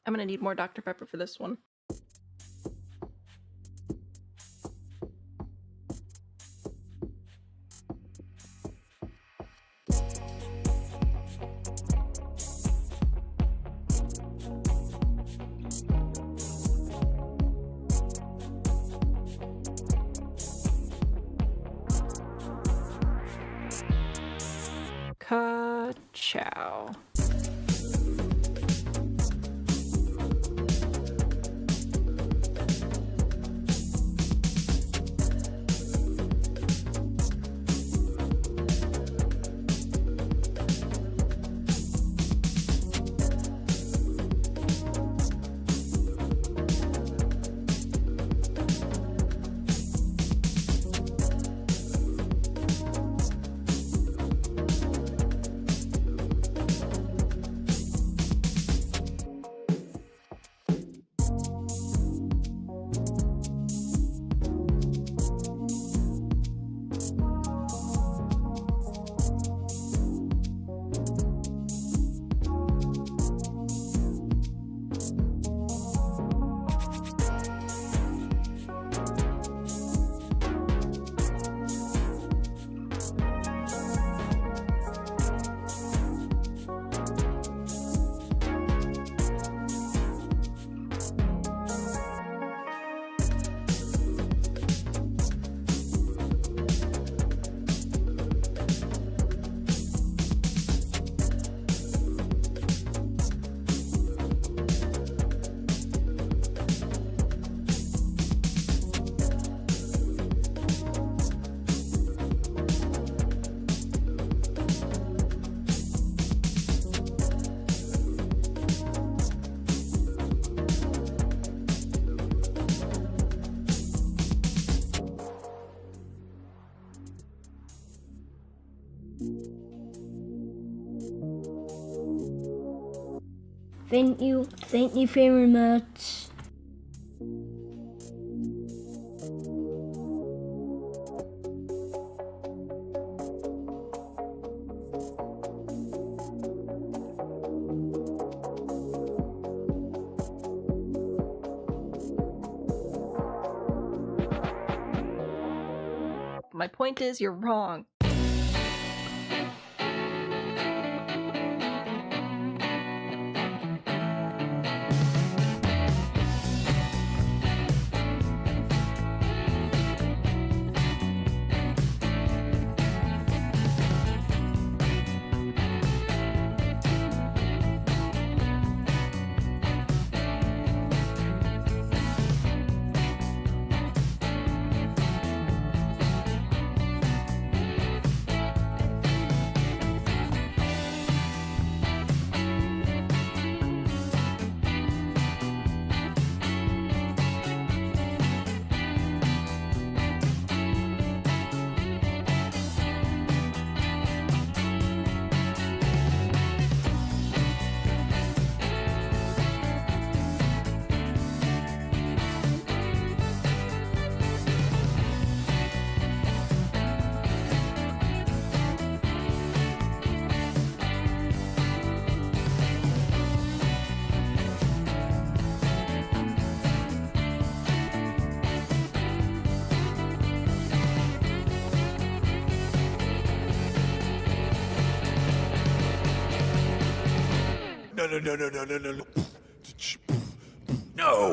I'm gonna need more Dr. Pepper for this one. Ka-chow. Thank you very much. My point is, you're wrong. No. No.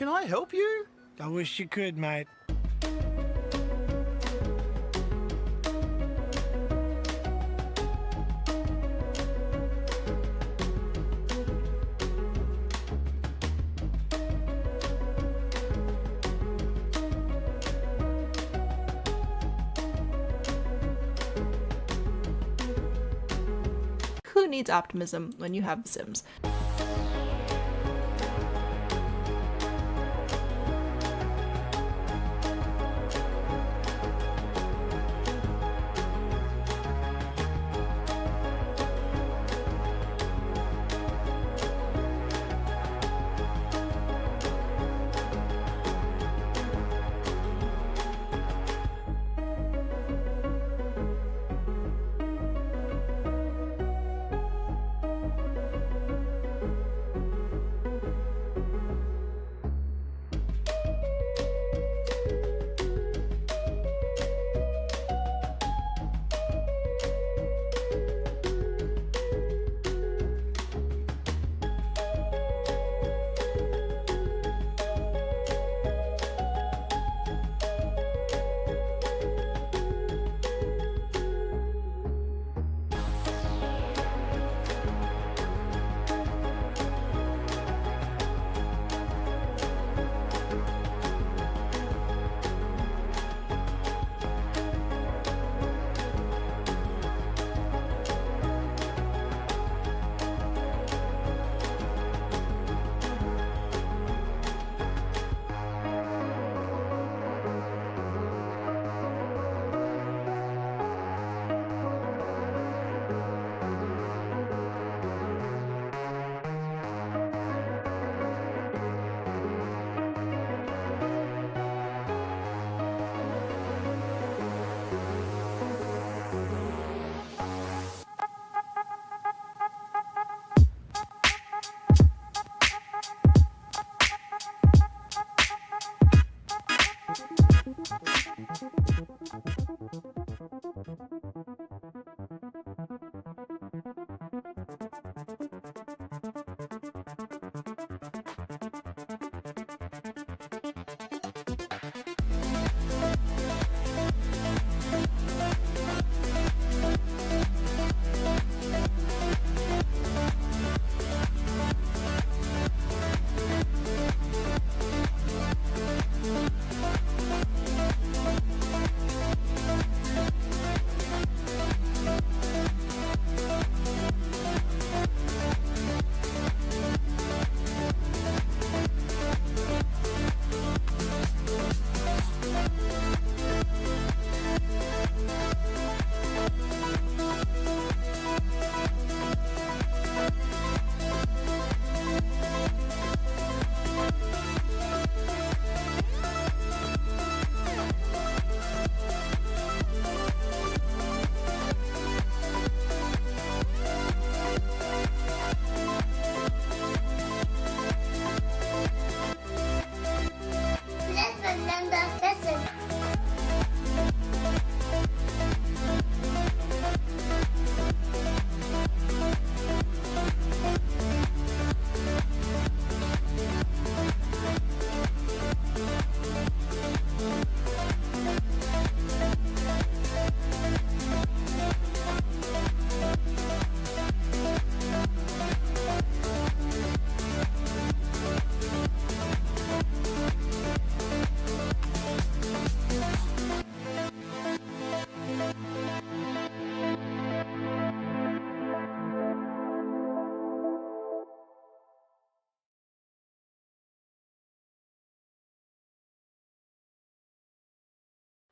Can I help you? I wish you could, mate. Who needs optimism when you have The Sims?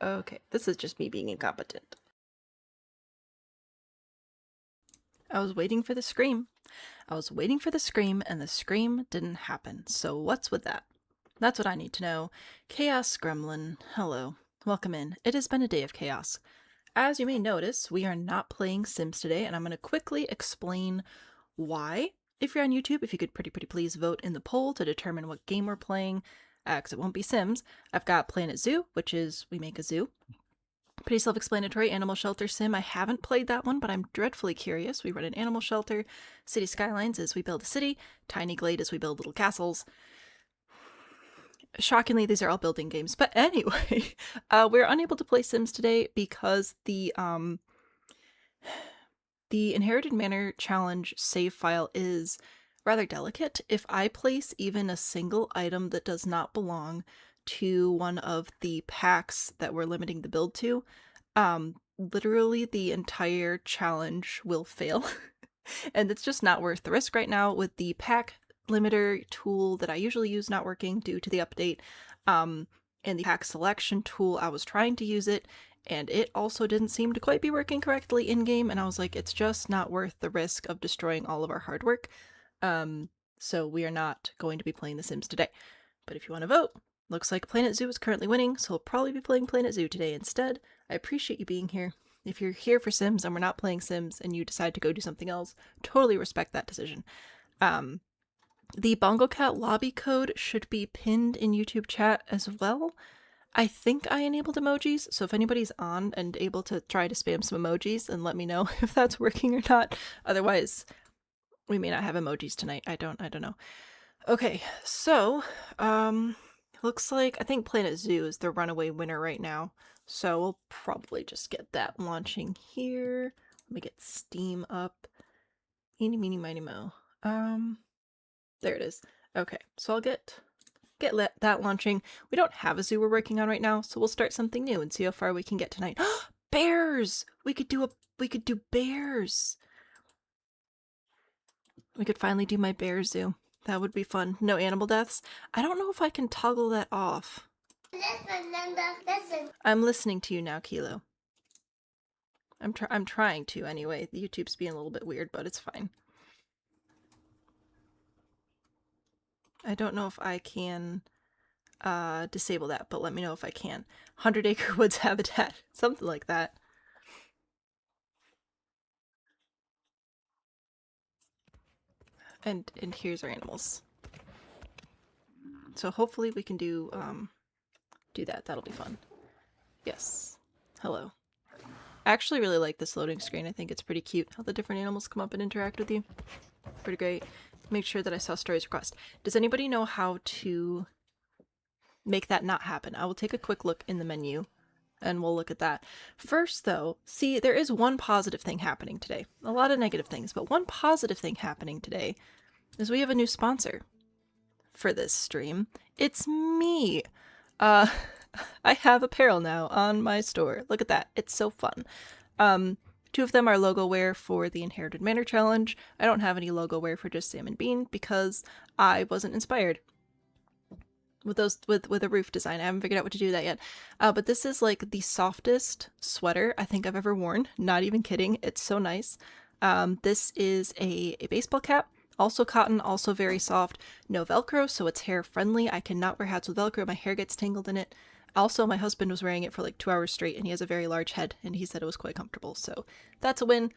Okay, this is just me being incompetent. I was waiting for the scream. I was waiting for the scream, and the scream didn't happen. So what's with that? That's what I need to know. Chaos Gremlin, hello. Welcome in. It has been a day of chaos. As you may notice, we are not playing Sims today, and I'm going to quickly explain why. If you're on YouTube, if you could pretty please vote in the poll to determine what game we're playing, because it won't be Sims. I've got Planet Zoo, which is we make a zoo. Pretty self-explanatory. Animal Shelter Sim. I haven't played that one, but I'm dreadfully curious. We run an animal shelter. City Skylines is we build a city. Tiny Glade is we build little castles. shockingly, these are all building games. But anyway, we're unable to play Sims today because the Inherited Manor Challenge save file is rather delicate. If I place even a single item that does not belong to one of the packs that we're limiting the build to, literally the entire challenge will fail. And it's just not worth the risk right now with the pack limiter tool that I usually use not working due to the update. And the pack selection tool, I was trying to use it, and it also didn't seem to quite be working correctly in-game, and I was like, it's just not worth the risk of destroying all of our hard work. So we are not going to be playing The Sims today. But if you want to vote, looks like Planet Zoo is currently winning, so we'll probably be playing Planet Zoo today instead. I appreciate you being here. If you're here for Sims and we're not playing Sims and you decide to go do something else, totally respect that decision. The Bongo Cat lobby code should be pinned in YouTube chat as well. I think I enabled emojis, so if anybody's on and able to try to spam some emojis, then let me know if that's working or not. Otherwise, we may not have emojis tonight. I don't know. Okay, so, looks like, I think Planet Zoo is the runaway winner right now. So we'll probably just get that launching here. Let me get Steam up. Eeny, meeny, miny, mo. There it is. Okay, so I'll get that launching. We don't have a zoo we're working on right now, so we'll start something new and see how far we can get tonight. Bears! We could do bears. We could finally do my bear zoo. That would be fun. No animal deaths. I don't know if I can toggle that off. Listen, Linda, listen. I'm listening to you now, Kilo. I'm trying to anyway. The YouTube's being a little bit weird, but it's fine. I don't know if I can disable that, but let me know if I can. 100 Acre Woods Habitat. Something like that. And here's our animals. So hopefully we can do that. That'll be fun. Yes. Hello. I actually really like this loading screen. I think it's pretty cute how the different animals come up and interact with you. Pretty great. Make sure that I saw Story's request. Does anybody know how to make that not happen? I will take a quick look in the menu and we'll look at that. First though, see, there is one positive thing happening today. A lot of negative things, but one positive thing happening today is we have a new sponsor for this stream. It's me. I have apparel now on my store. Look at that. It's so fun. Two of them are logo wear for the Inherited Manor Challenge. I don't have any logo wear for just Sam and Bean because I wasn't inspired with those with a roof design. I haven't figured out what to do with that yet. But this is like the softest sweater I think I've ever worn. Not even kidding. It's so nice. This is a baseball cap. Also cotton, also very soft. No Velcro, so it's hair friendly. I cannot wear hats with Velcro. My hair gets tangled in it. Also, my husband was wearing it for like 2 hours straight, and he has a very large head, and he said it was quite comfortable, so that's a win.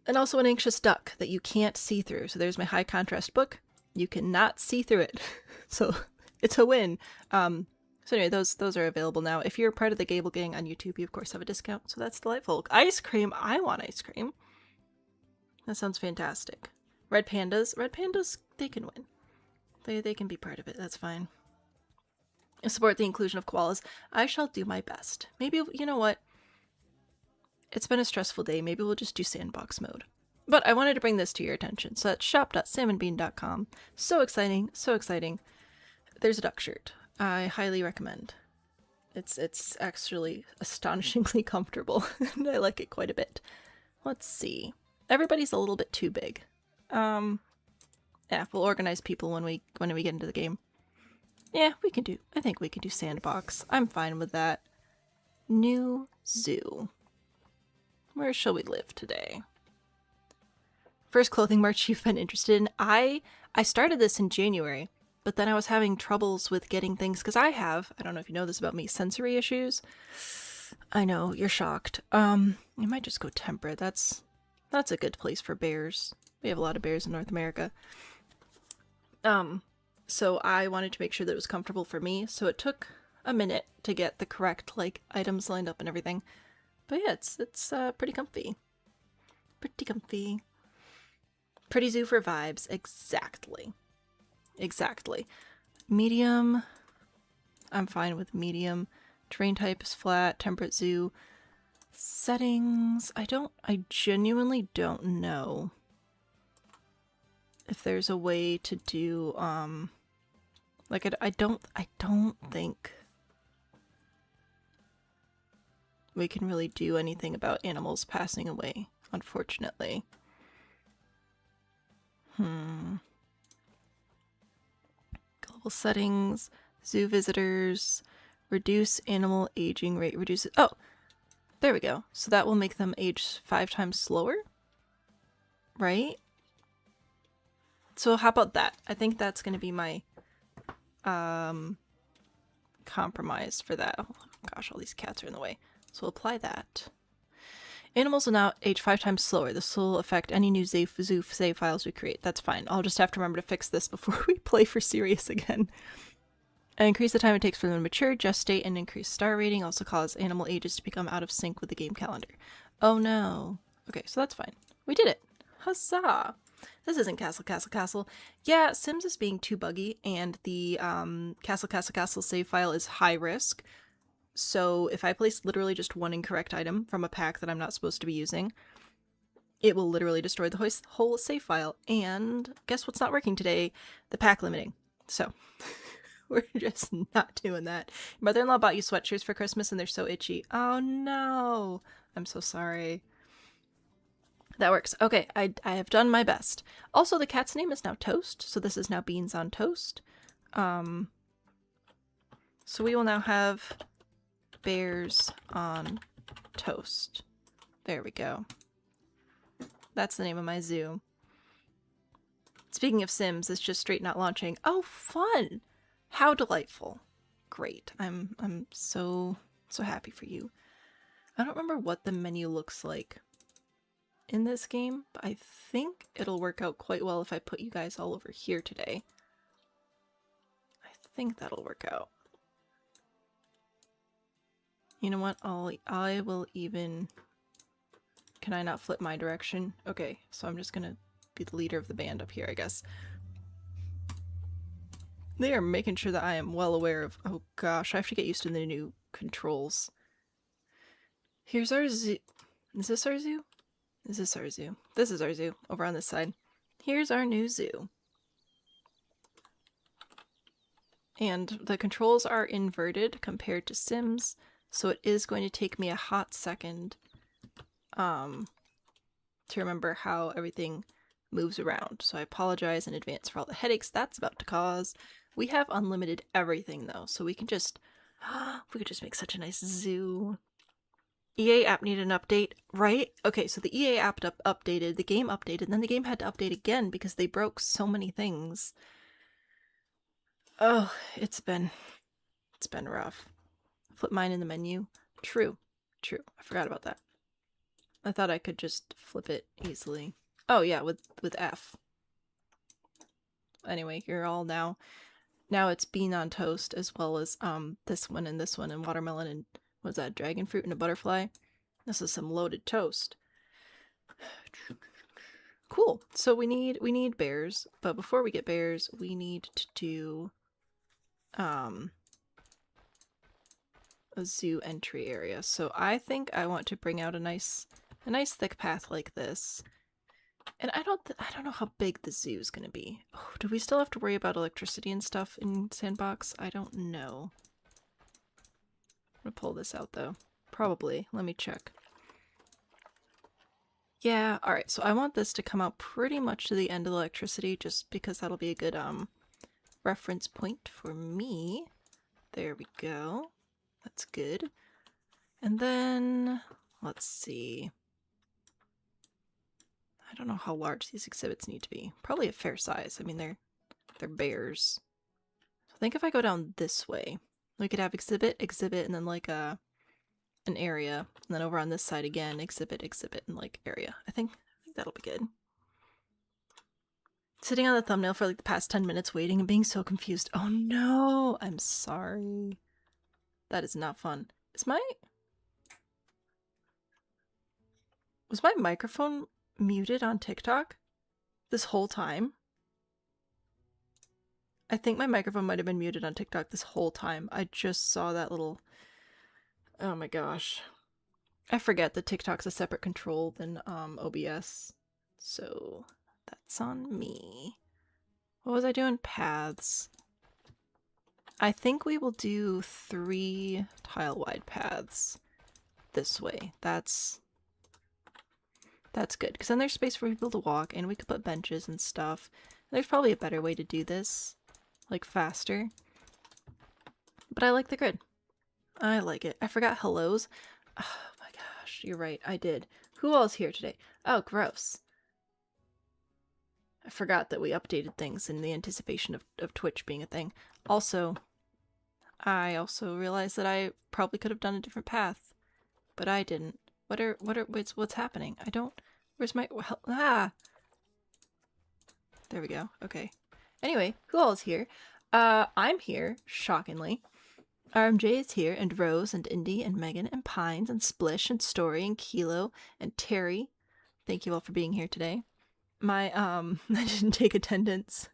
And also an anxious duck that you can't see through. So there's my high contrast book. You cannot see through it. So it's a win. So anyway, those are available now. If you're part of the Gable Gang on YouTube, you of course have a discount, so that's delightful. Ice cream! I want ice cream. That sounds fantastic. Red pandas, they can win. They can be part of it, that's fine. Support the inclusion of koalas. I shall do my best. Maybe, you know what? It's been a stressful day. Maybe we'll just do sandbox mode. But I wanted to bring this to your attention. So that's shop.samandbean.com. So exciting, so exciting. There's a duck shirt. I highly recommend. It's actually astonishingly comfortable, and I like it quite a bit. Let's see. Everybody's a little bit too big. Yeah, we'll organize people when we get into the game. Yeah, I think we can do sandbox. I'm fine with that. New zoo. Where shall we live today? First clothing merch you've been interested in. I started this in January, but then I was having troubles with getting things because I don't know if you know this about me, sensory issues. I know, you're shocked. You might just go temperate. That's a good place for bears. We have a lot of bears in North America. So I wanted to make sure that it was comfortable for me, so it took a minute to get the correct, like, items lined up and everything. But yeah, it's pretty comfy. Pretty comfy. Pretty zoo for vibes. Exactly. Exactly. Medium. I'm fine with medium. Terrain type is flat, temperate zoo. Settings, I genuinely don't know if there's a way to do, like I don't think we can really do anything about animals passing away, unfortunately. Global settings, zoo visitors, reduce animal aging rate, reduce it. Oh, there we go. So that will make them age 5 times slower, right? So how about that? I think that's going to be my compromise for that. Oh gosh, all these cats are in the way. So we'll apply that. Animals will now age 5 times slower. This will affect any new zoo save files we create. That's fine. I'll just have to remember to fix this before we play for serious again. And increase the time it takes for them to mature, gestate, and increase star rating. Also cause animal ages to become out of sync with the game calendar. Oh no. Okay, so that's fine. We did it. Huzzah! This isn't Castle, Castle, Castle. Yeah, Sims is being too buggy, and the Castle, Castle, Castle save file is high risk. So if I place literally just one incorrect item from a pack that I'm not supposed to be using, it will literally destroy the whole save file. And guess what's not working today? The pack limiting. So we're just not doing that. Mother-in-law bought you sweatshirts for Christmas and they're so itchy. Oh no! I'm so sorry. That works. Okay, I have done my best. Also, the cat's name is now Toast, so this is now Beans on Toast. So we will now have Bears on Toast. There we go. That's the name of my zoo. Speaking of Sims, it's just straight not launching. Oh, fun! How delightful. Great. I'm so happy for you. I don't remember what the menu looks like in this game, but I think it'll work out quite well if I put you guys all over here today. I think that'll work out. You know what? I will even... Can I not flip my direction? Okay, so I'm just gonna be the leader of the band up here, I guess. They are making sure that I am well aware of... Oh gosh, I have to get used to the new controls. Here's our zoo. Is this our zoo? Is this our zoo? This is our zoo, over on this side. Here's our new zoo. And the controls are inverted compared to Sims, so it is going to take me a hot second to remember how everything moves around. So I apologize in advance for all the headaches that's about to cause. We have unlimited everything though, so we can just we could just make such a nice zoo. EA app needed an update, right? Okay, so the EA app updated, the game updated, and then the game had to update again because they broke so many things. Oh, it's been rough. Flip mine in the menu. True. I forgot about that. I thought I could just flip it easily. Oh yeah, with F. Anyway, you're all now it's bean on toast as well as this one and watermelon and what's that, dragon fruit and a butterfly. This is some loaded toast. Cool. So we need bears, but before we get bears, we need to do a zoo entry area. So I think I want to bring out a nice thick path like this. And I don't know how big the zoo is going to be. Oh, do we still have to worry about electricity and stuff in Sandbox? I don't know. I'm gonna pull this out though. Probably. Let me check. Yeah, alright, so I want this to come out pretty much to the end of the electricity just because that'll be a good reference point for me. There we go. That's good. And then let's see. I don't know how large these exhibits need to be. Probably a fair size. I mean, they're bears. So I think if I go down this way, we could have exhibit, and then like an area, and then over on this side again, exhibit, and like area. I think that'll be good. Sitting on the thumbnail for like the past 10 minutes waiting and being so confused. Oh no, I'm sorry. That is not fun. Was my microphone muted on TikTok this whole time? I think my microphone might have been muted on TikTok this whole time. I just saw that little... Oh my gosh. I forget that TikTok's a separate control than OBS. So that's on me. What was I doing? Paths. I think we will do 3 tile-wide paths this way. That's good, because then there's space for people to walk, and we could put benches and stuff. There's probably a better way to do this, like faster. But I like the grid. I like it. I forgot hellos. Oh my gosh, you're right, I did. Who all's here today? Oh, gross. I forgot that we updated things in the anticipation of Twitch being a thing. Also, I also realized that I probably could have done a different path, but I didn't. What's happening? I don't... Where's my... Ah! There we go. Okay. Anyway, who all is here? I'm here, shockingly. RMJ is here, and Rose, and Indy, and Megan, and Pines, and Splish, and Story, and Kilo, and Terry. Thank you all for being here today. I didn't take attendance.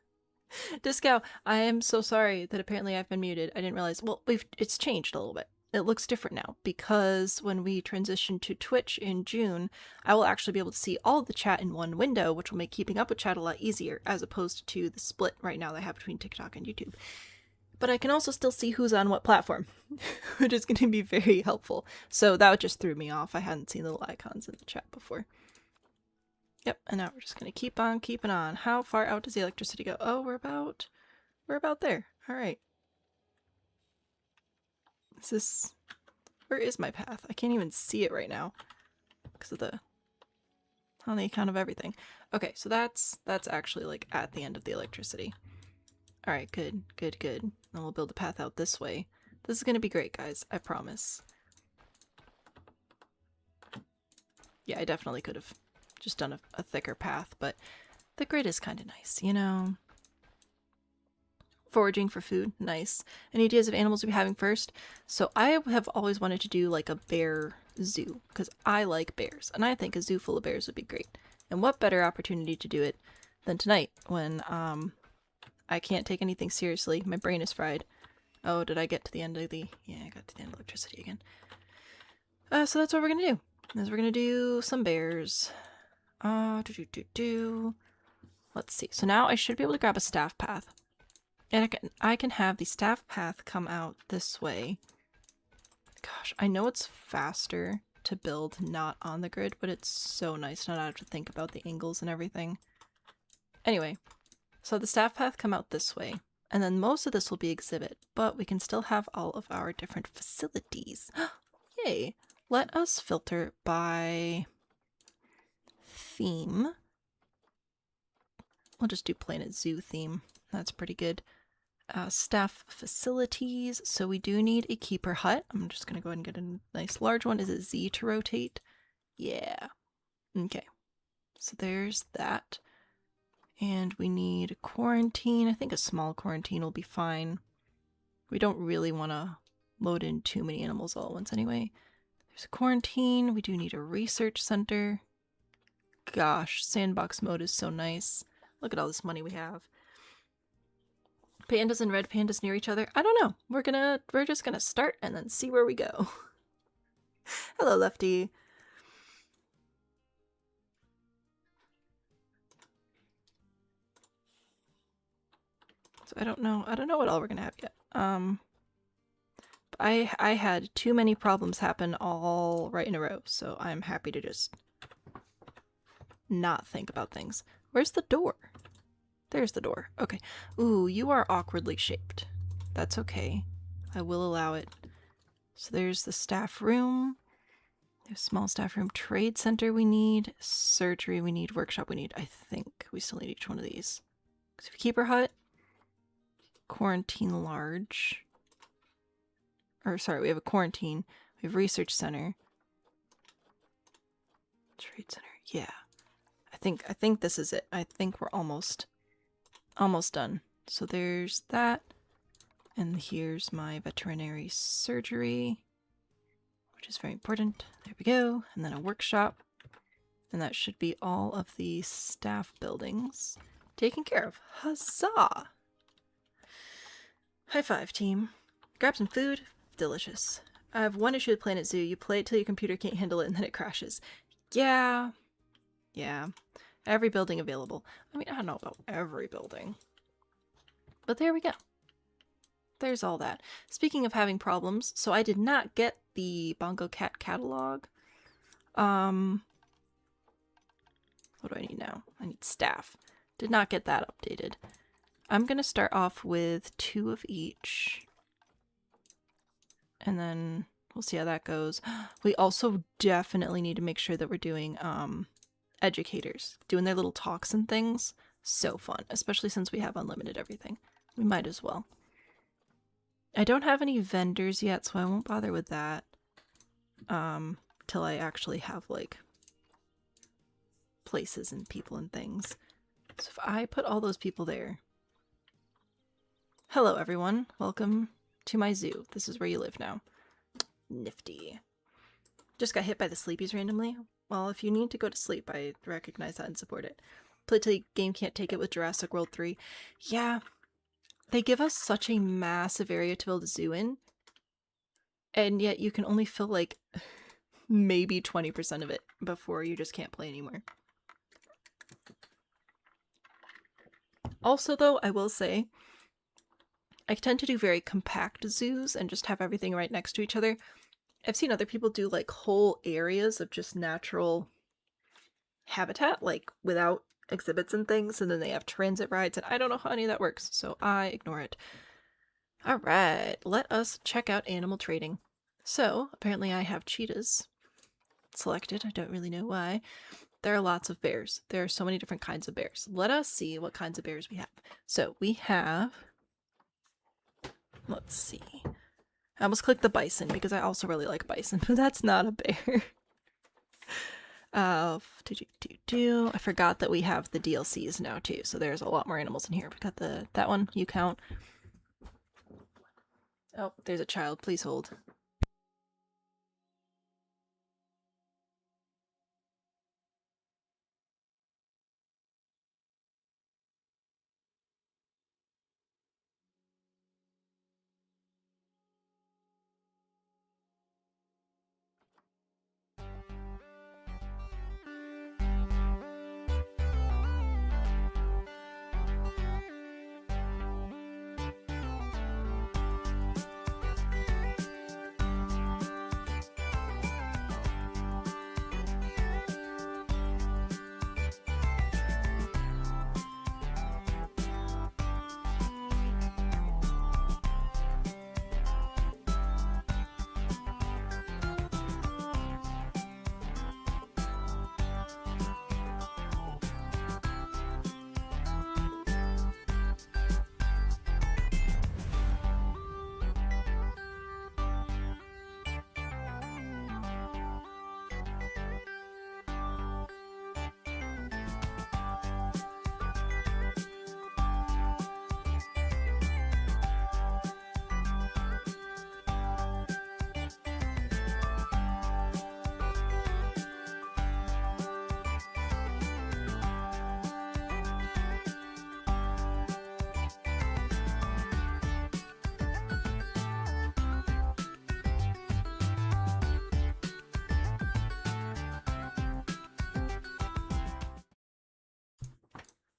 Disco, I am so sorry that apparently I've been muted. I didn't realize. Well, it's changed a little bit. It looks different now, because when we transition to Twitch in June, I will actually be able to see all of the chat in one window, which will make keeping up with chat a lot easier, as opposed to the split right now that I have between TikTok and YouTube. But I can also still see who's on what platform, which is going to be very helpful. So that just threw me off. I hadn't seen the little icons in the chat before. Yep, and now we're just going to keep on keeping on. How far out does the electricity go? Oh, we're about there. All right. Where is my path? I can't even see it right now because of on the account of everything. Okay, so that's actually like at the end of the electricity. All right, good. And we'll build a path out this way. This is going to be great, guys. I promise. Yeah, I definitely could have just done a thicker path, but the grid is kind of nice, you know? Foraging for food, nice. Any ideas of animals we'll be having first? So I have always wanted to do like a bear zoo, because I like bears, and I think a zoo full of bears would be great. And what better opportunity to do it than tonight, when I can't take anything seriously. My brain is fried. Oh, did I get to the end of the... Yeah, I got to the end of electricity again. So that's what we're gonna do. We're gonna do some bears. Let's see. So now I should be able to grab a staff path. And I can have the staff path come out this way. Gosh, I know it's faster to build not on the grid, but it's so nice not to have to think about the angles and everything. Anyway, so the staff path come out this way, and then most of this will be exhibit, but we can still have all of our different facilities. Yay! Let us filter by theme. We'll just do Planet Zoo theme. That's pretty good. Staff facilities. So we do need a keeper hut. I'm just going to go ahead and get a nice large one. Is it Z to rotate? Yeah. Okay. So there's that. And we need a quarantine. I think a small quarantine will be fine. We don't really want to load in too many animals all at once anyway. There's a quarantine. We do need a research center. Gosh, sandbox mode is so nice. Look at all this money we have. Pandas and red pandas near each other? I don't know. We're just gonna start and then see where we go. Hello, Lefty. So I don't know what all we're gonna have yet. I had too many problems happen all right in a row, so I'm happy to just not think about things. Where's the door? There's the door. Okay. Ooh, you are awkwardly shaped. That's okay. I will allow it. So there's the staff room. There's small staff room. Trade center we need. Surgery we need. Workshop we need. I think we still need each one of these. So keeper hut. Quarantine large. Or sorry, we have a quarantine. We have research center. Trade center. Yeah. I think this is it. I think we're almost done. So there's that. And here's my veterinary surgery, which is very important. There we go. And then a workshop. And that should be all of the staff buildings taken care of. Huzzah! High five, team. Grab some food. Delicious. I have one issue with Planet Zoo. You play it till your computer can't handle it and then it crashes. Yeah. Yeah. Every building available. I mean, I don't know about every building. But there we go. There's all that. Speaking of having problems, so I did not get the Bongo Cat catalog. What do I need now? I need staff. Did not get that updated. I'm gonna start off with 2 of each. And then we'll see how that goes. We also definitely need to make sure that we're doing educators. Doing their little talks and things. So fun. Especially since we have unlimited everything. We might as well. I don't have any vendors yet, so I won't bother with that. Till I actually have, like, places and people and things. So if I put all those people there. Hello, everyone. Welcome to my zoo. This is where you live now. Nifty. Just got hit by the sleepies randomly. Well, if you need to go to sleep, I recognize that and support it. Play till your game can't take it with Jurassic World 3. Yeah. They give us such a massive area to build a zoo in, and yet you can only fill like maybe 20% of it before you just can't play anymore. Also, though, I will say, I tend to do very compact zoos and just have everything right next to each other. I've seen other people do like whole areas of just natural habitat, like without exhibits and things, and then they have transit rides, and I don't know how any of that works, so I ignore it. Alright, let us check out animal trading. So, apparently I have cheetahs selected. I don't really know why. There are lots of bears. There are so many different kinds of bears. Let us see what kinds of bears we have. So, we have... Let's see. I almost clicked the bison because I also really like bison, but that's not a bear. I forgot that we have the DLCs now too, so there's a lot more animals in here. We got that one, you count. Oh, there's a child, please hold.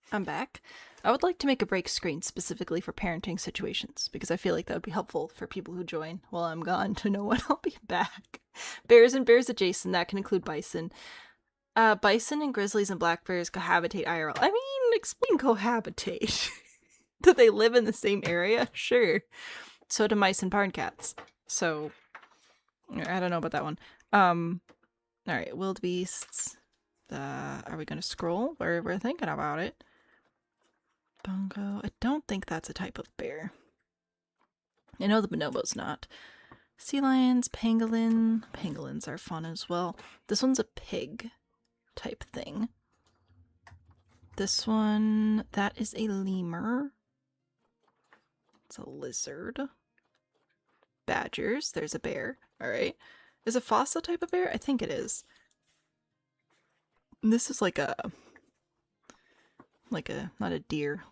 I'm back. I would like to make a break screen specifically for parenting situations, because I feel like that would be helpful for people who join while I'm gone to know when I'll be back. Bears and bears adjacent, that can include bison. Bison and grizzlies and black bears cohabitate IRL. I mean, explain cohabitate. Do they live in the same area? Sure. So do mice and barn cats. So, I don't know about that one. Alright, wildebeests. Are we gonna scroll? We're thinking about it. Bongo. I don't think that's a type of bear. I know the bonobo's not. Sea lions, pangolin. Pangolins are fun as well. This one's a pig type thing. This one, that is a lemur. It's a lizard. Badgers. There's a bear. Alright. Is a fossa type of bear? I think it is. And this is like a not a deer.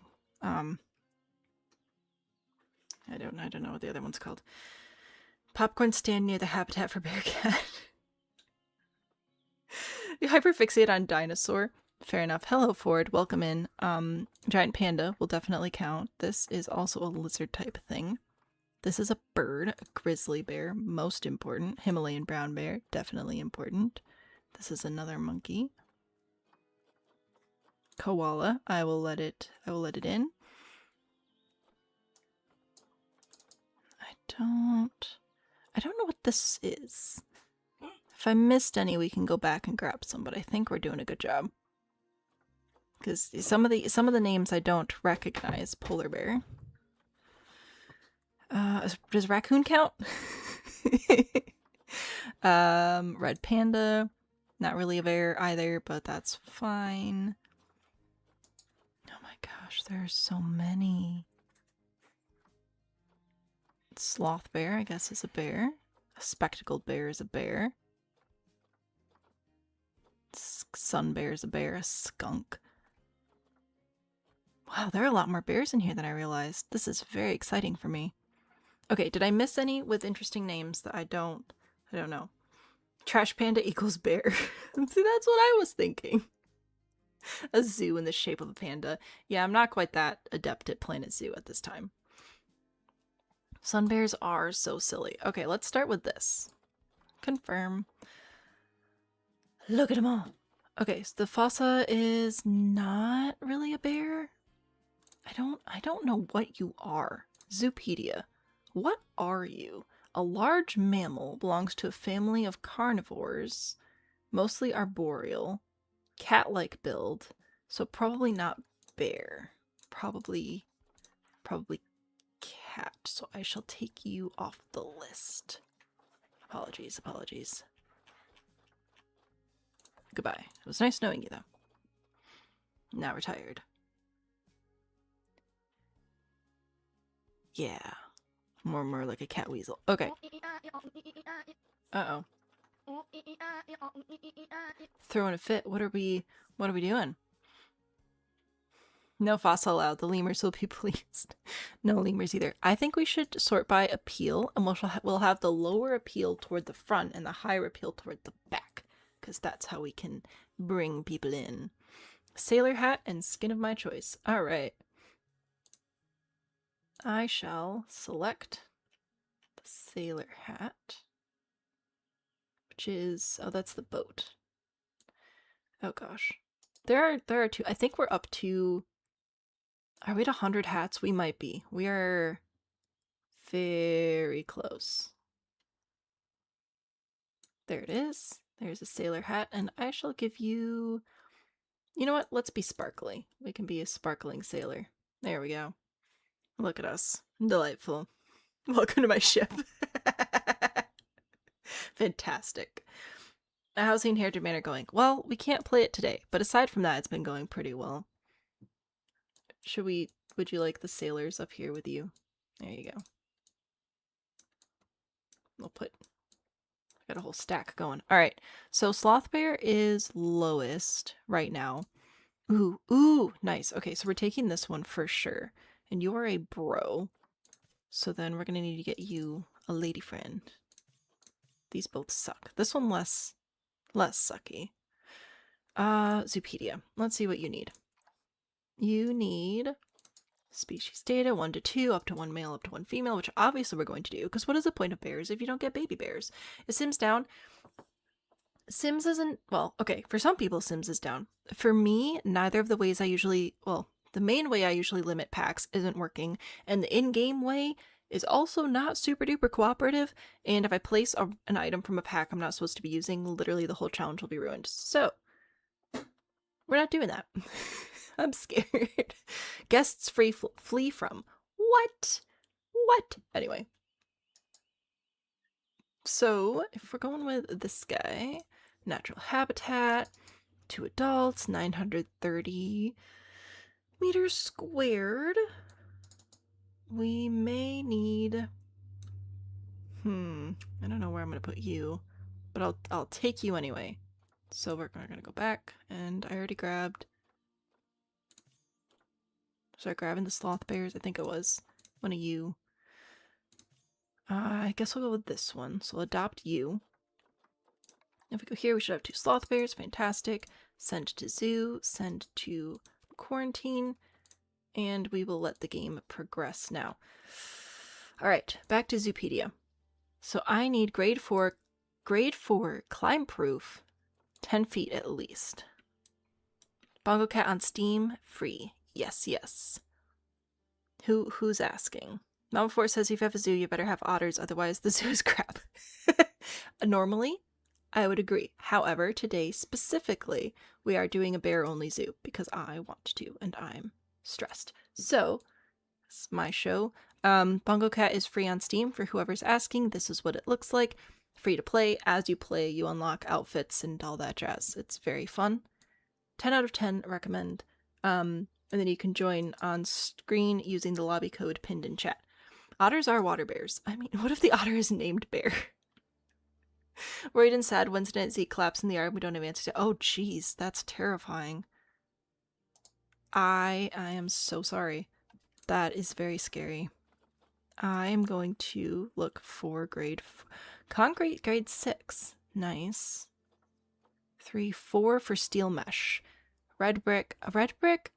I don't know what the other one's called. Popcorn stand near the habitat for bear cat. You hyperfixate on dinosaur. Fair enough. Hello, Ford. Welcome in. Giant panda will definitely count. This is also a lizard type thing. This is a bird, a grizzly bear, most important. Himalayan brown bear, definitely important. This is another monkey. Koala, I will let it in. I don't know what this is. If I missed any, we can go back and grab some, but I think we're doing a good job. Because some of the names I don't recognize. Polar bear. Does raccoon count? Red panda. Not really a bear either, but that's fine. Oh my gosh, there are so many. Sloth bear, I guess, is a bear. A spectacled bear is a bear. Sun bear is a bear. A skunk. Wow, there are a lot more bears in here than I realized. This is very exciting for me. Okay, did I miss any with interesting names that I don't know? Trash panda equals bear. See, that's what I was thinking. A zoo in the shape of a panda. Yeah, I'm not quite that adept at Planet Zoo at this time. Sun bears are so silly. Okay, let's start with this. Confirm. Look at them all. Okay, so the fossa is not really a bear. I don't know what you are. Zoopedia. What are you? A large mammal, belongs to a family of carnivores, mostly arboreal, cat-like build, so probably not bear. Probably cat, so I shall take you off the list. Apologies. Goodbye. It was nice knowing you, though. Now retired. Yeah. More like a cat weasel. Okay. Uh-oh. Throwing a fit. What are we doing? No fossa allowed. The lemurs will be pleased. No lemurs either. I think we should sort by appeal, and we'll have the lower appeal toward the front and the higher appeal toward the back, because that's how we can bring people in. Sailor hat and skin of my choice. All right. I shall select the sailor hat, which is, oh, that's the boat. Oh gosh. There are two. I think we're up to, are we at 100 hats? We might be. We are very close. There it is. There's a sailor hat, and I shall give you, you know what? Let's be sparkly. We can be a sparkling sailor. There we go. Look at us. Delightful. Welcome to my ship. Fantastic. How's the inherited manor going? Well, we can't play it today, but aside from that, it's been going pretty well. Would you like the sailors up here with you? There you go. I got a whole stack going. Alright, so Sloth Bear is lowest right now. Ooh, nice. Okay, so we're taking this one for sure. And you are a bro. So then we're gonna need to get you a lady friend. These both suck. This one less sucky. Zoopedia. Let's see what you need. You need species data 1 to 2, up to 1 male, up to 1 female, which obviously we're going to do, because what is the point of bears if you don't get baby bears? Is Sims down? Sims isn't, well, okay, for some people Sims is down. For me, neither of the ways I usually, well, the main way I usually limit packs isn't working, and the in-game way is also not super duper cooperative, and if I place an item from a pack I'm not supposed to be using, literally the whole challenge will be ruined. So, we're not doing that. I'm scared. Guests flee from. What? Anyway. So, if we're going with this guy, natural habitat, 2 adults, 930 meters squared, we may need, I don't know where I'm going to put you, but I'll take you anyway. So we're going to go back, and I already grabbed, start grabbing the sloth bears. I think it was one of you. I guess we'll go with this one. So we'll adopt you. If we go here, we should have 2 sloth bears. Fantastic. Send to zoo. Send to quarantine. And we will let the game progress now. Alright, back to Zoopedia. So I need grade 4 climb proof, 10 feet at least. Bongo Cat on Steam, free. Yes, yes. Who's asking? Mama Force says if you have a zoo, you better have otters, otherwise the zoo is crap. Normally, I would agree. However, today specifically, we are doing a bear-only zoo because I want to, and I'm stressed. So, it's my show. Bongo Cat is free on Steam for whoever's asking. This is what it looks like. Free to play. As you play, you unlock outfits and all that jazz. It's very fun. 10 out of 10, recommend. And then you can join on screen using the lobby code pinned in chat. Otters are water bears. I mean, what if the otter is named Bear? Worried and sad Wednesday night Zeke collapse in the yard. We don't have answers to. Oh, jeez, that's terrifying. I am so sorry. That is very scary. I am going to look for concrete grade 6. Nice. 3, 4 for steel mesh. Red brick. A red brick?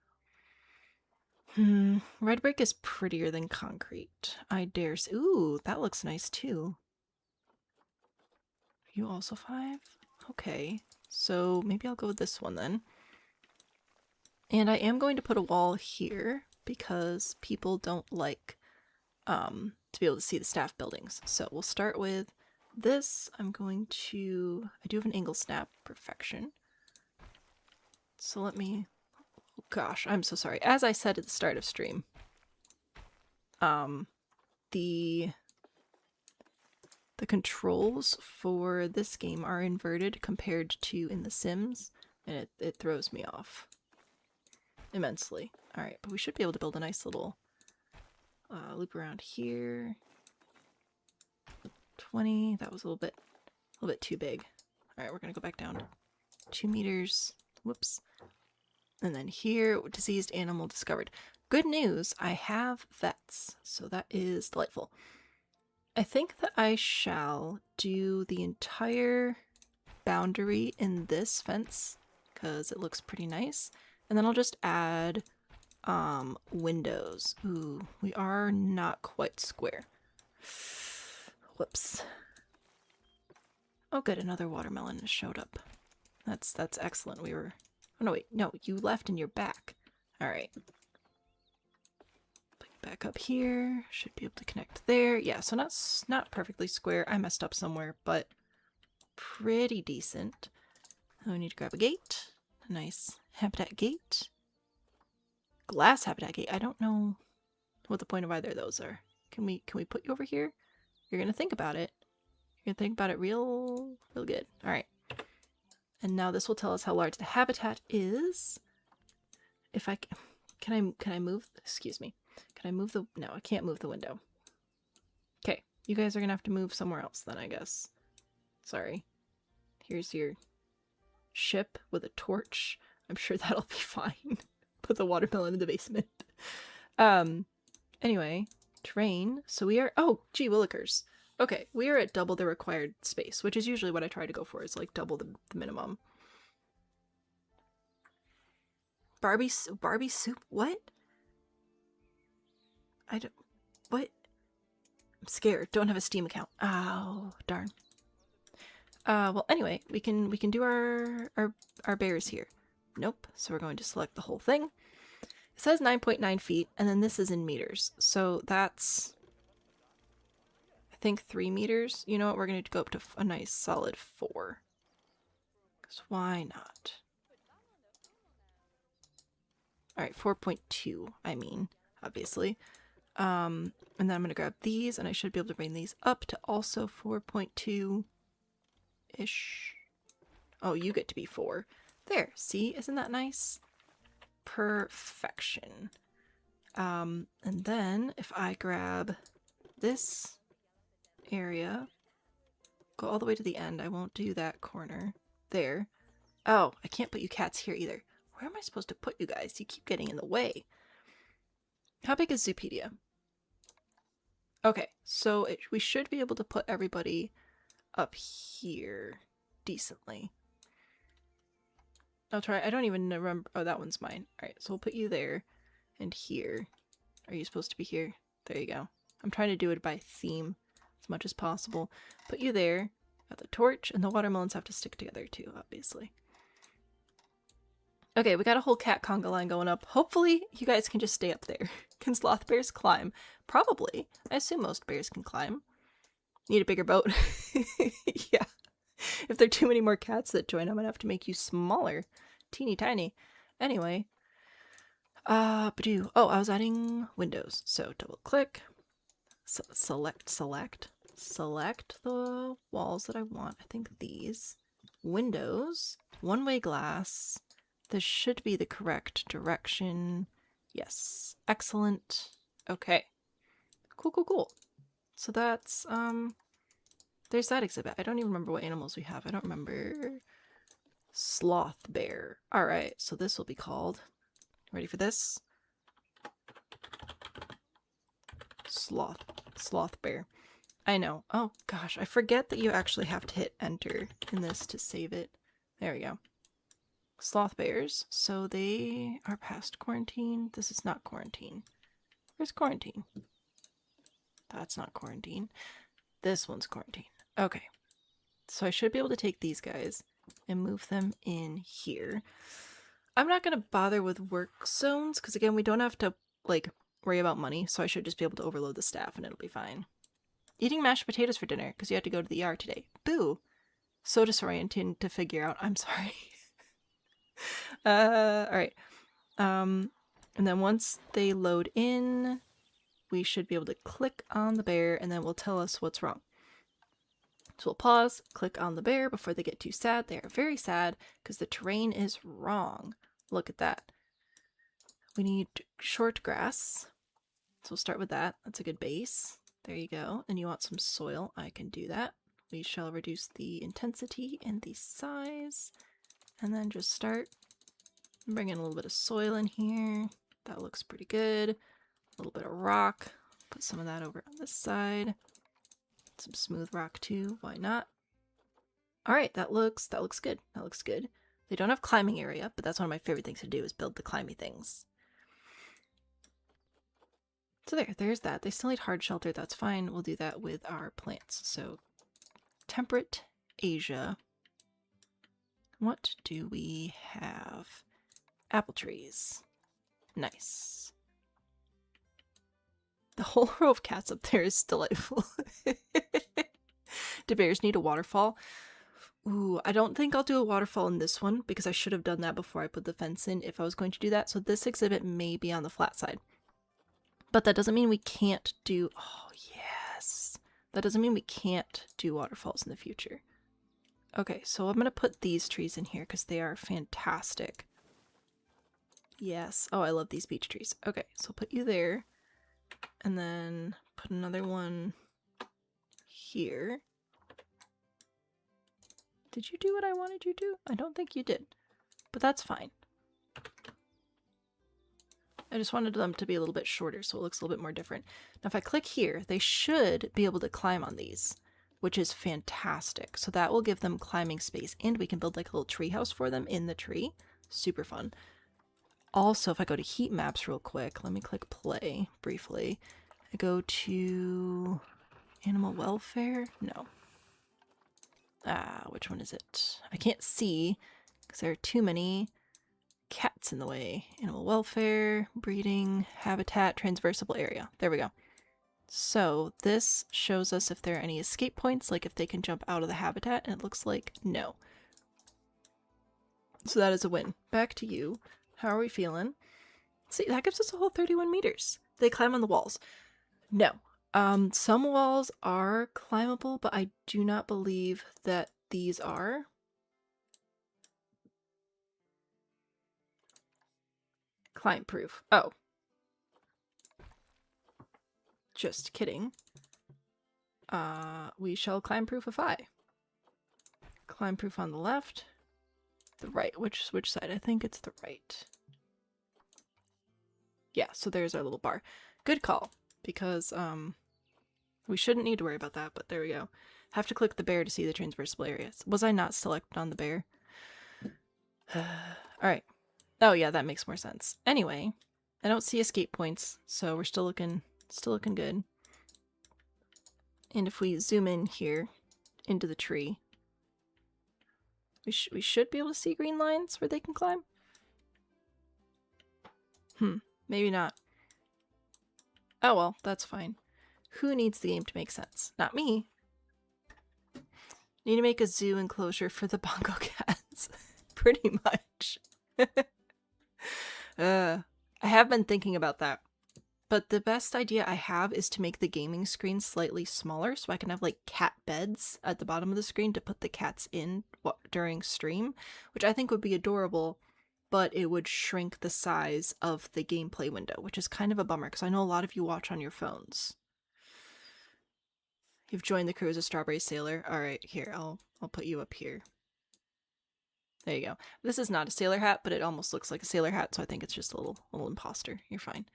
Red brick is prettier than concrete. I dare say. Ooh, that looks nice too. You also 5? Okay. So maybe I'll go with this one then. And I am going to put a wall here because people don't like to be able to see the staff buildings. So we'll start with this. I do have an angle snap. Perfection. So let me, oh gosh, I'm so sorry. As I said at the start of stream, the controls for this game are inverted compared to in The Sims, and it throws me off immensely. Alright, but we should be able to build a nice little loop around here. 20, that was a little bit too big. Alright, we're gonna go back down to 2 meters. Whoops. And then here, diseased animal discovered. Good news, I have vets, so that is delightful. I think that I shall do the entire boundary in this fence because it looks pretty nice. And then I'll just add windows. Ooh, we are not quite square. Whoops. Oh good, another watermelon has showed up. That's excellent. We were... Oh no, wait. No, you left and you're back. Alright. Back up here. Should be able to connect there. Yeah, so not perfectly square. I messed up somewhere, but pretty decent. Oh, we need to grab a gate. A nice habitat gate. Glass habitat gate. I don't know what the point of either of those are. Can we put you over here? You're gonna think about it. You're gonna think about it real good. Alright. And now this will tell us how large the habitat is. If I can I move, excuse me. Can I move the, no, I can't move the window. Okay, you guys are gonna have to move somewhere else then, I guess. Sorry. Here's your ship with a torch. I'm sure that'll be fine. Put the watermelon in the basement. Anyway, terrain. So we are, oh, gee willikers. Okay, we are at double the required space, which is usually what I try to go for, is like double the minimum. Barbie soup? What? What? I'm scared. Don't have a Steam account. Oh, darn. Well, anyway, we can do our bears here. Nope. So we're going to select the whole thing. It says 9.9 feet, and then this is in meters. So that's, I think, 3 meters. You know what? We're going to go up to a nice solid 4. Because why not? Alright, 4.2, I mean, obviously. And then I'm going to grab these, and I should be able to bring these up to also 4.2-ish. Oh, you get to be 4. There, see? Isn't that nice? Perfection. And then, if I grab this area, go all the way to the end. I won't do that corner. There. Oh, I can't put you cats here either. Where am I supposed to put you guys? You keep getting in the way. How big is Zoopedia? Okay, so we should be able to put everybody up here decently. I'll try. I don't even remember. Oh, that one's mine. All right, so we'll put you there and here. Are you supposed to be here? There you go. I'm trying to do it by theme as much as possible. Put you there. Got the torch, and the watermelons have to stick together too, obviously. Okay, we got a whole cat conga line going up. Hopefully, you guys can just stay up there. Can sloth bears climb? Probably. I assume most bears can climb. Need a bigger boat. Yeah. If there are too many more cats that join, I'm gonna have to make you smaller. Teeny tiny. Anyway. Badoo. Oh, I was adding windows. So double click. Select the walls that I want. I think these. Windows. One-way glass. This should be the correct direction. Yes. Excellent. Okay. Cool. So that's, there's that exhibit. I don't even remember what animals we have. I don't remember. Sloth bear. Alright, so this will be called. Ready for this? Sloth bear. I know. Oh gosh, I forget that you actually have to hit enter in this to save it. There we go. Sloth bears. So they are past quarantine. This is not quarantine. Where's quarantine? That's not quarantine. This one's quarantine. Okay. So I should be able to take these guys and move them in here. I'm not going to bother with work zones because, again, we don't have to, like, worry about money. So I should just be able to overload the staff and it'll be fine. Eating mashed potatoes for dinner because you had to go to the ER today. Boo. So disorienting to figure out. I'm sorry. Alright. And then once they load in, we should be able to click on the bear and then we'll tell us what's wrong. So we'll pause, click on the bear before they get too sad. They are very sad because the terrain is wrong. Look at that. We need short grass. So we'll start with that. That's a good base. There you go. And you want some soil. I can do that. We shall reduce the intensity and the size. And then just start bringing a little bit of soil in here. That looks pretty good. A little bit of rock. Put some of that over on this side. Some smooth rock too. Why not? Alright, that looks good. That looks good. They don't have climbing area, but that's one of my favorite things to do is build the climby things. So there's that. They still need hard shelter. That's fine. We'll do that with our plants. So temperate Asia. What do we have? Apple trees. Nice. The whole row of cats up there is delightful. Do bears need a waterfall? Ooh, I don't think I'll do a waterfall in this one because I should have done that before I put the fence in if I was going to do that. So this exhibit may be on the flat side. But that doesn't mean we can't do... Oh, yes. That doesn't mean we can't do waterfalls in the future. Okay, so I'm going to put these trees in here because they are fantastic. Yes. Oh, I love these beech trees. Okay, so put you there. And then put another one here. Did you do what I wanted you to? I don't think you did. But that's fine. I just wanted them to be a little bit shorter so it looks a little bit more different. Now if I click here, they should be able to climb on these, which is fantastic. So that will give them climbing space and we can build like a little tree house for them in the tree. Super fun. Also, if I go to heat maps real quick, let me click play briefly. I go to animal welfare? No. Which one is it? I can't see because there are too many cats in the way. Animal welfare, breeding, habitat, transversable area. There we go. So this shows us if there are any escape points, like if they can jump out of the habitat, and it looks like no. So that is a win. Back to you. How are we feeling? See, that gives us a whole 31 meters. They climb on the walls. No. Some walls are climbable, but I do not believe that these are. Climb proof. Oh. Just kidding. We shall climb proofify. Climb proof on the left. The right. Which side? I think it's the right. Yeah, so there's our little bar. Good call. Because, We shouldn't need to worry about that, but there we go. Have to click the bear to see the transversal areas. Was I not selected on the bear? Alright. Oh yeah, that makes more sense. Anyway, I don't see escape points, so we're still looking good. And if we zoom in here into the tree, we should be able to see green lines where they can climb. Maybe not. Oh well, that's fine. Who needs the game to make sense? Not me. Need to make a zoo enclosure for the bongo cats. Pretty much. I have been thinking about that. But the best idea I have is to make the gaming screen slightly smaller so I can have like cat beds at the bottom of the screen to put the cats in during stream, which I think would be adorable, but it would shrink the size of the gameplay window, which is kind of a bummer because I know a lot of you watch on your phones. You've joined the crew as a strawberry sailor. Alright, here, I'll put you up here. There you go. This is not a sailor hat, but it almost looks like a sailor hat, so I think it's just a little imposter. You're fine.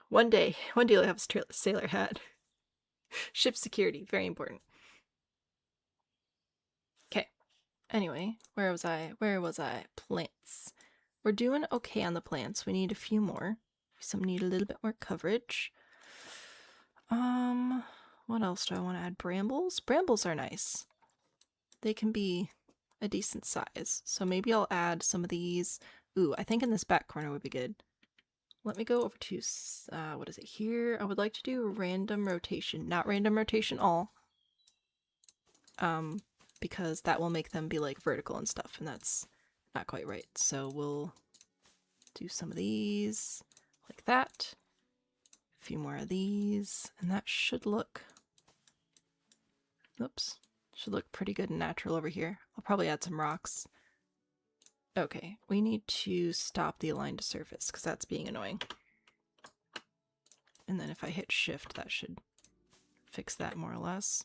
One day you'll have a sailor hat. Ship security, very important. Okay. Anyway, where was I? Plants. We're doing okay on the plants. We need a few more. Some need a little bit more coverage. What else do I want to add? Brambles? Brambles are nice. They can be a decent size. So maybe I'll add some of these. Ooh, I think in this back corner would be good. Let me go over to, what is it here? I would like to do random rotation, not random rotation all. Because that will make them be like vertical and stuff, and that's not quite right. So we'll do some of these like that. A few more of these, and that should look, should look pretty good and natural over here. I'll probably add some rocks. Okay, we need to stop the align to surface because that's being annoying. And then if I hit shift, that should fix that more or less.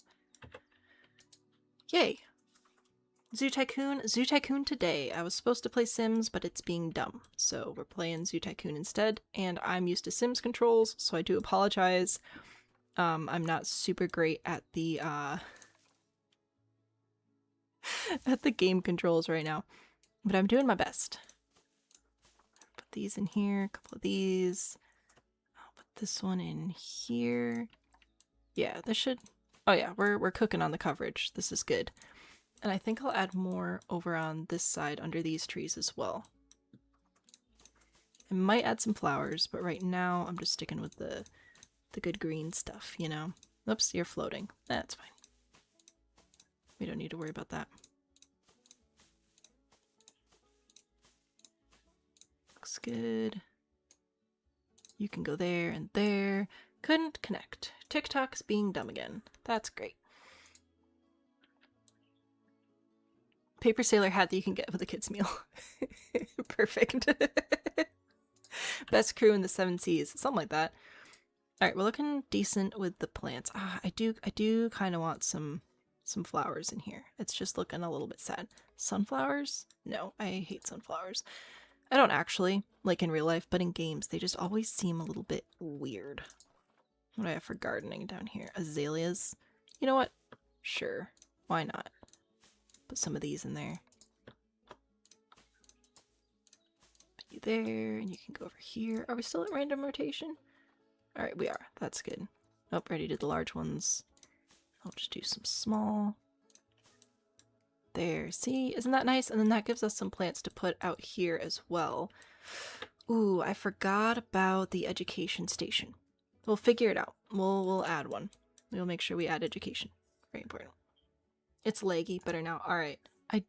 Yay! Zoo Tycoon today. I was supposed to play Sims, but it's being dumb. So we're playing Zoo Tycoon instead, and I'm used to Sims controls, so I do apologize. I'm not super great at the, at the game controls right now. But I'm doing my best. Put these in here, a couple of these. I'll put this one in here. Yeah, this should... Oh yeah, we're cooking on the coverage. This is good. And I think I'll add more over on this side under these trees as well. I might add some flowers, but right now I'm just sticking with the good green stuff, you know? Oops, you're floating. That's fine. We don't need to worry about that. Looks good. You can go there and there. Couldn't connect. TikTok's being dumb again. That's great. Paper sailor hat that you can get with a kid's meal. Perfect. Best crew in the 7 seas. Something like that. Alright, we're looking decent with the plants. I do kind of want some flowers in here. It's just looking a little bit sad. Sunflowers? No, I hate sunflowers. I don't actually, like in real life, but in games, they just always seem a little bit weird. What do I have for gardening down here? Azaleas? You know what? Sure. Why not? Put some of these in there. Put you there, and you can go over here. Are we still at random rotation? Alright, we are. That's good. Nope, already did the large ones. I'll just do some small. There, see? Isn't that nice? And then that gives us some plants to put out here as well. Ooh, I forgot about the education station. We'll figure it out. We'll add one. We'll make sure we add education. Very important. It's laggy, better now. Alright. It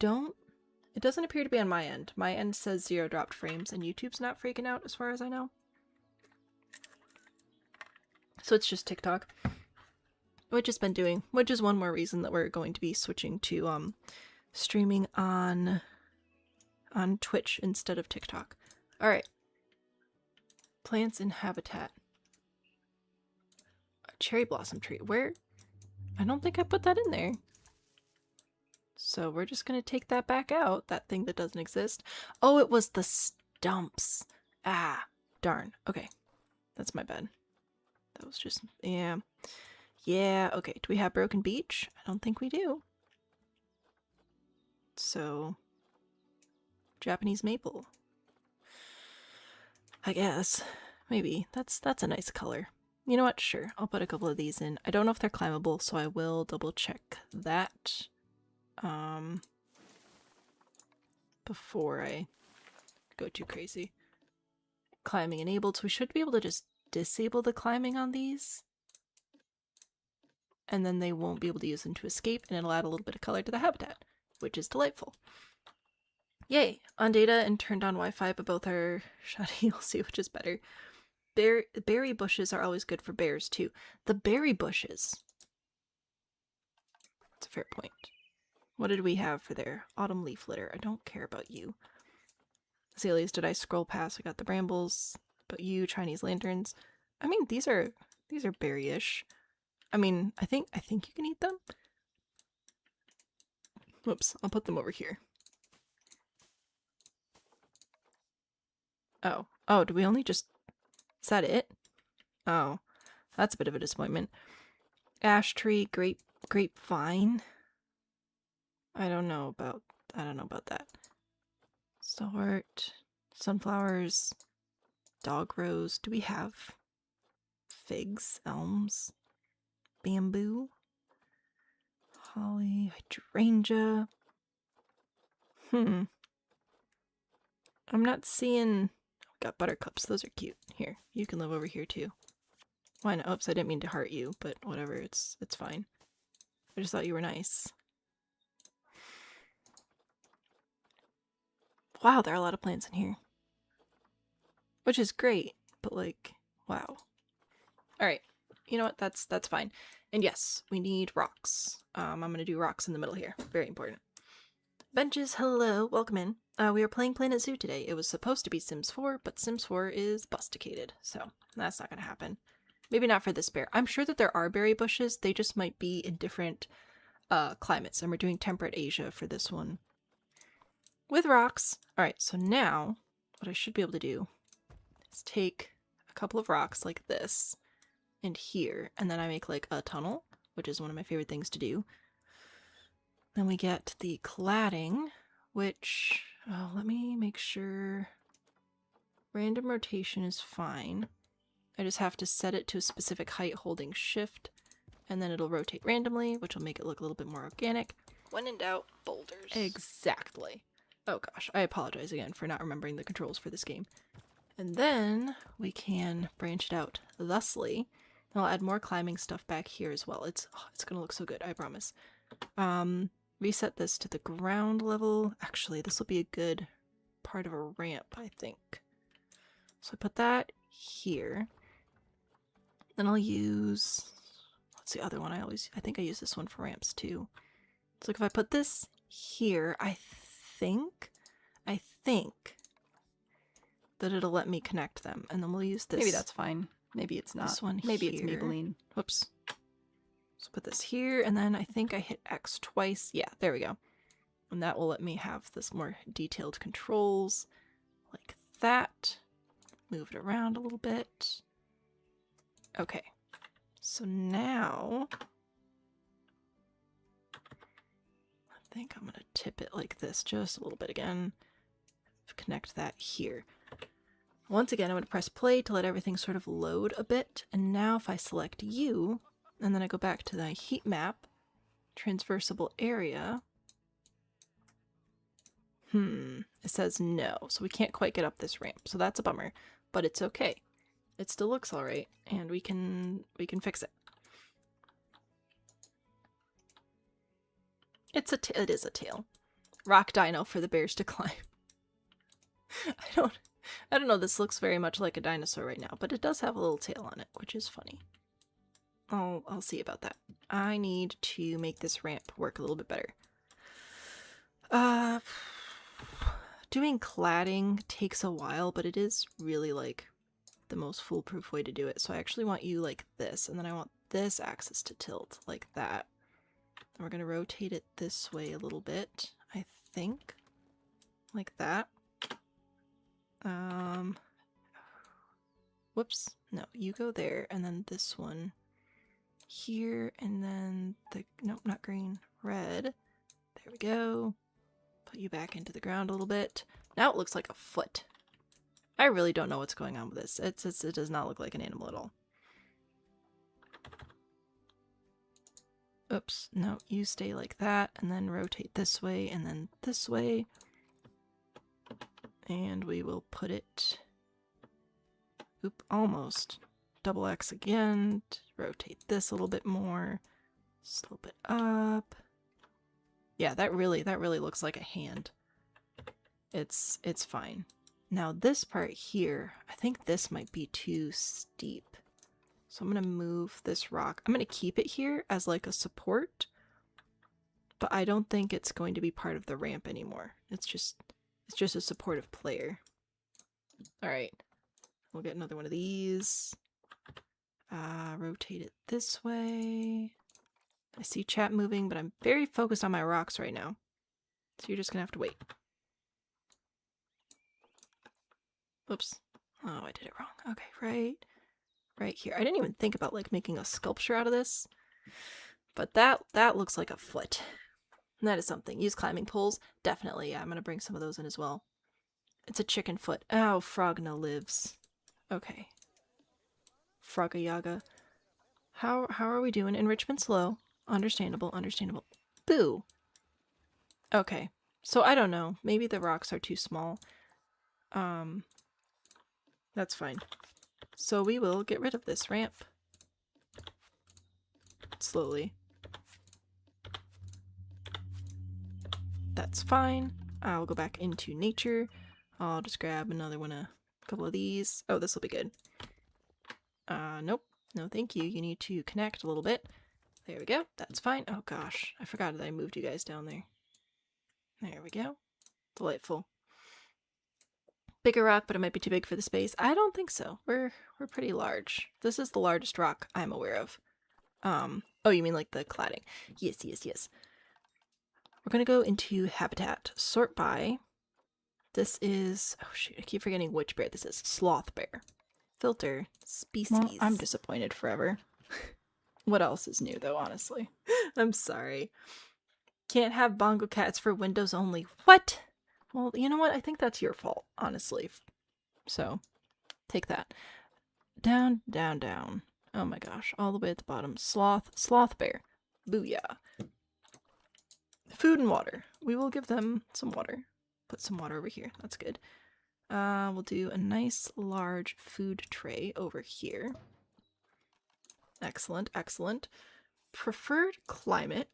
doesn't appear to be on my end. My end says 0 dropped frames, and YouTube's not freaking out as far as I know. So it's just TikTok. Which has been doing, which is one more reason that we're going to be switching to streaming on Twitch instead of TikTok. Alright. Plants in habitat. A cherry blossom tree. Where? I don't think I put that in there. So we're just going to take that back out, that thing that doesn't exist. Oh, it was the stumps. Ah, darn. Okay. That's my bad. That was just, yeah. Yeah, okay. Do we have Broken Beach? I don't think we do. So, Japanese maple. I guess. Maybe. That's a nice color. You know what? Sure. I'll put a couple of these in. I don't know if they're climbable, so I will double check that. Before I go too crazy. Climbing enabled, so we should be able to just disable the climbing on these. And then they won't be able to use them to escape, and it'll add a little bit of color to the habitat, which is delightful. Yay! On data and turned on Wi-Fi, but both are shoddy. You'll see which is better. Berry bushes are always good for bears, too. The berry bushes. That's a fair point. What did we have for their autumn leaf litter? I don't care about you. Azaleas, did I scroll past? I got the brambles, but you, Chinese lanterns. I mean, these are berry-ish. I mean, I think you can eat them. Whoops, I'll put them over here. Oh, do we only just... Is that it? Oh, that's a bit of a disappointment. Ash tree, grapevine. I don't know about that. Stalwart, sunflowers, dog rose. Do we have figs, elms, bamboo, holly, hydrangea? I'm not seeing... Got buttercups. Those are cute. Here, you can live over here too. Why not? Oops, I didn't mean to heart you, but whatever. It's fine. I just thought you were nice. Wow, there are a lot of plants in here. Which is great, but like, wow. Alright, you know what? That's fine. And yes, we need rocks. I'm gonna do rocks in the middle here. Very important. Benches, hello, welcome in. We are playing Planet Zoo today. It was supposed to be Sims 4, but Sims 4 is busticated, so that's not gonna happen. Maybe not for this bear. I'm sure that there are berry bushes, they just might be in different climates, and we're doing temperate Asia for this one. With rocks. Alright, so now, what I should be able to do is take a couple of rocks like this, and here, and then I make like a tunnel, which is one of my favorite things to do. Then we get the cladding, which, oh, let me make sure random rotation is fine. I just have to set it to a specific height holding shift, and then it'll rotate randomly, which will make it look a little bit more organic. When in doubt, boulders. Exactly. Oh gosh, I apologize again for not remembering the controls for this game. And then we can branch it out thusly. And I'll add more climbing stuff back here as well. It's gonna look so good, I promise. Reset this to the ground level. Actually, this will be a good part of a ramp, I think. So I put that here. Then I'll use, what's the other one? I think I use this one for ramps too. So if I put this here, I think that it'll let me connect them. And then we'll use this. Maybe that's fine. Maybe it's not. This one Maybe here. it's Maybelline. Whoops. So put this here, and then I think I hit X twice. Yeah, there we go. And that will let me have this more detailed controls like that. Move it around a little bit. Okay. So now I think I'm gonna tip it like this just a little bit again. Connect that here. Once again, I'm going to press play to let everything sort of load a bit. And now if I select you, and then I go back to the heat map, transversable area, it says no. So we can't quite get up this ramp. So that's a bummer, but it's okay. It still looks all right, and we can fix it. It is a tail. Rock dino for the bears to climb. I don't know, this looks very much like a dinosaur right now, but it does have a little tail on it, which is funny. I'll see about that. I need to make this ramp work a little bit better. Doing cladding takes a while, but it is really like the most foolproof way to do it. So I actually want you like this, and then I want this axis to tilt like that. And we're gonna rotate it this way a little bit, I think. Like that. whoops. No, you go there, and then this one here, and then nope, not green, red. There we go. Put you back into the ground a little bit. Now it looks like a foot. I really don't know what's going on with this. It does not look like an animal at all. Oops, no, you stay like that, and then rotate this way, and then this way. And we will put it... Oop, almost. Double X again. Rotate this a little bit more. Slope it up. Yeah, that really looks like a hand. It's fine. Now this part here, I think this might be too steep. So I'm going to move this rock. I'm going to keep it here as like a support, but I don't think it's going to be part of the ramp anymore. It's just a supportive player. All right, we'll get another one of these. Rotate it this way. I see chat moving, but I'm very focused on my rocks right now. So you're just going to have to wait. Oops. Oh, I did it wrong. Okay, right here. I didn't even think about like making a sculpture out of this, but that looks like a foot. And that is something. Use climbing poles. Definitely. Yeah, I'm gonna bring some of those in as well. It's a chicken foot. Oh, Frogna lives. Okay. Frogga Yaga. How are we doing? Enrichment's low. Understandable. Boo. Okay. So I don't know. Maybe the rocks are too small. That's fine. So we will get rid of this ramp. Slowly. That's fine. I'll go back into nature. I'll just grab another one, a couple of these. Oh, this will be good. Nope. No, thank you. You need to connect a little bit. There we go. That's fine. Oh gosh, I forgot that I moved you guys down there. There we go. Delightful. Bigger rock, but it might be too big for the space. I don't think so. We're pretty large. This is the largest rock I'm aware of. Oh, you mean like the cladding? Yes. We're gonna go into habitat. Sort by. This is, oh shoot, I keep forgetting which bear this is. Sloth bear. Filter. Species. Well, I'm disappointed forever. What else is new though, honestly? I'm sorry. Can't have bongo cats for Windows only. What? Well, you know what? I think that's your fault, honestly. So, take that. Down. Oh my gosh, all the way at the bottom. Sloth bear. Booyah. Food and water. We will give them some water. Put some water over here. That's good. We'll do a nice large food tray over here. Excellent. Preferred climate.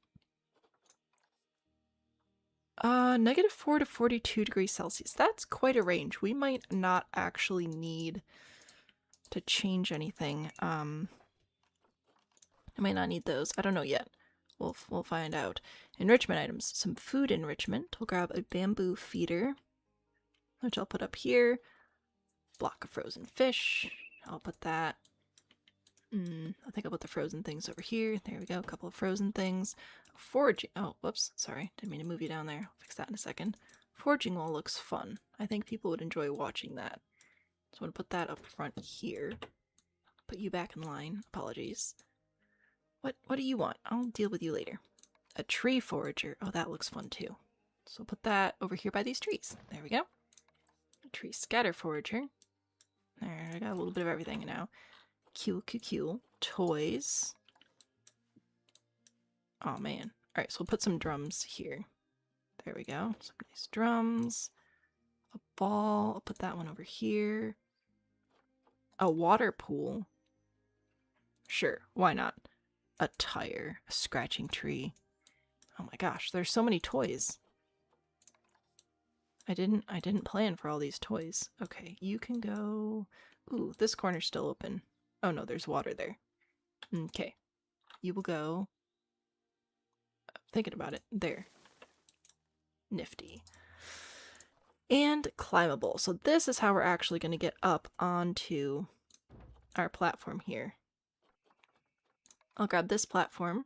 -4 to 42 degrees Celsius. That's quite a range. We might not actually need to change anything. I might not need those. I don't know yet. We'll find out. Enrichment items. Some food enrichment. We'll grab a bamboo feeder, which I'll put up here. Block of frozen fish. I'll put that. I think I'll put the frozen things over here. There we go. A couple of frozen things. Foraging. Oh, whoops. Sorry. Didn't mean to move you down there. I'll fix that in a second. Foraging all looks fun. I think people would enjoy watching that. So I'm going to put that up front here. Put you back in line. Apologies. What do you want? I'll deal with you later. A tree forager. Oh, that looks fun too. So we'll put that over here by these trees. There we go. A tree scatter forager. There, I got a little bit of everything now. Cool. Toys. Oh man. Alright, so we'll put some drums here. There we go. Some nice drums. A ball. I'll put that one over here. A water pool. Sure, why not? A tire. A scratching tree. Oh my gosh, there's so many toys. I didn't plan for all these toys. Okay, you can go... Ooh, this corner's still open. Oh no, there's water there. Okay. You will go... Thinking about it. There. Nifty. And climbable. So this is how we're actually going to get up onto our platform here. I'll grab this platform,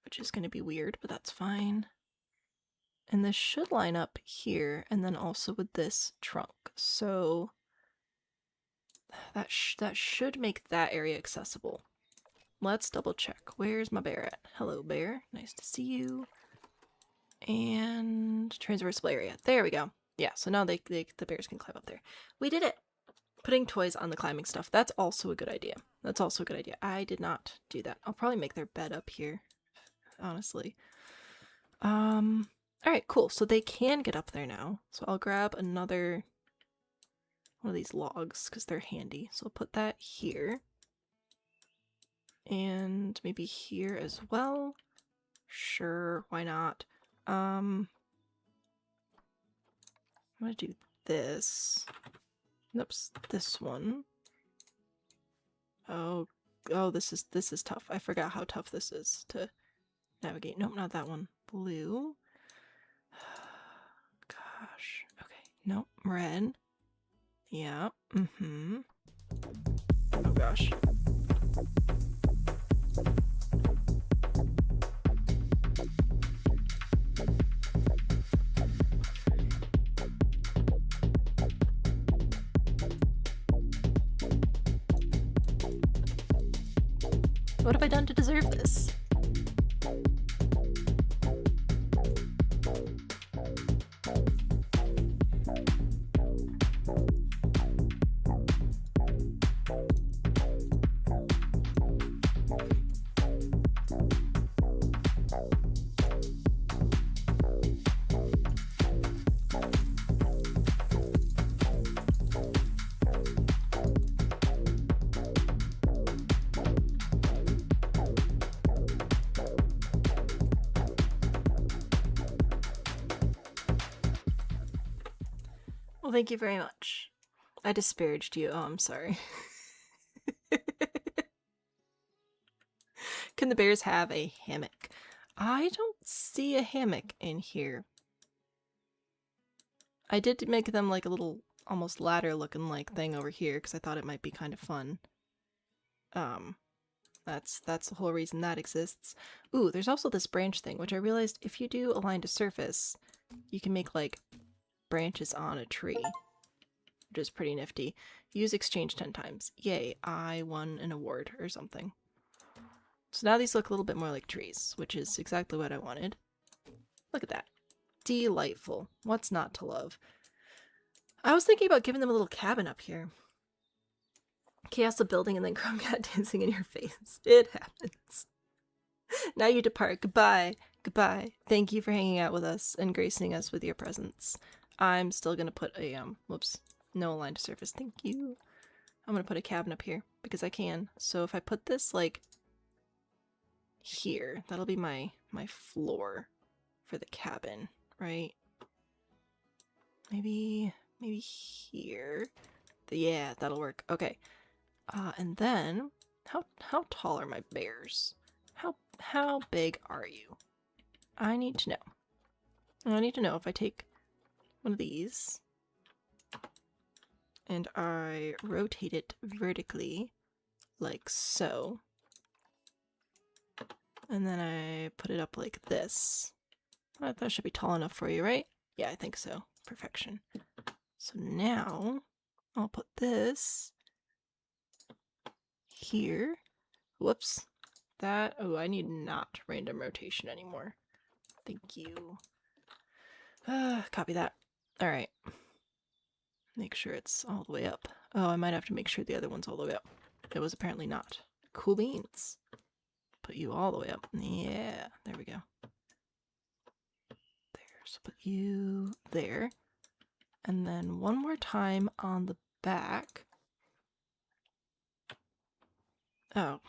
which is going to be weird, but that's fine. And this should line up here, and then also with this trunk. So that should make that area accessible. Let's double check. Where's my bear at? Hello, bear. Nice to see you. And transversal area. There we go. Yeah, so now the bears can climb up there. We did it! Putting toys on the climbing stuff. That's also a good idea. That's also a good idea. I did not do that. I'll probably make their bed up here, honestly. Alright, cool. So they can get up there now. So I'll grab another one of these logs because they're handy. So I'll put that here. And maybe here as well. Sure, why not? I'm gonna do this. Oops, this one. Oh, this is tough. I forgot how tough this is to navigate. Nope, not that one. Blue. Gosh. Okay. Nope. Red. Yeah. Mm-hmm. Oh gosh. What have I done to deserve this? Well, thank you very much. I disparaged you. Oh, I'm sorry. Can the bears have a hammock? I don't see a hammock in here. I did make them like a little almost ladder looking like thing over here because I thought it might be kind of fun. That's the whole reason that exists. Ooh, there's also this branch thing, which I realized if you do align to surface, you can make like branches on a tree, which is pretty nifty. Use exchange 10 times. Yay, I won an award or something. So now these look a little bit more like trees, which is exactly what I wanted. Look at that. Delightful. What's not to love? I was thinking about giving them a little cabin up here. Chaos of building and then Chrome Cat dancing in your face. It happens. Now you depart. Goodbye. Goodbye. Thank you for hanging out with us and gracing us with your presence. I'm still gonna put a, whoops, no align to surface. Thank you. I'm gonna put a cabin up here because I can. So if I put this, like, here, that'll be my floor for the cabin, right? Maybe here. Yeah, that'll work. Okay. And then, how tall are my bears? How big are you? I need to know. I need to know if I take one of these and I rotate it vertically, like so, and then I put it up like this. That should be tall enough for you, right? Yeah, I think so. Perfection. So now I'll put this here. Whoops. That, oh, I need not random rotation anymore. Thank you. Copy that. Alright. Make sure it's all the way up. Oh, I might have to make sure the other one's all the way up. It was apparently not. Cool beans. Put you all the way up. Yeah, there we go. There, so put you there. And then one more time on the back. Oh,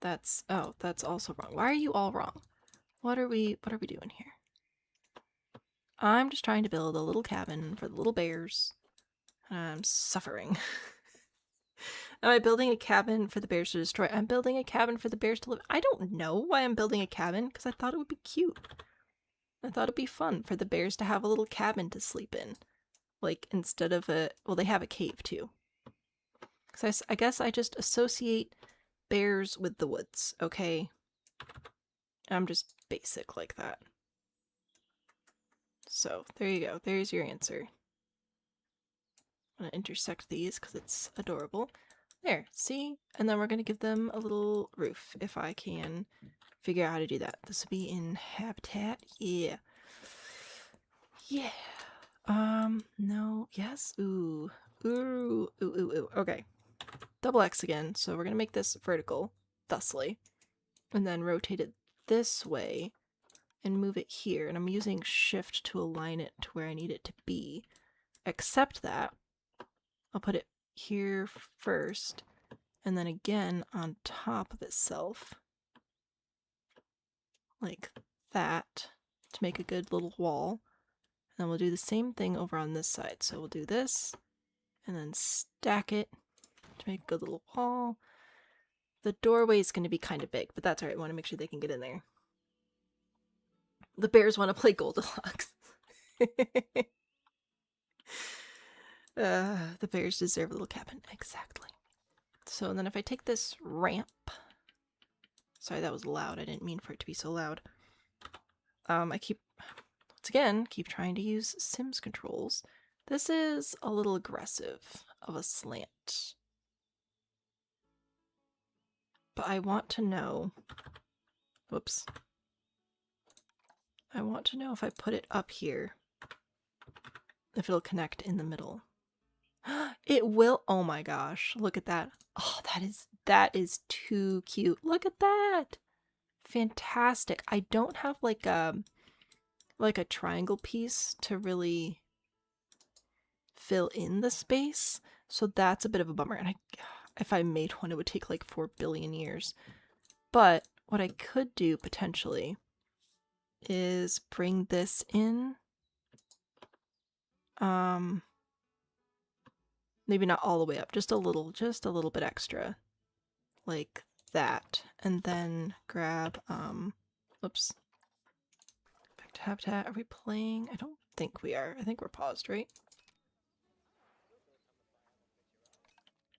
that's also wrong. Why are you all wrong? What are we doing here? I'm just trying to build a little cabin for the little bears. I'm suffering. Am I building a cabin for the bears to destroy? I'm building a cabin for the bears to live. I don't know why I'm building a cabin, because I thought it would be cute. I thought it'd be fun for the bears to have a little cabin to sleep in. Like, instead of a... Well, they have a cave, too. Because I guess I just associate bears with the woods, okay? I'm just basic like that. So, there you go. There's your answer. I'm gonna intersect these because it's adorable. There, see? And then we're gonna give them a little roof if I can figure out how to do that. This will be in habitat. Yeah. Yeah. No. Yes. Ooh. Ooh. Ooh. Ooh. Ooh. Okay. Double X again. So we're gonna make this vertical, thusly, and then rotate it this way and move it here. And I'm using shift to align it to where I need it to be. Except that I'll put it here first, and then again on top of itself, like that, to make a good little wall. And then we'll do the same thing over on this side. So we'll do this, and then stack it to make a good little wall. The doorway is going to be kind of big, but that's alright. I want to make sure they can get in there. The bears want to play Goldilocks. The bears deserve a little cabin. Exactly. So then if I take this ramp... Sorry, that was loud. I didn't mean for it to be so loud. I keep... Once again, keep trying to use Sims controls. This is a little aggressive of a slant. But I want to know... Whoops. I want to know if I put it up here, if it'll connect in the middle. It will. Oh my gosh. Look at that. Oh, that is too cute. Look at that. Fantastic. I don't have like a triangle piece to really fill in the space, so that's a bit of a bummer. And if I made one, it would take like 4 billion years. But what I could do potentially is bring this in. Maybe not all the way up, just a little bit extra. Like that. And then grab, oops. Back to habitat. Are we playing? I don't think we are. I think we're paused, right?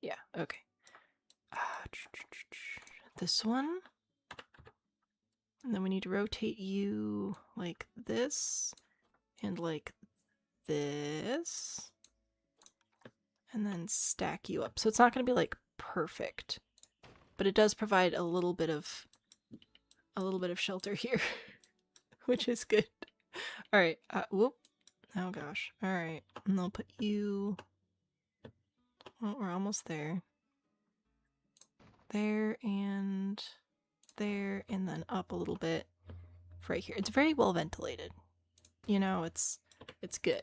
Yeah, okay. This one. And then we need to rotate you like this. And like this. And then stack you up. So it's not going to be like perfect, but it does provide a little bit of shelter here, which is good. All right. Whoop. Oh gosh. All right. And I'll put you. Well, we're almost there. There and then up a little bit right here. It's very well ventilated. You know, it's good.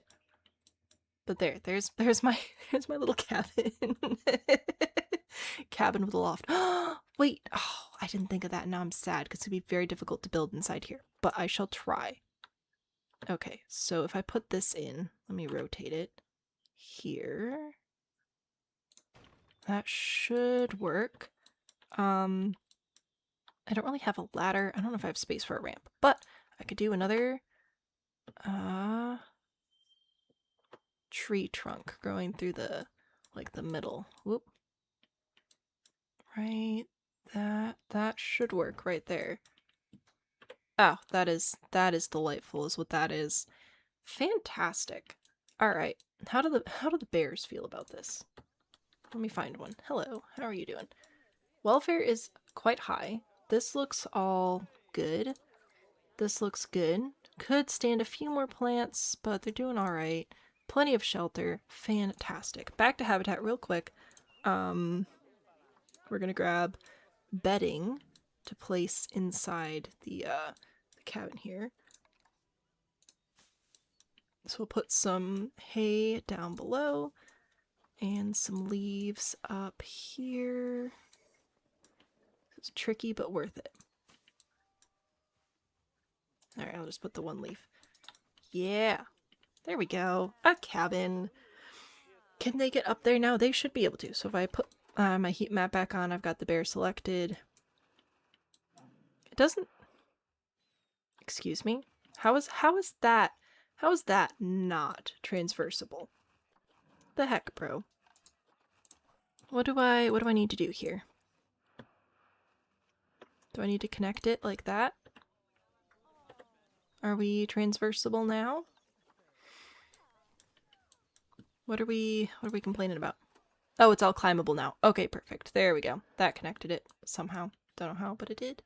But there's my little cabin. Cabin with a loft. Wait, oh, I didn't think of that. Now I'm sad because it'd be very difficult to build inside here. But I shall try. Okay, so if I put this in, let me rotate it here. That should work. I don't really have a ladder. I don't know if I have space for a ramp, but I could do another tree trunk growing through the middle. Whoop. Right, that should work right there. Oh, that is delightful is what that is. Fantastic. All right. How do the bears feel about this? Let me find one. Hello. How are you doing? Welfare is quite high. This looks all good. This looks good. Could stand a few more plants, but they're doing all right. Plenty of shelter. Fantastic. Back to habitat real quick. We're gonna grab bedding to place inside the cabin here. So we'll put some hay down below and some leaves up here. It's tricky but worth it. Alright, I'll just put the one leaf. Yeah! There we go. A cabin. Can they get up there now? They should be able to. So if I put my heat map back on, I've got the bear selected. It doesn't... Excuse me? How is that not transversable? The heck, bro? What do I need to do here? Do I need to connect it like that? Are we transversable now? What are we complaining about? Oh, it's all climbable now. Okay, perfect. There we go. That connected it somehow. Don't know how, but it did.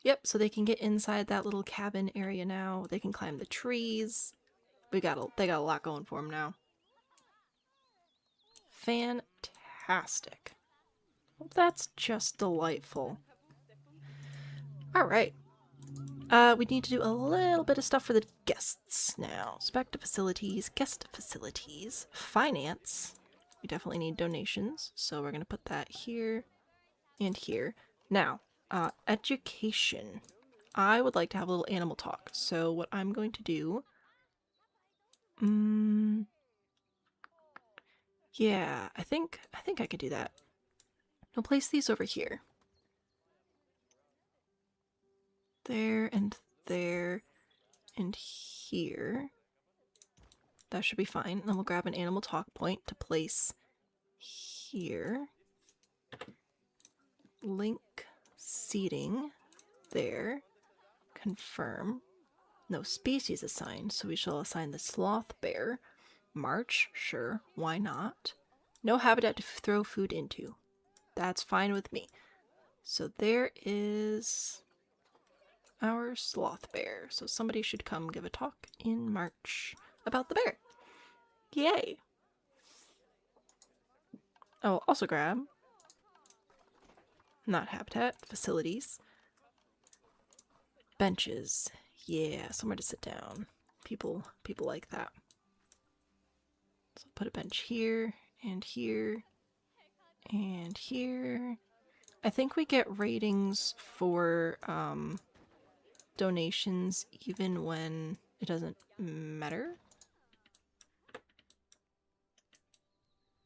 Yep, so they can get inside that little cabin area now. They can climb the trees. They got a lot going for them now. Fantastic. Well, that's just delightful. Alright. We need to do a little bit of stuff for the guests now. So back to facilities, guest facilities, finance. We definitely need donations, so we're going to put that here and here. Now, education. I would like to have a little animal talk, so what I'm going to do... yeah, I think I could do that. I'll place these over here. There and there and here. That should be fine. And then we'll grab an animal talk point to place here. Link seating there. Confirm. No species assigned, so we shall assign the sloth bear. March, sure, why not? No habitat to throw food into. That's fine with me. So there is our sloth bear. So somebody should come give a talk in March about the bear. Yay! Oh, also grab not habitat, facilities. Benches. Yeah, somewhere to sit down. People like that. So put a bench here and here and here. I think we get ratings for donations even when it doesn't matter.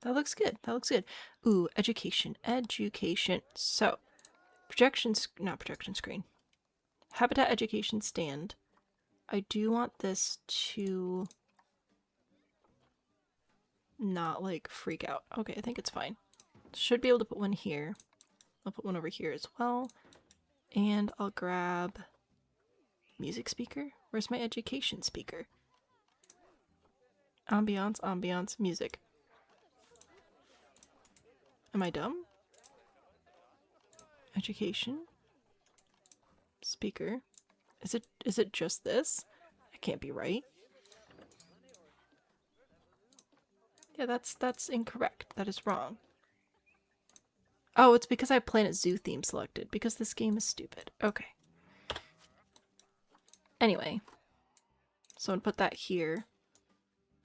That looks good. That looks good. Ooh, education. Education. So, not projection screen. Habitat education stand. I do want this to not, like, freak out. Okay, I think it's fine. Should be able to put one here. I'll put one over here as well. And I'll grab music speaker. Where's my education speaker? Ambiance, ambiance, music. Am I dumb? Education. Speaker. Is it just this? It can't be right. Yeah, that's incorrect. That is wrong. Oh, it's because I have Planet Zoo theme selected, because this game is stupid. Okay. Anyway. So I'm gonna put that here.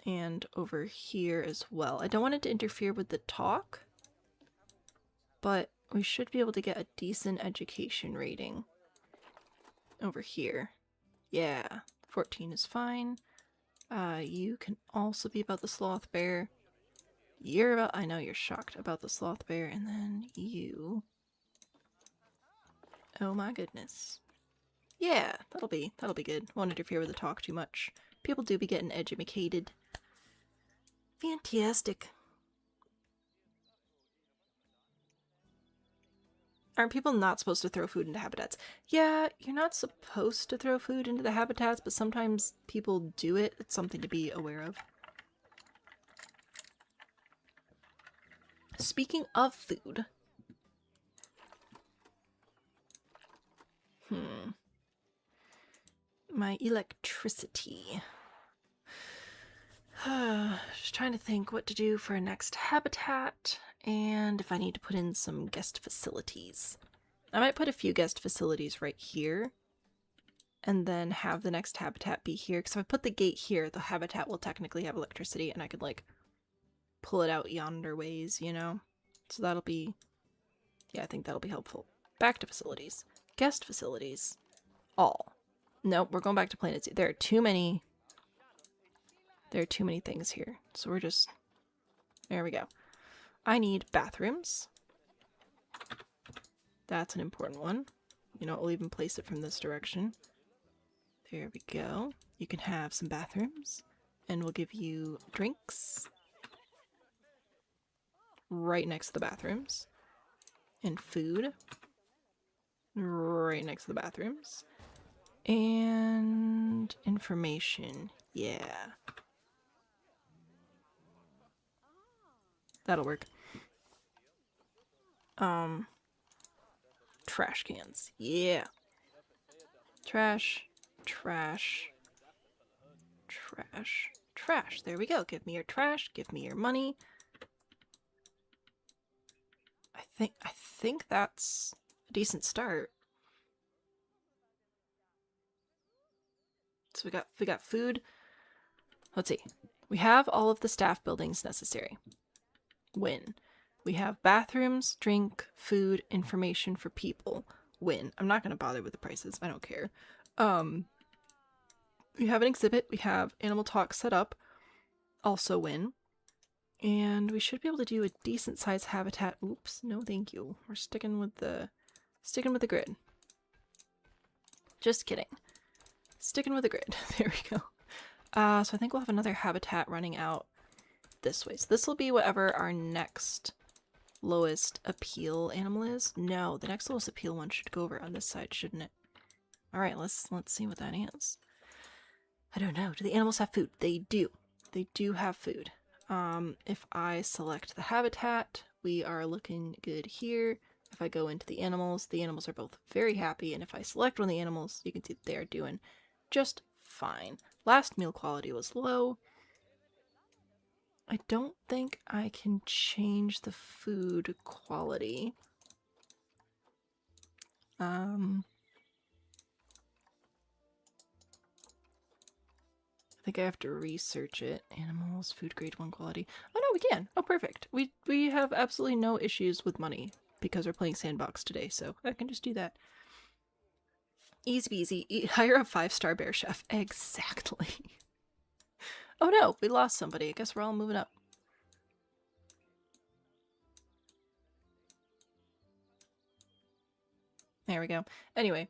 And over here as well. I don't want it to interfere with the talk. But we should be able to get a decent education rating. Over here. Yeah. 14 is fine. You can also be about the sloth bear. You're about, I know you're shocked about the sloth bear, and then you. Oh my goodness. Yeah, that'll be good. Won't interfere with the talk too much. People do be getting educated. Fantastic. Aren't people not supposed to throw food into habitats? Yeah, you're not supposed to throw food into the habitats, but sometimes people do it. It's something to be aware of. Speaking of food. My electricity. Just trying to think what to do for a next habitat, and if I need to put in some guest facilities. I might put a few guest facilities right here, and then have the next habitat be here, because if I put the gate here, the habitat will technically have electricity, and I could, like, pull it out yonder ways, you know? So that'll be... yeah, I think that'll be helpful. Back to facilities. Guest facilities. All. Nope, we're going back to Planet Zoo. There are too many things here. So we're just... there we go. I need bathrooms. That's an important one. You know, we'll even place it from this direction. There we go. You can have some bathrooms. And we'll give you drinks. Right next to the bathrooms. And food. Right next to the bathrooms. And information. Yeah. That'll work. Trash cans. Yeah. Trash, trash, trash, trash. There we go. Give me your trash. Give me your money. I think that's a decent start. So we got food. Let's see. We have all of the staff buildings necessary. Win. We have bathrooms, drink, food, information for people. Win. I'm not going to bother with the prices. I don't care. We have an exhibit. We have animal talk set up. Also win. And we should be able to do a decent sized habitat. Oops, no thank you. We're sticking with the grid. Just kidding. Sticking with the grid. There we go. So I think we'll have another habitat running out this way. So this will be whatever our next lowest appeal animal is. No, the next lowest appeal one should go over on this side, shouldn't it? All right, let's see what that is. I don't know. Do the animals have food? They do. They do have food. If I select the habitat, we are looking good here. If I go into the animals are both very happy. And if I select one of the animals, you can see they are doing just fine. Last meal quality was low. I don't think I can change the food quality. I think I have to research it. Animals, food grade 1 quality. Oh no, we can. Oh, perfect. We have absolutely no issues with money because we're playing sandbox today, so I can just do that. Easy peasy. Hire a 5-star bear chef. Exactly. Oh no, we lost somebody. I guess we're all moving up. There we go. Anyway,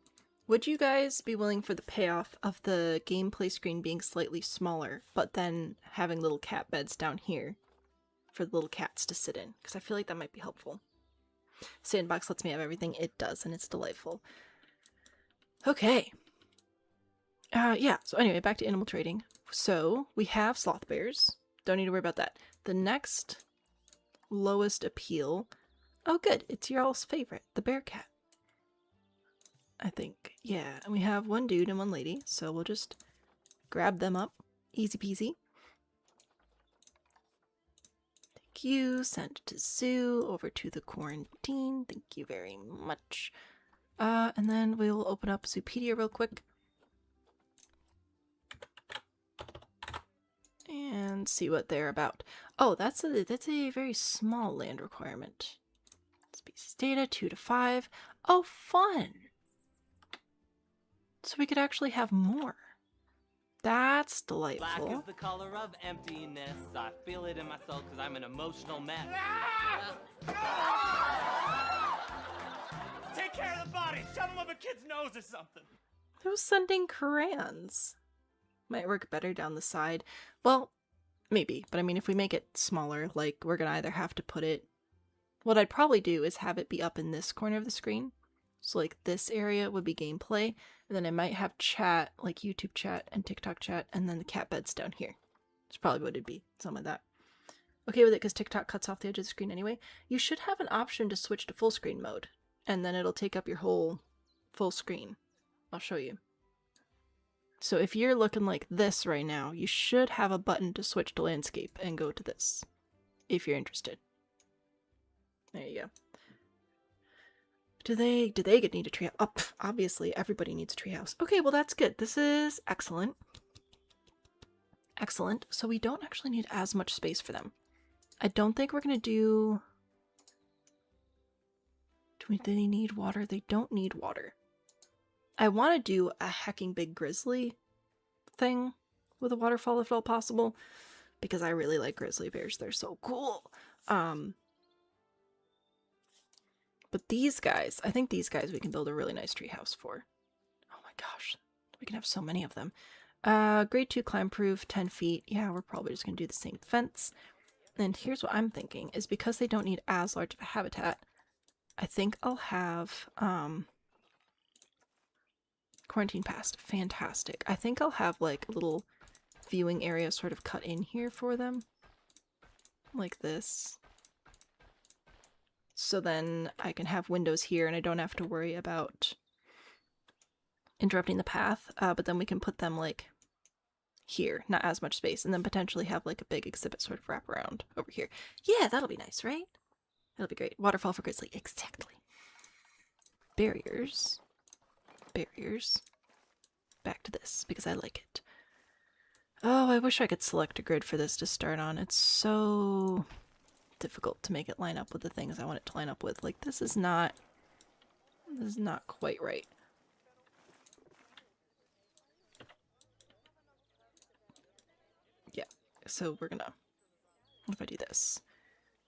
would you guys be willing for the payoff of the gameplay screen being slightly smaller, but then having little cat beds down here for the little cats to sit in? Because I feel like that might be helpful. Sandbox lets me have everything. It does, and it's delightful. Okay. Yeah, so anyway, back to animal trading. So, we have sloth bears. Don't need to worry about that. The next lowest appeal... Oh good, it's your all's favorite, the bear cat. I think. Yeah, and we have one dude and one lady, so we'll just grab them up. Easy peasy. Thank you. Send to zoo, over to the quarantine. Thank you very much. And then we'll open up Zoopedia real quick. And see what they're about. Oh, that's a very small land requirement. Species data 2 to 5. Oh, fun! So we could actually have more. That's delightful. Black is the color of emptiness. I feel it in my soul because I'm an emotional mess. Take care of the body. Shove them up a kid's nose or something. Who's sending crayons? Might work better down the side. Well, maybe. But I mean, if we make it smaller, like, we're gonna either have to put it... What I'd probably do is have it be up in this corner of the screen. So, like, this area would be gameplay. And then I might have chat, like YouTube chat and TikTok chat, and then the cat beds down here. That's probably what it'd be. Something like that. Okay with it, because TikTok cuts off the edge of the screen anyway. You should have an option to switch to full screen mode. And then it'll take up your whole full screen. I'll show you. So if you're looking like this right now, you should have a button to switch to landscape and go to this. If you're interested. There you go. Do they need a treehouse? Oh, obviously, everybody needs a treehouse. Okay, well that's good. This is excellent. Excellent. So we don't actually need as much space for them. I don't think we're gonna do... Do they need water? They don't need water. I want to do a hecking big grizzly thing with a waterfall if at all possible, because I really like grizzly bears. They're so cool. But these guys, I think these guys we can build a really nice treehouse for. Oh my gosh, we can have so many of them. Grade 2 climb proof, 10 feet. Yeah, we're probably just going to do the same fence. And here's what I'm thinking, is because they don't need as large of a habitat, I think I'll have, quarantine passed. Fantastic. I think I'll have, like, a little viewing area sort of cut in here for them. Like this. So then I can have windows here and I don't have to worry about interrupting the path, but then we can put them like here, not as much space, and then potentially have like a big exhibit sort of wrap around over here. Yeah, that'll be nice, right? That'll be great. Waterfall for grizzly, exactly. Barriers. Barriers. Back to this, because I like it. Oh, I wish I could select a grid for this to start on. It's so difficult to make it line up with the things I want it to line up with. Like, this is not quite right. Yeah, so we're gonna, what if I do this?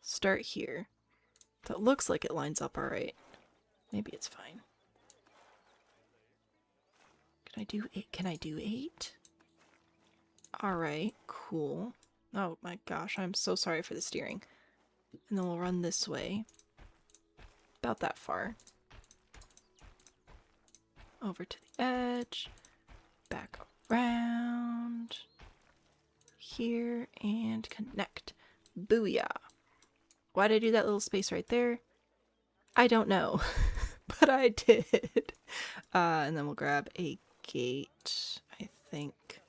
Start here. That looks like it lines up alright. Maybe it's fine. Can I do 8? Alright, cool. Oh my gosh, I'm so sorry for the steering. And then we'll run this way. About that far. Over to the edge. Back around. Here, and connect. Booyah. Why did I do that little space right there? I don't know. But I did. And then we'll grab a gate. I think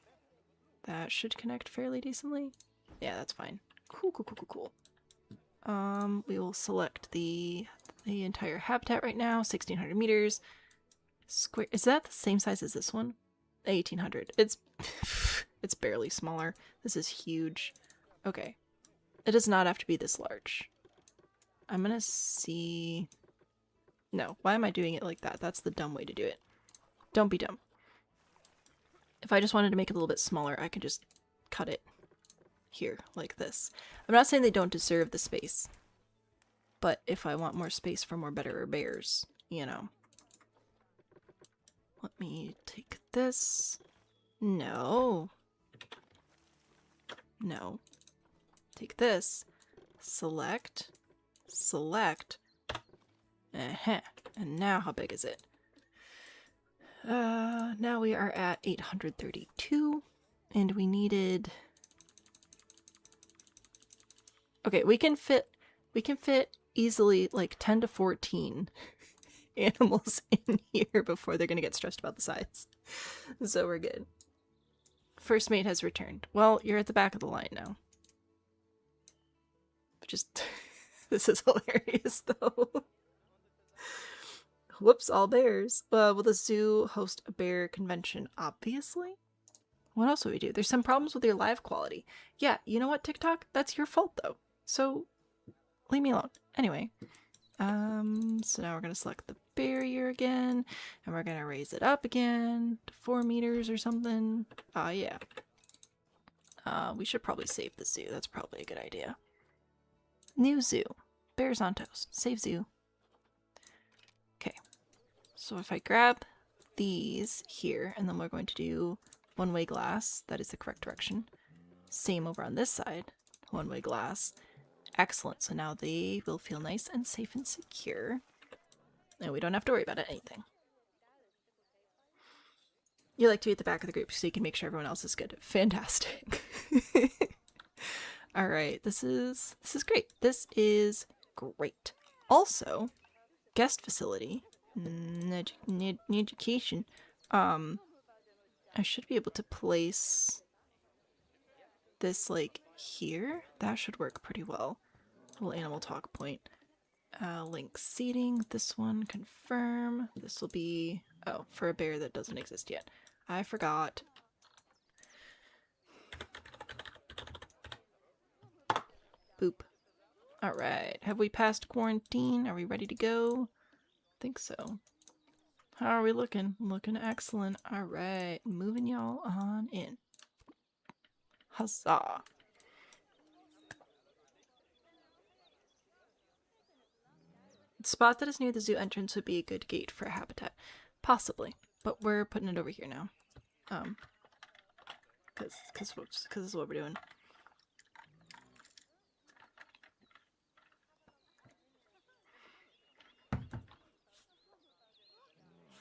that should connect fairly decently. Yeah, that's fine. Cool, cool, cool, cool, cool. We will select the entire habitat right now. 1600 meters. Square. Is that the same size as this one? 1800. It's it's barely smaller. This is huge. Okay. It does not have to be this large. I'm gonna see... No, why am I doing it like that? That's the dumb way to do it. Don't be dumb. If I just wanted to make it a little bit smaller, I could just cut it here, like this. I'm not saying they don't deserve the space. But if I want more space for more better bears, you know. Let me take this. No. No. Take this. Select. Select. And now how big is it? Now we are at 832. And we needed... Okay, we can fit easily like 10 to 14 animals in here before they're gonna get stressed about the size. So we're good. First mate has returned. Well, you're at the back of the line now. Just... This is hilarious, though. Whoops, all bears. Will the zoo host a bear convention? Obviously. What else would we do? There's some problems with your live quality. Yeah, you know what, TikTok? That's your fault, though. So, leave me alone. Anyway. So now we're going to select the barrier again. And we're going to raise it up again to 4 meters or something. Yeah. We should probably save the zoo. That's probably a good idea. New zoo. Bears on toast. Save zoo. Okay. So if I grab these here, and then we're going to do one-way glass. That is the correct direction. Same over on this side. One-way glass. Excellent. So now they will feel nice and safe and secure. And we don't have to worry about anything. You like to be at the back of the group so you can make sure everyone else is good. Fantastic. Alright, this is great. This is great. Also, guest facility. Education. I should be able to place this like here. That should work pretty well. Little animal talk point. Link seating. This one, confirm. This will be, oh, for a bear that doesn't exist yet. I forgot. Boop. Alright. Have we passed quarantine? Are we ready to go? I think so. How are we looking? Looking excellent. Alright. Moving y'all on in. Huzzah. The spot that is near the zoo entrance would be a good gate for a habitat. Possibly. But we're putting it over here now. Cause this is what we're doing.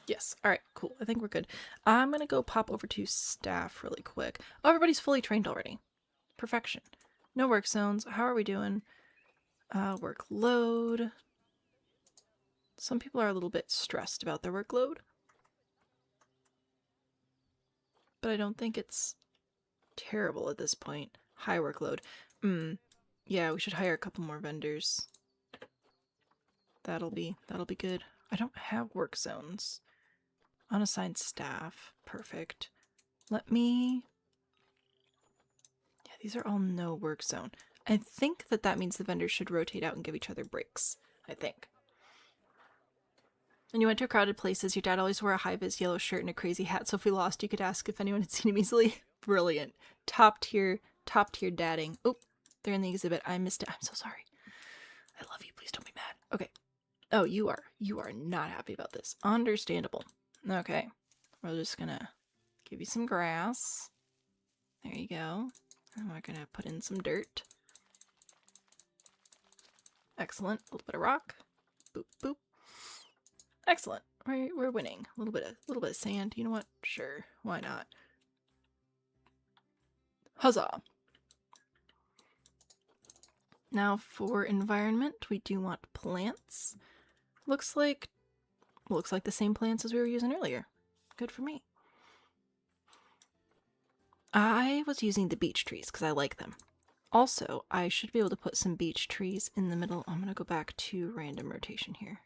Yes. Alright, cool. I think we're good. I'm gonna go pop over to staff really quick. Oh, everybody's fully trained already. Perfection. No work zones. How are we doing? Workload. Some people are a little bit stressed about their workload. But I don't think it's terrible at this point. High workload. Yeah, we should hire a couple more vendors. That'll be good. I don't have work zones. Unassigned staff. Perfect. Let me... Yeah, these are all no work zone. I think that means the vendors should rotate out and give each other breaks. I think. When you went to crowded places, your dad always wore a high-vis yellow shirt and a crazy hat, so if we lost, you could ask if anyone had seen him easily. Brilliant. Top tier dadding. Oh, they're in the exhibit. I missed it. I'm so sorry. I love you. Please don't be mad. Okay. Oh, you are not happy about this. Understandable. Okay. We're just gonna give you some grass. There you go. And we're gonna put in some dirt. Excellent. A little bit of rock. Boop, boop. Excellent. We're winning. A little bit of sand. You know what? Sure. Why not? Huzzah. Now for environment, we do want plants. Looks like the same plants as we were using earlier. Good for me. I was using the beech trees because I like them. Also, I should be able to put some beech trees in the middle. I'm going to go back to random rotation here.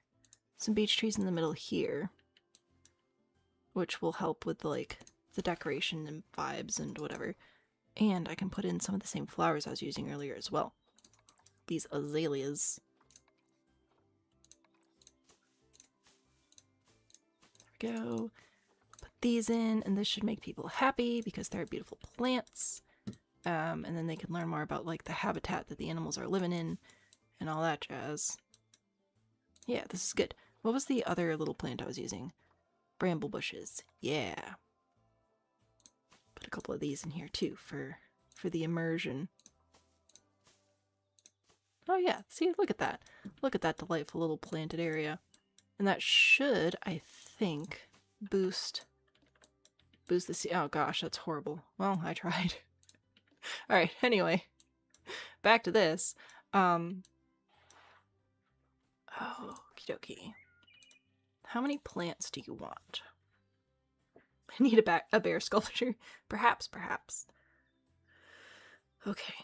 Some beech trees in the middle here, which will help with like the decoration and vibes and whatever. And I can put in some of the same flowers I was using earlier as well. These azaleas. There we go. Put these in, and this should make people happy because they're beautiful plants. And then they can learn more about like the habitat that the animals are living in and all that jazz. Yeah, this is good. What was the other little plant I was using? Bramble bushes. Yeah. Put a couple of these in here too for the immersion. Oh yeah, see, look at that. Look at that delightful little planted area. And that should, I think, boost the oh gosh, that's horrible. Well, I tried. Alright, anyway. Back to this. Okie dokie. How many plants do you want? I need a bear sculpture. Perhaps. Okay.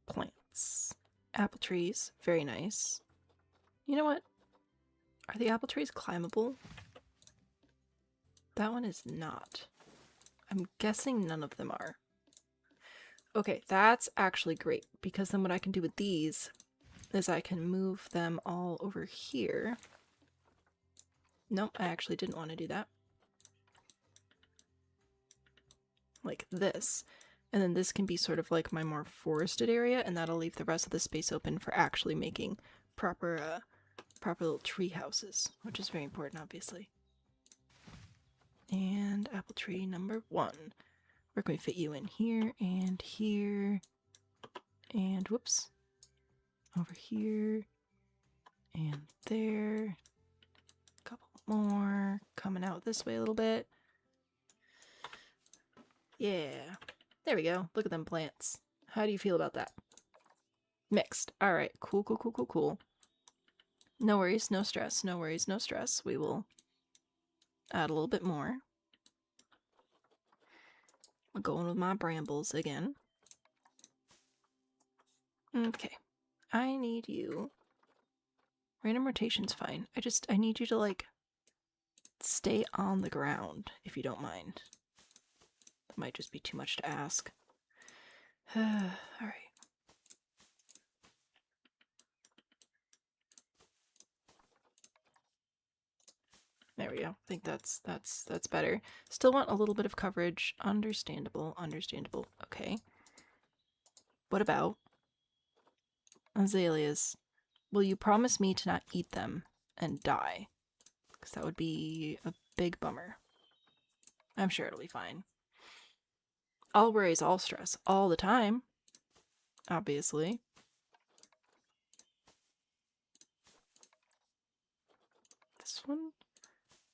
Plants. Apple trees. Very nice. You know what? Are the apple trees climbable? That one is not. I'm guessing none of them are. Okay, that's actually great, because then what I can do with these is I can move them all over here. Nope, I actually didn't want to do that. Like this. And then this can be sort of like my more forested area, and that'll leave the rest of the space open for actually making proper little tree houses, which is very important, obviously. And apple tree number 1. Where can we fit you in? Here, and whoops. Over here, and there. A couple more. Coming out this way a little bit. Yeah. There we go. Look at them plants. How do you feel about that? Mixed. Alright. Cool. No worries, no stress. No worries, no stress. We will add a little bit more. I'm going with my brambles again. Okay. I need you. Random rotation's fine. I need you to, like, stay on the ground, if you don't mind. That might just be too much to ask. Alright. There we go. I think that's better. Still want a little bit of coverage. Understandable. Okay. What about azaleas? Will you promise me to not eat them and die? Because that would be a big bummer. I'm sure it'll be fine. All worries, all stress, all the time. Obviously. This one?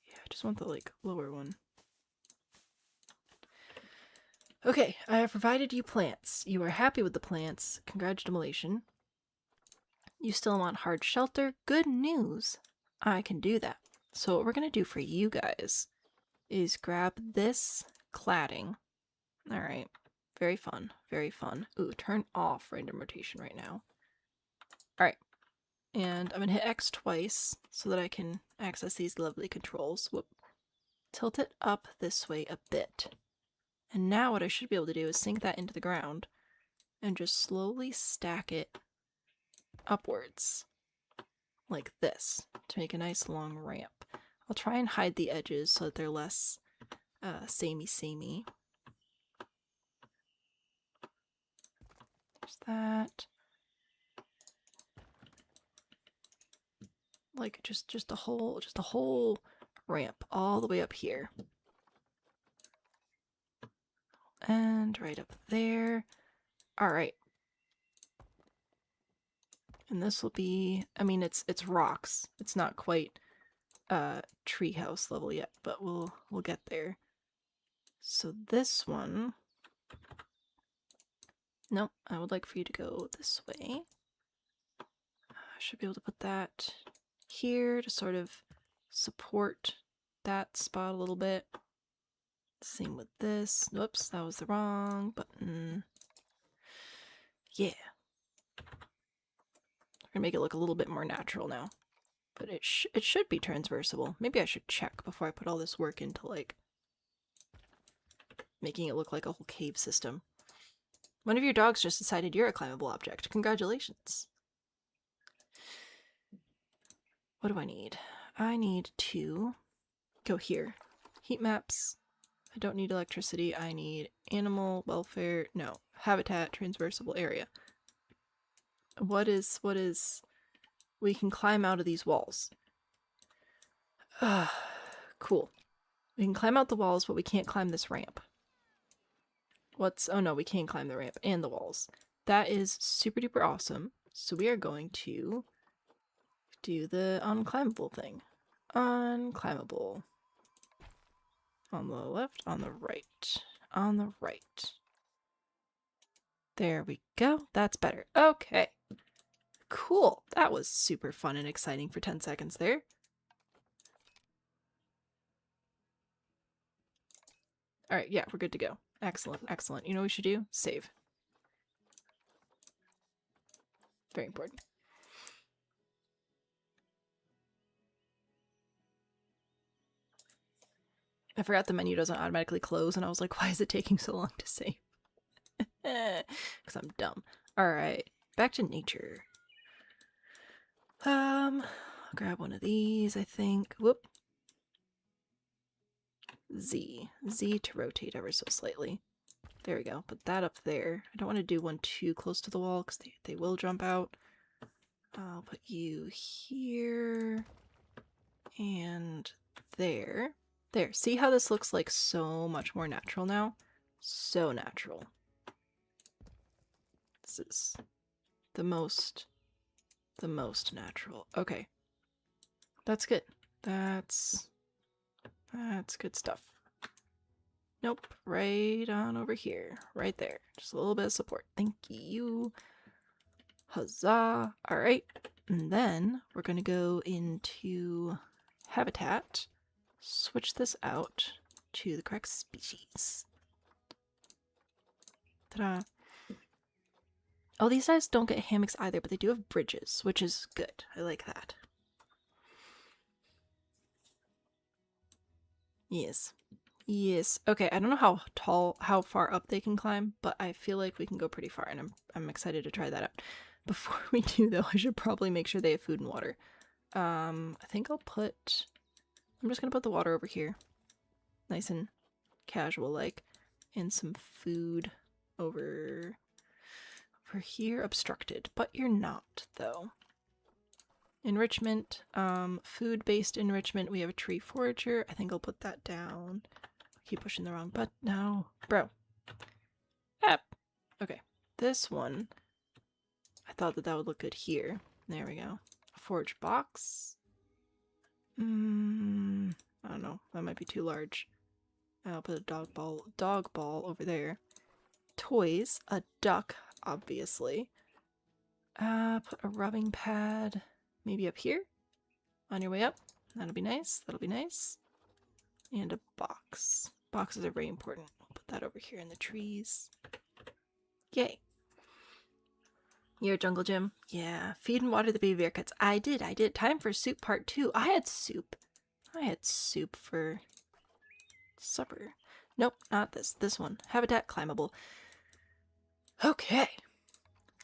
Yeah, I just want the, like, lower one. Okay, I have provided you plants. You are happy with the plants. Congratulations. You still want hard shelter? Good news! I can do that. So what we're gonna do for you guys is grab this cladding. Alright. Very fun. Very fun. Ooh, turn off random rotation right now. Alright. And I'm gonna hit X twice so that I can access these lovely controls. Whoop. Tilt it up this way a bit. And now what I should be able to do is sink that into the ground and just slowly stack it upwards. Like this, to make a nice long ramp. I'll try and hide the edges so that they're less samey. There's that. Like just a whole ramp all the way up here. And right up there. Alright. And this will be, I mean it's rocks. It's not quite treehouse level yet, but we'll get there. So this one, nope, I would like for you to go this way. I should be able to put that here to sort of support that spot a little bit. Same with this. Whoops, that was the wrong button. Yeah. We're gonna make it look a little bit more natural now. But it should be transversable. Maybe I should check before I put all this work into, like, making it look like a whole cave system. One of your dogs just decided you're a climbable object. Congratulations. What do I need? I need to go here. Heat maps. I don't need electricity. I need animal welfare. No. Habitat, transversable area. What is... We can climb out of these walls. Cool. We can climb out the walls, but we can't climb this ramp. Oh no, we can climb the ramp and the walls. That is super duper awesome. So we are going to do the unclimbable thing. Unclimbable. On the left, on the right. On the right. There we go. That's better. Okay. Cool. That was super fun and exciting for 10 seconds there. Alright, yeah, we're good to go. Excellent, excellent. You know what we should do? Save. Very important. I forgot the menu doesn't automatically close, and I was like, why is it taking so long to save? Because I'm dumb. Alright, back to nature. I'll grab one of these, I think. Whoop. Z to rotate ever so slightly. There we go. Put that up there. I don't want to do one too close to the wall because they will jump out. I'll put you here and there. There. See how this looks like so much more natural now? So natural. This is the most natural. Okay. That's good. That's good stuff. Nope. Right on over here. Right there. Just a little bit of support. Thank you. Huzzah. Alright. And then we're going to go into habitat. Switch this out to the correct species. Ta-da. Oh, these guys don't get hammocks either, but they do have bridges, which is good. I like that. Yes. Yes. Okay, I don't know how far up they can climb, but I feel like we can go pretty far, and I'm excited to try that out. Before we do, though, I should probably make sure they have food and water. I think I'm just gonna put the water over here. Nice and casual-like. And some food over here. Obstructed. But you're not, though. Enrichment. Food-based enrichment. We have a tree forager. I think I'll put that down. Keep pushing the wrong button. No. Bro. App. Okay. This one. I thought that would look good here. There we go. A forage box. I don't know. That might be too large. I'll put a dog ball over there. Toys. A duck, obviously. Put a rubbing pad maybe up here on your way up. That'll be nice. That'll be nice. And a box. Boxes are very important. We'll put that over here in the trees. Yay. You're a jungle gym? Yeah. Feed and water the baby bear cats. I did. Time for soup part 2. I had soup for supper. Nope, not this. This one. Habitat climbable. Okay.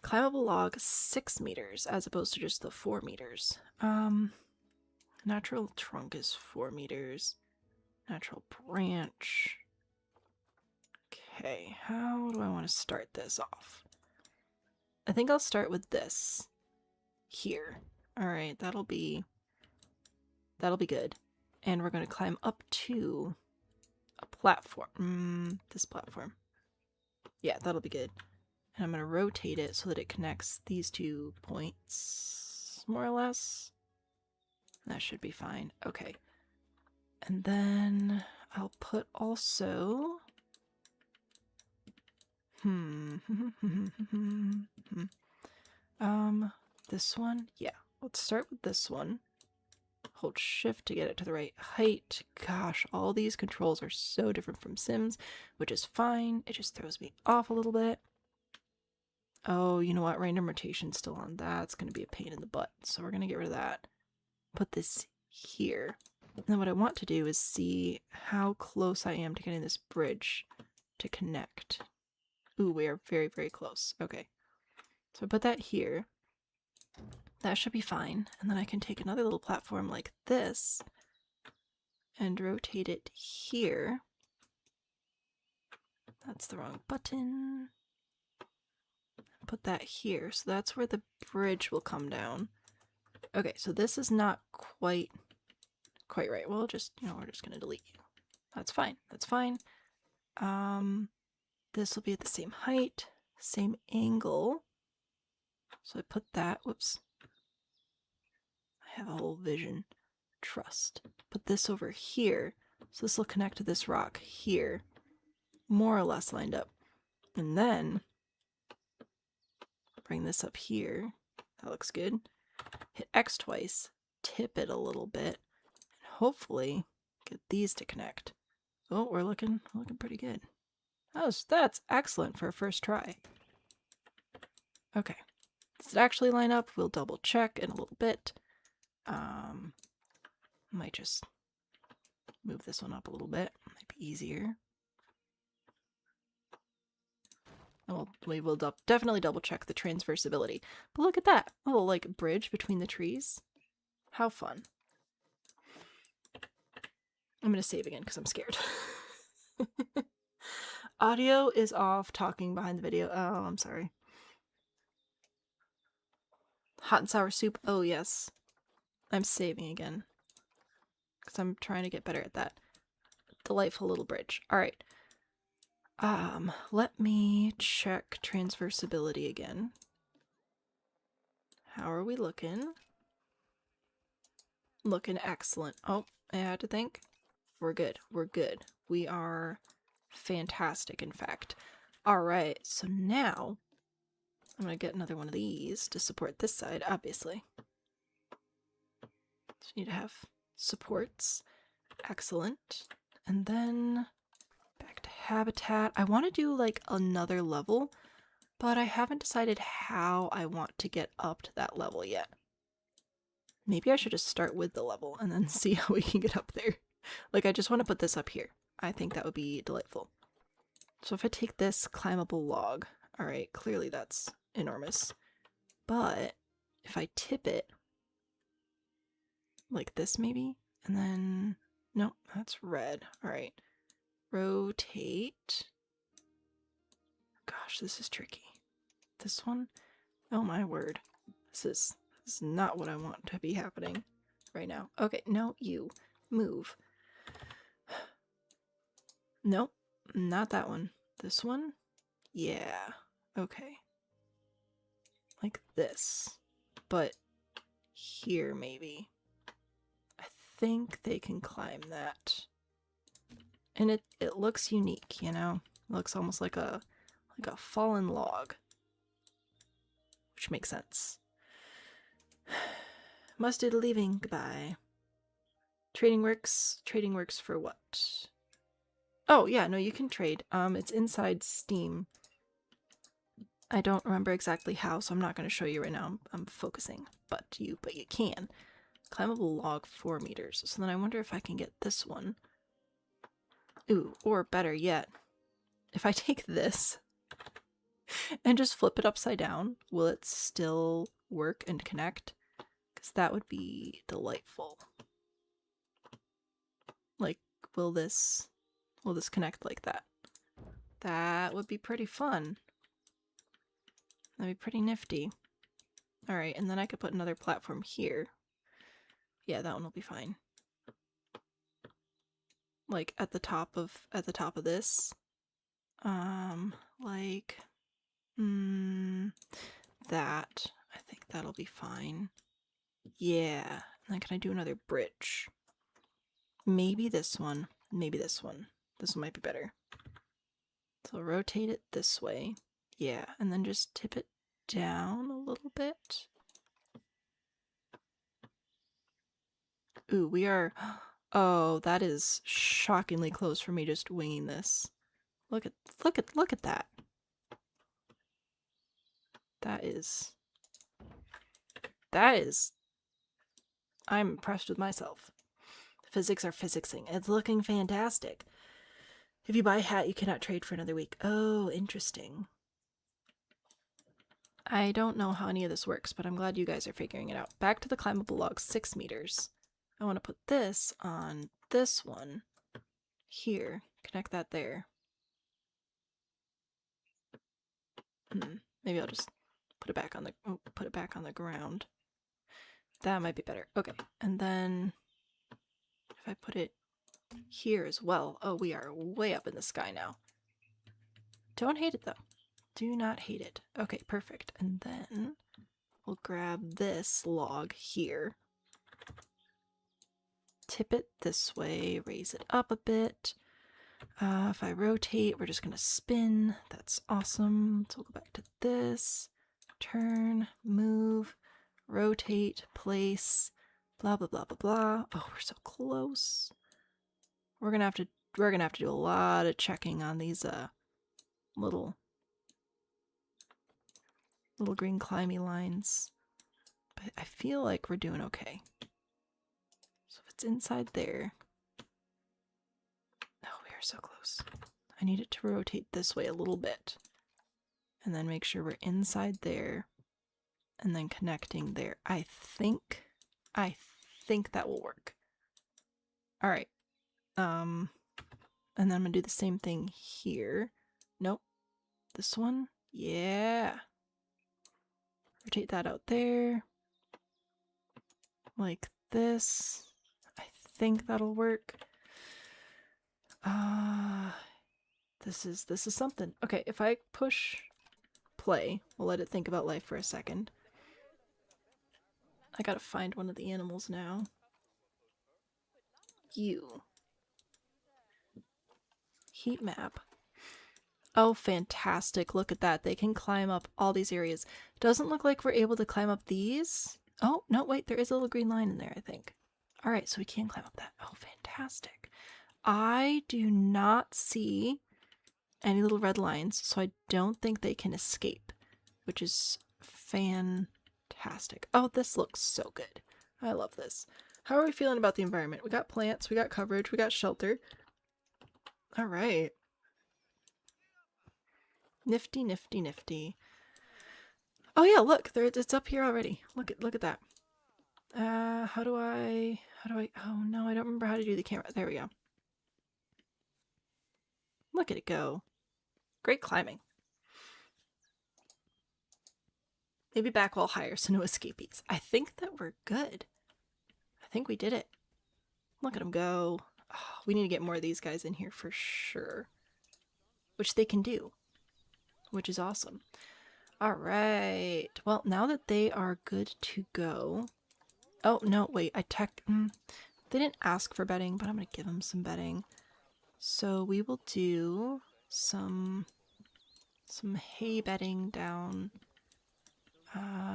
Climbable log 6 meters as opposed to just the 4 meters. Natural trunk is 4 meters. Natural branch. Okay, how do I want to start this off? I think I'll start with this here. Alright, that'll be good. And we're going to climb up to a platform. This platform. Yeah, that'll be good. And I'm going to rotate it so that it connects these 2 points, more or less. That should be fine. Okay. And then I'll put also... this one? Yeah. Let's start with this one. Hold shift to get it to the right height. Gosh, all these controls are so different from Sims, which is fine. It just throws me off a little bit. Oh, you know what? Random rotation's still on. That's going to be a pain in the butt. So we're going to get rid of that. Put this here. And then what I want to do is see how close I am to getting this bridge to connect. Ooh, we are very, very close. Okay. So I put that here. That should be fine. And then I can take another little platform like this and rotate it here. That's the wrong button. Put that here. So that's where the bridge will come down. Okay, so this is not quite right. Well, just, we're just going to delete you. That's fine. That's fine. This will be at the same height, same angle. So I put that, whoops. I have a whole vision. Trust. Put this over here. So this will connect to this rock here. More or less lined up. And then bring this up here. That looks good. Hit X twice. Tip it a little bit. And hopefully get these to connect. Oh, we're looking pretty good. That's excellent for a first try. Okay. Does it actually line up? We'll double check in a little bit. Might just move this one up a little bit. Might be easier. Well, we will definitely double check the transversability. But look at that. A little, bridge between the trees. How fun. I'm going to save again because I'm scared. Audio is off, talking behind the video. Oh, I'm sorry. Hot and sour soup. Oh, yes. I'm saving again. Because I'm trying to get better at that. Delightful little bridge. Alright. Let me check transversability again. How are we looking? Looking excellent. Oh, I had to think. We're good. We're good. We are fantastic, in fact. Alright, so now I'm going to get another one of these to support this side, obviously. Just need to have supports. Excellent. And then back to habitat. I want to do another level, but I haven't decided how I want to get up to that level yet. Maybe I should just start with the level and then see how we can get up there. I just want to put this up here. I think that would be delightful. So if I take this climbable log, alright, clearly that's enormous. But if I tip it like this maybe, and then, no, that's red. Alright, rotate. Gosh, this is tricky. This one, oh my word. This is not what I want to be happening right now. Okay, no, you move. Nope, not that one. This one? Yeah, okay. Like this. But here, maybe. I think they can climb that. And it looks unique, It looks almost like a fallen log. which makes sense. Must do the leaving. Goodbye. Trading works. Trading works for what? Oh, yeah, no, you can trade. It's inside Steam. I don't remember exactly how, so I'm not going to show you right now. I'm focusing. But you can. Climbable log 4 meters. So then I wonder if I can get this one. Ooh, or better yet, if I take this and just flip it upside down, will it still work and connect? Because that would be delightful. Like, will this connect like that? That would be pretty fun. That'd be pretty nifty. Alright, and then I could put another platform here. Yeah, that one will be fine. Like at the top of this. Like that. I think that'll be fine. Yeah. And then can I do another bridge? Maybe this one. Maybe this one. This one might be better. So I'll rotate it this way. Yeah, and then just tip it down a little bit. Ooh, we are... Oh, that is shockingly close for me just winging this. Look at that. That is... I'm impressed with myself. Physics are physicsing. It's looking fantastic. If you buy a hat, you cannot trade for another week. Oh, interesting. I don't know how any of this works, but I'm glad you guys are figuring it out. Back to the climbable log, 6 meters. I want to put this on this one here. Connect that there. Maybe I'll just put it back on the ground. That might be better. Okay, and then if I put it here as well. Oh, we are way up in the sky now. Don't hate it though. Do not hate it. Okay, perfect. And then we'll grab this log here. Tip it this way, raise it up a bit. If I rotate, we're just gonna spin. That's awesome. So we'll go back to this. Turn, move, rotate, place, blah blah blah blah blah. Oh, we're so close. We're gonna have to do a lot of checking on these little green climby lines. But I feel like we're doing okay. So if it's inside there. Oh, we are so close. I need it to rotate this way a little bit. And then make sure we're inside there. And then connecting there. I think that will work. Alright. And then I'm gonna do the same thing here. Nope. This one? Yeah. Rotate that out there. Like this. I think that'll work. This is something. Okay, if I push play, we'll let it think about life for a second. I gotta find one of the animals now. You. Heat map. Oh, fantastic. Look at that. They can climb up all these areas. Doesn't look like we're able to climb up these. Oh, no, wait. There is a little green line in there, I think. All right, so we can climb up that. Oh, fantastic. I do not see any little red lines, so I don't think they can escape, which is fantastic. Oh, this looks so good. I love this. How are we feeling about the environment? We got plants, we got coverage, we got shelter. All right. Nifty, nifty, nifty. Oh yeah, look, it's up here already. Look at that. How do I, oh no, I don't remember how to do the camera. There we go. Look at it go. Great climbing. Maybe back wall higher so no escapees. I think that we're good. I think we did it. Look at them go. Oh, we need to get more of these guys in here for sure. Which they can do. Which is awesome. Alright. Well, now that they are good to go... Oh, no, wait. They didn't ask for bedding, but I'm going to give them some bedding. So we will do some hay bedding down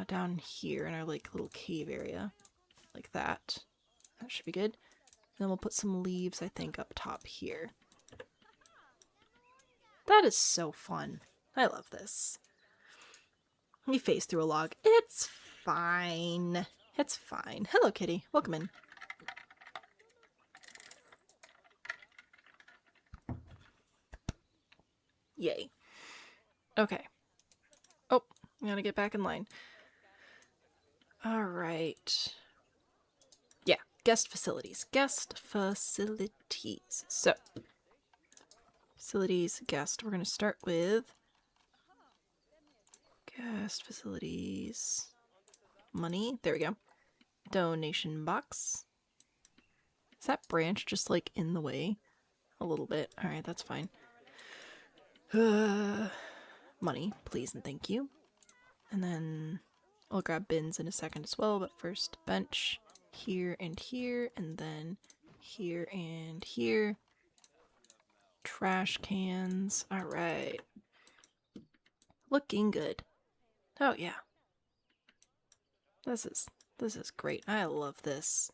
down here in our like little cave area. Like that. That should be good. And then we'll put some leaves, I think, up top here. That is so fun. I love this. We phase through a log. It's fine. It's fine. Hello, kitty. Welcome in. Yay. Okay. Oh, I'm gonna get back in line. Alright. Yeah, guest facilities. Guest facilities. So, facilities, guest. We're gonna start with guest facilities. Money. There we go. Donation box. Is that branch just like in the way? A little bit. Alright, that's fine. Money, please and thank you. And then I'll grab bins in a second as well, but first bench here, and then here and here. Trash cans. Alright. Looking good. Oh yeah. This is great. I love this.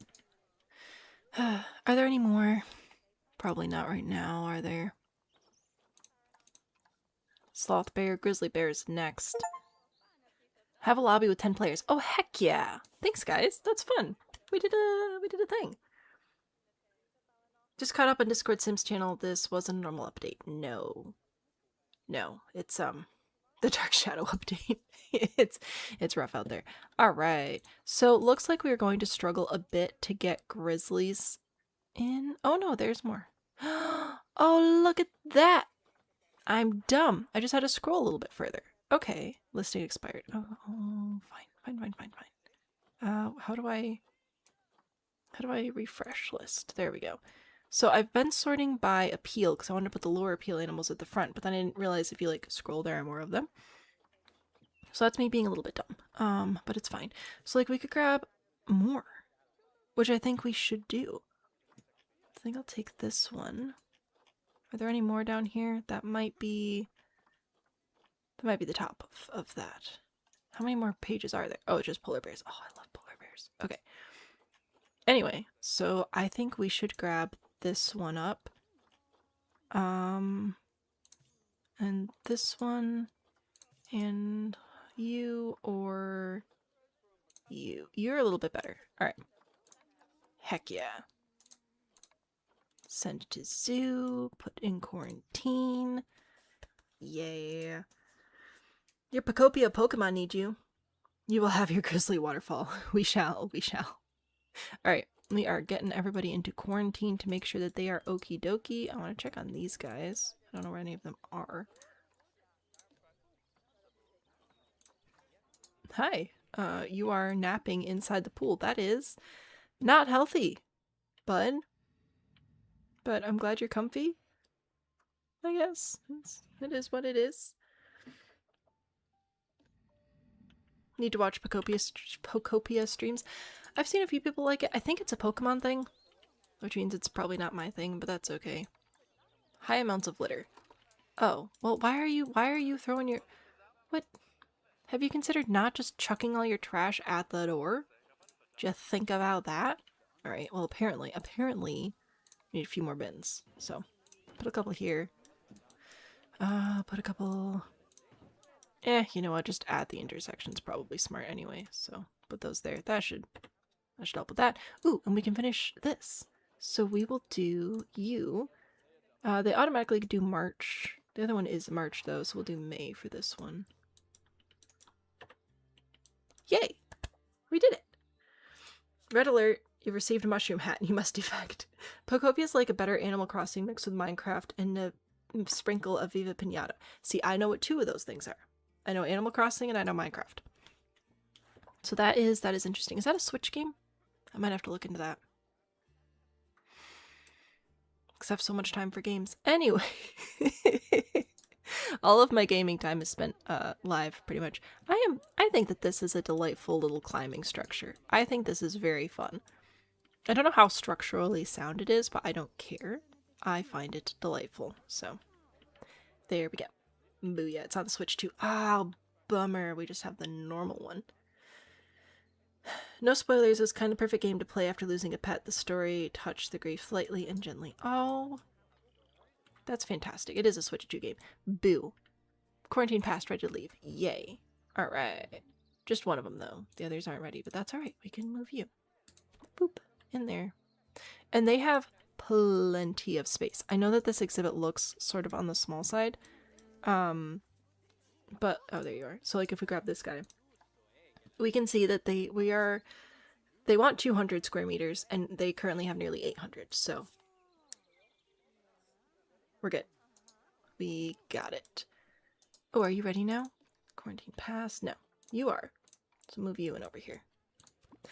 Are there any more? Probably not right now, are there? Sloth bear, grizzly bear is next. Have a lobby with 10 players. Oh heck yeah! Thanks guys, that's fun. We did a thing. Just caught up on Discord Sims channel. This wasn't a normal update. No, it's the Dark Shadow update. it's rough out there. All right, so it looks like we're going to struggle a bit to get grizzlies in. Oh no, there's more. Oh look at that! I'm dumb. I just had to scroll a little bit further. Okay, listing expired. Oh, fine. How do I refresh list? There we go. So I've been sorting by appeal because I wanted to put the lower appeal animals at the front, but then I didn't realize if you like scroll there are more of them. So that's me being a little bit dumb. But it's fine. So like we could grab more, which I think we should do. I think I'll take this one. Are there any more down here? That might be the top of that. How many more pages are there? Oh, it's just polar bears. Oh, I love polar bears. Okay. Anyway, so I think we should grab this one up. And this one, and you or you. You're a little bit better. Alright. Heck yeah. Send it to zoo, put in quarantine. Yeah. Your Pacopia Pokemon need you. You will have your grizzly waterfall. We shall. Alright, we are getting everybody into quarantine to make sure that they are okie dokie. I want to check on these guys. I don't know where any of them are. Hi. You are napping inside the pool. That is not healthy, bud. But I'm glad you're comfy. I guess. It is what it is. Need to watch Pocopia streams. I've seen a few people like it. I think it's a Pokemon thing, which means it's probably not my thing, but that's okay. High amounts of litter. Oh, well, why are you throwing your... What? Have you considered not just chucking all your trash at the door? Did you think about that? Alright, well, apparently, we need a few more bins. So, put a couple here. Put a couple... you know what, just add the intersection's probably smart anyway, so put those there. That should help with that. Ooh, and we can finish this. So we will do you. They automatically do March. The other one is March though, so we'll do May for this one. Yay! We did it! Red alert, you've received a mushroom hat and you must defect. Pocopia is like a better Animal Crossing mixed with Minecraft and a sprinkle of Viva Pinata. See, I know what two of those things are. I know Animal Crossing and I know Minecraft. So that is interesting. Is that a Switch game? I might have to look into that. Because I have so much time for games. Anyway. All of my gaming time is spent live, pretty much. I think that this is a delightful little climbing structure. I think this is very fun. I don't know how structurally sound it is, but I don't care. I find it delightful. So, there we go. Booyah, it's on the Switch too. Ah, bummer. We just have the normal one. No spoilers. It was kind of perfect game to play after losing a pet. The story touched the grief lightly and gently. Oh, that's fantastic. It is a Switch 2 game. Boo. Quarantine passed, ready to leave. Yay. Alright. Just one of them, though. The others aren't ready, but that's alright. We can move you. Boop. In there. And they have plenty of space. I know that this exhibit looks sort of on the small side. But, oh, there you are. So, like, if we grab this guy, we can see that they want 200 square meters, and they currently have nearly 800, so we're good. We got it. Oh, are you ready now? Quarantine pass? No, you are. So move you in over here. I'm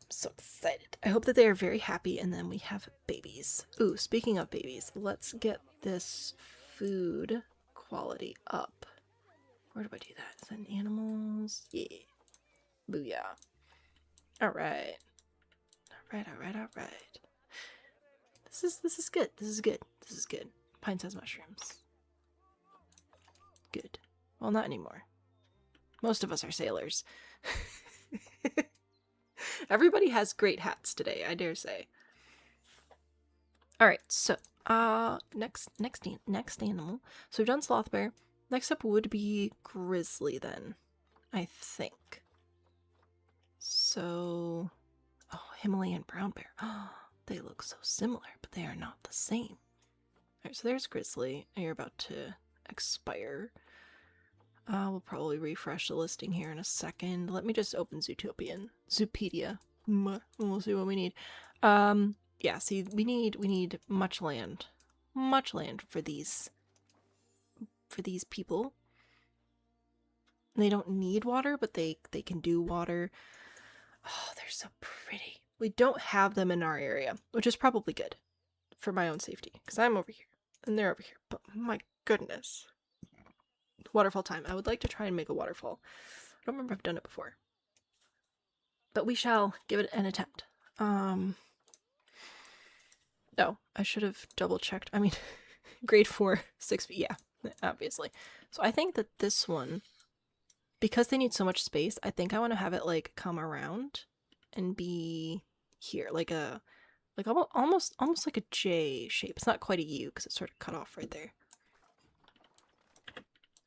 so excited. I hope that they are very happy, and then we have babies. Ooh, speaking of babies, let's get this food quality up. Where do I do that? Is that in animals? Yeah. Booyah. Alright. Alright. This is good. This is good. Pine-sized mushrooms. Good. Well, not anymore. Most of us are sailors. Everybody has great hats today, I dare say. Alright, so, next animal. So we've done sloth bear. Next up would be grizzly then, I think. So, oh, Himalayan brown bear. Oh, they look so similar, but they are not the same. Alright, so there's grizzly. You're about to expire. We'll probably refresh the listing here in a second. Let me just open Zoopedia. We'll see what we need. Yeah, see, we need much land. Much land for these people. They don't need water, but they can do water. Oh, they're so pretty. We don't have them in our area, which is probably good for my own safety, because I'm over here and they're over here. But my goodness. Waterfall time. I would like to try and make a waterfall. I don't remember if I've done it before, but we shall give it an attempt. Oh, I should have double checked. I mean, grade 4, 6 feet. Yeah, obviously. So I think that this one, because they need so much space, I think I want to have it like come around and be here, like almost like a J shape. It's not quite a U because it's sort of cut off right there.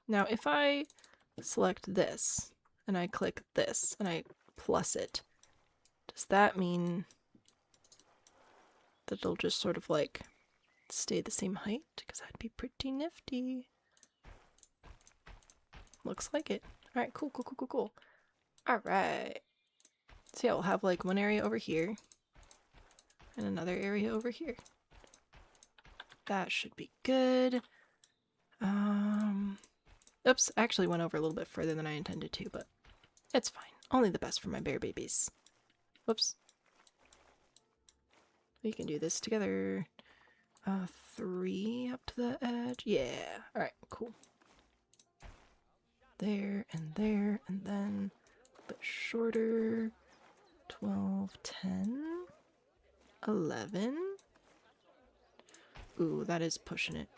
Now, if I select this and I click this and I plus it, does that mean that it'll just sort of like stay the same height? Because that'd be pretty nifty. Looks like it. Alright, cool. Alright. So yeah, we'll have like one area over here and another area over here. That should be good. Oops, I actually went over a little bit further than I intended to, but it's fine. Only the best for my bear babies. Whoops. We can do this together. 3 up to the edge. Yeah. Alright, cool. There, and then a bit shorter. 12, 10, 11. Ooh, that is pushing it.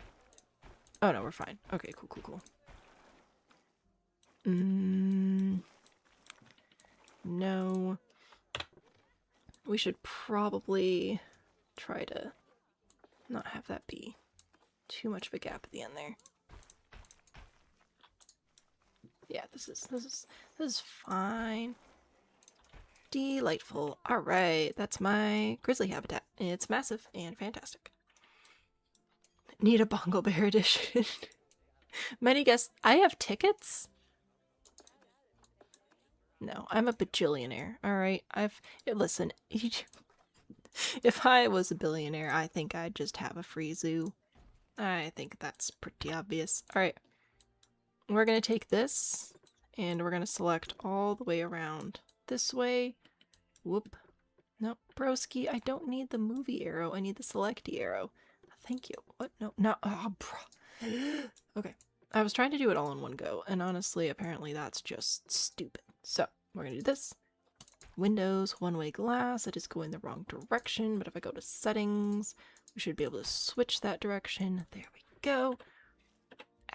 Oh no, we're fine. Okay, cool. No. We should probably try to not have that be too much of a gap at the end there. Yeah, this is fine. Delightful. Alright, that's my grizzly habitat. It's massive and fantastic. Need a bongo bear edition. Many guess I have tickets? No, I'm a bajillionaire. Alright, listen, if I was a billionaire, I think I'd just have a free zoo. I think that's pretty obvious. Alright. We're gonna take this, and we're gonna select all the way around this way. Whoop. No, broski, I don't need the movie arrow. I need the selecty arrow. Thank you. What? No. Oh, bro. Okay. I was trying to do it all in one go, and honestly, apparently that's just stupid. So, we're gonna do this. Windows, one-way glass. It is going the wrong direction, but if I go to settings, we should be able to switch that direction. There we go.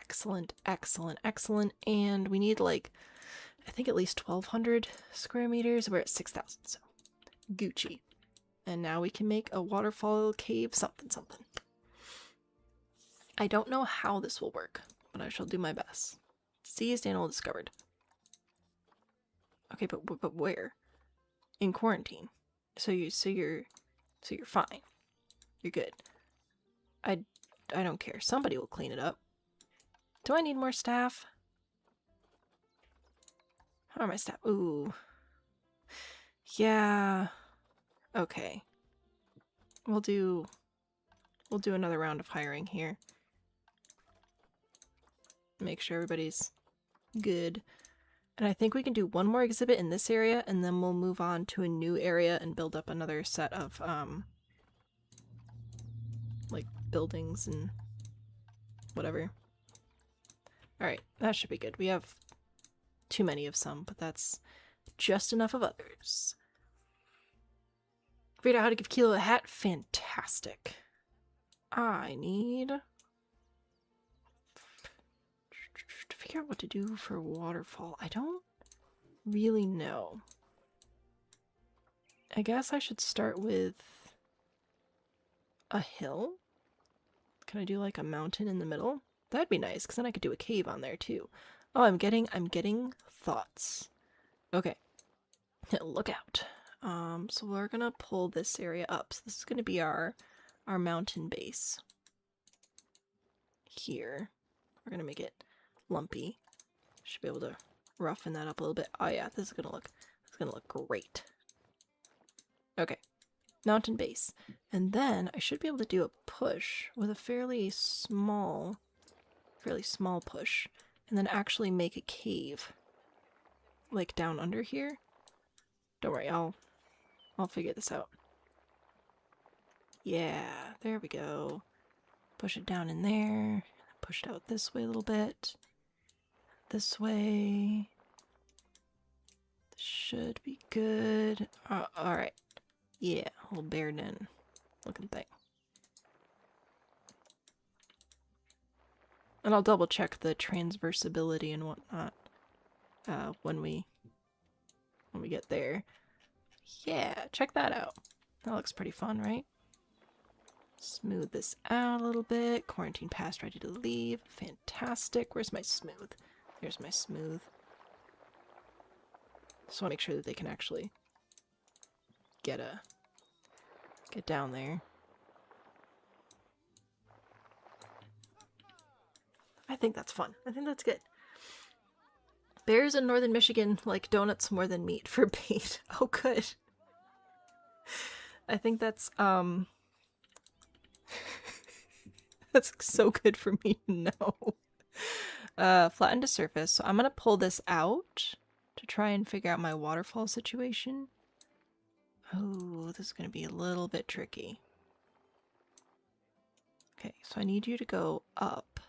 Excellent, excellent, excellent. And we need like, I think at least 1,200 square meters. We're at 6,000, so Gucci. And now we can make a waterfall cave something something. I don't know how this will work, but I shall do my best. Seized animal discovered. Okay, but where? In quarantine. So you're fine. You're good. I don't care. Somebody will clean it up. Do I need more staff? How are my staff? Ooh. Yeah. Okay. We'll do another round of hiring here. Make sure everybody's good. And I think we can do one more exhibit in this area, and then we'll move on to a new area and build up another set of, like, buildings and whatever. Alright, that should be good. We have too many of some, but that's just enough of others. Figured out how to give Kilo a hat? Fantastic. I need to figure out what to do for waterfall. I don't really know. I guess I should start with a hill. Can I do like a mountain in the middle? That'd be nice, because then I could do a cave on there too. Oh, I'm getting thoughts. Okay. Look out. So we're gonna pull this area up. So this is gonna be our mountain base. Here. We're gonna make it lumpy. Should be able to roughen that up a little bit. Oh yeah, this is gonna look great. Okay. Mountain base. And then I should be able to do a push with a fairly small push. And then actually make a cave. Like down under here. Don't worry, I'll figure this out. Yeah, there we go. Push it down in there. Push it out this way a little bit. This way. This should be good. Alright. Yeah, little bared in looking thing. And I'll double check the transversability and whatnot when we get there. Yeah, check that out. That looks pretty fun, right? Smooth this out a little bit. Quarantine passed, ready to leave. Fantastic. Where's my smooth? There's my smooth. Just want to make sure that they can actually get down there. I think that's fun. I think that's good. Bears in northern Michigan like donuts more than meat for bait. Oh, good. I think that's that's so good for me to know. Flatten to surface. So I'm gonna pull this out to try and figure out my waterfall situation. Oh, this is gonna be a little bit tricky. Okay, so I need you to go up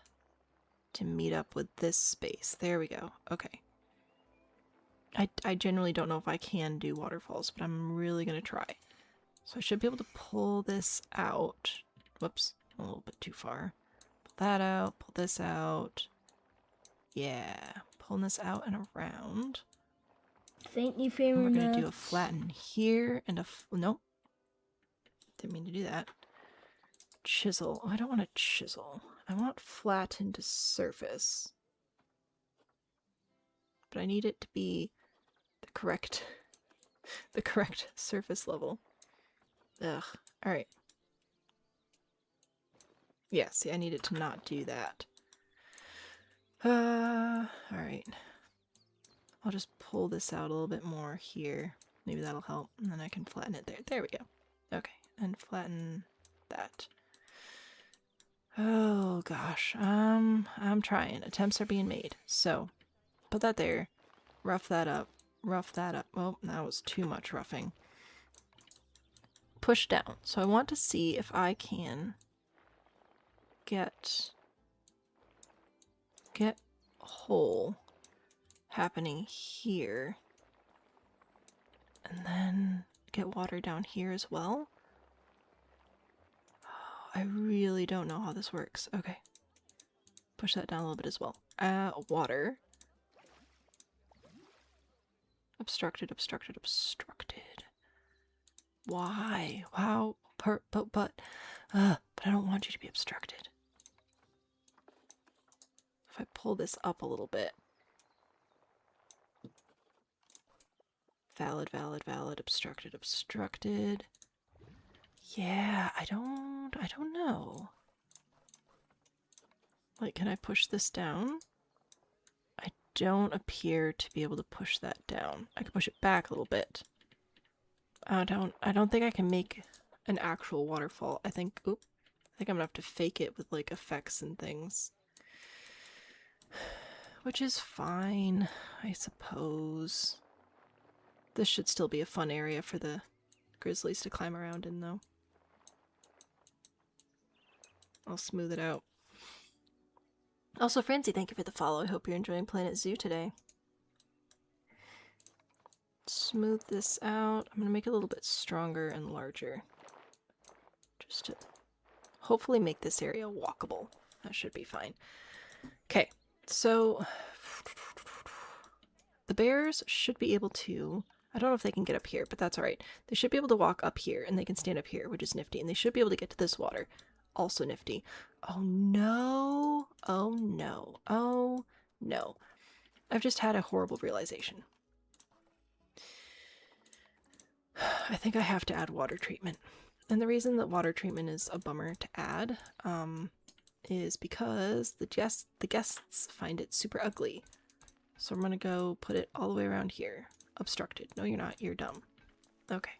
to meet up with this space. There we go. Okay. I generally don't know if I can do waterfalls, but I'm really gonna try. So I should be able to pull this out. Whoops, a little bit too far. Pull that out, pull this out. Yeah, pulling this out and around. Thank you very And much. we're gonna do a flatten here and a nope. Didn't mean to do that. Chisel. Oh, I don't want a chisel. I want flatten to surface. But I need it to be the correct surface level. Ugh. Alright. Yeah, see, I need it to not do that. Alright. I'll just pull this out a little bit more here. Maybe that'll help. And then I can flatten it there. There we go. Okay. And flatten that. Oh gosh. I'm trying. Attempts are being made. So, put that there. Rough that up. Rough that up. Well, that was too much roughing. Push down. So I want to see if I can get hole happening here. And then get water down here as well. Oh, I really don't know how this works. Okay. push that down a little bit as well. Water. Obstructed, obstructed, obstructed. Why? Wow. But I don't want you to be obstructed. If I pull this up a little bit. Valid, valid, valid, obstructed, obstructed. Yeah, I don't know. Like, can I push this down? I don't appear to be able to push that down. I can push it back a little bit. I don't think I can make an actual waterfall. I think I'm gonna have to fake it with like effects and things. Which is fine, I suppose. This should still be a fun area for the grizzlies to climb around in, though. I'll smooth it out. Also, Francie, thank you for the follow. I hope you're enjoying Planet Zoo today. Smooth this out. I'm going to make it a little bit stronger and larger. Just to hopefully make this area walkable. That should be fine. Okay, so the bears should be able to... I don't know if they can get up here, but that's alright. They should be able to walk up here, and they can stand up here, which is nifty. And they should be able to get to this water. Also nifty. Oh no! Oh no. Oh no. I've just had a horrible realization. I think I have to add water treatment. And the reason that water treatment is a bummer to add is because the guests find it super ugly. So I'm gonna go put it all the way around here. Obstructed. No, you're not. You're dumb. Okay.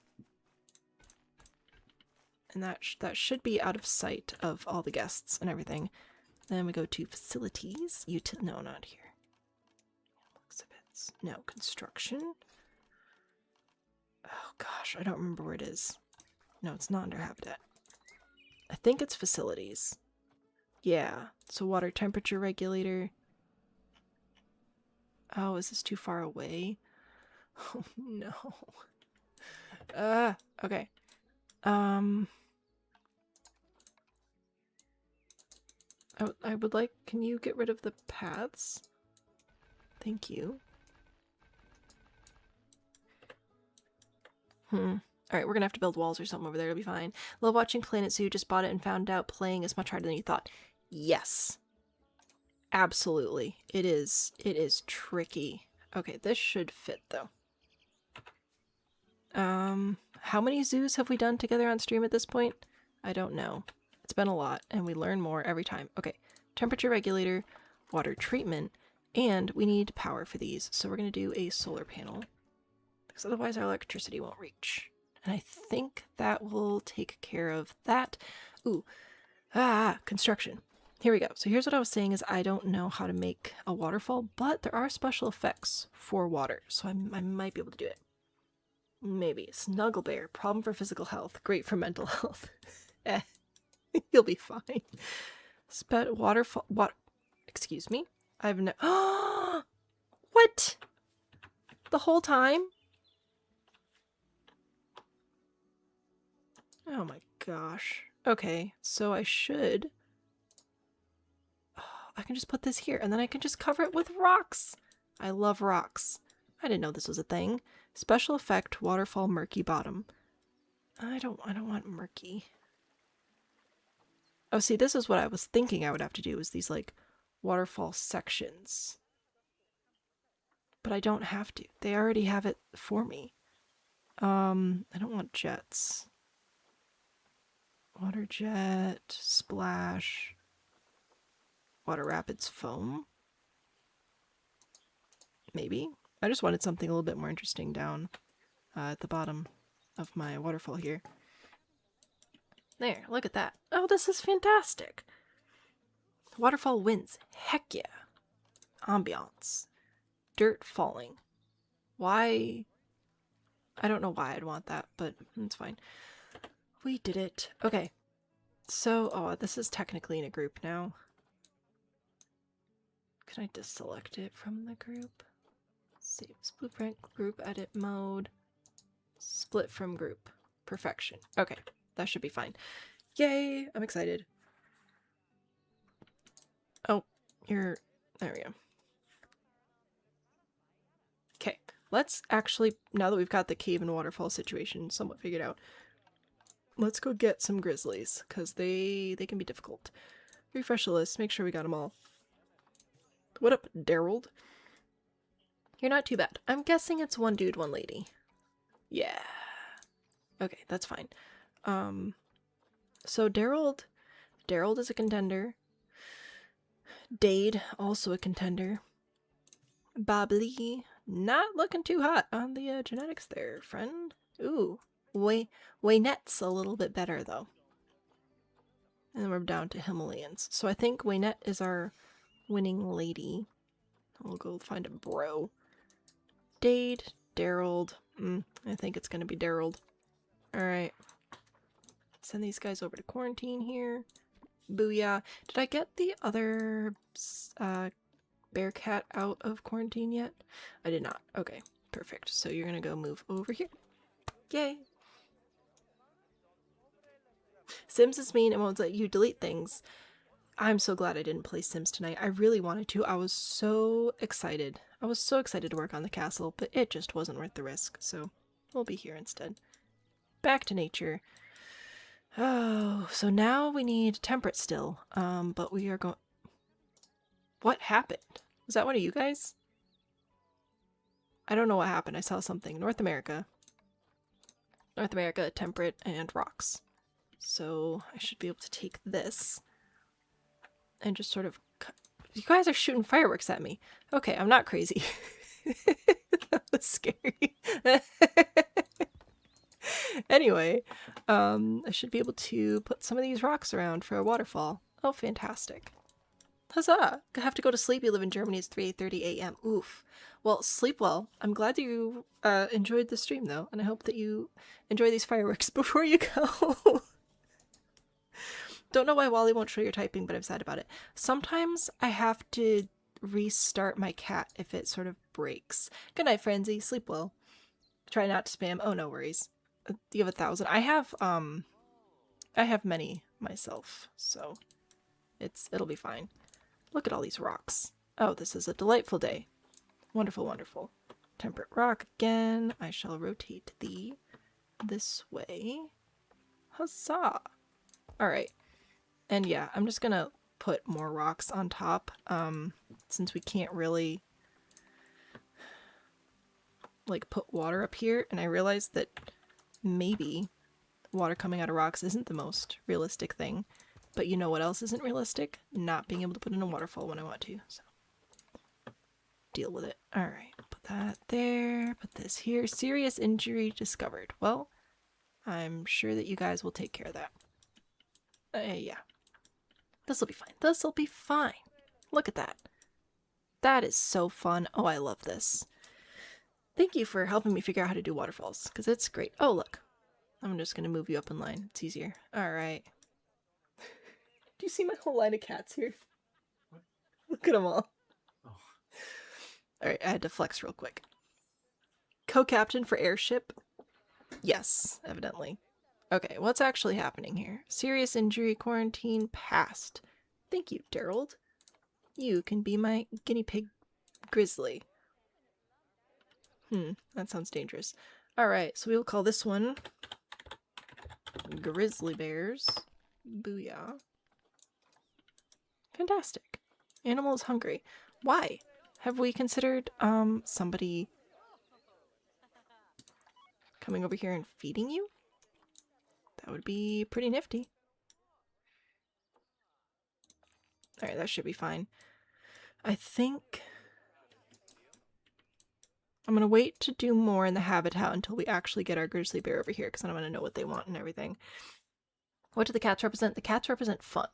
And that should be out of sight of all the guests and everything. Then we go to facilities. No, not here. Exhibits. No, construction. Oh gosh, I don't remember where it is. No, it's not under habitat. I think it's facilities. Yeah, so water temperature regulator. Oh, is this too far away? Oh no. Okay. I would like, can you get rid of the paths? Thank you. Alright, we're gonna have to build walls or something over there, it'll be fine. Love watching Planet Zoo, just bought it and found out playing is much harder than you thought. Yes. Absolutely. It is tricky. Okay, this should fit though. How many zoos have we done together on stream at this point? I don't know. It's been a lot, and we learn more every time. Okay, temperature regulator, water treatment, and we need power for these, so we're going to do a solar panel, because otherwise our electricity won't reach. And I think that will take care of that. Ooh, construction. Here we go. So here's what I was saying is I don't know how to make a waterfall, but there are special effects for water, so I might be able to do it. Maybe. Snuggle Bear. Problem for physical health. Great for mental health. You'll be fine. Waterfall. What? Excuse me? I've no. What? The whole time? Oh my gosh. Okay, so I should. I can just put this here, and then I can just cover it with rocks. I love rocks. I didn't know this was a thing. Special effect, waterfall, murky bottom. I don't want murky. Oh, see, this is what I was thinking I would have to do, is these, like, waterfall sections. But I don't have to. They already have it for me. I don't want jets. Water jet, splash, water rapids, foam. Maybe. I just wanted something a little bit more interesting down at the bottom of my waterfall here. There, look at that. Oh, this is fantastic. Waterfall winds. Heck yeah. Ambiance. Dirt falling. Why? I don't know why I'd want that, but it's fine. We did it. Okay. So, oh, this is technically in a group now. Can I just select it from the group? Save blueprint, group edit mode. Split from group. Perfection. Okay, that should be fine. Yay! I'm excited. Oh, There we go. Okay, let's actually, now that we've got the cave and waterfall situation somewhat figured out, let's go get some grizzlies, because they can be difficult. Refresh the list, make sure we got them all. What up, Daryl? You're not too bad. I'm guessing it's one dude, one lady. Yeah. Okay, that's fine. So Daryl is a contender. Dade, also a contender. Bobbly, not looking too hot on the genetics there, friend. Ooh, Waynette's a little bit better, though. And then we're down to Himalayans. So I think Waynette is our winning lady. We'll go find a bro. Dade, Daryl. I think it's going to be Daryl. Alright. Send these guys over to quarantine here. Booyah. Did I get the other bear cat out of quarantine yet? I did not. Okay, perfect. So you're gonna go move over here. Yay! Sims is mean and won't let you delete things. I'm so glad I didn't play Sims tonight. I really wanted to. I was so excited. I was so excited to work on the castle, but it just wasn't worth the risk, so we'll be here instead. Back to nature. Oh, so now we need temperate still, but we are going... What happened? Was that one of you guys? I don't know what happened. I saw something. North America, temperate, and rocks. So I should be able to take this and just sort of... You guys are shooting fireworks at me. Okay, I'm not crazy. That was scary. Anyway, I should be able to put some of these rocks around for a waterfall. Oh, fantastic. Huzzah! I have to go to sleep. You live in Germany. It's 3:30 a.m. Oof. Well, sleep well. I'm glad that you enjoyed the stream, though, and I hope that you enjoy these fireworks before you go. Don't know why Wally won't show your typing, but I'm sad about it. Sometimes I have to restart my cat if it sort of breaks. Good night, Frenzy. Sleep well. Try not to spam. Oh, no worries. You have 1,000. I have many myself, so it'll be fine. Look at all these rocks. Oh, this is a delightful day. Wonderful, wonderful. Temperate rock again. I shall rotate thee this way. Huzzah! Alright. And yeah, I'm just gonna put more rocks on top, since we can't really like put water up here, and I realized that maybe water coming out of rocks isn't the most realistic thing. But you know what else isn't realistic? Not being able to put in a waterfall when I want to, so deal with it. Alright, put that there, put this here. Serious injury discovered. Well, I'm sure that you guys will take care of that. Yeah. This'll be fine. This'll be fine. Look at that. That is so fun. Oh, I love this. Thank you for helping me figure out how to do waterfalls, because it's great. Oh, look. I'm just going to move you up in line. It's easier. Alright. Do you see my whole line of cats here? What? Look at them all. Oh. Alright, I had to flex real quick. Co-captain for airship? Yes, evidently. Okay, what's actually happening here? Serious injury, quarantine, passed. Thank you, Daryl. You can be my guinea pig grizzly. That sounds dangerous. Alright, so we'll call this one Grizzly Bears. Booyah. Fantastic. Animal is hungry. Why? Have we considered, somebody coming over here and feeding you? That would be pretty nifty. Alright, that should be fine. I think I'm gonna wait to do more in the habitat until we actually get our grizzly bear over here, because then I'm gonna know what they want and everything. What do the cats represent? The cats represent fun.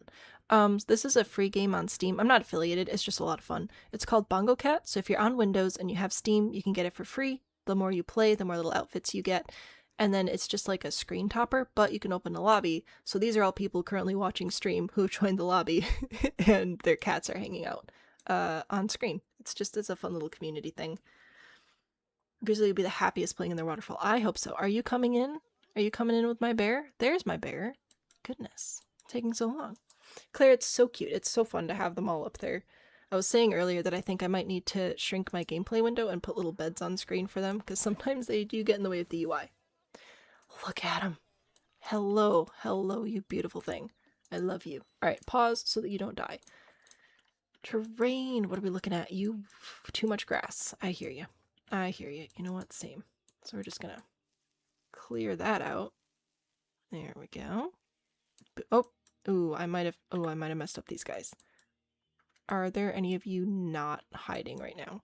This is a free game on Steam. I'm not affiliated, it's just a lot of fun. It's called Bongo Cat, so if you're on Windows and you have Steam, you can get it for free. The more you play, the more little outfits you get. And then it's just like a screen topper, but you can open a lobby. So these are all people currently watching stream who joined the lobby, and their cats are hanging out on screen. It's a fun little community thing. Grizzly would be the happiest playing in their waterfall. I hope so. Are you coming in? Are you coming in with my bear? There's my bear. Goodness, taking so long. Claire, it's so cute. It's so fun to have them all up there. I was saying earlier that I think I might need to shrink my gameplay window and put little beds on screen for them, because sometimes they do get in the way of the UI. Look at him. Hello, hello, you beautiful thing. I love you. Alright, pause so that you don't die. Terrain, what are we looking at? You, too much grass. I hear you. I hear you. You know what? Same. So we're just gonna clear that out. There we go. Oh, I might have messed up these guys. Are there any of you not hiding right now?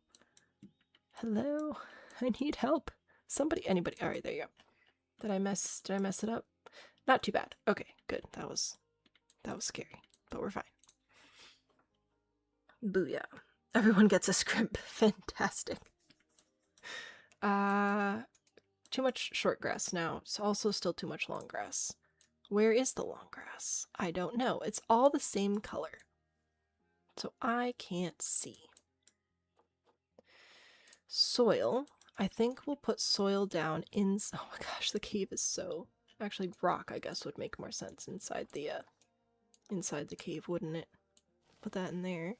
Hello? I need help. Somebody, anybody. All right, there you go. Did I mess it up? Not too bad. Okay, good. That was scary, but we're fine. Booyah. Everyone gets a scrimp. Fantastic. Too much short grass now. It's also still too much long grass. Where is the long grass? I don't know. It's all the same color. So I can't see. Soil. I think we'll put soil down in... Oh my gosh, the cave is so... Actually, rock, I guess, would make more sense inside the cave, wouldn't it? Put that in there.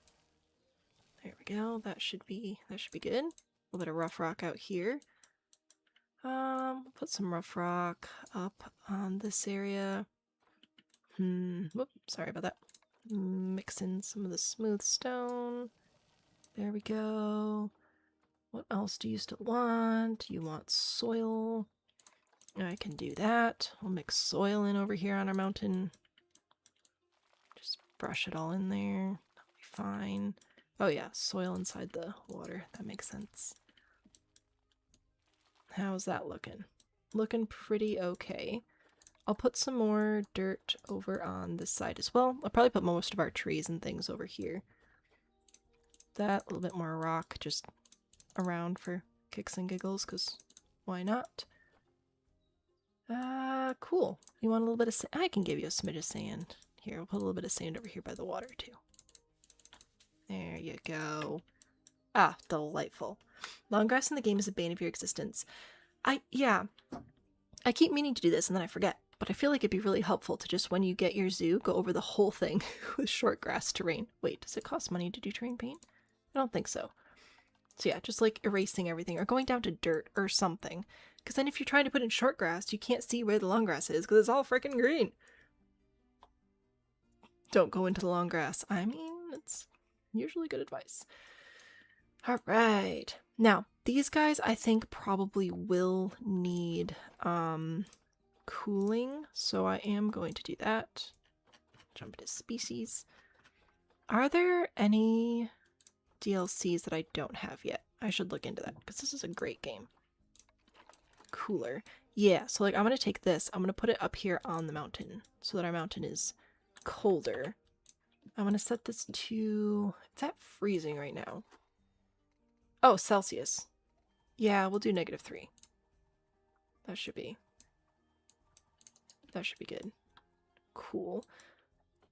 There we go. That should be good. A little bit of rough rock out here. Put some rough rock up on this area. Whoop, sorry about that. Mix in some of the smooth stone. There we go. What else do you still want? You want soil. I can do that. We'll mix soil in over here on our mountain. Just brush it all in there. That'll be fine. Oh yeah, soil inside the water. That makes sense. How's that looking? Looking pretty okay. I'll put some more dirt over on this side as well. I'll probably put most of our trees and things over here. That, a little bit more rock just around for kicks and giggles, because why not? Cool. You want a little bit of sand? I can give you a smidge of sand. Here, we'll put a little bit of sand over here by the water, too. There you go. Ah, delightful. Long grass in the game is a bane of your existence. Yeah. I keep meaning to do this and then I forget, but I feel like it'd be really helpful to just, when you get your zoo, go over the whole thing with short grass terrain. Wait, does it cost money to do terrain paint? I don't think so. So yeah, just like erasing everything or going down to dirt or something. Because then if you're trying to put in short grass, you can't see where the long grass is because it's all freaking green. Don't go into the long grass. I mean, it's usually good advice. All right. Now, these guys I think probably will need cooling, so I am going to do that. Jump into species. Are there any DLCs that I don't have yet? I should look into that because this is a great game. Cooler. Yeah, so like I'm going to take this, I'm going to put it up here on the mountain so that our mountain is colder. I'm going to set this to... It's at freezing right now. Oh, Celsius. Yeah, we'll do -3. That should be good. Cool.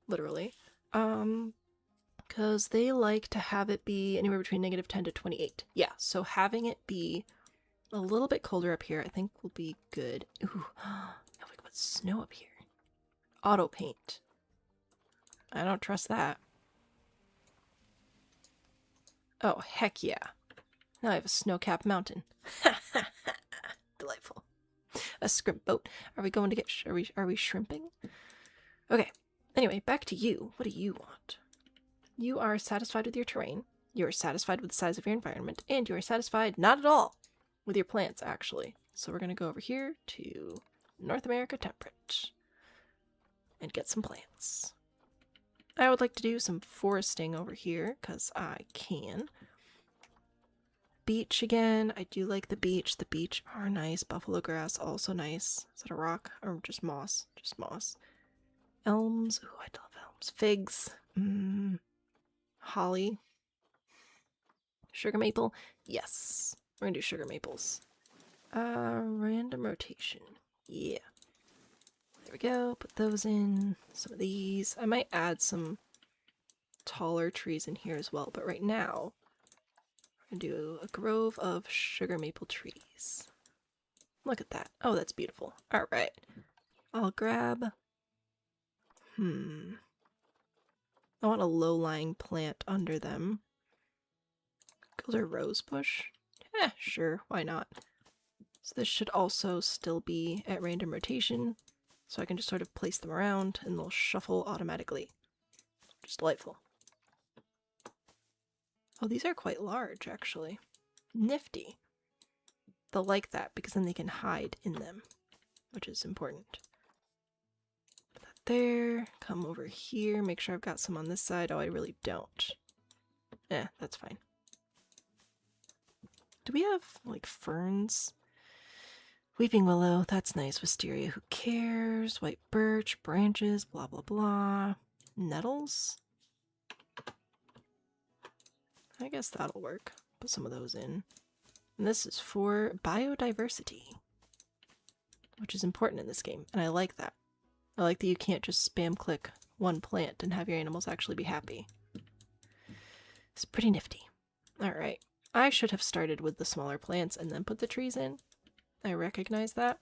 Literally. Because they like to have it be anywhere between -10 to 28. Yeah, so having it be a little bit colder up here I think will be good. Ooh, now we can put snow up here. Auto paint. I don't trust that. Oh, heck yeah. Now I have a snow-capped mountain. Delightful. A scrimp boat. Are we going to get... Are we shrimping? Okay. Anyway, back to you. What do you want? You are satisfied with your terrain. You are satisfied with the size of your environment. And you are satisfied not at all with your plants, actually. So we're going to go over here to North America Temperate. And get some plants. I would like to do some foresting over here, because I can. Beach again. I do like the beach. The beach are nice. Buffalo grass, also nice. Is that a rock? Or just moss? Just moss. Elms. Ooh, I love elms. Figs. Holly. Sugar maple. Yes. We're gonna do sugar maples. Random rotation. Yeah. There we go. Put those in. Some of these. I might add some taller trees in here as well, but right now we're gonna do a grove of sugar maple trees. Look at that. Oh, that's beautiful. Alright. I'll grab... I want a low-lying plant under them. Goes our rose bush? Sure, why not? So this should also still be at random rotation, so I can just sort of place them around and they'll shuffle automatically. Just delightful. Oh, these are quite large, actually. Nifty. They'll like that because then they can hide in them, which is important. Put that there. Come over here. Make sure I've got some on this side. Oh, I really don't. That's fine. Do we have, like, ferns? Weeping willow, that's nice. Wisteria, who cares? White birch, branches, blah blah blah. Nettles? I guess that'll work. Put some of those in. And this is for biodiversity, which is important in this game, and I like that. I like that you can't just spam click one plant and have your animals actually be happy. It's pretty nifty. Alright, I should have started with the smaller plants and then put the trees in. I recognize that.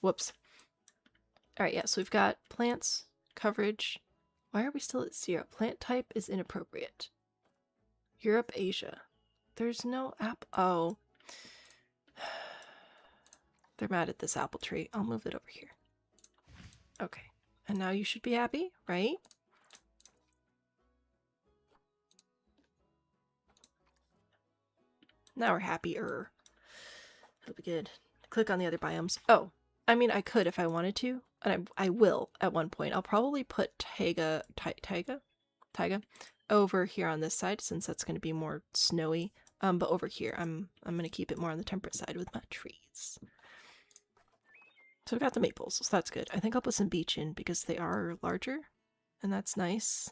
Whoops. Alright, yeah, so we've got plants, coverage. Why are we still at 0? Plant type is inappropriate. Europe, Asia. There's no app. Oh. They're mad at this apple tree. I'll move it over here. Okay. And now you should be happy, right? Now we're happier. That'll be good. Click on the other biomes. Oh, I mean, I could if I wanted to, and I will at one point. I'll probably put taiga over here on this side since that's going to be more snowy. But over here, I'm going to keep it more on the temperate side with my trees. So we've got the maples, so that's good. I think I'll put some beech in because they are larger, and that's nice.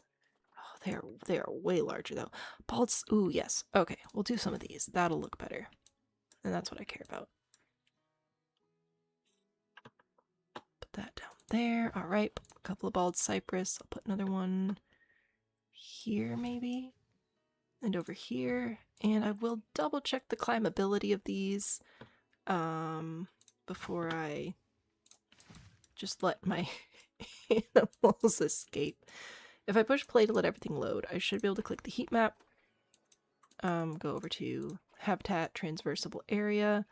Oh, they are way larger though. Balds, ooh, yes. Okay, we'll do some of these. That'll look better. And that's what I care about. Put that down there. Alright, a couple of bald cypress. I'll put another one here maybe. And over here. And I will double check the climbability of these before I just let my animals escape. If I push play to let everything load, I should be able to click the heat map. Go over to habitat, transversable area.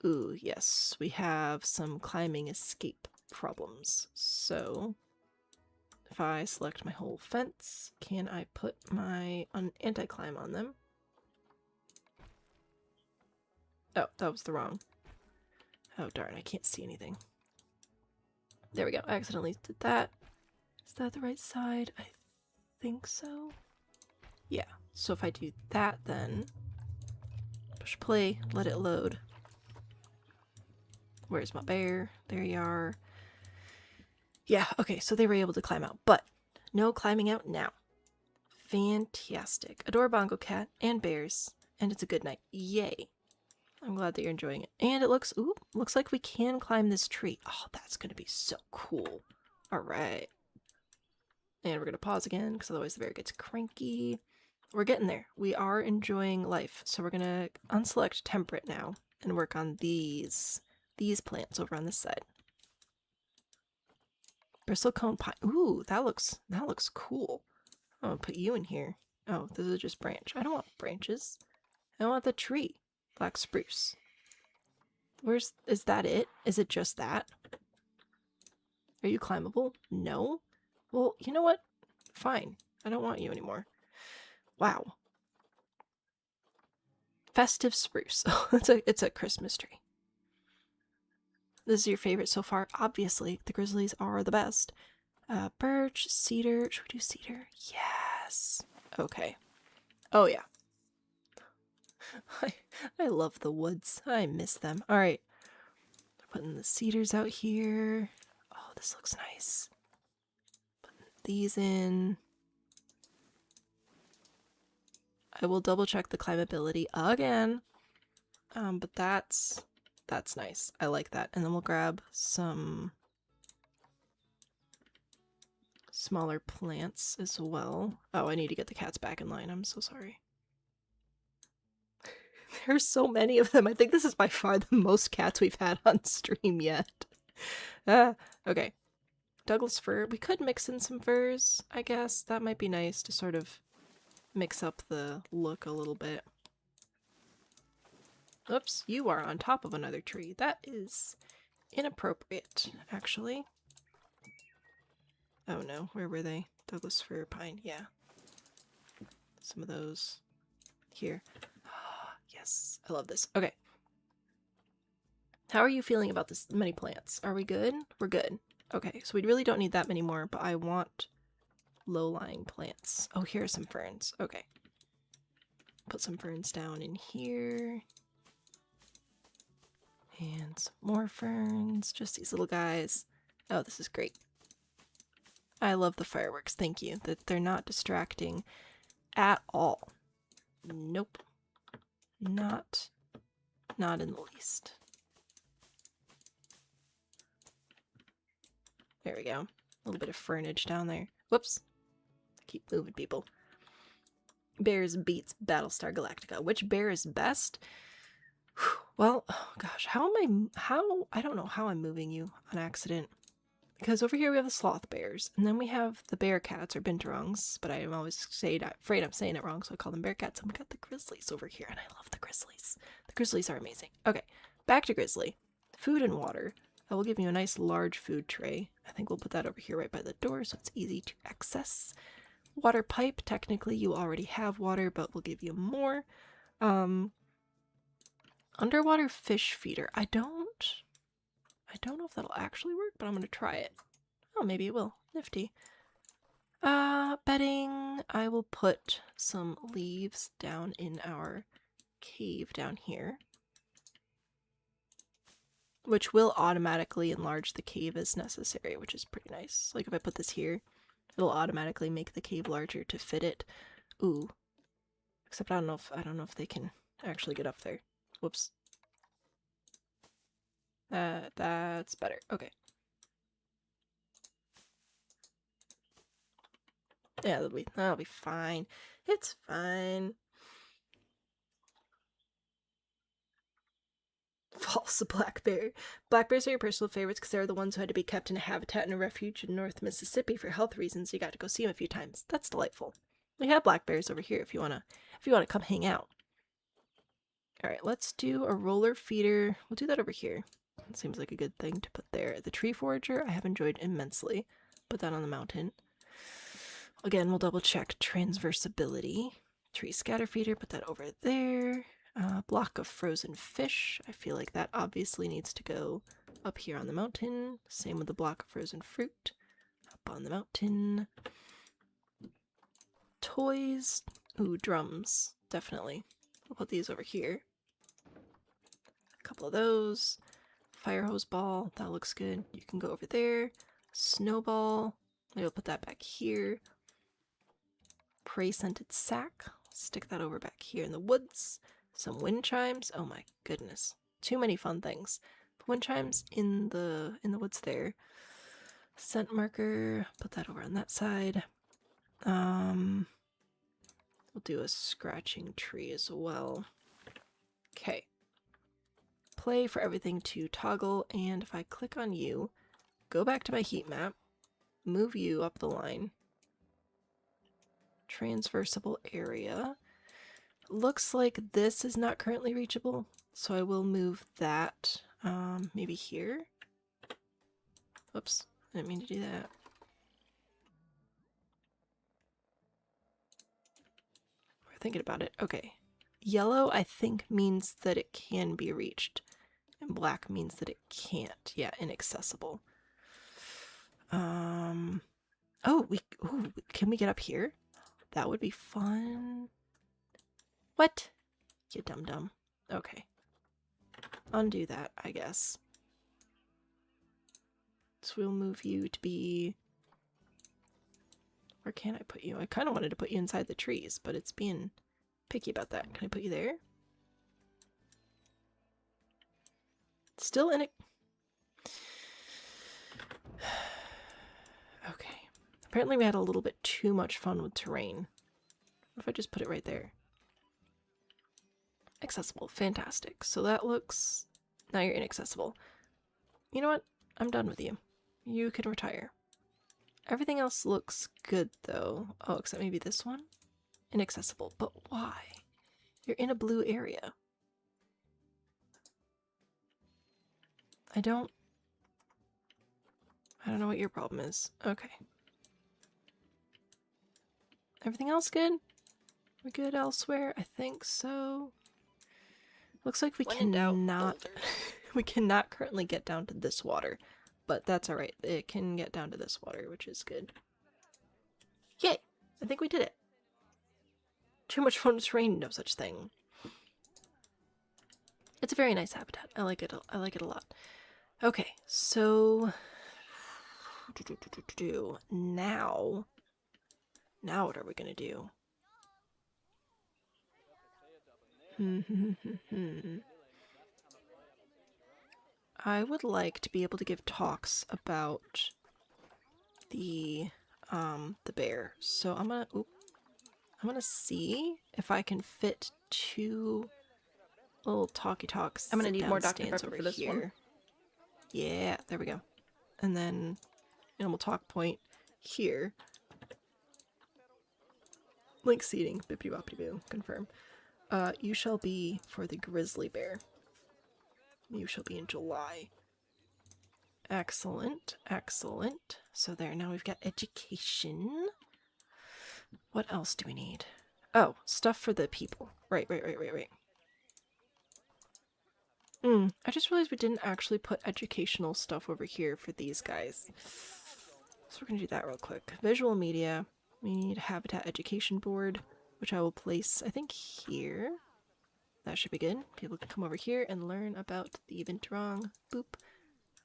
Ooh, yes, we have some climbing escape problems. So if I select my whole fence, can I put my anti-climb on them? Oh, that was the wrong. Oh darn, I can't see anything. There we go, I accidentally did that. Is that the right side? I think so. Yeah, so if I do that then, push play, let it load. Where's my bear? There you are. Yeah, okay, so they were able to climb out, but no climbing out now. Fantastic. Adore Bongo Cat and bears, and it's a good night. Yay. I'm glad that you're enjoying it. And it looks, ooh, looks like we can climb this tree. Oh, that's going to be so cool. All right. And we're going to pause again because otherwise the bear gets cranky. We're getting there. We are enjoying life. So we're going to unselect temperate now and work on these plants over on this side. Bristlecone pine. Ooh, that looks cool. I'm going to put you in here. Oh, this is just branch. I don't want branches. I want the tree. Black spruce. Is that it? Is it just that? Are you climbable? No? Well, you know what? Fine. I don't want you anymore. Wow. Festive spruce. Oh, it's a Christmas tree. This is your favorite so far? Obviously, the grizzlies are the best. Birch, cedar. Should we do cedar? Yes. Okay. Oh, yeah. I love the woods. I miss them. Alright. Putting the cedars out here. Oh, this looks nice. Putting these in. I will double check the climbability again. But that's nice. I like that. And then we'll grab some smaller plants as well. Oh, I need to get the cats back in line. I'm so sorry. There's so many of them. I think this is by far the most cats we've had on stream yet. Okay. Douglas fir. We could mix in some firs, I guess. That might be nice to sort of mix up the look a little bit. Oops, you are on top of another tree. That is inappropriate, actually. Oh no, where were they? Douglas fir, pine, yeah. Some of those here. Yes, I love this. Okay. How are you feeling about this many plants? Are we good? We're good. Okay, so we really don't need that many more, but I want low-lying plants. Oh, here are some ferns. Okay. Put some ferns down in here. And some more ferns. Just these little guys. Oh, this is great. I love the fireworks. Thank you. That they're not distracting at all. Nope. Not in the least. There we go. A little bit of fernage down there. Whoops. Keep moving, people. Bears beats Battlestar Galactica. Which bear is best? Well, oh gosh, I don't know how I'm moving you on accident. Because over here we have the sloth bears, and then we have the bear cats, or binturongs, but I'm always afraid I'm saying it wrong, so I call them bear cats. And we got the grizzlies over here, and I love the grizzlies. The grizzlies are amazing. Okay, back to grizzly. Food and water. I will give you a nice large food tray. I think we'll put that over here right by the door, so it's easy to access. Water pipe. Technically, you already have water, but we'll give you more. Underwater fish feeder. I don't know if that'll actually work, but I'm going to try it. Oh, maybe it will. Nifty. Bedding. I will put some leaves down in our cave down here, which will automatically enlarge the cave as necessary, which is pretty nice. Like if I put this here, it'll automatically make the cave larger to fit it. Ooh. Except I don't know if they can actually get up there. Whoops. That's better. Okay. Yeah, that'll be fine. It's fine. False black bear. Black bears are your personal favorites because they're the ones who had to be kept in a habitat and a refuge in North Mississippi for health reasons. You got to go see them a few times. That's delightful. We have black bears over here if you wanna come hang out. All right, let's do a roller feeder. We'll do that over here. It seems like a good thing to put there. The tree forager I have enjoyed immensely. Put that on the mountain. Again, we'll double check transversability. Tree scatter feeder, put that over there. Block of frozen fish. I feel like that obviously needs to go up here on the mountain. Same with the block of frozen fruit. Up on the mountain. Toys. Ooh, drums. Definitely. We'll put these over here. A couple of those. Fire hose ball. That looks good. You can go over there. Snowball. Maybe I'll put that back here. Prey scented sack. Stick that over back here in the woods. Some wind chimes. Oh my goodness. Too many fun things. Wind chimes in the woods there. Scent marker. Put that over on that side. We'll do a scratching tree as well. Okay. Play for everything to toggle, and if I click on you, go back to my heat map, move you up the line. Transversable area. Looks like this is not currently reachable, so I will move that maybe here. Oops, I didn't mean to do that. We're thinking about it. Okay. Yellow, I think, means that it can be reached, and black means that it can't. Yeah, inaccessible. Oh, can we get up here? That would be fun. What? You dum-dum. Okay. Undo that, I guess. So we'll move you to be... Where can I put you? I kind of wanted to put you inside the trees, but it's being picky about that. Can I put you there? Still in it. Okay. Apparently we had a little bit too much fun with terrain. What if I just put it right there? Accessible. Fantastic. So that looks... Now you're inaccessible. You know what? I'm done with you. You can retire. Everything else looks good though. Oh, except maybe this one? Inaccessible. But why? You're in a blue area. I don't know what your problem is. Okay. Everything else good? We're good elsewhere? I think so. Looks like we When in doubt, cannot boulders. we cannot currently get down to this water. But that's alright. It can get down to this water, which is good. Yay! I think we did it. Too much fun terrain, no such thing. It's a very nice habitat. I like it a lot. Okay, so now what are we gonna do? I would like to be able to give talks about the bear. So I'm gonna see if I can fit 2 little talky talks. I'm gonna need more sit-down Dr. stands Pepper over for this one. Yeah, there we go. And then animal talk point here. Link seating, bippity boppity boo, confirm. You shall be for the grizzly bear. You shall be in July. Excellent, excellent. So there, now we've got education. What else do we need? Oh, stuff for the people. Right. I just realized we didn't actually put educational stuff over here for these guys. So we're gonna do that real quick. Visual media. We need Habitat Education Board, which I will place, I think, here. That should be good. People can come over here and learn about the binturong. Boop.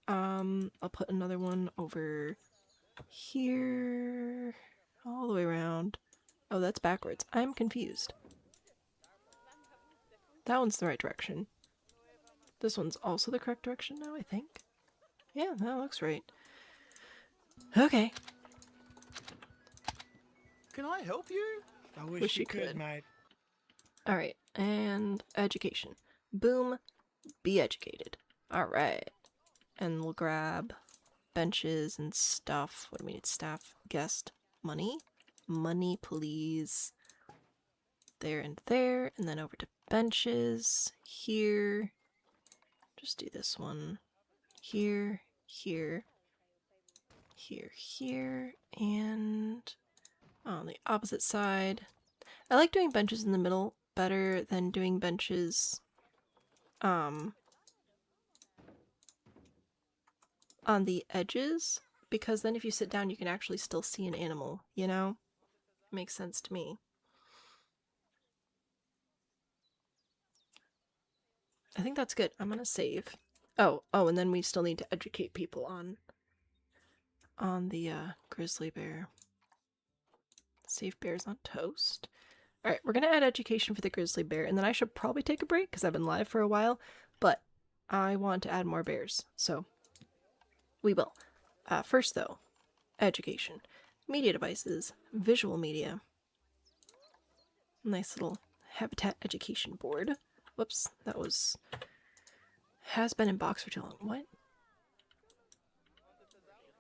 I'll put another one over here. All the way around. Oh, that's backwards. I'm confused. That one's the right direction. This one's also the correct direction now, I think. Yeah, that looks right. Okay. Can I help you? I Wish wish you you could, could. mate. Alright, and education. Boom. Be educated. Alright. And we'll grab benches and stuff. What do we need? Staff, guest, money. Money, please. There and there. And then over to benches. Here. Just do this one. Here, here, here, and on the opposite side. I like doing benches in the middle better than doing benches on the edges, because then if you sit down you can actually still see an animal, you know? Makes sense to me. I think that's good. I'm gonna save. Oh, and then we still need to educate people on the grizzly bear. Save bears on toast. Alright, we're gonna add education for the grizzly bear, and then I should probably take a break because I've been live for a while, but I want to add more bears, so we will. First though, education. Media devices, visual media. Nice little habitat education board. Whoops, that was... has been in box for too long. What?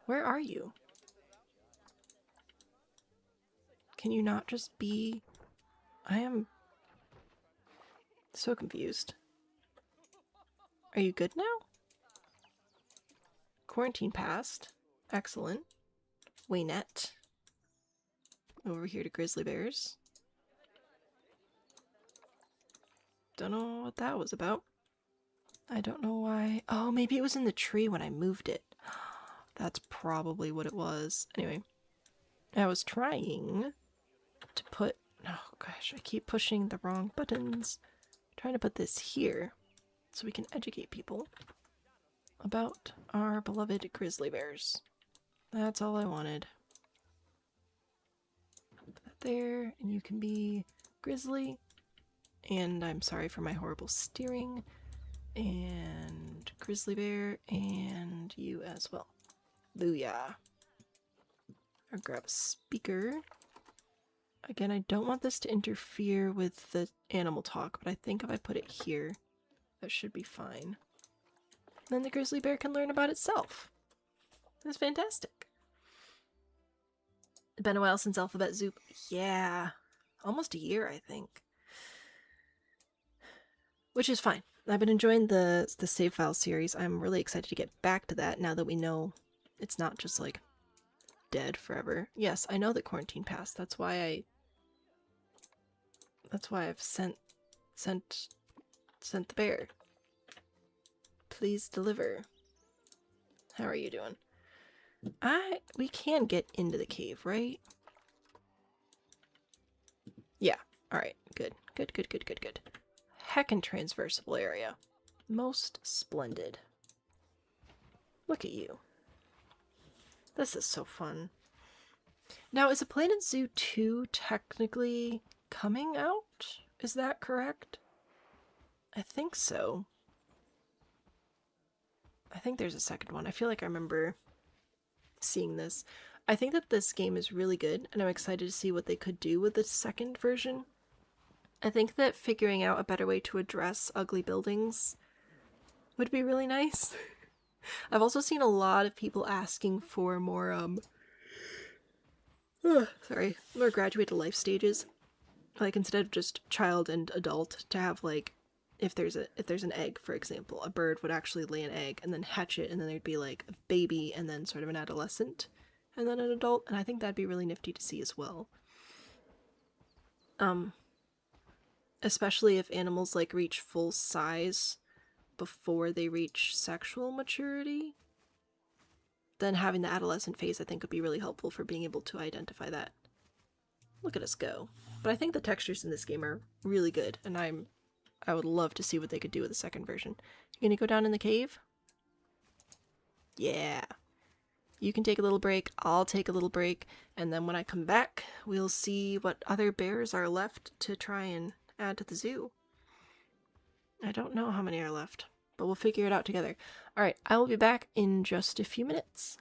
Where are you? Can you not just be... I am so confused. Are you good now? Quarantine passed. Excellent. Waynette. Over here to grizzly bears. Don't know what that was about. I don't know why. Oh, maybe it was in the tree when I moved it. That's probably what it was. Anyway, I was trying to put... Oh gosh, I keep pushing the wrong buttons. I'm trying to put this here so we can educate people about our beloved grizzly bears. That's all I wanted. Put that there, and you can be grizzly. And I'm sorry for my horrible steering. And grizzly bear, and you as well. Booyah. I'll grab a speaker. Again, I don't want this to interfere with the animal talk, but I think if I put it here, that should be fine. Then the grizzly bear can learn about itself. That's fantastic. Been a while since Alphabet Zoop. Yeah. Almost a year, I think. Which is fine. I've been enjoying the save file series. I'm really excited to get back to that now that we know it's not just like dead forever. Yes, I know that quarantine passed. That's why I've sent the bear. Please deliver. How are you doing? We can get into the cave, right? Yeah. Alright. Good. Good. Heckin' transversible area. Most splendid. Look at you. This is so fun. Now, is a Planet Zoo 2 technically coming out? Is that correct? I think so. I think there's a second one. I feel like I remember seeing this. I think that this game is really good, and I'm excited to see what they could do with the second version. I think that figuring out a better way to address ugly buildings would be really nice. I've also seen a lot of people asking for more, more graduated life stages. Like, instead of just child and adult, to have, like, if there's an egg, for example, a bird would actually lay an egg and then hatch it, and then there'd be, like, a baby and then sort of an adolescent and then an adult, and I think that'd be really nifty to see as well. Especially if animals, like, reach full size before they reach sexual maturity, then having the adolescent phase I think would be really helpful for being able to identify that. Look at us go. But I think the textures in this game are really good, and I would love to see what they could do with the second version. You gonna go down in the cave? Yeah. You can take a little break, I'll take a little break, and then when I come back, we'll see what other bears are left to try and add to the zoo. I don't know how many are left, but we'll figure it out together. Alright, I will be back in just a few minutes.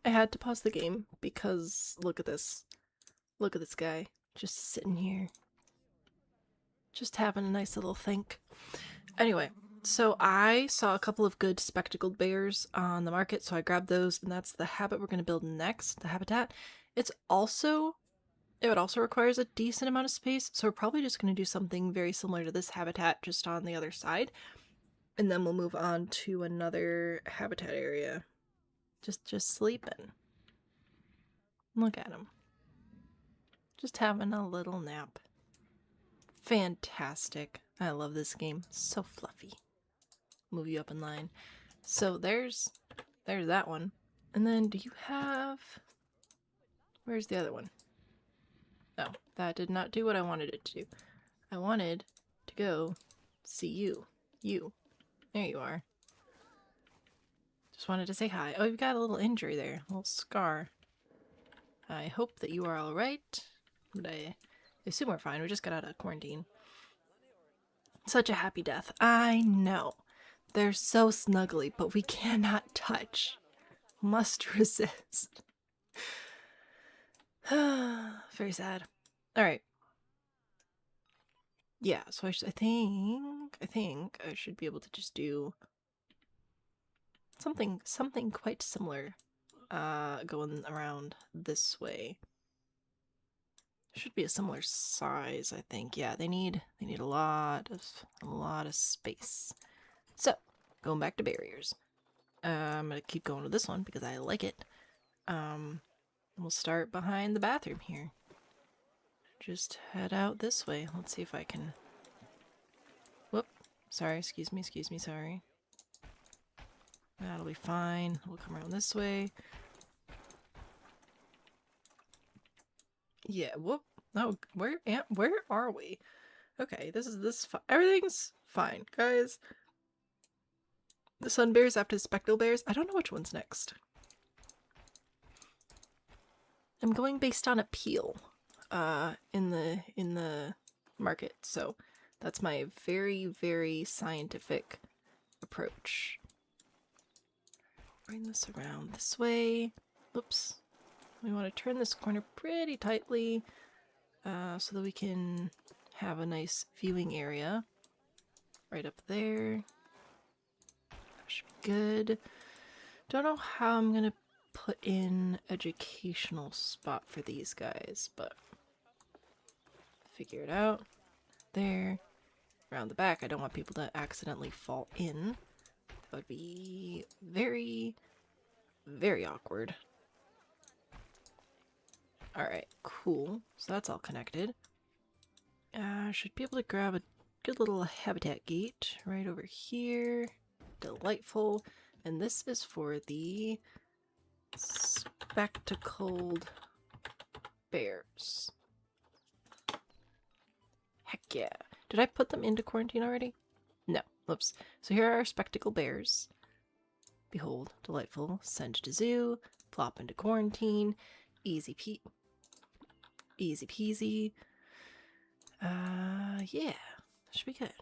I had to pause the game because look at this. Look at this guy. Just sitting here. Just having a nice little think. Anyway, so I saw a couple of good spectacled bears on the market, so I grabbed those, and that's the habit we're going to build next, the habitat. It also requires a decent amount of space, so we're probably just going to do something very similar to this habitat, just on the other side. And then we'll move on to another habitat area. Just sleeping. Look at him. Just having a little nap. Fantastic. I love this game. So fluffy. Move you up in line. So there's that one. And then do you have... Where's the other one? Oh, that did not do what I wanted it to do. I wanted to go see you. You. There you are. Just wanted to say hi. Oh, you've got a little injury there. A little scar. I hope that you are alright. But I assume we're fine. We just got out of quarantine. Such a happy death. I know. They're so snuggly, but we cannot touch. Must resist. Very sad. Alright. Yeah, so I think I should be able to just do something quite similar going around this way. Should be a similar size, I think. Yeah, they need a lot of space. So, going back to barriers. I'm gonna keep going with this one because I like it. We'll start behind the bathroom here. Just head out this way. Let's see if I can... Whoop. Sorry, excuse me, sorry. That'll be fine. We'll come around this way. Yeah, whoop. No, where are we? Okay, this is everything's fine, guys. The sun bears after the spectral bears. I don't know which one's next. I'm going based on appeal, in the market, so that's my very, very scientific approach. Bring this around this way. Oops. We want to turn this corner pretty tightly, so that we can have a nice viewing area right up there. That should be good. Don't know how I'm gonna put in educational spot for these guys, but figure it out. There. Around the back, I don't want people to accidentally fall in. That would be very, very awkward. Alright, cool. So that's all connected. Should be able to grab a good little habitat gate right over here. Delightful. And this is for the spectacled bears. Heck yeah. Did I put them into quarantine already? No. Oops. So here are our spectacled bears. Behold, delightful. Send to zoo. Plop into quarantine. Easy peasy. Yeah. Should be good.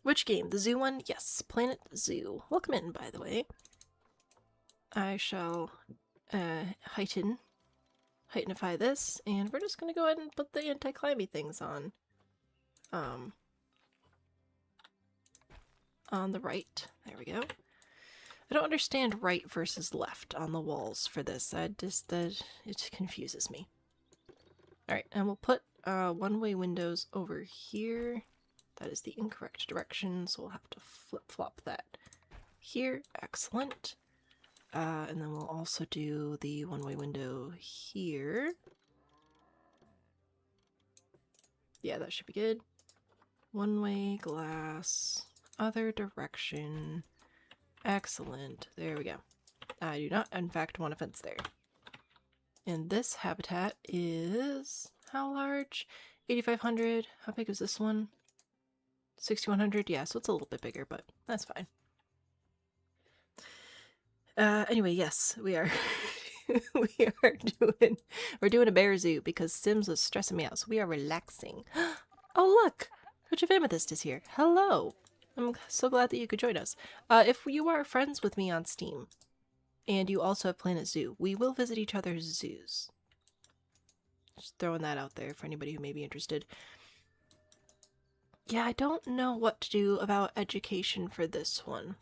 Which game? The zoo one? Yes. Planet Zoo. Welcome in, by the way. I shall heightenify this, and we're just gonna go ahead and put the anti-climby things on the right. There we go. I don't understand right versus left on the walls for this. It confuses me. Alright, and we'll put one-way windows over here. That is the incorrect direction, so we'll have to flip-flop that here. Excellent. And then we'll also do the one-way window here. Yeah, that should be good. One-way glass, other direction. Excellent. There we go. I do not, in fact, want a fence there. And this habitat is... how large? 8,500. How big is this one? 6,100. Yeah, so it's a little bit bigger, but that's fine. Anyway, yes, we are we're doing a bear zoo because Sims was stressing me out, so we are relaxing. Oh look! Coach of Amethyst is here. Hello! I'm so glad that you could join us. If you are friends with me on Steam, And you also have Planet Zoo. We will visit each other's zoos. Just throwing that out there for anybody who may be interested. Yeah, I don't know what to do about education for this one.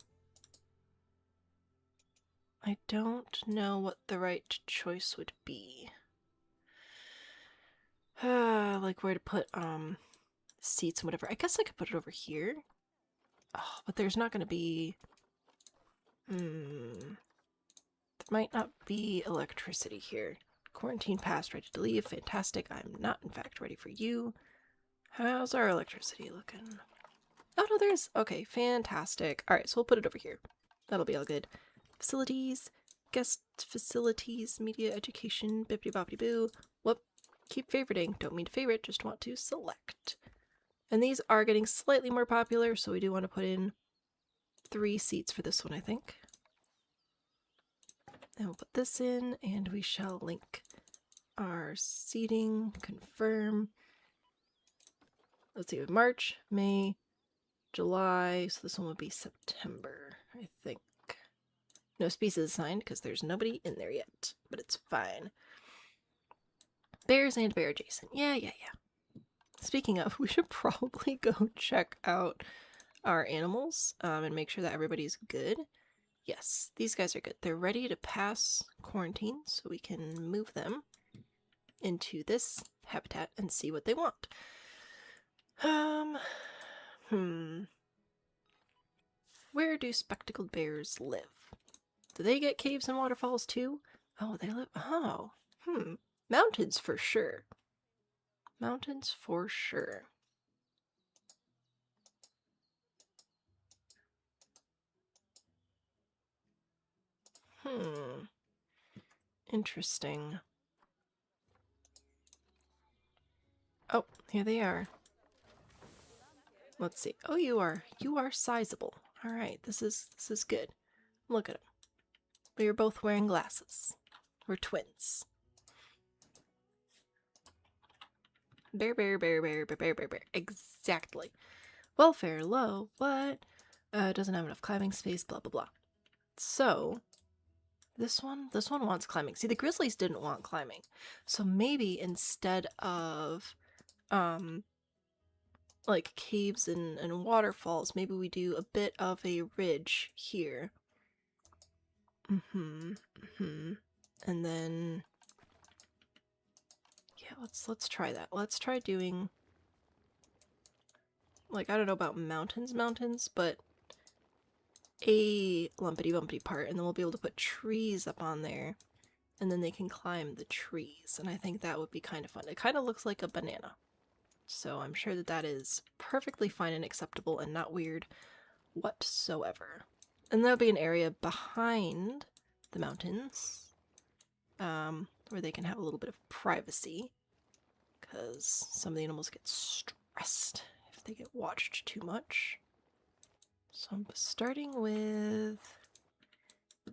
I don't know what the right choice would be. Like where to put, seats and whatever. I guess I could put it over here. Oh, but there's not gonna be... There might not be electricity here. Quarantine passed, ready to leave. Fantastic. I'm not, in fact, ready for you. How's our electricity looking? Oh, no, there's... Okay, fantastic. Alright, so we'll put it over here. That'll be all good. Facilities, guest facilities, media, education, bippity-boppity-boo. Whoop. Keep favoriting. Don't mean to favorite, just want to select. And these are getting slightly more popular, so we do want to put in 3 seats for this one, I think. And we'll put this in, and we shall link our seating, confirm. Let's see, March, May, July, so this one would be September, I think. No species assigned, because there's nobody in there yet, but it's fine. Bears and bear adjacent. Yeah. Speaking of, we should probably go check out our animals, and make sure that everybody's good. Yes, these guys are good. They're ready to pass quarantine, so we can move them into this habitat and see what they want. Where do spectacled bears live? Do they get caves and waterfalls too? Oh, they live... Oh, mountains for sure. Mountains for sure. Interesting. Oh, here they are. Let's see. Oh, you are sizable. All right, this is good. Look at them. We are both wearing glasses. We're twins. Bear. Exactly. Welfare low. What? Doesn't have enough climbing space. Blah blah blah. So, this one wants climbing. See, the grizzlies didn't want climbing, so maybe instead of like caves and waterfalls, maybe we do a bit of a ridge here. And then yeah, let's try that. Let's try doing, like, I don't know about mountains, but a lumpity bumpity part, and then we'll be able to put trees up on there, and then they can climb the trees, and I think that would be kind of fun. It kind of looks like a banana, so I'm sure that that is perfectly fine and acceptable and not weird whatsoever. And there'll be an area behind the mountains, where they can have a little bit of privacy, because some of the animals get stressed if they get watched too much. So I'm starting with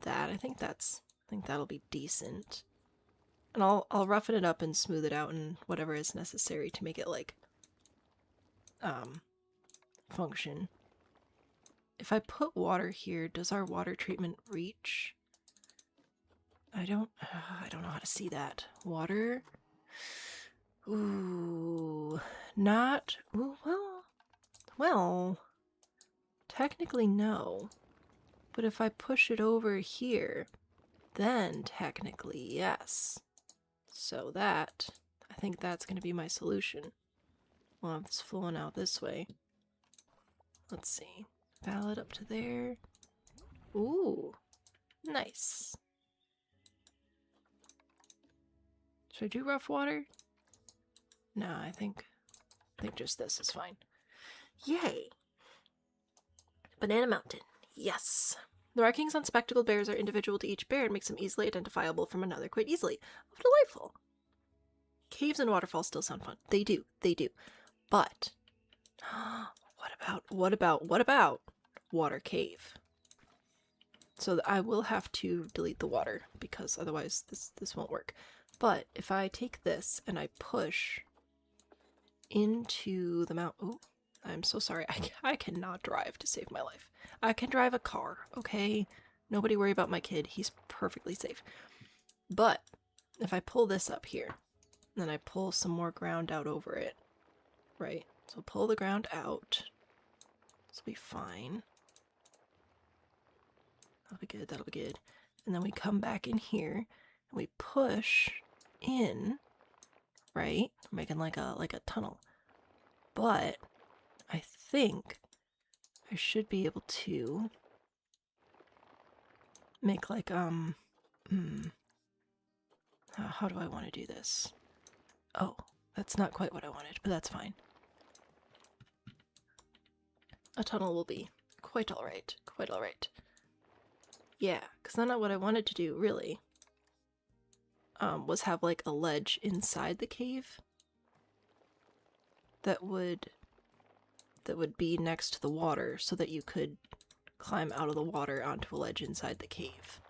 that. I think that'll be decent. And I'll roughen it up and smooth it out and whatever is necessary to make it, like, function. If I put water here, does our water treatment reach? I don't know how to see that. Water? Ooh, not... Ooh, well, technically no. But if I push it over here, then technically yes. So that, I think that's going to be my solution. We'll have this flowing out this way. Let's see. Valid up to there. Ooh, nice. Should I do rough water? No, I think just this is fine. Yay! Banana Mountain. Yes. The markings on spectacled bears are individual to each bear and makes them easily identifiable from another quite easily. Oh, delightful. Caves and waterfalls still sound fun. They do. But what about water cave? So I will have to delete the water because otherwise this won't work. But if I take this and I push into the mount... Oh, I'm so sorry. I cannot drive to save my life. I can drive a car, okay? Nobody worry about my kid. He's perfectly safe. But if I pull this up here, then I pull some more ground out over it, right? So pull the ground out. This will be fine. That'll be good, that'll be good. And then we come back in here and we push in, right? We're making like a tunnel. But I think I should be able to make like how do I want to do this? Oh, that's not quite what I wanted, but that's fine. A tunnel will be quite alright, quite alright. Yeah, because that's not what I wanted to do, really. Was have like a ledge inside the cave that would be next to the water so that you could climb out of the water onto a ledge inside the cave.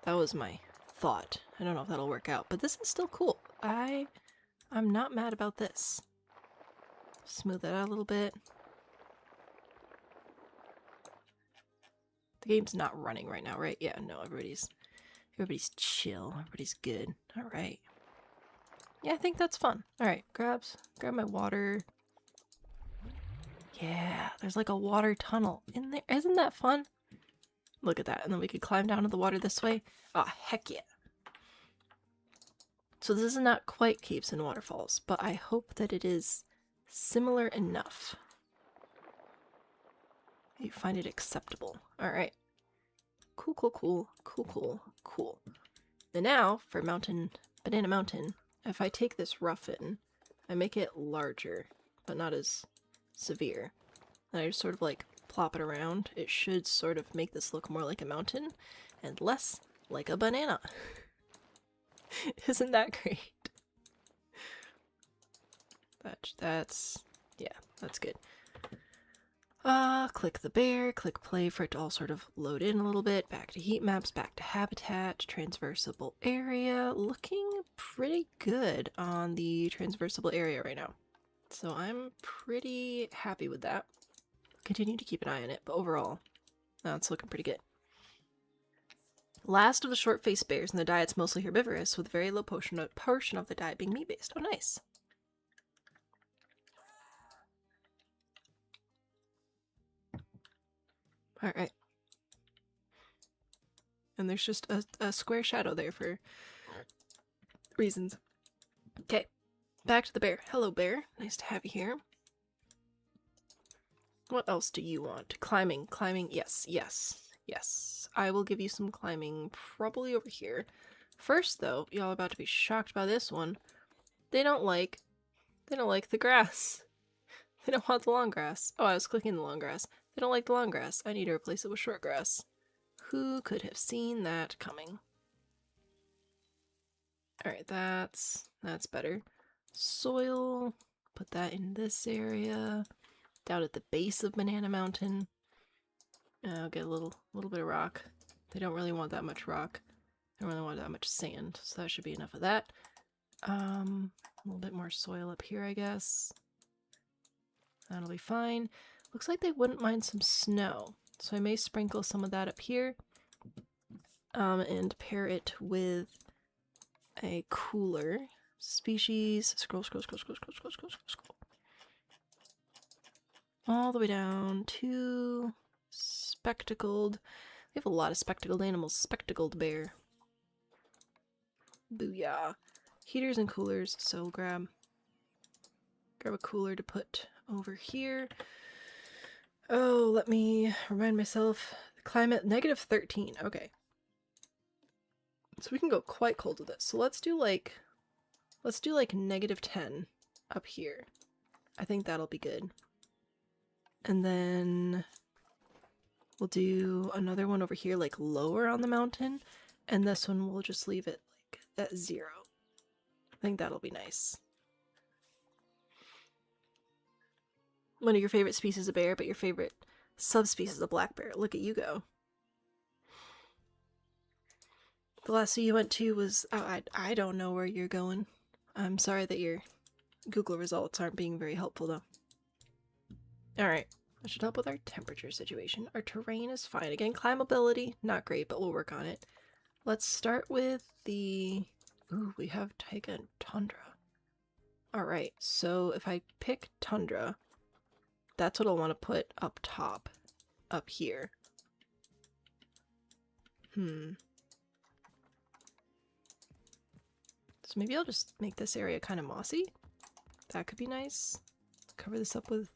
That was my thought. I don't know if that'll work out, but this is still cool. I'm not mad about this. Smooth that out a little bit. The game's not running right now, right? Yeah, no, everybody's chill. Everybody's good. All right. Yeah, I think that's fun. All right, grab my water. Yeah, there's like a water tunnel in there. Isn't that fun? Look at that. And then we could climb down to the water this way. Oh, heck yeah. So this is not quite caves and waterfalls, but I hope that it is similar enough. You find it acceptable. Alright. Cool, cool, cool, cool, cool, cool. And now, for Banana Mountain, if I take this roughen, I make it larger, but not as severe. And I just sort of like plop it around. It should sort of make this look more like a mountain and less like a banana. Isn't that great? Yeah, that's good. Click the bear, click play for it to all sort of load in a little bit. Back to heat maps, back to habitat, transversable area. Looking pretty good on the transversable area right now. So I'm pretty happy with that. Continue to keep an eye on it, but overall, it's looking pretty good. Last of the short-faced bears, and the diet's mostly herbivorous, with very low portion of the diet being meat-based. Oh, nice. Alright. And there's just a square shadow there for reasons. Okay, back to the bear. Hello, bear. Nice to have you here. What else do you want? Climbing. Yes, yes, yes. I will give you some climbing probably over here. First, though, y'all are about to be shocked by this one. They don't like the grass. They don't want the long grass. Oh, I was clicking the long grass. They don't like the long grass. I need to replace it with short grass. Who could have seen that coming? Alright, that's better. Soil. Put that in this area. Down at the base of Banana Mountain. I'll get a little bit of rock. They don't really want that much rock. They don't really want that much sand, so that should be enough of that. A little bit more soil up here, I guess. That'll be fine. Looks like they wouldn't mind some snow, so I may sprinkle some of that up here. And pair it with a cooler. Species. Scroll. All the way down to spectacled. We have a lot of spectacled animals. Spectacled bear. Booyah. Heaters and coolers, so grab a cooler to put over here. Oh, let me remind myself. Climate -13. Okay. So we can go quite cold with this. So let's do like -10 up here. I think that'll be good. And then we'll do another one over here, like lower on the mountain. And this one we'll just leave it like at 0. I think that'll be nice. One of your favorite species of bear, but your favorite subspecies of black bear. Look at you go. The last zoo you went to was... Oh, I don't know where you're going. I'm sorry that your Google results aren't being very helpful, though. Alright. That should help with our temperature situation. Our terrain is fine. Again, climbability, not great, but we'll work on it. Let's start with the... Ooh, we have taiga and tundra. Alright, so if I pick tundra, that's what I'll want to put up top, up here. So maybe I'll just make this area kind of mossy. That could be nice. Cover this up with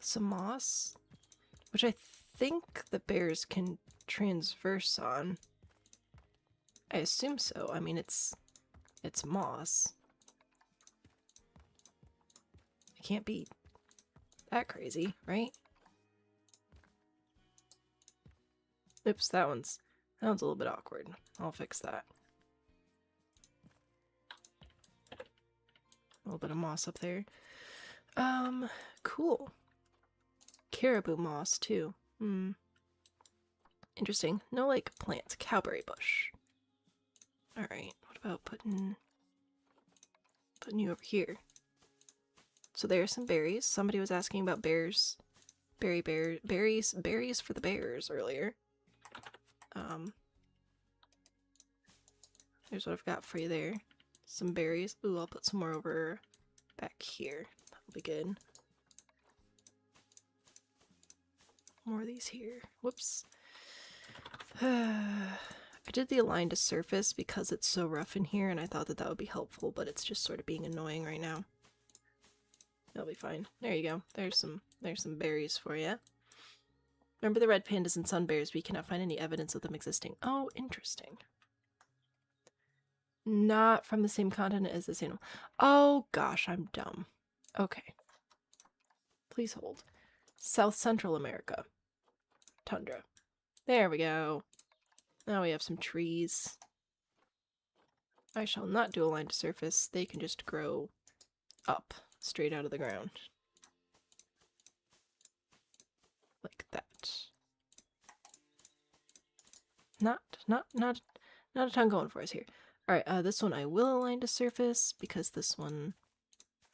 some moss, which I think the bears can transverse on. I assume so. I mean, it's moss. It can't be that crazy, right? Oops, that one's a little bit awkward. I'll fix that. A little bit of moss up there. Cool. Caribou moss, too. Interesting. No, like, plants. Cowberry bush. Alright, what about putting you over here? So there are some berries. Somebody was asking about berries for the bears earlier. Here's what I've got for you there. Some berries. Ooh, I'll put some more over back here. That'll be good. More of these here. Whoops. I did the align to surface because it's so rough in here and I thought that that would be helpful, but it's just sort of being annoying right now. That'll be fine. There you go. There's some berries for you. Remember the red pandas and sun bears, we cannot find any evidence of them existing. Oh, interesting. Not from the same continent as this animal. Oh gosh, I'm dumb. Okay. Please hold. South Central America. Tundra. There we go. Now we have some trees. I shall not do a line to surface. They can just grow up, straight out of the ground. Like that. Not a ton going for us here. Alright, this one I will align to surface because this one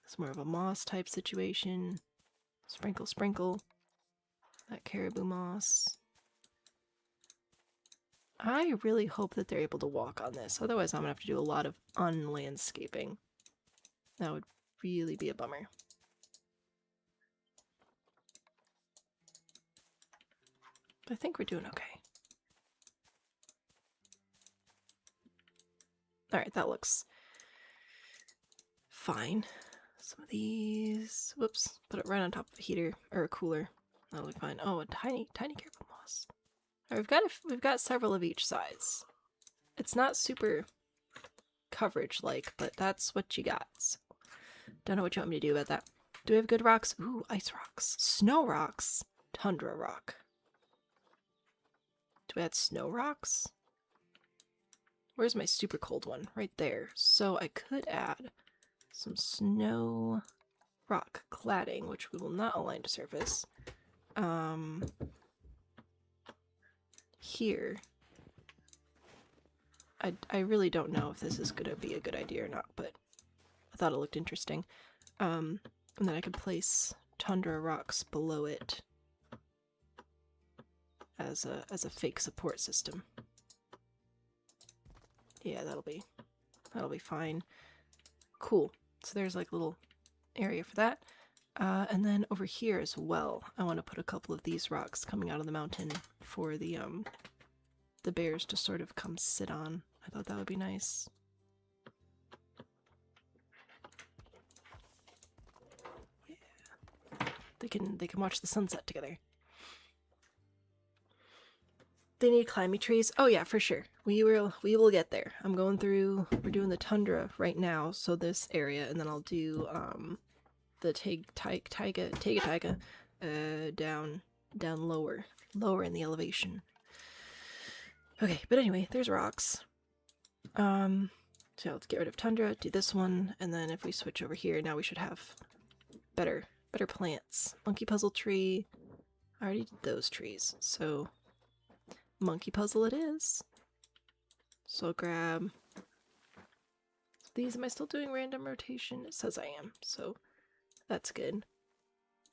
is more of a moss type situation. Sprinkle, sprinkle. That caribou moss. I really hope that they're able to walk on this, otherwise I'm gonna have to do a lot of unlandscaping. That would really be a bummer. But I think we're doing okay. Alright, that looks fine. Some of these... Whoops. Put it right on top of a heater, or a cooler. That'll be fine. Oh, a tiny caribou moss. Alright, we've got several of each size. It's not super coverage-like, but that's what you got. So, don't know what you want me to do about that. Do we have good rocks? Ooh, ice rocks. Snow rocks. Tundra rock. Do we add snow rocks? Where's my super cold one? Right there. So I could add some snow rock cladding, which we will not align to surface. Here. I really don't know if this is gonna be a good idea or not, but I thought it looked interesting. And then I could place tundra rocks below it as a fake support system. Yeah, that'll be fine. Cool. So there's like a little area for that. And then over here as well, I want to put a couple of these rocks coming out of the mountain for the bears to sort of come sit on. I thought that would be nice. Yeah. They can watch the sunset together. They need climbing trees. Oh yeah, for sure. We will get there. I'm going through. We're doing the tundra right now, so this area, and then I'll do the taiga down lower in the elevation. Okay, but anyway, there's rocks. So let's get rid of tundra. Do this one, and then if we switch over here, now we should have better plants. Monkey puzzle tree. I already did those trees, so. Monkey puzzle it is. So I'll grab these. Am I still doing random rotation? It says I am, so that's good.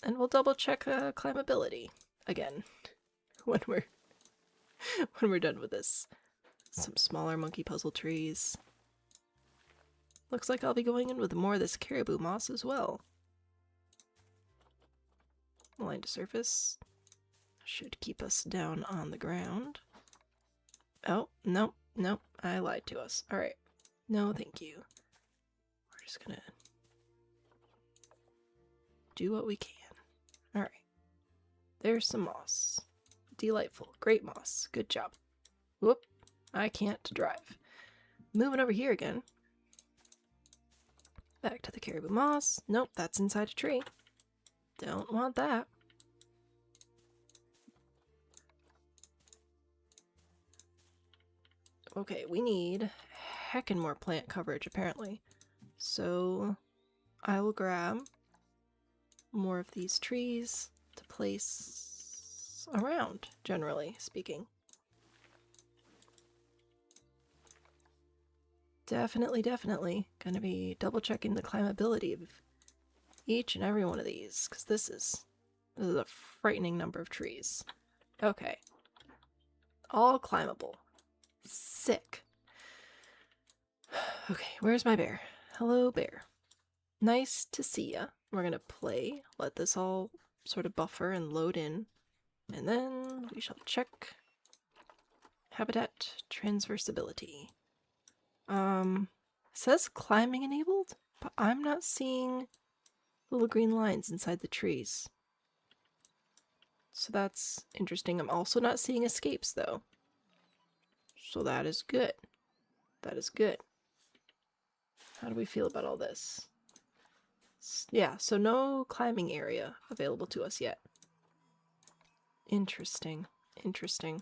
And we'll double check climbability again when we're done with this. Some smaller monkey puzzle trees. Looks like I'll be going in with more of this caribou moss as well. Align to surface. Should keep us down on the ground. Oh, nope, nope, I lied to us. Alright. No, thank you. We're just gonna do what we can. Alright. There's some moss. Delightful. Great moss. Good job. Whoop. I can't drive. Moving over here again. Back to the caribou moss. Nope, that's inside a tree. Don't want that. Okay, we need heckin' more plant coverage, apparently. So, I will grab more of these trees to place around, generally speaking. Definitely gonna be double checking the climbability of each and every one of these, because this is a frightening number of trees. Okay. All climbable. Sick. Okay, where's my bear? Hello, bear. Nice to see ya. We're gonna play, let this all sort of buffer and load in, and then we shall check habitat transversability. Says climbing enabled, but I'm not seeing little green lines inside the trees. So that's interesting. I'm also not seeing escapes though. So that is good. That is good. How do we feel about all this? Yeah, so no climbing area available to us yet. Interesting. Interesting.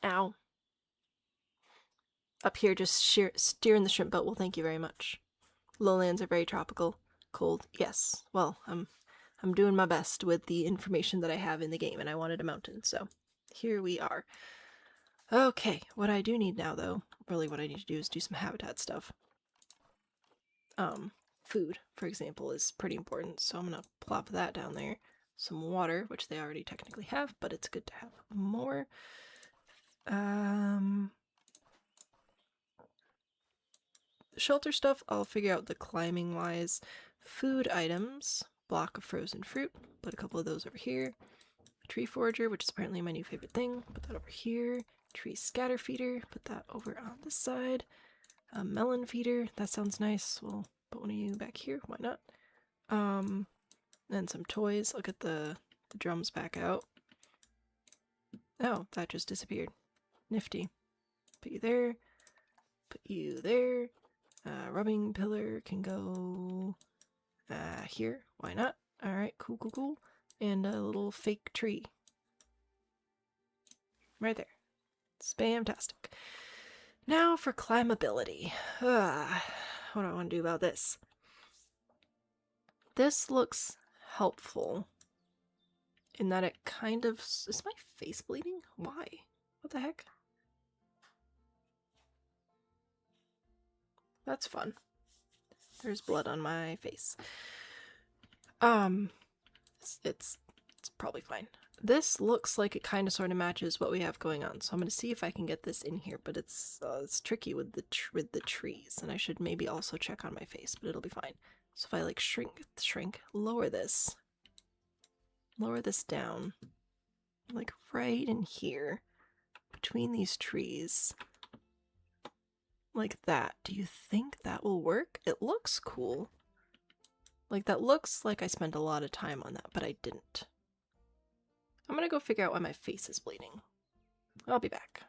Ow. Up here just steering the shrimp boat. Well, thank you very much. Lowlands are very tropical. Cold. Yes. Well, I'm doing my best with the information that I have in the game, and I wanted a mountain, so here we are. Okay, what I do need now, though, really what I need to do is do some habitat stuff. Food, for example, is pretty important, so I'm gonna plop that down there. Some water, which they already technically have, but it's good to have more. Shelter stuff, I'll figure out the climbing wise. Food items, block of frozen fruit, put a couple of those over here. A tree forager, which is apparently my new favorite thing, put that over here. Tree scatter feeder, put that over on this side. A melon feeder, that sounds nice. We'll put one of you back here, why not? And some toys. I'll get the drums back out. Oh, that just disappeared. Nifty. Put you there. Put you there. Rubbing pillar can go here. Why not? Alright, cool, cool, cool. And a little fake tree. Right there. Spamtastic. Now for climbability. What do I want to do about this? This looks helpful in that it kind of... Is my face bleeding? Why? What the heck? That's fun. There's blood on my face. It's probably fine. This looks like it kind of sort of matches what we have going on, so I'm going to see if I can get this in here, but it's tricky with the trees, and I should maybe also check on my face, but it'll be fine. So if I like shrink, lower this down, like right in here, between these trees, like that. Do you think that will work? It looks cool. Like, that looks like I spent a lot of time on that, but I didn't. I'm gonna go figure out why my face is bleeding. I'll be back.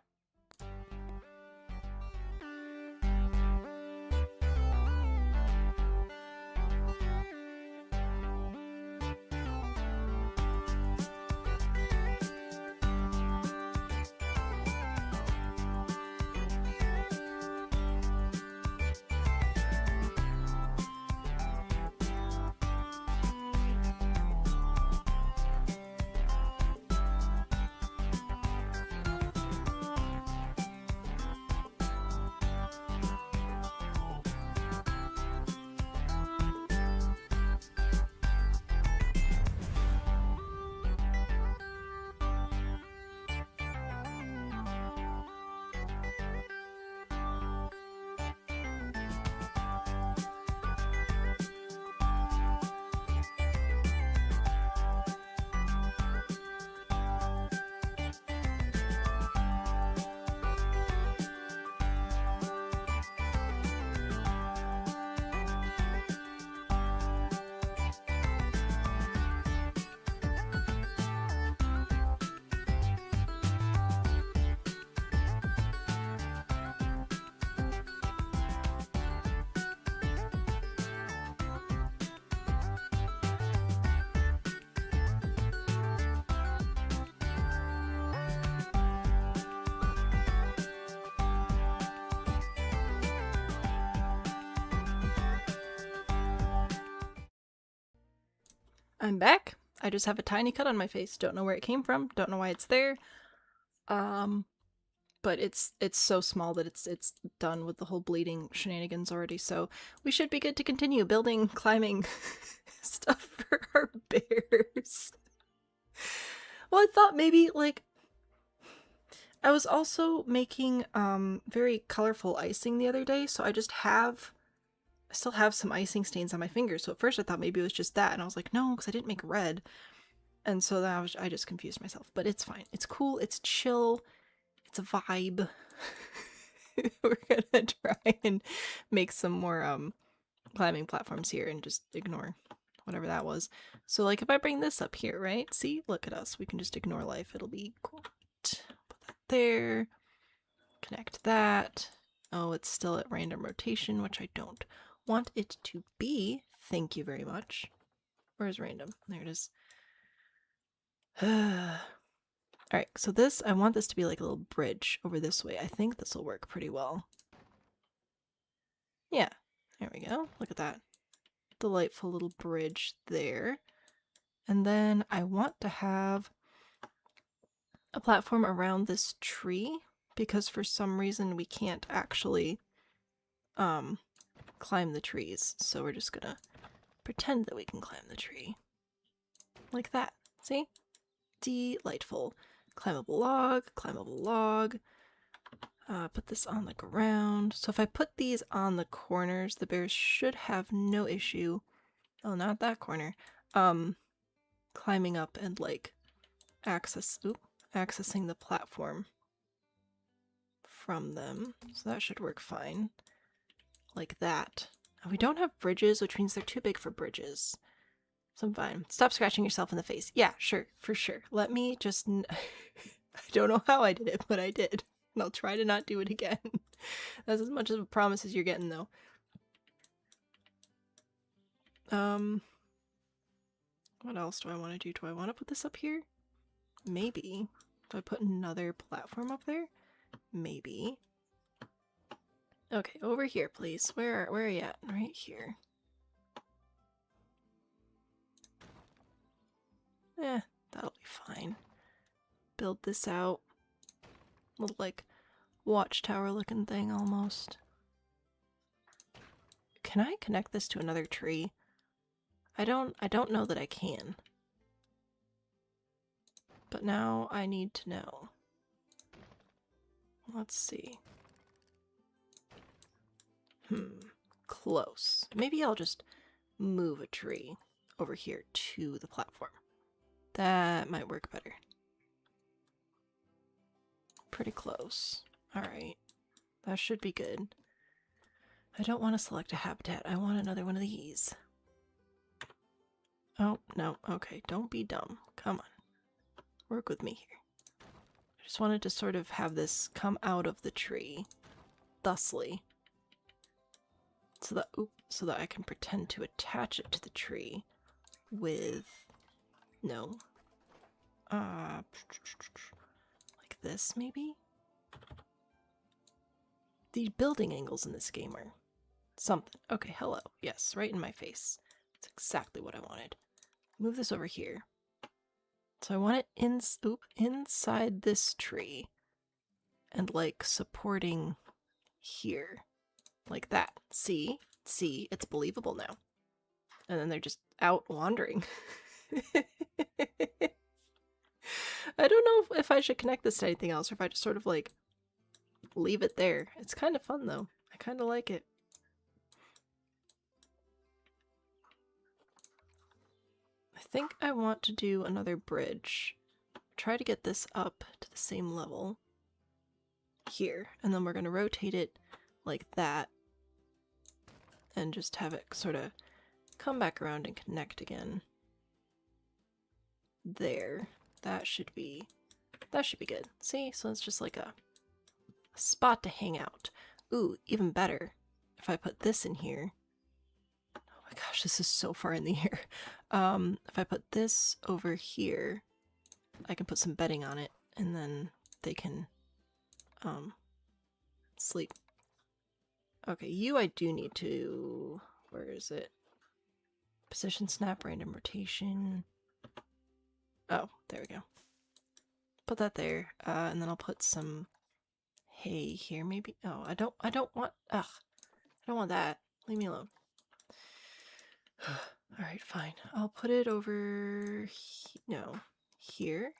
I'm back. I just have a tiny cut on my face. Don't know where it came from. Don't know why it's there. But it's so small that it's done with the whole bleeding shenanigans already. So we should be good to continue building, climbing stuff for our bears. Well, I thought maybe like I was also making very colorful icing the other day, so I still have some icing stains on my fingers. So at first I thought maybe it was just that, and I was like, no, because I didn't make red. And so I just confused myself. But it's fine. It's cool. It's chill. It's a vibe. We're gonna try and make some more climbing platforms here and just ignore whatever that was. So like if I bring this up here, right? See, look at us. We can just ignore life. It'll be cool. Put that there. Connect that. Oh, it's still at random rotation, which I don't want it to be. Thank you very much. Where's random? There it is. Alright, so this, I want this to be like a little bridge over this way. I think this will work pretty well. Yeah, there we go. Look at that. Delightful little bridge there. And then I want to have a platform around this tree, because for some reason we can't actually climb the trees. So we're just gonna pretend that we can climb the tree. Like that. See? Delightful. Climbable log, climbable log. Put this on the ground. So if I put these on the corners, the bears should have no issue. Oh, not that corner. Climbing up and like accessing the platform from them. So that should work fine. Like that. And we don't have bridges, which means they're too big for bridges. So I'm fine. Stop scratching yourself in the face. Yeah, sure, for sure. Let me just... I don't know how I did it, but I did. And I'll try to not do it again. That's as much of a promise as you're getting, though. What else do I want to do? Do I want to put this up here? Maybe. Do I put another platform up there? Maybe. Okay, over here, please. Where are you at? Right here. That'll be fine. Build this out. Little, like, watchtower looking thing, almost. Can I connect this to another tree? I don't know that I can. But now I need to know. Let's see. Close. Maybe I'll just move a tree over here to the platform. That might work better. Pretty close. Alright. That should be good. I don't want to select a habitat. I want another one of these. Oh, no. Okay, don't be dumb. Come on. Work with me here. I just wanted to sort of have this come out of the tree. Thusly. So that I can pretend to attach it to the tree with... No. Like this, maybe? The building angles in this game are something. Okay, hello. Yes, right in my face. That's exactly what I wanted. Move this over here. So I want it inside this tree. And, like, supporting here. Like that. See? See? It's believable now. And then they're just out wandering. I don't know if I should connect this to anything else or if I just sort of like leave it there. It's kind of fun though. I kind of like it. I think I want to do another bridge. Try to get this up to the same level here. And then we're going to rotate it like that. And just have it sort of come back around and connect again. There. That should be good. See? So it's just like a spot to hang out. Ooh, even better. If I put this in here. Oh my gosh, this is so far in the air. If I put this over here, I can put some bedding on it, and then they can, sleep. Okay, you I do need to... Where is it? Position snap, random rotation. Oh, there we go. Put that there, and then I'll put some hay here, maybe. Oh, I don't want. Ugh, I don't want that. Leave me alone. All right, fine. I'll put it over. No, here.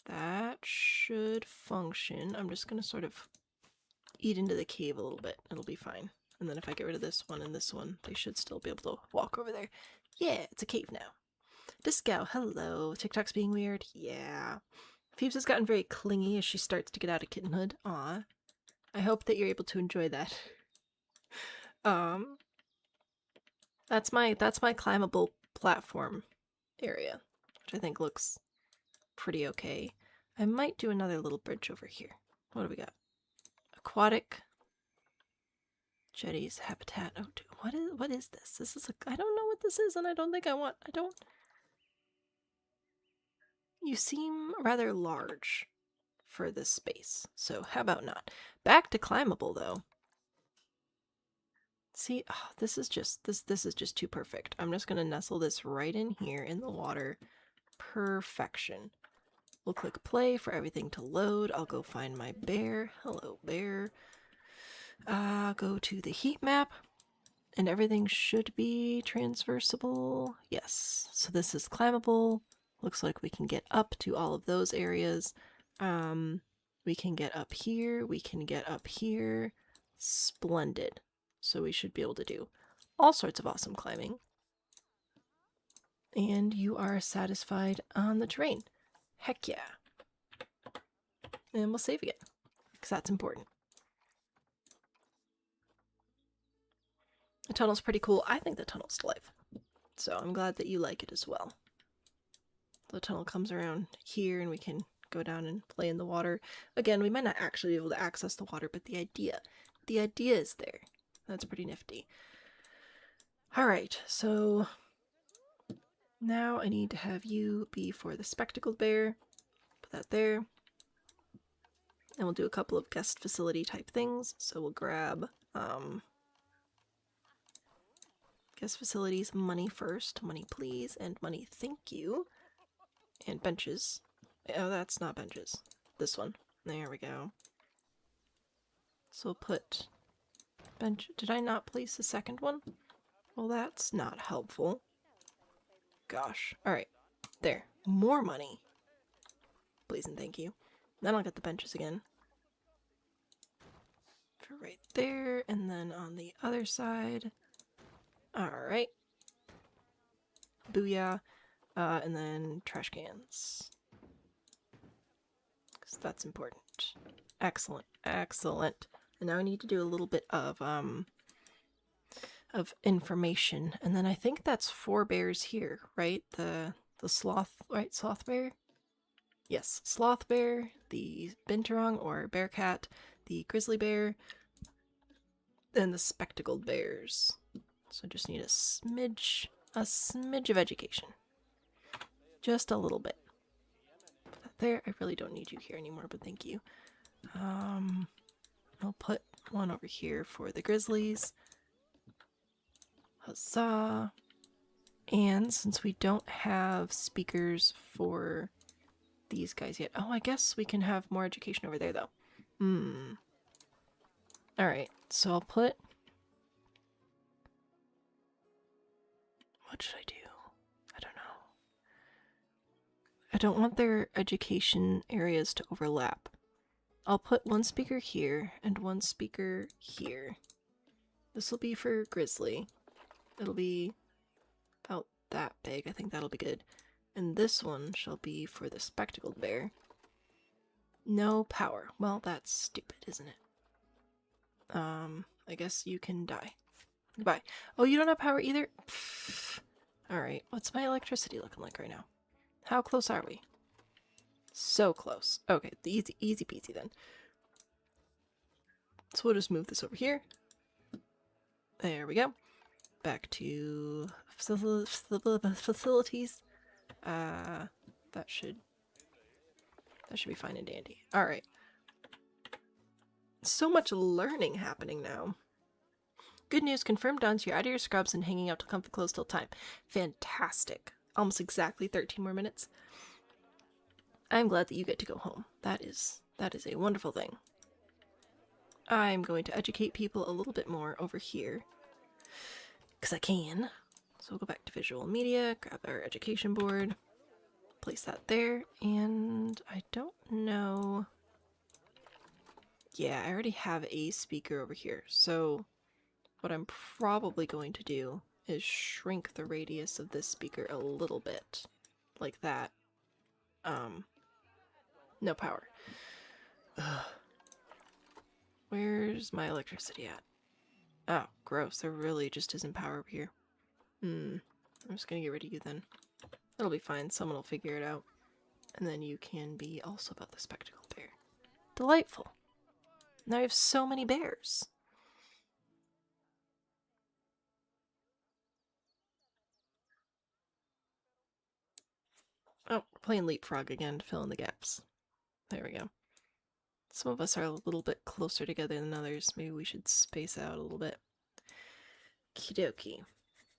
That should function. I'm just gonna sort of eat into the cave a little bit. It'll be fine. And then if I get rid of this one and this one, they should still be able to walk over there. Yeah, it's a cave now. Disco, hello. TikTok's being weird. Yeah. Phoebes has gotten very clingy as she starts to get out of kittenhood. Aw. I hope that you're able to enjoy that. That's my climbable platform area, which I think looks pretty okay. I might do another little bridge over here. What do we got? Aquatic jetties, habitat. Oh, dude, what is this? This is I don't know what this is, and I don't think I want. I don't. You seem rather large for this space, so how about not? Back to climbable though. See, oh, this is just too perfect. I'm just gonna nestle this right in here in the water. Perfection. We'll click play for everything to load. I'll go find my bear. Hello, bear. Go to the heat map, and everything should be transversable. Yes. So this is climbable. Looks like we can get up to all of those areas. We can get up here. We can get up here. Splendid. So we should be able to do all sorts of awesome climbing. And you are satisfied on the terrain. Heck yeah. And we'll save again, because that's important. The tunnel's pretty cool. I think the tunnel's delightful. So I'm glad that you like it as well. The tunnel comes around here and we can go down and play in the water. Again, we might not actually be able to access the water, but the idea is there. That's pretty nifty. Alright, so now I need to have you be for the spectacled bear. Put that there. And we'll do a couple of guest facility type things. So we'll grab guest facilities, money first. Money please, and money thank you. And benches. Oh, that's not benches. This one. There we go. So we'll put bench. Did I not place the second one? Well, that's not helpful. Gosh. Alright. There. More money. Please and thank you. Then I'll get the benches again. For right there, and then on the other side. Alright. Booyah. And then trash cans. Because that's important. Excellent. Excellent. And now I need to do a little bit of information. And then I think that's 4 bears here, right? The sloth, right? Sloth bear? Yes. Sloth bear, the binturong or bear cat, the grizzly bear, and the spectacled bears. So I just need a smidge of education. Just a little bit. Put that there. I really don't need you here anymore, but thank you. I'll put one over here for the grizzlies. Huzzah. And since we don't have speakers for these guys yet. Oh, I guess we can have more education over there, though. Alright, so I'll put... What should I do? I don't know. I don't want their education areas to overlap. I'll put one speaker here and one speaker here. This will be for Grizzly. It'll be about that big. I think that'll be good. And this one shall be for the spectacled bear. No power. Well, that's stupid, isn't it? I guess you can die. Goodbye. Oh, you don't have power either? Alright, what's my electricity looking like right now? How close are we? So close. Okay, easy peasy then. So we'll just move this over here. There we go. Back to facilities. That should be fine and dandy. Alright. So much learning happening now. Good news, confirmed done, so you're out of your scrubs and hanging out till comfy clothes till time. Fantastic. Almost exactly 13 more minutes. I'm glad that you get to go home. That is a wonderful thing. I'm going to educate people a little bit more over here. Because I can. So we'll go back to visual media, grab our education board, place that there, and I don't know... Yeah, I already have a speaker over here, so what I'm probably going to do is shrink the radius of this speaker a little bit, like that. No power. Ugh. Where's my electricity at? Oh, gross, there really just isn't power over here. I'm just gonna get rid of you then. That'll be fine, someone will figure it out. And then you can be also about the spectacled bear. Delightful. Now I have so many bears. Oh, we're playing leapfrog again to fill in the gaps. There we go. Some of us are a little bit closer together than others. Maybe we should space out a little bit. Kidoki.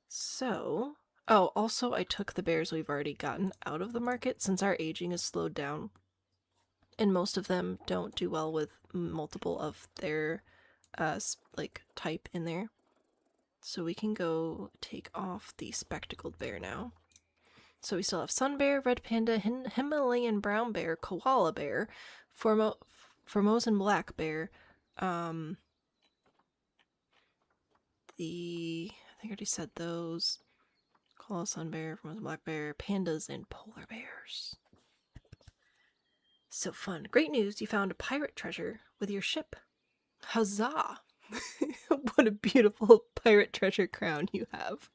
So... Oh, also I took the bears we've already gotten out of the market since our aging is slowed down. And most of them don't do well with multiple of their, like, type in there. So we can go take off the spectacled bear now. So we still have sun bear, red panda, Himalayan brown bear, koala bear, Formosan black bear, I think I already said those. Koala, sun bear, Formosan black bear, pandas, and polar bears. So fun. Great news, you found a pirate treasure with your ship. Huzzah! What a beautiful pirate treasure crown you have.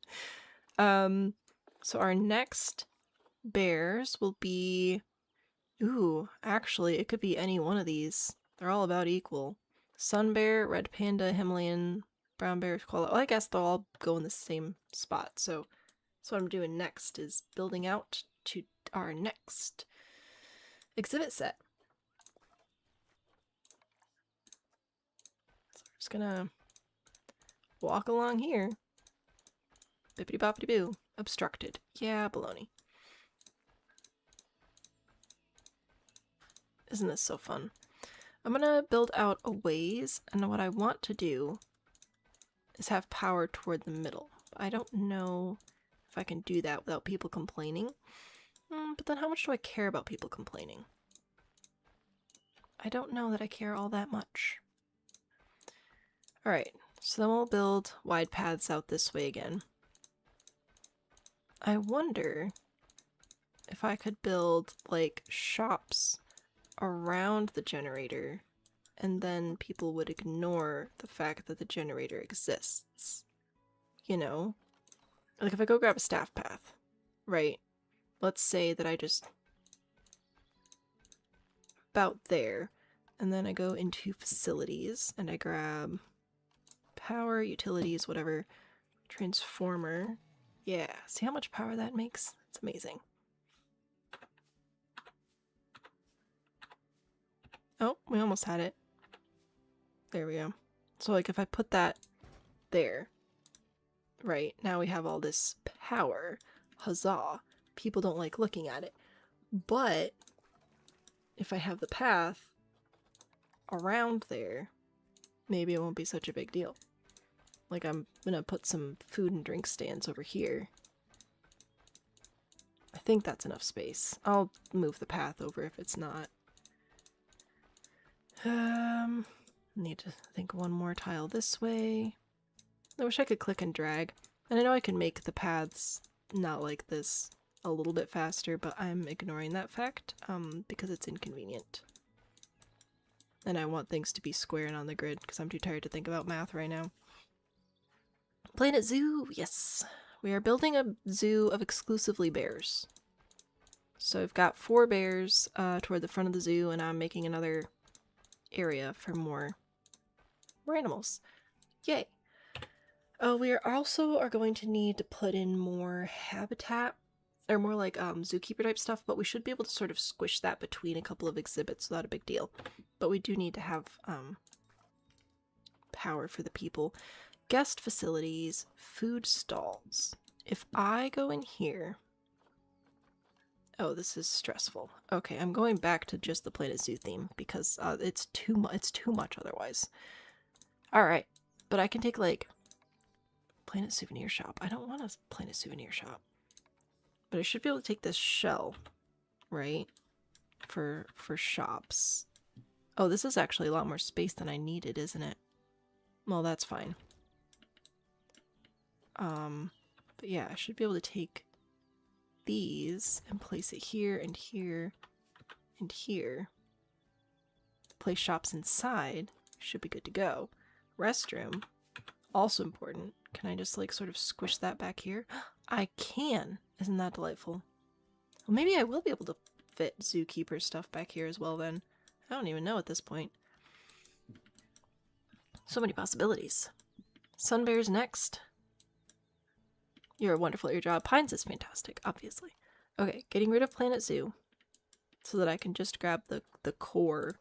So our next bears will be... Ooh, actually, it could be any one of these. They're all about equal. Sun bear, red panda, Himalayan, brown bear, koala. Well, I guess they'll all go in the same spot. So what I'm doing next is building out to our next exhibit set. So we're just gonna walk along here. Bippity boppity boo. Obstructed. Yeah, baloney. Isn't this so fun? I'm gonna build out a ways, and what I want to do is have power toward the middle. I don't know if I can do that without people complaining. But then how much do I care about people complaining? I don't know that I care all that much. Alright, so then we'll build wide paths out this way again. I wonder if I could build, like, shops around the generator, and then people would ignore the fact that the generator exists. You know? Like, if I go grab a staff path, right? Let's say that I just... about there, and then I go into facilities, and I grab power, utilities, whatever, transformer. Yeah, see how much power that makes? It's amazing. Oh, we almost had it. There we go. So, like, if I put that there, right, now we have all this power. Huzzah. People don't like looking at it. But, if I have the path around there, maybe it won't be such a big deal. Like, I'm gonna put some food and drink stands over here. I think that's enough space. I'll move the path over if it's not. Need to think one more tile this way. I wish I could click and drag. And I know I can make the paths not like this a little bit faster, but I'm ignoring that fact, because it's inconvenient. And I want things to be square and on the grid, because I'm too tired to think about math right now. Planet Zoo! Yes! We are building a zoo of exclusively bears. So I've got 4 bears toward the front of the zoo, and I'm making another area for more animals. Yay! We are going to need to put in more habitat, or more like zookeeper type stuff, but we should be able to sort of squish that between a couple of exhibits without a big deal. But we do need to have power for the people. guest facilities, food stalls. If I go in here... Oh, this is stressful. Okay, I'm going back to just the Planet Zoo theme because it's too much otherwise. Alright, but I can take, like, Planet Souvenir Shop. I don't want a Planet Souvenir Shop. But I should be able to take this shell, right? For shops. Oh, this is actually a lot more space than I needed, isn't it? Well, that's fine. But yeah, I should be able to take these and place it here and here and here. Place shops inside. Should be good to go. Restroom. Also important. Can I just like sort of squish that back here? I can! Isn't that delightful? Well, maybe I will be able to fit zookeeper stuff back here as well then. I don't even know at this point. So many possibilities. Sunbear's next. You're wonderful at your job. Pines is fantastic, obviously. Okay, getting rid of Planet Zoo so that I can just grab the core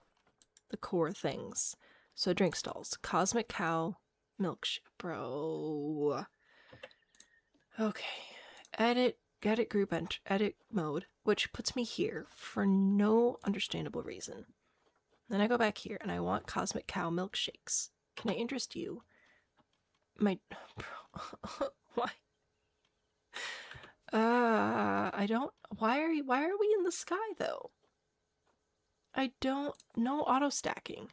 things. So drink stalls, Cosmic Cow, milkshake, bro. Okay, edit group edit mode, which puts me here for no understandable reason. Then I go back here and I want Cosmic Cow milkshakes. Can I interest you? My why? I don't. Why are we in the sky though? I don't. No auto stacking.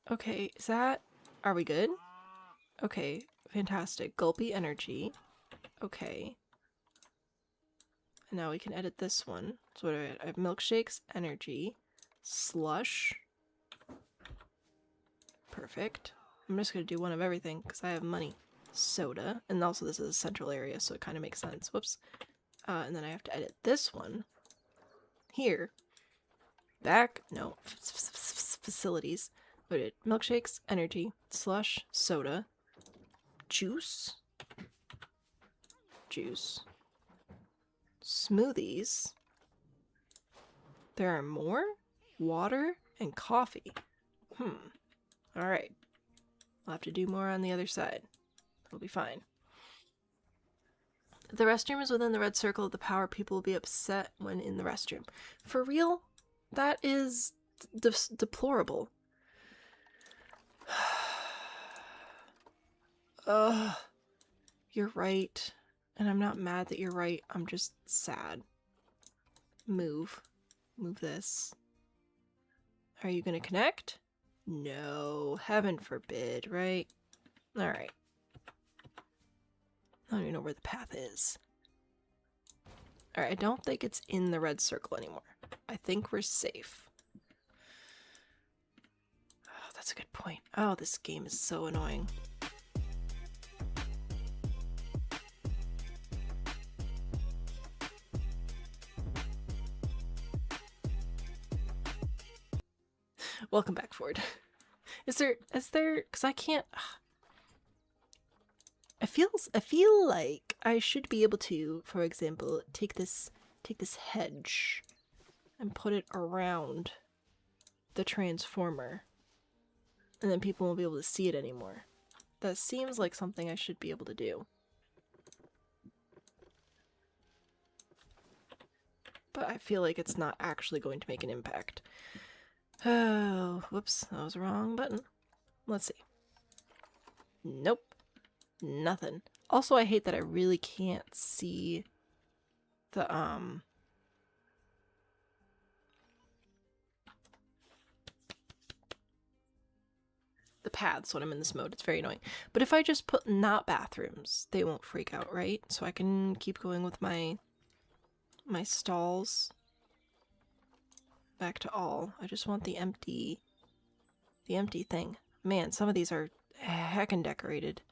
Okay, is that? Are we good? Okay, fantastic. Gulpy energy. Okay. And now we can edit this one. So what do I have? Milkshakes, energy, slush. Perfect. I'm just gonna do one of everything because I have money. Soda, and also this is a central area, so it kind of makes sense. Whoops. And then I have to edit this one here. Back, no, facilities. What did milkshakes, energy, slush, soda, juice, smoothies. There are more, water, and coffee. All right. I'll have to do more on the other side. It'll be fine. The restroom is within the red circle of the power. People will be upset when in the restroom. For real? That is deplorable. Ugh. You're right. And I'm not mad that you're right. I'm just sad. Move. Move this. Are you gonna connect? No. Heaven forbid, right? Alright. I don't even know where the path is. Alright, I don't think it's in the red circle anymore. I think we're safe. Oh, that's a good point. Oh, this game is so annoying. Welcome back, Ford. Is there, because I can't... I feel like I should be able to, for example, take this hedge and put it around the transformer, and then people won't be able to see it anymore. That seems like something I should be able to do. But I feel like it's not actually going to make an impact. Oh, whoops, that was the wrong button. Let's see. Nope. Nothing. Also, I hate that I really can't see the paths when I'm in this mode. It's very annoying. But if I just put not bathrooms, they won't freak out, right? So I can keep going with my stalls back to all. I just want the empty thing. Man, some of these are heckin' decorated.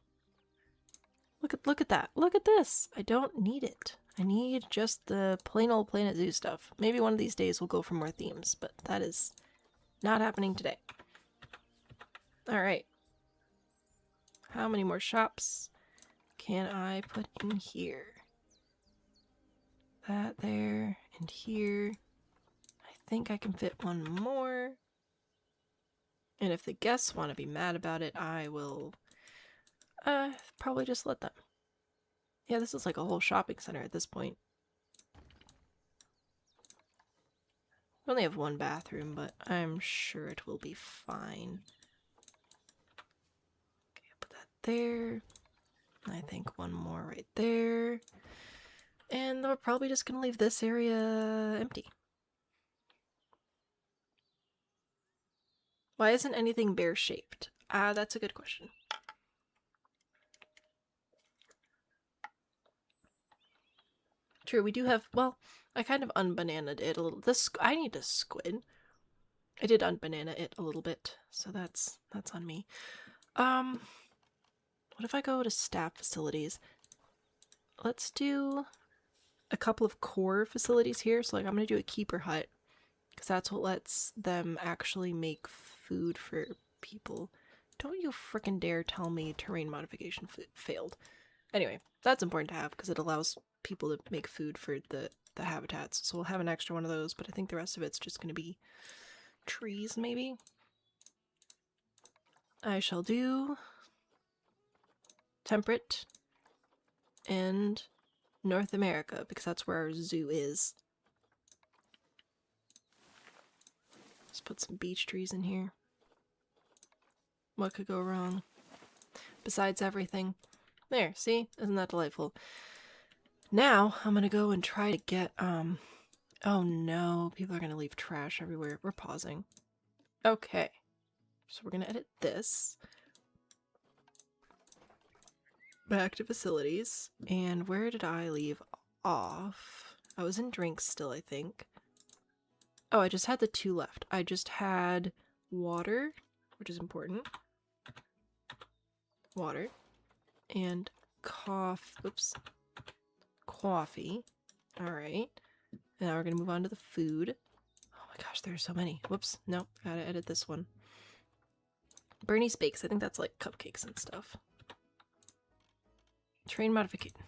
Look at that. Look at this. I don't need it. I need just the plain old Planet Zoo stuff. Maybe one of these days we'll go for more themes, but that is not happening today. Alright. How many more shops can I put in here? That there and here. I think I can fit one more. And if the guests want to be mad about it, I will Probably just let them. Yeah, this is like a whole shopping center at this point. We only have one bathroom, but I'm sure it will be fine. Okay, put that there. I think one more right there. And we're probably just gonna leave this area empty. Why isn't anything bear-shaped? That's a good question. True, we do have, well, I kind of unbananaed it a little. I need a squid. I did unbanana it a little bit, so that's on me. What if I go to staff facilities? Let's do a couple of core facilities here. So like I'm gonna do a keeper hut because that's what lets them actually make food for people. Don't you frickin' dare tell me terrain modification failed. Anyway, that's important to have because it allows people to make food for the habitats. So we'll have an extra one of those, but I think the rest of it's just gonna be trees maybe. I shall do temperate and North America because that's where our zoo is. Let's put some beech trees in here. What could go wrong? Besides everything. There, see? Isn't that delightful? Now, I'm gonna go and try to get, oh no, people are gonna leave trash everywhere. We're pausing. Okay. So we're gonna edit this. Back to facilities. And where did I leave off? I was in drinks still, I think. Oh, I just had the 2 left. I just had water, which is important. Water. And coffee. Alright. Now we're gonna move on to the food. Oh my gosh, there are so many. Whoops. Nope. Gotta edit this one. Bernie's Bakes. I think that's like cupcakes and stuff. Train modification.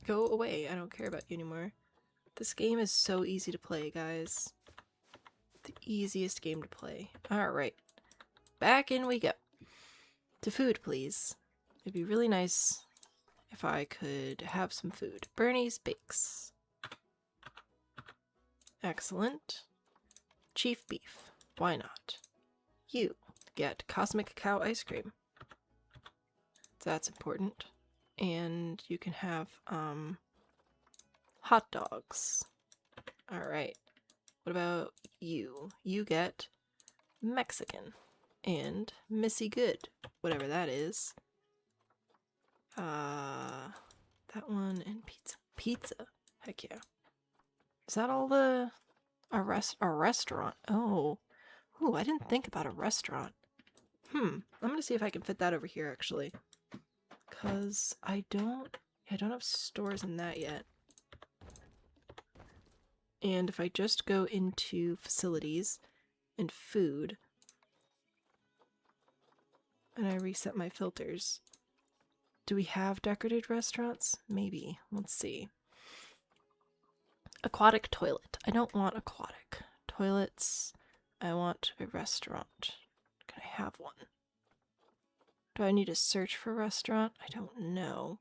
Go away. I don't care about you anymore. This game is so easy to play, guys. The easiest game to play. Alright. Back in we go. To food, please. It'd be really nice if I could have some food. Bernie's Bakes. Excellent. Chief Beef. Why not? You get Cosmic Cow Ice Cream. That's important. And you can have, hot dogs. Alright. What about you? You get Mexican. And Missy Good. Whatever that is. That one and pizza. Pizza. Heck yeah. Is that all the... A restaurant? Oh. Ooh, I didn't think about a restaurant. I'm gonna see if I can fit that over here, actually. Because I don't have stores in that yet. And if I just go into facilities and food, and I reset my filters, do we have decorated restaurants? Maybe. Let's see. Aquatic toilet. I don't want aquatic toilets. I want a restaurant. Can I have one? Do I need to search for a restaurant? I don't know.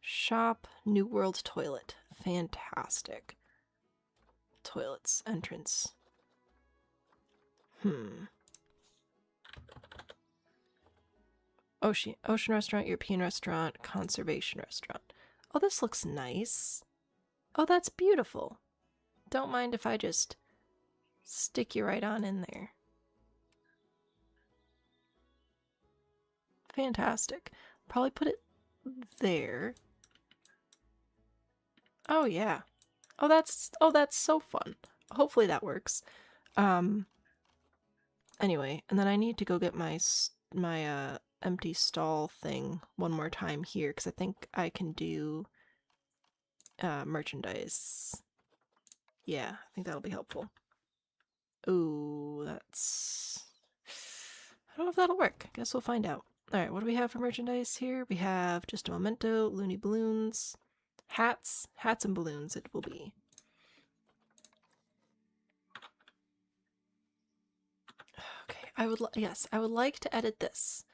Shop, New World toilet. Fantastic. Toilets, entrance. Ocean restaurant, European restaurant, conservation restaurant. Oh, this looks nice. Oh, that's beautiful. Don't mind if I just stick you right on in there. Fantastic. Probably put it there. Oh yeah. Oh that's so fun. Hopefully that works. Anyway, and then I need to go get my empty stall thing one more time here because I think I can do merchandise. Yeah, I think that'll be helpful. Ooh, that's... I don't know if that'll work. Guess we'll find out. Alright, what do we have for merchandise here? We have just a memento, loony balloons, hats and balloons it will be. Okay, Yes, I would like to edit this.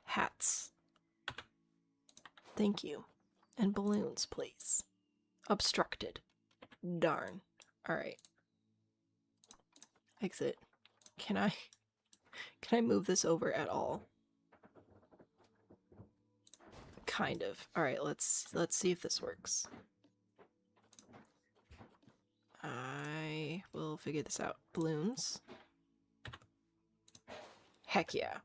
Hats. Thank you. And balloons, please. Obstructed. Darn. Alright. Exit. Can I move this over at all? Kind of. Alright, let's see if this works. I will figure this out. Balloons. Heck yeah.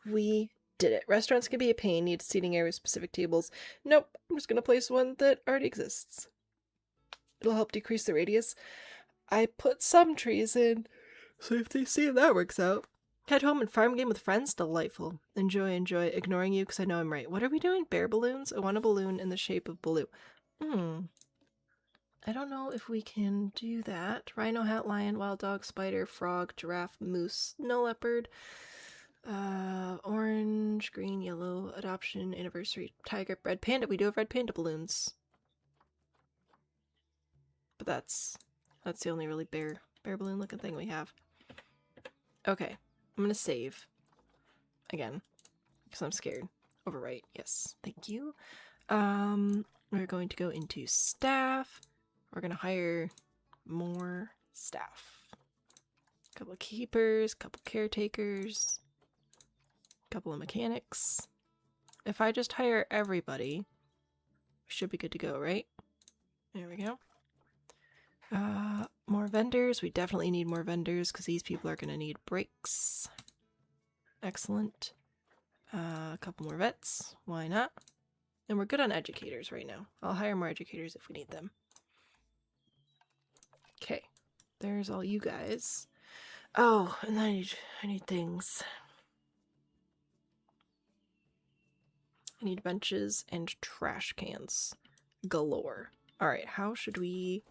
We did it. Restaurants can be a pain, need seating area with specific tables. Nope, I'm just gonna place one that already exists. It'll help decrease the radius. I put some trees in, so if they see if that works out. Head home and farm game with friends? Delightful. Enjoy, enjoy. Ignoring you because I know I'm right. What are we doing? Bear balloons? I want a balloon in the shape of blue. I don't know if we can do that. Rhino, hat, lion, wild dog, spider, frog, giraffe, moose, no leopard. Orange, green, yellow, adoption, anniversary, tiger, red panda. We do have red panda balloons. But that's the only really bear balloon looking thing we have. Okay, I'm gonna save. Again, because I'm scared. Overwrite, yes, thank you. We're going to go into staff. We're gonna hire more staff. A couple of keepers, couple caretakers, couple of mechanics. If I just hire everybody, we should be good to go, right? There we go. More vendors. We definitely need more vendors because these people are going to need breaks. Excellent. A couple more vets. Why not? And we're good on educators right now. I'll hire more educators if we need them. Okay. There's all you guys. Oh, and I need things. I need benches and trash cans galore. Alright, how should we...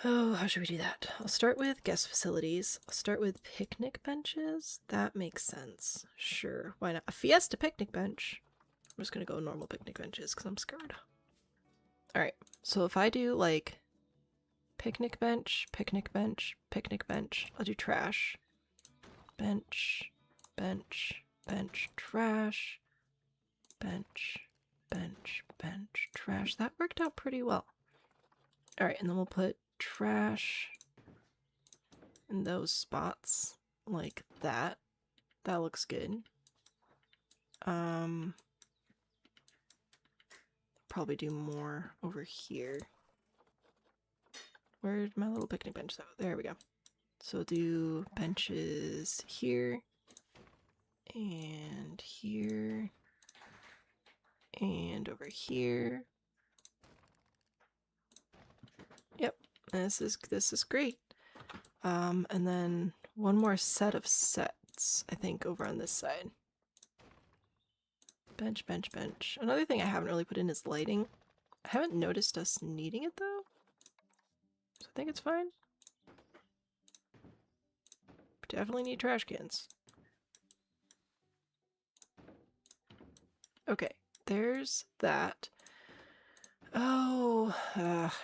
Oh, how should we do that? I'll start with guest facilities. I'll start with picnic benches. That makes sense. Sure, why not? A fiesta picnic bench. I'm just gonna go normal picnic benches because I'm scared. Alright, so if I do like picnic bench, picnic bench, picnic bench, I'll do trash. Bench, bench, bench, trash, bench, bench, bench, trash. That worked out pretty well. Alright, and then we'll put trash in those spots like that. That looks good. Probably do more over here. Where's my little picnic bench though? There we go. So do benches here and here and over here. Yep, this is great. And then one more set of sets, I think, over on this side. Bench, bench, bench. Another thing I haven't really put in is lighting. I haven't noticed us needing it though, so I think it's fine. Definitely need trash cans. Okay, there's that. Oh,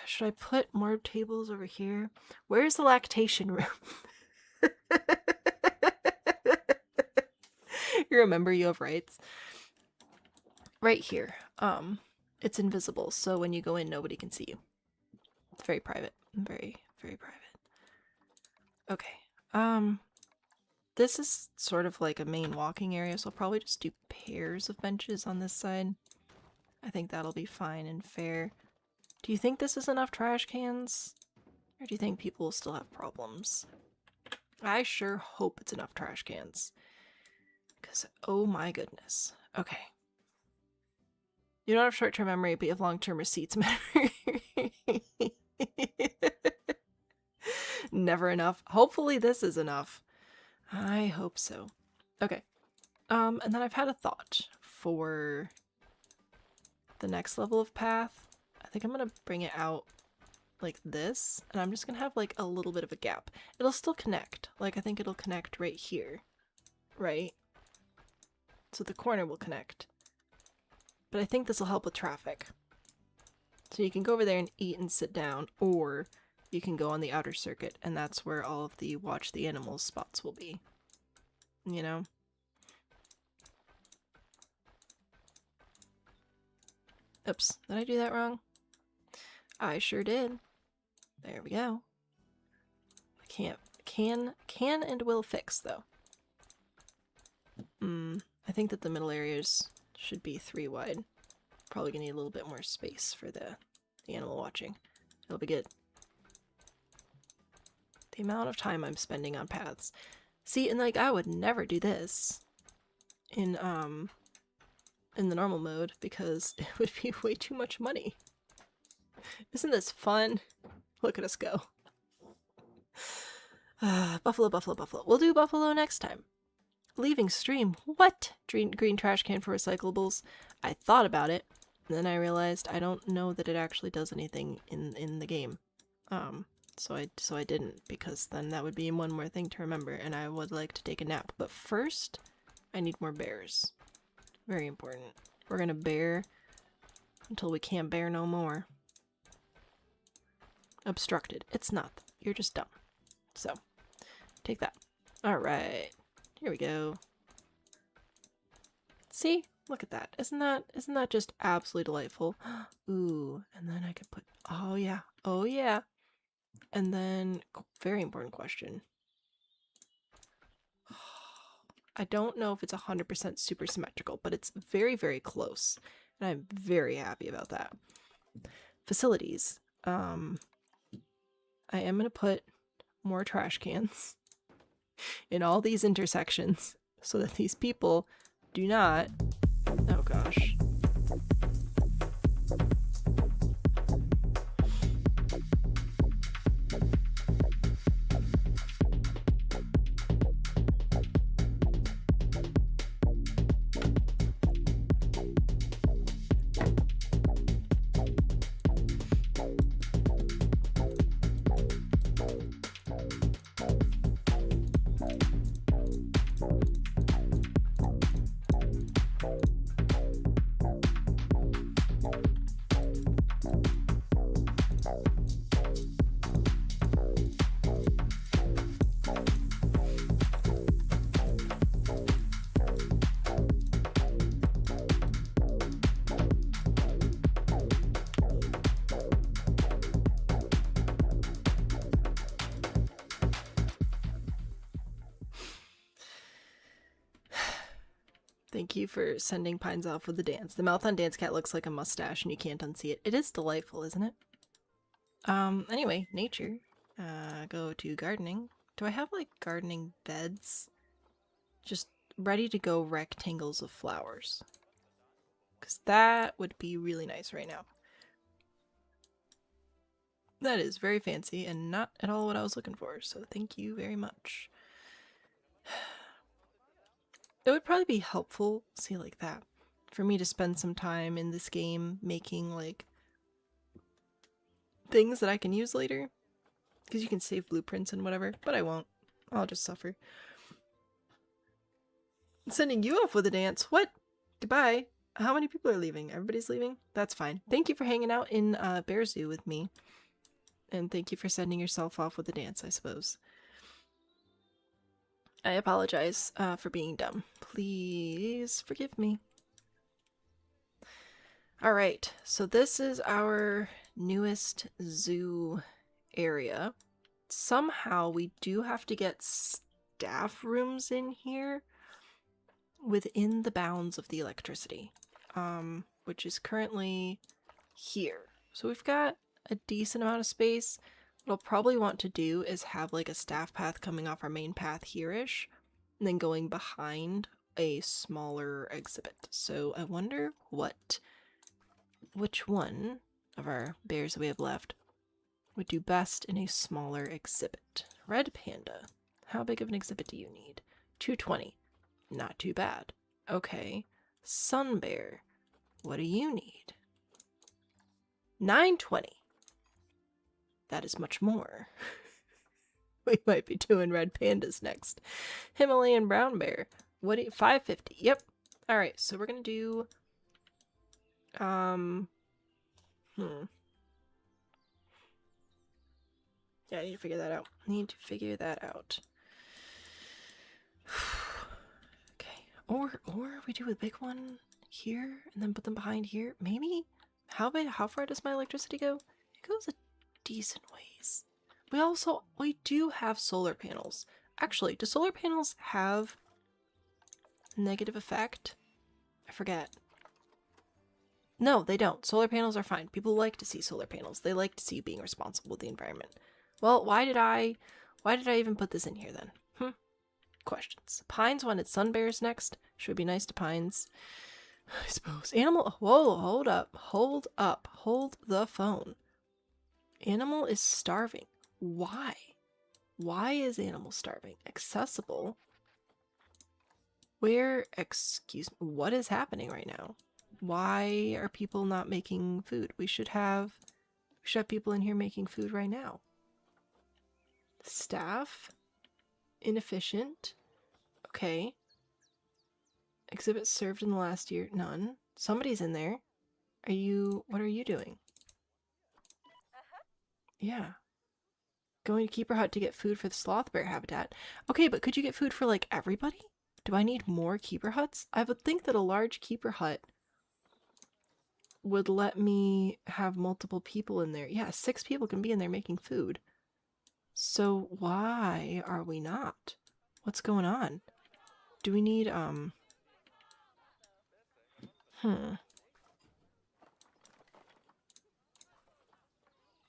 should I put more tables over here? Where's the lactation room? You remember you have rights? Right here. It's invisible, so when you go in, nobody can see you. It's very private. Very, very private. Okay. This is sort of like a main walking area, so I'll probably just do pairs of benches on this side. I think that'll be fine and fair. Do you think this is enough trash cans? Or do you think people will still have problems? I sure hope it's enough trash cans. Because, oh my goodness. Okay. You don't have short-term memory, but you have long-term receipts memory. Never enough. Hopefully this is enough. I hope so. Okay. And then I've had a thought for the next level of path. I think I'm gonna bring it out like this, and I'm just gonna have like a little bit of a gap. It'll still connect. Like, I think it'll connect right here. Right? So the corner will connect. But I think this will help with traffic. So you can go over there and eat and sit down, or you can go on the outer circuit, and that's where all of the watch the animals spots will be. You know? Oops, did I do that wrong? I sure did. There we go. I can and will fix, though. I think that the middle areas should be 3 wide. Probably gonna need a little bit more space for the animal watching. It'll be good. The amount of time I'm spending on paths. See, and like, I would never do this in the normal mode because it would be way too much money. Isn't this fun? Look at us go. Buffalo, buffalo, buffalo. We'll do buffalo next time. Leaving stream. What? Green trash can for recyclables. I thought about it, and then I realized I don't know that it actually does anything in the game. So I didn't, because then that would be one more thing to remember, and I would like to take a nap. But first, I need more bears. Very important. We're gonna bear until we can't bear no more. Obstructed. It's not. You're just dumb. So, take that. Alright. Here we go. See? Look at that. Isn't that just absolutely delightful? Ooh, and then I could put, oh yeah. Oh yeah. And then, very important question. I don't know if it's 100% super symmetrical, but it's very, very close. And I'm very happy about that. Facilities. I am going to put more trash cans in all these intersections so that these people do not... Oh gosh. Thank you for sending Pines off with the dance. The mouth on Dance Cat looks like a mustache and you can't unsee it. It is delightful, isn't it? Anyway, nature. Go to gardening. Do I have, like, gardening beds? Just ready to go rectangles of flowers. Because that would be really nice right now. That is very fancy and not at all what I was looking for, so thank you very much. It would probably be helpful, see, like that, for me to spend some time in this game making, like, things that I can use later. Because you can save blueprints and whatever, but I won't. I'll just suffer. Sending you off with a dance. What? Goodbye. How many people are leaving? Everybody's leaving? That's fine. Thank you for hanging out in Bear Zoo with me. And thank you for sending yourself off with a dance, I suppose. I apologize for being dumb. Please forgive me. Alright, so this is our newest zoo area. Somehow we do have to get staff rooms in here within the bounds of the electricity, which is currently here. So we've got a decent amount of space. What I'll probably want to do is have like a staff path coming off our main path here-ish, and then going behind a smaller exhibit. So I wonder which one of our bears that we have left would do best in a smaller exhibit. Red panda. How big of an exhibit do you need? 220. Not too bad. Okay. Sun bear. What do you need? 920. That is much more. We might be doing red pandas next. Himalayan brown bear. What do you, 550. Yep. Alright, so we're gonna do Yeah, I need to figure that out. Need to figure that out. Okay. Or we do a big one here and then put them behind here. Maybe? How far does my electricity go? It goes a decent ways. We do have solar panels. Actually, do solar panels have negative effect? I forget. No, they don't. Solar panels are fine. People like to see solar panels. They like to see you being responsible with the environment. Well, why did I even put this in here then? Questions. Pines wanted sun bears next. Should be nice to pines. I suppose. Animal. Whoa, hold up. Hold up. Hold the phone. Animal is starving. Why? Why is animal starving? Accessible? Where, excuse me, what is happening right now? Why are people not making food? We should have people in here making food right now. Staff? Inefficient? Okay. Exhibits served in the last year? None. Somebody's in there. What are you doing? Yeah. Going to Keeper Hut to get food for the sloth bear habitat. Okay, but could you get food for, like, everybody? Do I need more Keeper Huts? I would think that a large Keeper Hut would let me have multiple people in there. Yeah, 6 people can be in there making food. So why are we not? What's going on? Do we need,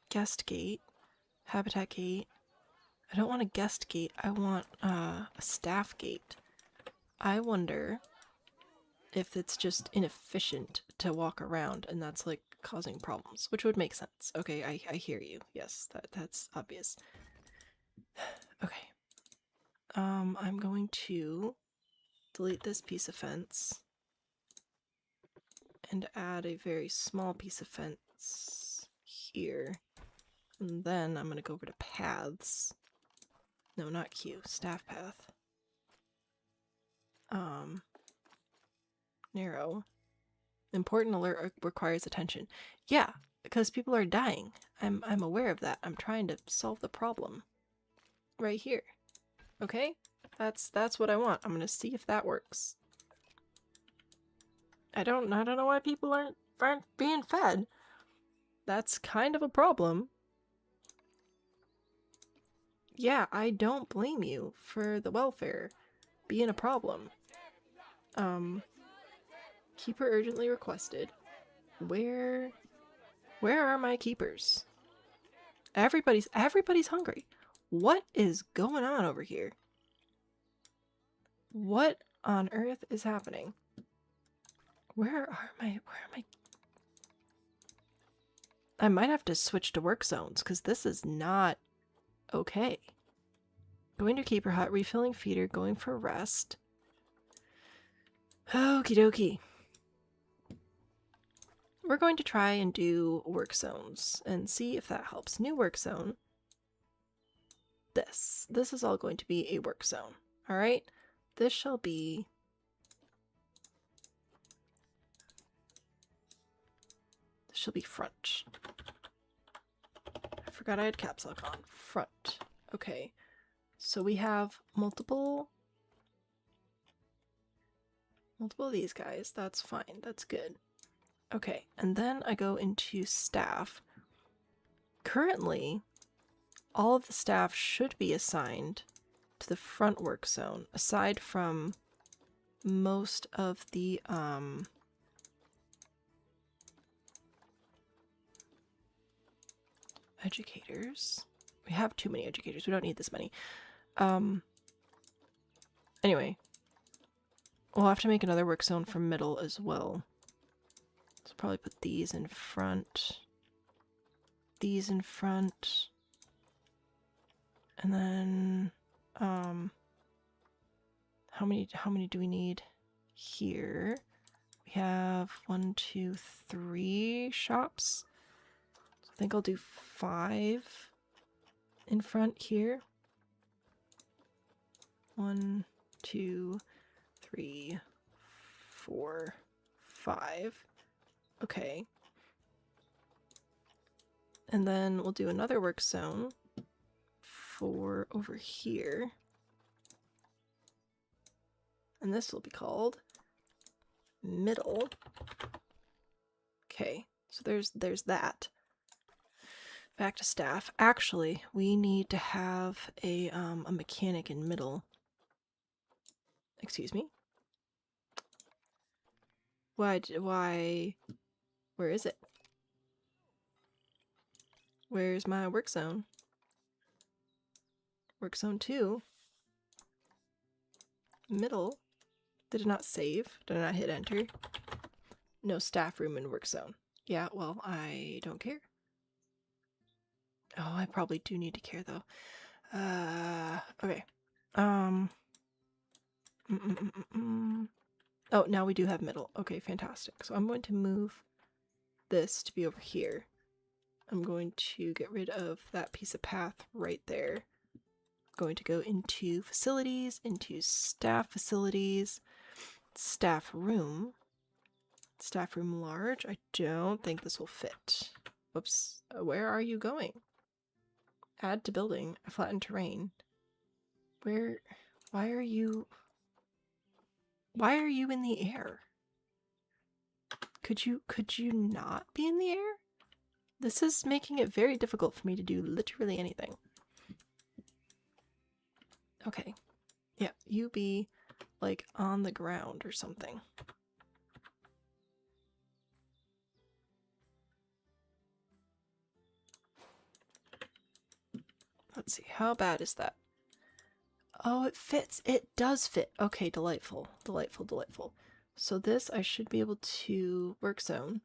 guest gate, habitat gate. I don't want a guest gate. I want a staff gate. I wonder if it's just inefficient to walk around and that's like causing problems, which would make sense. Okay, I hear you. Yes, that's obvious. Okay. I'm going to delete this piece of fence and add a very small piece of fence here. And then I'm going to go over to paths. No, not queue, staff path. Narrow. Important alert requires attention. Yeah, because people are dying. I'm aware of that. I'm trying to solve the problem. Right here. Okay? That's what I want. I'm gonna see if that works. I don't know why people aren't being fed. That's kind of a problem. Yeah, I don't blame you for the welfare being a problem. Keeper urgently requested. Where are my keepers? Everybody's hungry. What is going on over here? What on earth is happening? Where are my I might have to switch to work zones because this is not okay. Going to Keeper Hut, refilling feeder, going for rest. Okie dokie. We're going to try and do work zones and see if that helps. New work zone. This is all going to be a work zone. All right. This shall be front. I forgot I had caps lock on. Front. Okay. So we have multiple of these guys. That's fine. That's good. Okay, and then I go into staff. Currently, all of the staff should be assigned to the front work zone, aside from most of the educators. We have too many educators. We don't need this many. Anyway, we'll have to make another work zone for middle as well. So probably put these in front. These in front. And then how many do we need here? We have 1, 2, 3 shops. So I think I'll do 5 in front here. 1, 2, 3, 4, 5. Okay. And then we'll do another work zone for over here. And this will be called middle. Okay, so there's that. Back to staff. Actually, we need to have a mechanic in middle. Excuse me? Why? Where is it? Where's my work zone? Work zone 2. Middle. Did it not save? Did I not hit enter? No staff room in work zone. Yeah, well, I don't care. Oh, I probably do need to care though. Okay. Oh, now we do have middle. Okay, fantastic. So I'm going to move this to be over here. I'm going to get rid of that piece of path right there. I'm going to go into facilities, into staff facilities, staff room large. I don't think this will fit. Whoops. Where are you going? Add to building, flatten terrain. Why are you in the air? Could you not be in the air? This is making it very difficult for me to do literally anything. Okay. Yeah, you be like on the ground or something. Let's see, how bad is that? Oh, it fits. It does fit. Okay, delightful. Delightful, delightful. So this, I should be able to work zone.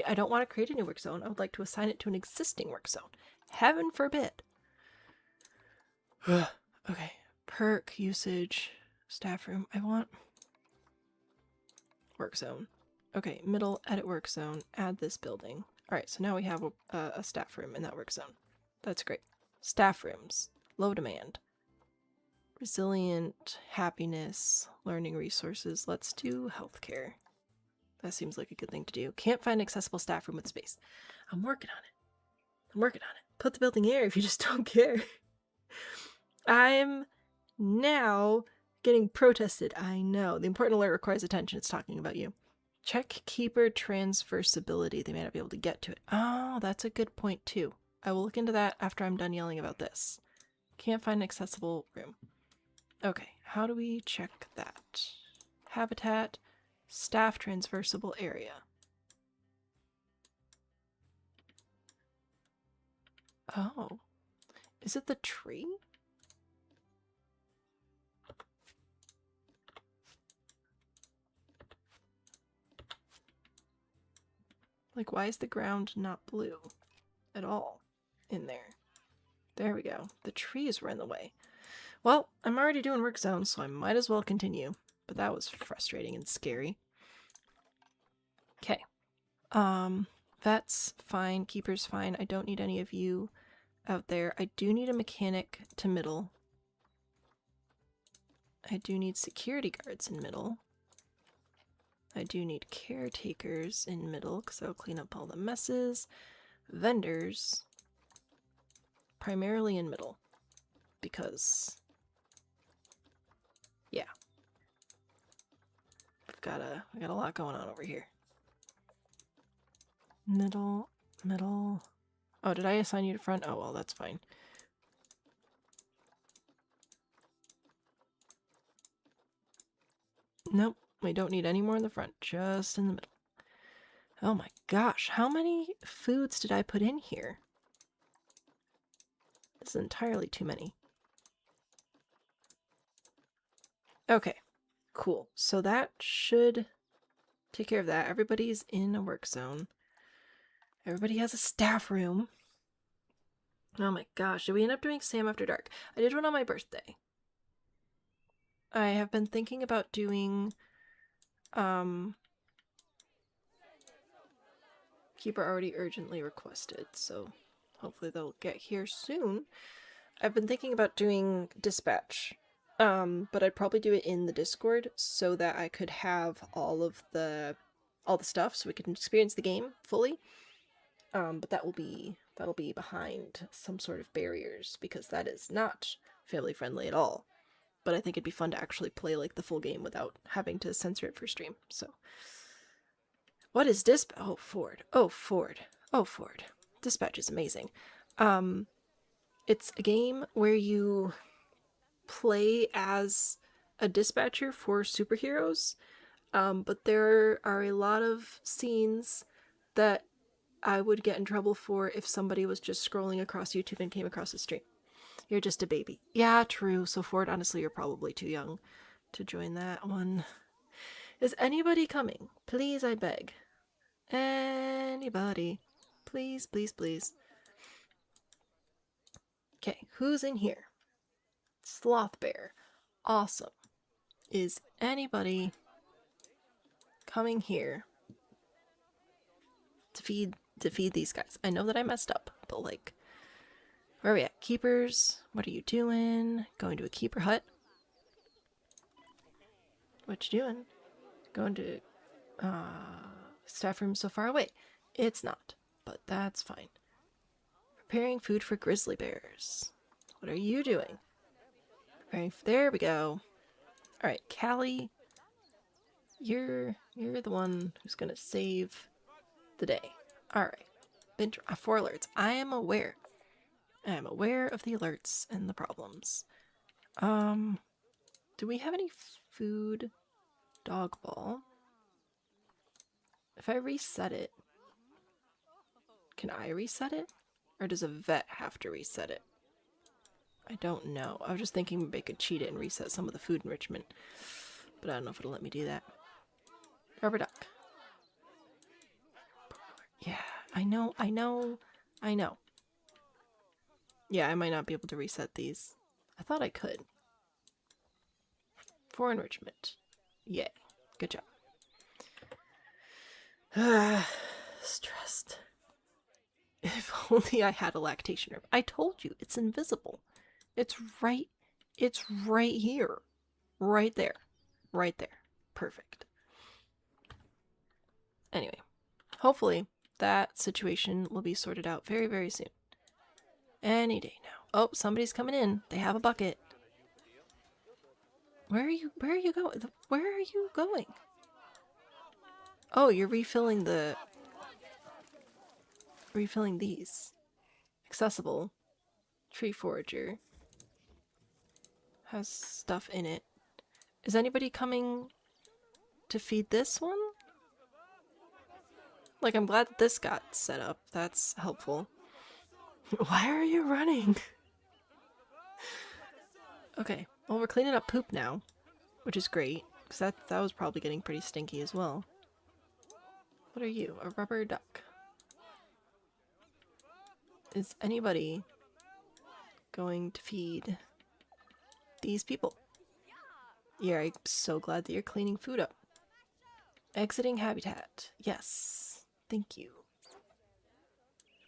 I don't want to create a new work zone. I would like to assign it to an existing work zone. Heaven forbid. Okay. Perk, usage, staff room. I want work zone. Okay, middle, edit work zone, add this building. Alright, so now we have a staff room in that work zone. That's great. Staff rooms. Low demand. Resilient, happiness, learning resources. Let's do healthcare. That seems like a good thing to do. Can't find accessible staff room with space. I'm working on it. I'm working on it. Put the building here if you just don't care. I'm now getting protested. I know. The important alert requires attention. It's talking about you. Check keeper transferability. They may not be able to get to it. Oh, that's a good point too. I will look into that after I'm done yelling about this. Can't find an accessible room. Okay, how do we check that? Habitat, staff transversable area. Oh, is it the tree? Like, why is the ground not blue at all in there? There we go. The trees were in the way. Well, I'm already doing work zones, so I might as well continue. But that was frustrating and scary. Okay. Vet's fine. Keeper's fine. I don't need any of you out there. I do need a mechanic to middle. I do need security guards in middle. I do need caretakers in middle, because that'll clean up all the messes. Vendors. Primarily in middle. Because... yeah. I got a lot going on over here. Middle. Oh, did I assign you to front? Oh, well, that's fine. Nope, we don't need any more in the front, just in the middle. Oh my gosh, how many foods did I put in here? This is entirely too many. Okay, cool. So that should take care of that. Everybody's in a work zone. Everybody has a staff room. Oh my gosh, did we end up doing Sam After Dark? I did one on my birthday. I have been thinking about doing Keeper already urgently requested, so hopefully they'll get here soon. I've been thinking about doing Dispatch, but I'd probably do it in the Discord so that I could have all the stuff so we can experience the game fully. But that'll be that'll be behind some sort of barriers, because that is not family friendly at all. But I think it'd be fun to actually play like the full game without having to censor it for stream. So, what is dispatch? Oh, Ford. Oh, Ford. Oh, Ford. Dispatch is amazing. It's a game where you play as a dispatcher for superheroes, but there are a lot of scenes that I would get in trouble for if somebody was just scrolling across YouTube and came across the stream. You're just a baby. Yeah, true. So Ford, honestly, you're probably too young to join that one. Is anybody coming? Please, I beg. Anybody. Please, please, please. Okay, who's in here? Sloth Bear. Awesome. Is anybody coming here to feed these guys? I know that I messed up, but like, where are we at? Keepers, what are you doing? Going to a keeper hut? What you doing? Going to staff room so far away. It's not, but that's fine. Preparing food for grizzly bears. What are you doing? Preparing. There we go. All right, Callie. You're the one who's gonna save the day. All right. 4 alerts. I am aware. I am aware of the alerts and the problems. Do we have any food? Dog ball. If I reset it, can I reset it? Or does a vet have to reset it? I don't know. I was just thinking maybe I could cheat it and reset some of the food enrichment. But I don't know if it'll let me do that. Rubber duck. Yeah, I know. Yeah, I might not be able to reset these. I thought I could. For enrichment. Yay. Good job. Stressed. If only I had a lactation herb. I told you, it's invisible. It's right here. Right there. Right there. Perfect. Anyway, hopefully that situation will be sorted out very, very soon. Any day now. Oh, somebody's coming in. They have a bucket. Where are you going? Where are you going? Oh, you're refilling these. Accessible. Tree forager. Has stuff in it. Is anybody coming to feed this one? Like, I'm glad that this got set up. That's helpful. Why are you running? Okay, well, we're cleaning up poop now, which is great, because that was probably getting pretty stinky as well. What are you? A rubber duck. Is anybody going to feed these people? Yeah, I'm so glad that you're cleaning food up. Exiting habitat. Yes. Thank you.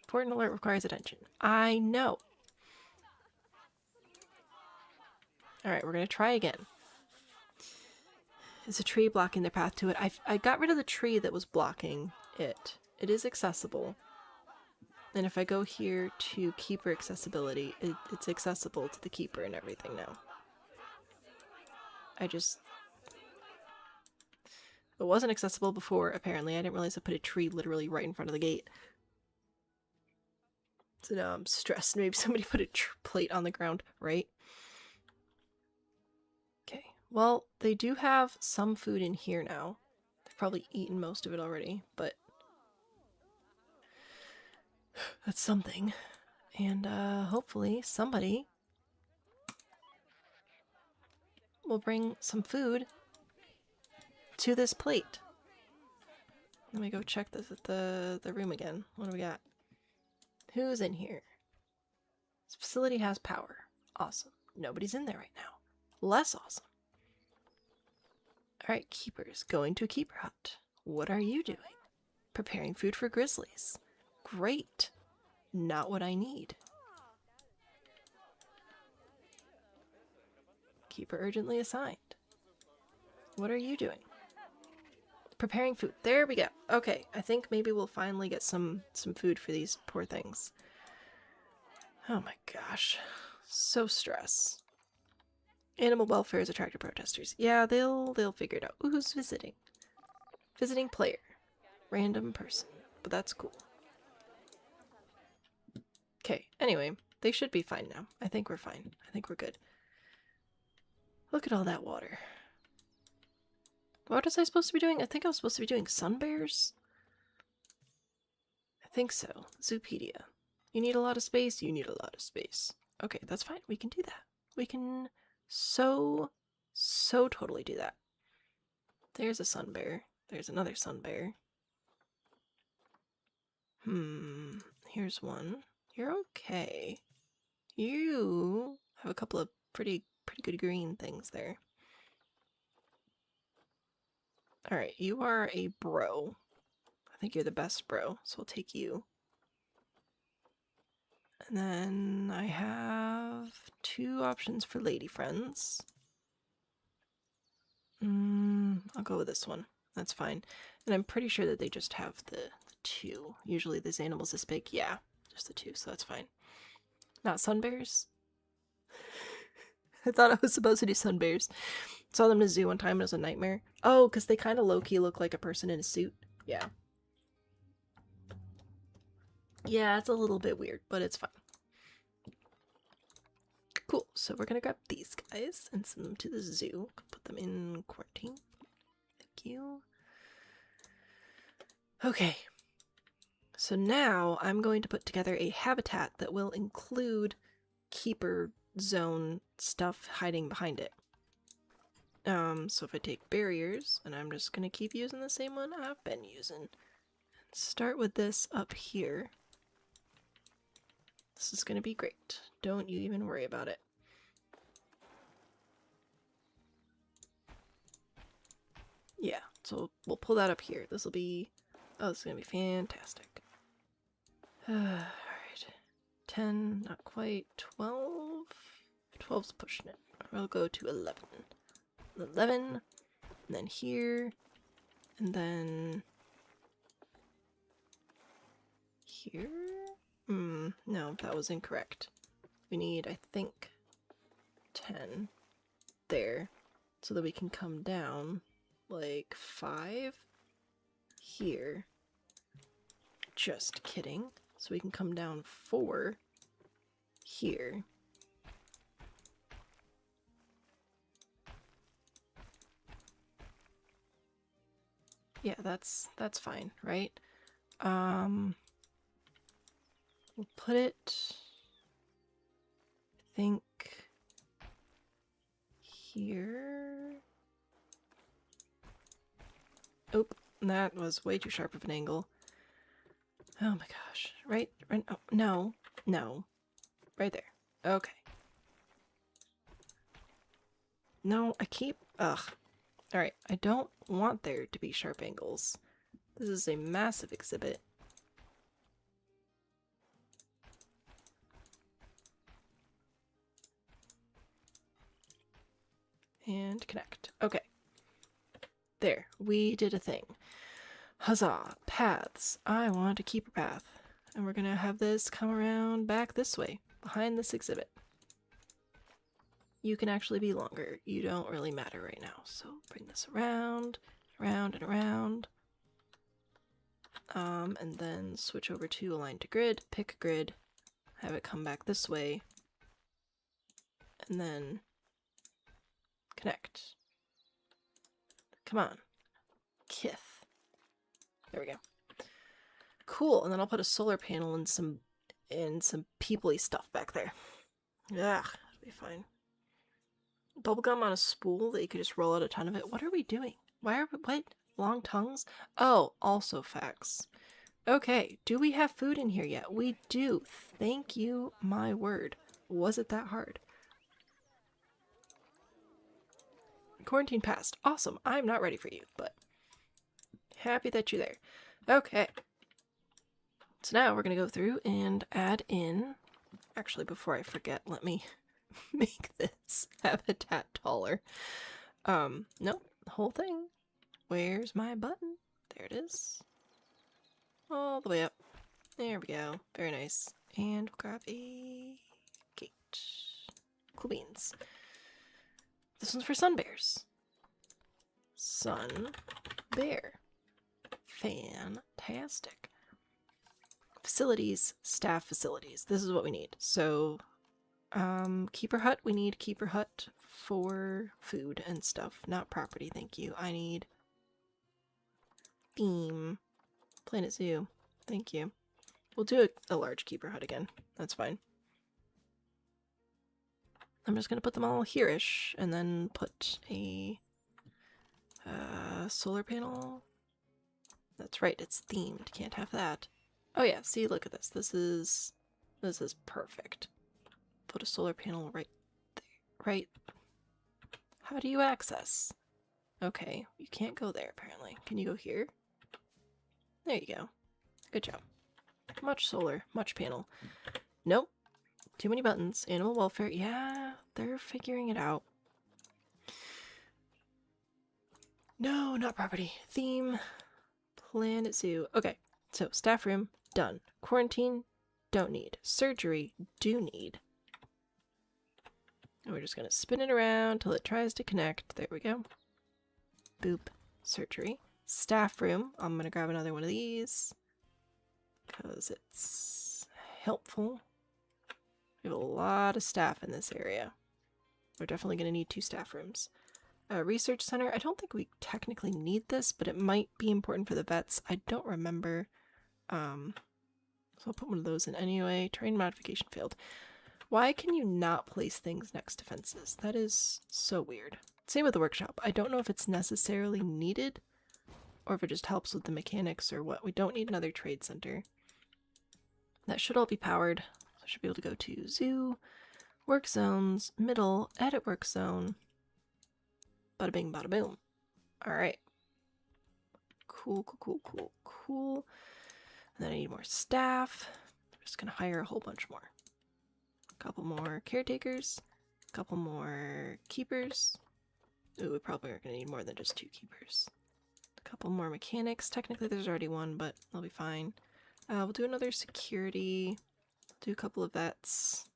Important alert requires attention. I know. Alright, we're gonna try again. Is a tree blocking their path to it? I got rid of the tree that was blocking it. It is accessible. And if I go here to keeper accessibility, it's accessible to the keeper and everything now. It wasn't accessible before, apparently. I didn't realize I put a tree literally right in front of the gate. So now I'm stressed. Maybe somebody put a plate on the ground, right? Okay, well, they do have some food in here now. They've probably eaten most of it already, but that's something. And hopefully somebody will bring some food to this plate. Let me go check this at the room again. What do we got? Who's in here? This facility has power. Awesome. Nobody's in there right now. Less awesome. Alright, keepers. Going to a keeper hut. What are you doing? Preparing food for grizzlies. Great. Not what I need. Keeper urgently assigned. What are you doing? Preparing food. There we go. Okay, I think maybe we'll finally get some food for these poor things. Oh my gosh. So stress. Animal welfare is attractive protesters. Yeah, they'll figure it out. Ooh, who's visiting? Visiting player. Random person. But that's cool. Okay, anyway, they should be fine now. I think we're fine. I think we're good. Look at all that water. What was I supposed to be doing? I think I was supposed to be doing sun bears? I think so. Zoopedia. You need a lot of space? You need a lot of space. Okay, that's fine. We can do that. We can so totally do that. There's a sun bear. There's another sun bear. Here's one. You're okay. You have a couple of pretty good green things there. Alright, you are a bro. I think you're the best bro, so we'll take you. And then I have 2 options for lady friends. I'll go with this one. That's fine. And I'm pretty sure that they just have the 2. Usually this animal's this big. Yeah, just the 2, so that's fine. Not sun bears? I thought I was supposed to do sun bears. Saw them in a zoo one time and it was a nightmare. Oh, because they kind of low-key look like a person in a suit. Yeah. Yeah, it's a little bit weird, but it's fine. Cool, so we're gonna grab these guys and send them to the zoo. Put them in quarantine. Thank you. Okay. So now I'm going to put together a habitat that will include keeper zone stuff hiding behind it. So if I take barriers, and I'm just gonna keep using the same one I've been using, and start with this up here. This is gonna be great. Don't you even worry about it. Yeah, so we'll pull that up here. This will be... oh, this is gonna be fantastic. Alright. 10, not quite. 12? 12's pushing it. We'll go to 11. 11, and then here, and then here? No, that was incorrect. We need, I think, 10 there, so that we can come down, like, 5 here. Just kidding. So we can come down 4 here. Yeah, that's fine, right? We'll put it, I think, here. Oh, that was way too sharp of an angle. Oh my gosh. Right, oh, no, right there. Okay. No, I keep, ugh. Alright, I don't want there to be sharp angles. This is a massive exhibit. And connect. Okay. There, we did a thing. Huzzah! Paths. I want to keep a path. And we're gonna have this come around back this way, behind this exhibit. You can actually be longer. You don't really matter right now. So bring this around, around, and around. And then switch over to align to grid, pick a grid, have it come back this way, and then connect. Come on. Kith. There we go. Cool, and then I'll put a solar panel and some people-y stuff back there. Yeah, it'll be fine. Bubblegum on a spool that you could just roll out a ton of it. What are we doing? Why are we, what? Long tongues? Oh, also facts. Okay, do we have food in here yet? We do. Thank you, my word. Was it that hard? Quarantine passed. Awesome. I'm not ready for you, but happy that you're there. Okay. So now we're going to go through and add in... Actually, before I forget, let me make this habitat taller. No, the whole thing. Where's my button? There it is. All the way up. There we go. Very nice. And we'll grab a gate. Cool beans. This one's for sun bears. Sun bear. Fantastic. Facilities, staff facilities. This is what we need. So, keeper hut. We need keeper hut for food and stuff, not property. Thank you. I need theme. Planet Zoo. Thank you. We'll do a large keeper hut again. That's fine. I'm just gonna put them all here-ish, and then put a solar panel. That's right, it's themed. Can't have that. Oh yeah, see, look at this. This is perfect. Put a solar panel right there. Right. How do you access? Okay, you can't go there apparently. Can you go here? There you go. Good job. Much solar, much panel. Nope. Too many buttons. Animal welfare. Yeah, they're figuring it out. No, not property. Theme. Planet Zoo. Okay, so staff room, done. Quarantine, don't need. Surgery, do need. And we're just going to spin it around till it tries to connect. There we go. Boop. Surgery. Staff room. I'm going to grab another one of these because it's helpful. We have a lot of staff in this area. We're definitely going to need 2 staff rooms. Research center. I don't think we technically need this, but it might be important for the vets. I don't remember. So I'll put one of those in anyway. Terrain modification failed. Why can you not place things next to fences? That is so weird. Same with the workshop. I don't know if it's necessarily needed or if it just helps with the mechanics or what. We don't need another trade center. That should all be powered. So I should be able to go to zoo, work zones, middle, edit work zone. Bada bing, bada boom. Alright. Cool, cool, cool, cool, cool. And then I need more staff. I'm just gonna hire a whole bunch more. A couple more caretakers. A couple more keepers. Ooh, we probably are gonna need more than just 2 keepers. A couple more mechanics. Technically there's already one, but they'll be fine. We'll do another security. Do a couple of vets.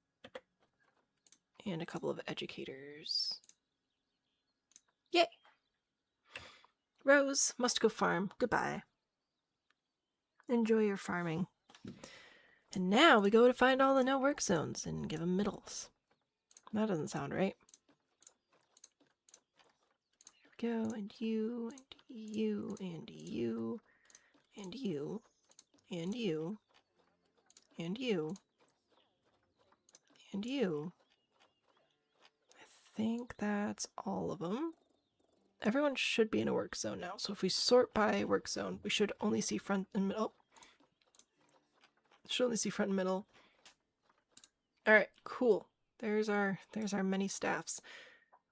And a couple of educators. Yay! Rose, must go farm. Goodbye. Enjoy your farming. And now we go to find all the no work zones and give them middles. That doesn't sound right. There we go, and you, and you, and you, and you, and you, and you, and you. I think that's all of them. Everyone should be in a work zone now, so if we sort by work zone, we should only see front and middle. Should only see front and middle. Alright, cool. There's our many staffs.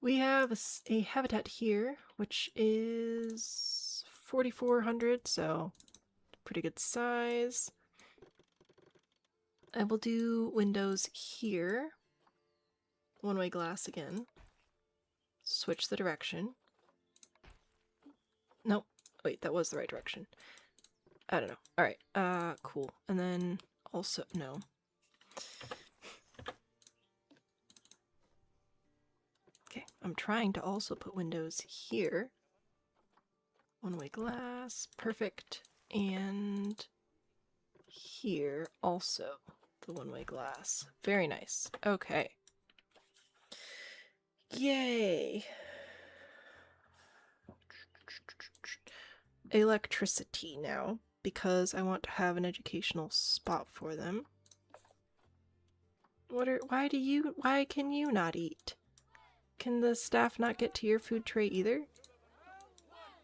We have a habitat here, which is 4,400, so pretty good size. I will do windows here. One-way glass again. Switch the direction. Nope. Wait, that was the right direction. I don't know. Alright, cool. And then also, no. Okay, I'm trying to also put windows here. One-way glass, perfect. And here also, the one-way glass. Very nice. Okay. Yay! Electricity now, because I want to have an educational spot for them. Why can you not eat? Can the staff not get to your food tray either?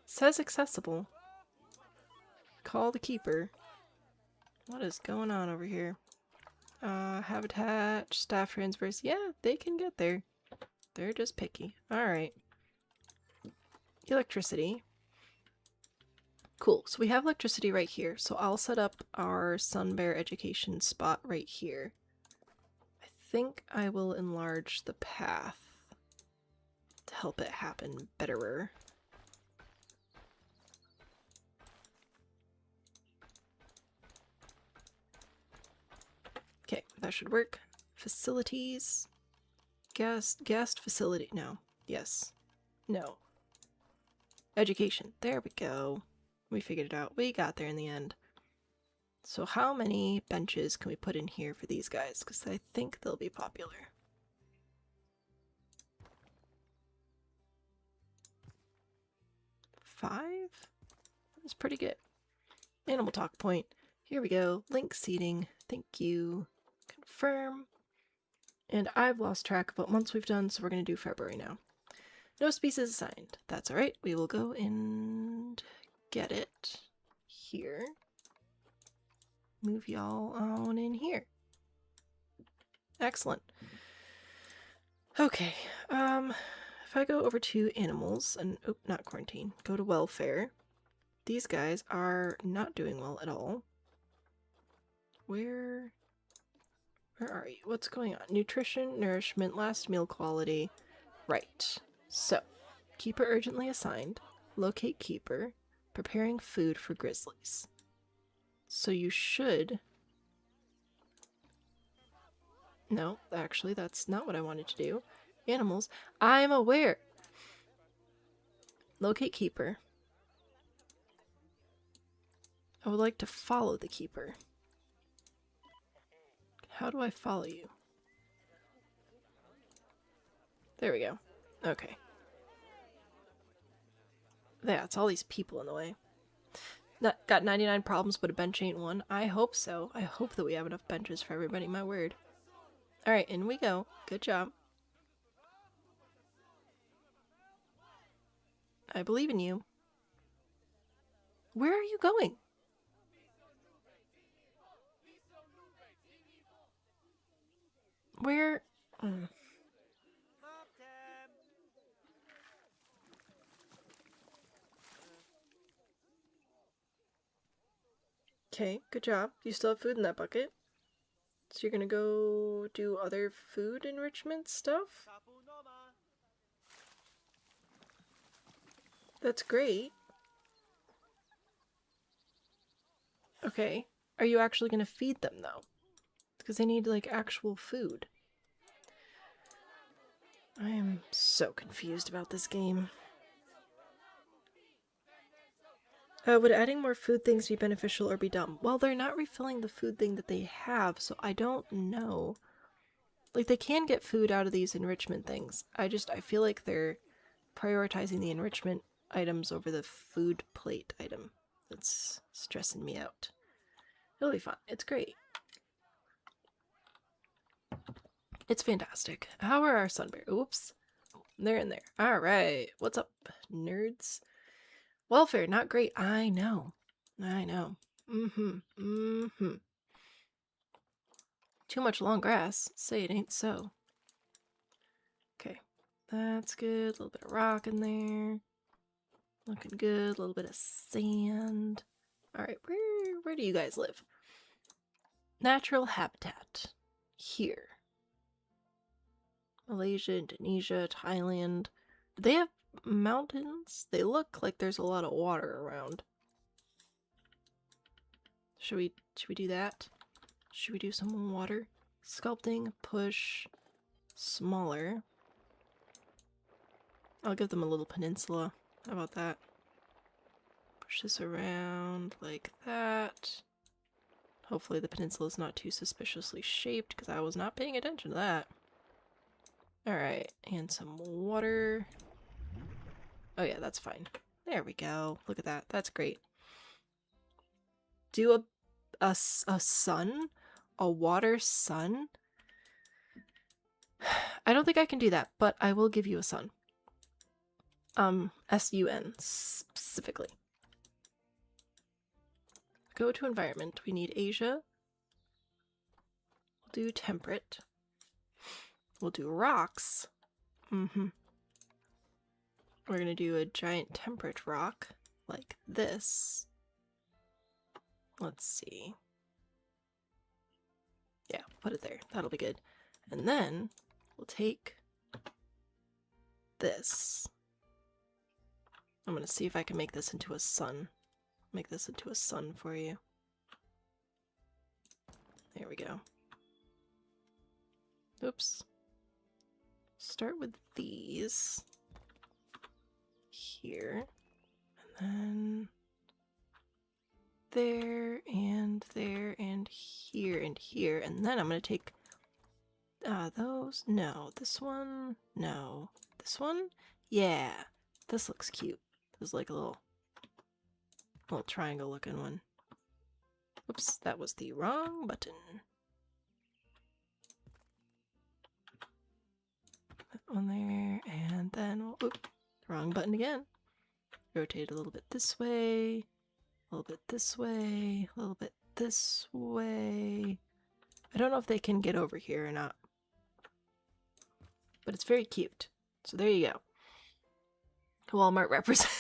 Says accessible. Call the keeper. What is going on over here? Habitat, staff transfers. Yeah, they can get there. They're just picky. Alright. Electricity. Cool, so we have electricity right here, so I'll set up our Sun Bear education spot right here. I think I will enlarge the path to help it happen betterer. that should work. Facilities. Guest facility. No. Yes. No. Education. There we go. We figured it out. We got there in the end. So how many benches can we put in here for these guys? Because I think they'll be popular. 5? That's pretty good. Animal talk point. Here we go. Link seating. Thank you. Confirm. And I've lost track of what months we've done, so we're going to do February now. No species assigned. That's alright. We will go and get it here. Move y'all on in here. Excellent. Okay. If I go over to animals and not quarantine, go to welfare. These guys are not doing well at all. Where are you? What's going on? Nutrition, nourishment, last meal quality. Right. So, keeper urgently assigned. Locate keeper. Preparing food for grizzlies. So you should... No, actually, that's not what I wanted to do. Animals. I'm aware! Locate keeper. I would like to follow the keeper. How do I follow you? There we go. Okay. Yeah, it's all these people in the way. Got 99 problems, but a bench ain't one. I hope so. I hope that we have enough benches for everybody, my word. Alright, in we go. Good job. I believe in you. Where are you going? Where? Okay, good job. You still have food in that bucket. So you're gonna go do other food enrichment stuff? That's great. Okay. Are you actually gonna feed them, though? Because they need, like, actual food. I am so confused about this game. Would adding more food things be beneficial or be dumb? Well, they're not refilling the food thing that they have, so I don't know. Like, they can get food out of these enrichment things. I feel like they're prioritizing the enrichment items over the food plate item. That's stressing me out. It'll be fun. It's great. It's fantastic. How are our sunbear? Oops. They're in there. Alright. What's up, nerds? Welfare, not great. I know. I know. Too much long grass. Say it ain't so. Okay. That's good. A little bit of rock in there. Looking good. A little bit of sand. Alright, where do you guys live? Natural habitat. Here. Malaysia, Indonesia, Thailand. Do they have mountains? They look like there's a lot of water around. Should we do that? Should we do some water? Sculpting, push, smaller. I'll give them a little peninsula. How about that? Push this around like that. Hopefully the peninsula is not too suspiciously shaped, because I was not paying attention to that. Alright, and some water. Oh yeah, that's fine. There we go. Look at that. That's great. Do a sun? A water sun? I don't think I can do that, but I will give you a sun. S-U-N, specifically. Go to environment. We need Asia. We'll do temperate. We'll do rocks. We're gonna do a giant temperate rock like this. Let's see. Yeah, put it there. That'll be good. And then we'll take this. I'm gonna see if I can make this into a sun. Make this into a sun for you. There we go. Oops. Start with these here, and then there, and here, and here, and then I'm gonna take those. No, this one. No, this one. Yeah, this looks cute. There's like a little triangle looking one. Oops, that was the wrong button. That one there, and then whoop, wrong button again. Rotate a little bit this way, a little bit this way, a little bit this way. I don't know if they can get over here or not, but it's very cute. So there you go. Walmart represent.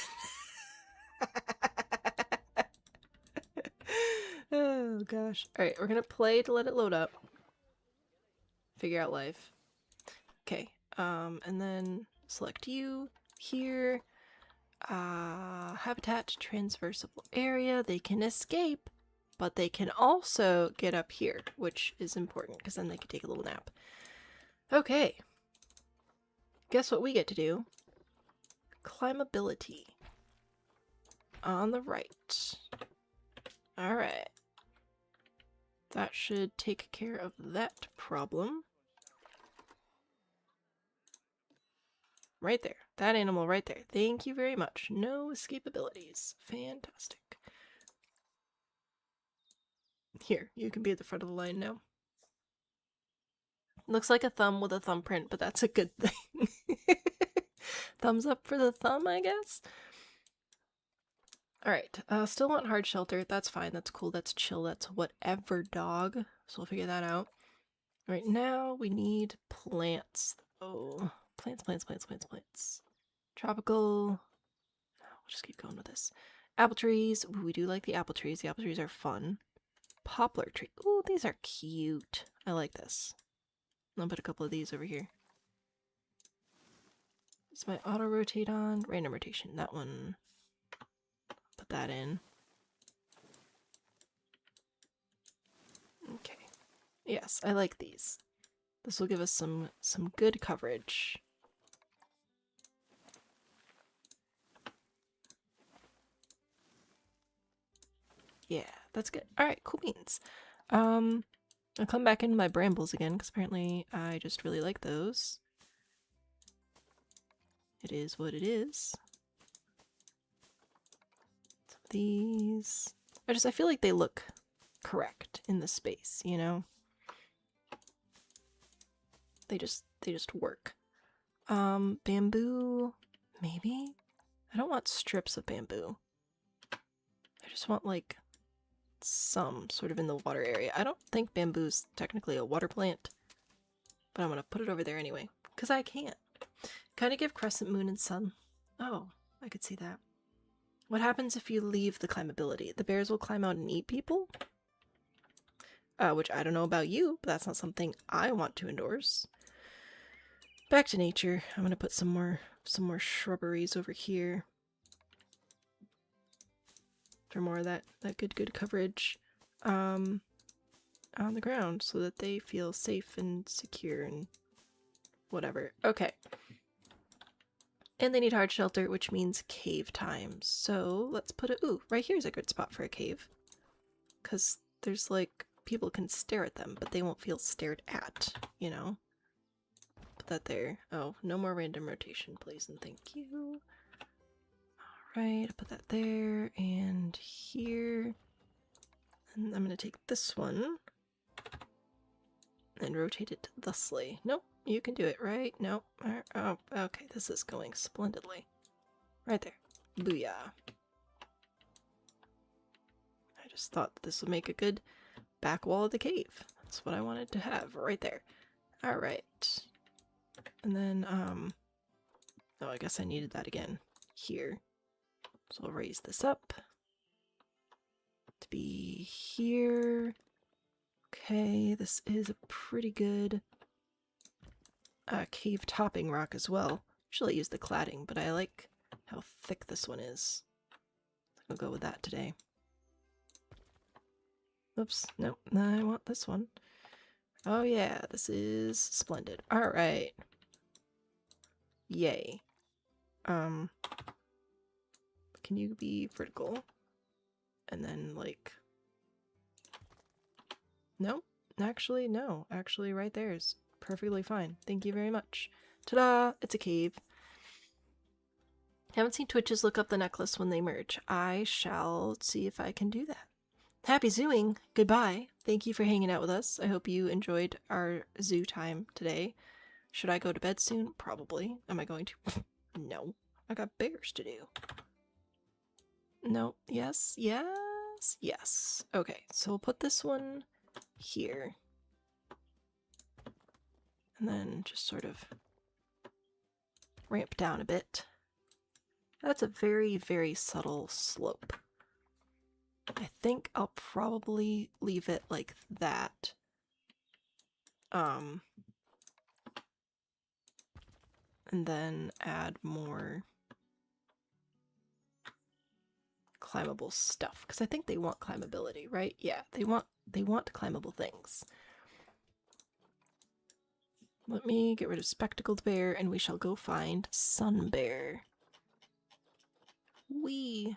Oh gosh. Alright, we're gonna play to let it load up. Figure out life. Okay, and then select you here. Habitat transversable area. They can escape, but they can also get up here, which is important because then they can take a little nap. Okay. Guess what we get to do? Climbability. On the right. Alright. That should take care of that problem. Right there. That animal right there. Thank you very much. No escapabilities. Fantastic. Here, you can be at the front of the line now. Looks like a thumb with a thumbprint, but that's a good thing. Thumbs up for the thumb, I guess? Alright, still want hard shelter. That's fine, that's cool, that's chill, that's whatever, dog. So we'll figure that out. Right now, we need plants. Oh, plants. Tropical. We'll just keep going with this. Apple trees. Ooh, we do like the apple trees. The apple trees are fun. Poplar tree. Ooh, these are cute. I like this. I'll put a couple of these over here. Is my auto rotate on? Random rotation. That one. Put that in. Okay. Yes, I like these. This will give us some good coverage. Yeah, that's good. Alright, cool beans. I'll come back into my brambles again, because apparently I just really like those. It is what it is. Some of these. I feel like they look correct in the space, you know? They just work. Bamboo, maybe? I don't want strips of bamboo. I just want like some sort of in the water area. I don't think bamboo's technically a water plant, but I'm gonna put it over there anyway, because I can. Kind of give crescent moon and sun. Oh, I could see that. What happens if you leave the climbability? The bears will climb out and eat people? Which I don't know about you, but that's not something I want to endorse. Back to nature. I'm gonna put some more shrubberies over here for more of that good coverage on the ground so that they feel safe and secure and whatever. Okay. And they need hard shelter, which means cave time. So let's put a ooh, right here's a good spot for a cave. 'Cause there's like people can stare at them, but they won't feel stared at, you know? Put that there. Oh, no more random rotation, please and thank you. Alright, put that there and here. And I'm gonna take this one and rotate it thusly. Nope, you can do it, right? Nope. Oh, okay, this is going splendidly. Right there. Booyah. I just thought this would make a good back wall of the cave. That's what I wanted to have right there. Alright. And then, oh, I guess I needed that again here. So I'll raise this up to be here. Okay, this is a pretty good cave topping rock as well. Usually I use the cladding, but I like how thick this one is. I'll go with that today. Oops, nope, I want this one. Oh yeah, this is splendid. Alright. Yay. Can you be vertical? And then, like... Nope. Actually, no. Actually, right there is perfectly fine. Thank you very much. Ta-da! It's a cave. Haven't seen Twitches look up the necklace when they merge. I shall see if I can do that. Happy zooing! Goodbye. Thank you for hanging out with us. I hope you enjoyed our zoo time today. Should I go to bed soon? Probably. Am I going to? No. I got bears to do. No. Yes. Yes. Yes. Okay, so we'll put this one here. And then just sort of ramp down a bit. That's a very, very subtle slope. I think I'll probably leave it like that. And then add more climbable stuff, because I think they want climbability, right? Yeah, they want climbable things. Let me get rid of spectacled bear, and we shall go find sun bear. Wee.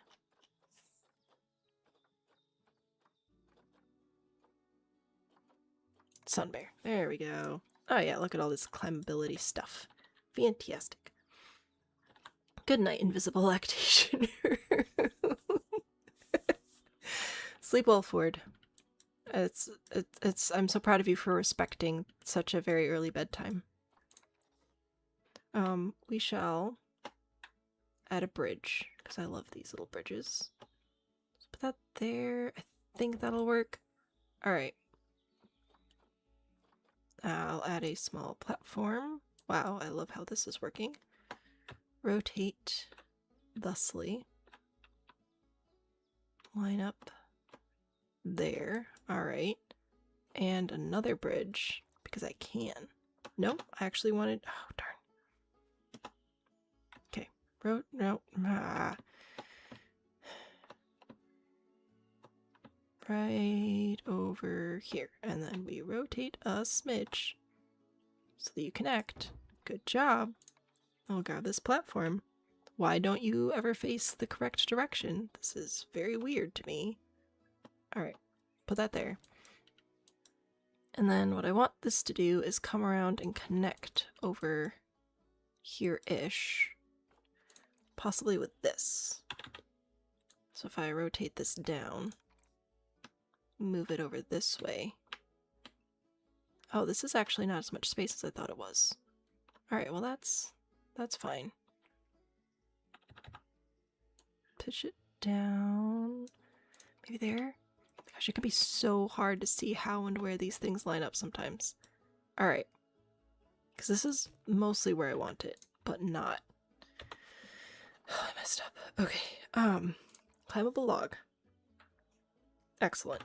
Sun bear. There we go. Oh yeah, look at all this climbability stuff. Fantastic. Good night, invisible lactation. Sleep well, Ford. I'm so proud of you for respecting such a very early bedtime. We shall add a bridge, because I love these little bridges. Let's put that there. I think that'll work. Alright. I'll add a small platform. Wow, I love how this is working. Rotate thusly. Line up there. Alright. And another bridge, because I can. Nope, I actually wanted... Oh, darn. Okay. No. Right over here. And then we rotate a smidge so that you connect. Good job. I'll grab this platform. Why don't you ever face the correct direction? This is very weird to me. Alright, put that there. And then what I want this to do is come around and connect over here-ish. Possibly with this. So if I rotate this down, move it over this way. Oh, this is actually not as much space as I thought it was. Alright, well that's fine. Push it down. Maybe there? Gosh, it can be so hard to see how and where these things line up sometimes. Alright. Because this is mostly where I want it, but not. Oh, I messed up. Okay. Climbable log. Excellent.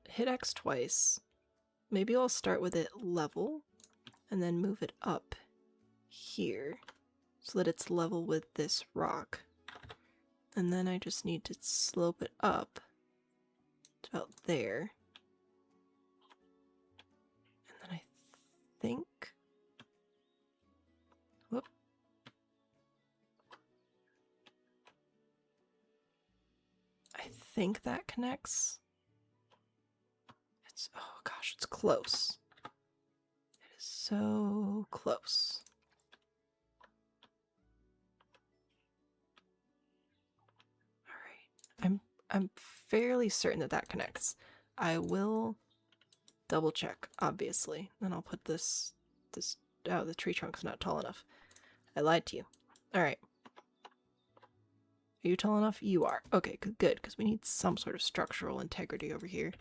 Hit X twice. Maybe I'll start with it level, and then move it up here, so that it's level with this rock. And then I just need to slope it up to about there. And then I think... Whoop. I think that connects. It's... oh gosh, it's close. It is so close. I'm fairly certain that that connects. I will double check, obviously. Then I'll put this, oh, the tree trunk's not tall enough. I lied to you. Alright. Are you tall enough? You are. Okay, good, because we need some sort of structural integrity over here.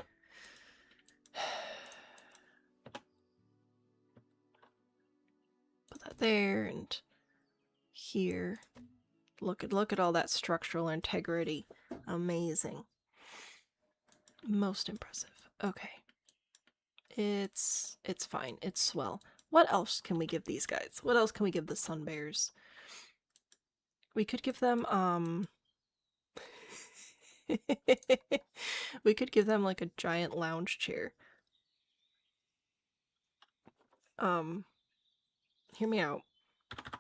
Put that there, and here. Look at all that structural integrity. Amazing. Most impressive. Okay. It's fine. It's swell. What else can we give these guys? What else can we give the sun bears? We could give them, we could give them like a giant lounge chair. hear me out.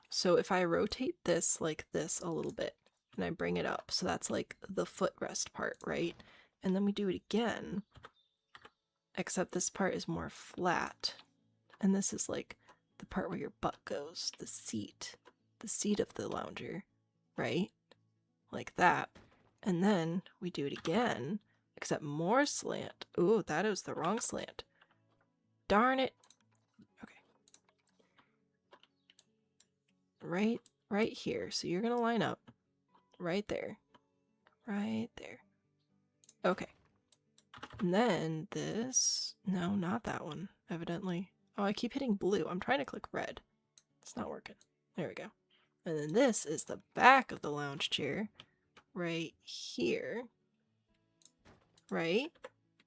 So if I rotate this like this a little bit, and I bring it up, so that's like the footrest part, right? And then we do it again, except this part is more flat. And this is like the part where your butt goes, the seat of the lounger, right? Like that. And then we do it again, except more slant. Ooh, that is the wrong slant. Darn it. Okay. Right here. So you're gonna line up right there. Right there. Okay. And then this... No, not that one, evidently. Oh, I keep hitting blue. I'm trying to click red. It's not working. There we go. And then this is the back of the lounge chair. Right here. Right?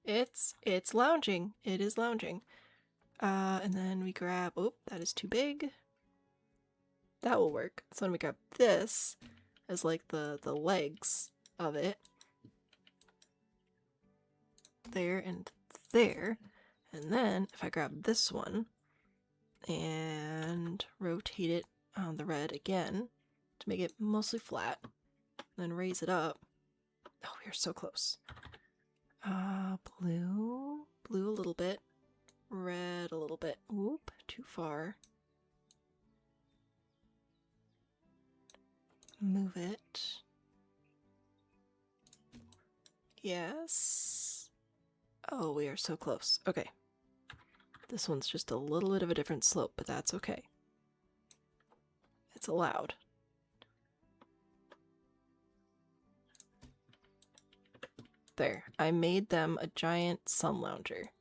It's lounging. It is lounging. And then we grab... Oh, that is too big. That will work. So then we grab this as like the legs of it. There and there. And then if I grab this one and rotate it on the red again to make it mostly flat, then raise it up. Oh, we are so close. Blue a little bit, red a little bit. Oop, too far. Move it. Yes. Oh, we are so close. Okay. This one's just a little bit of a different slope, but that's okay. It's allowed. There. I made them a giant sun lounger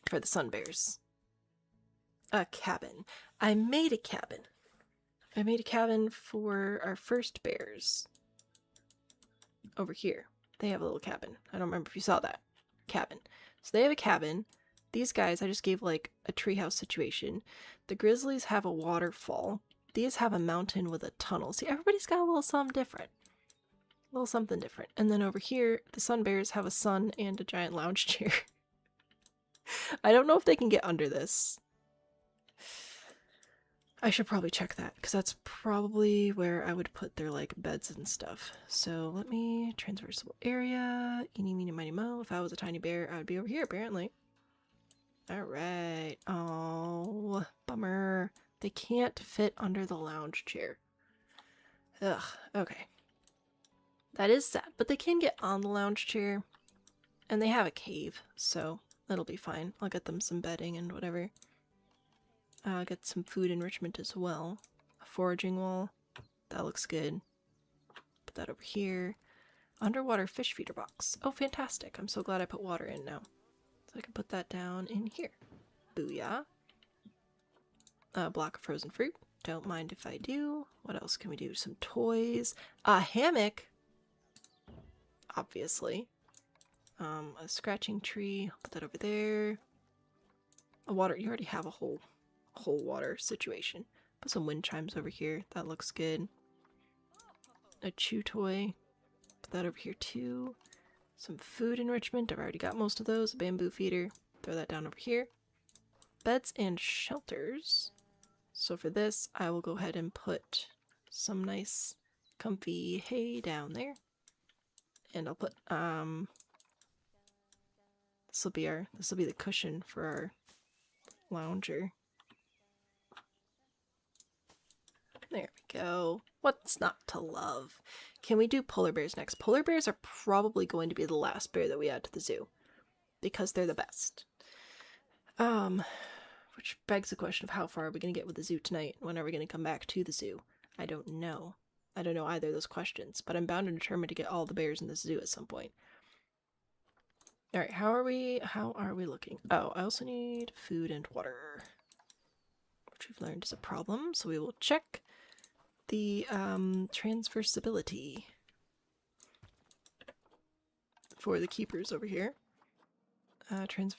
for the sun bears. A cabin. I made a cabin. I made a cabin for our first bears. Over here. They have a little cabin. I don't remember if you saw that. Cabin. So they have a cabin. These guys, I just gave like a treehouse situation. The grizzlies have a waterfall. These have a mountain with a tunnel. See, everybody's got a little something different. A little something different. And then over here, the sun bears have a sun and a giant lounge chair. I don't know if they can get under this. I should probably check that, because that's probably where I would put their, like, beds and stuff. So let me... Transversable area. Eeny, meeny, miny, mo. If I was a tiny bear, I would be over here, apparently. Alright. Oh, bummer. They can't fit under the lounge chair. Ugh, okay. That is sad, but they can get on the lounge chair. And they have a cave, so that'll be fine. I'll get them some bedding and whatever. I'll get some food enrichment as well. A foraging wall. That looks good. Put that over here. Underwater fish feeder box. Oh, fantastic. I'm so glad I put water in now. So I can put that down in here. Booyah. A block of frozen fruit. Don't mind if I do. What else can we do? Some toys. A hammock. Obviously. A scratching tree. I'll put that over there. A water. You already have a whole water situation. Put some wind chimes over here. That looks good. A chew toy. Put that over here too. Some food enrichment. I've already got most of those. A bamboo feeder. Throw that down over here. Beds and shelters. So for this, I will go ahead and put some nice comfy hay down there. And I'll put this will be the cushion for our lounger. There we go. What's not to love? Can we do polar bears next? Polar bears are probably going to be the last bear that we add to the zoo. Because they're the best. Which begs the question of how far are we going to get with the zoo tonight? When are we going to come back to the zoo? I don't know. I don't know either of those questions. But I'm bound and determined to get all the bears in the zoo at some point. Alright, how are we looking? Oh, I also need food and water. Which we've learned is a problem, so we will check the transversibility for the keepers over here.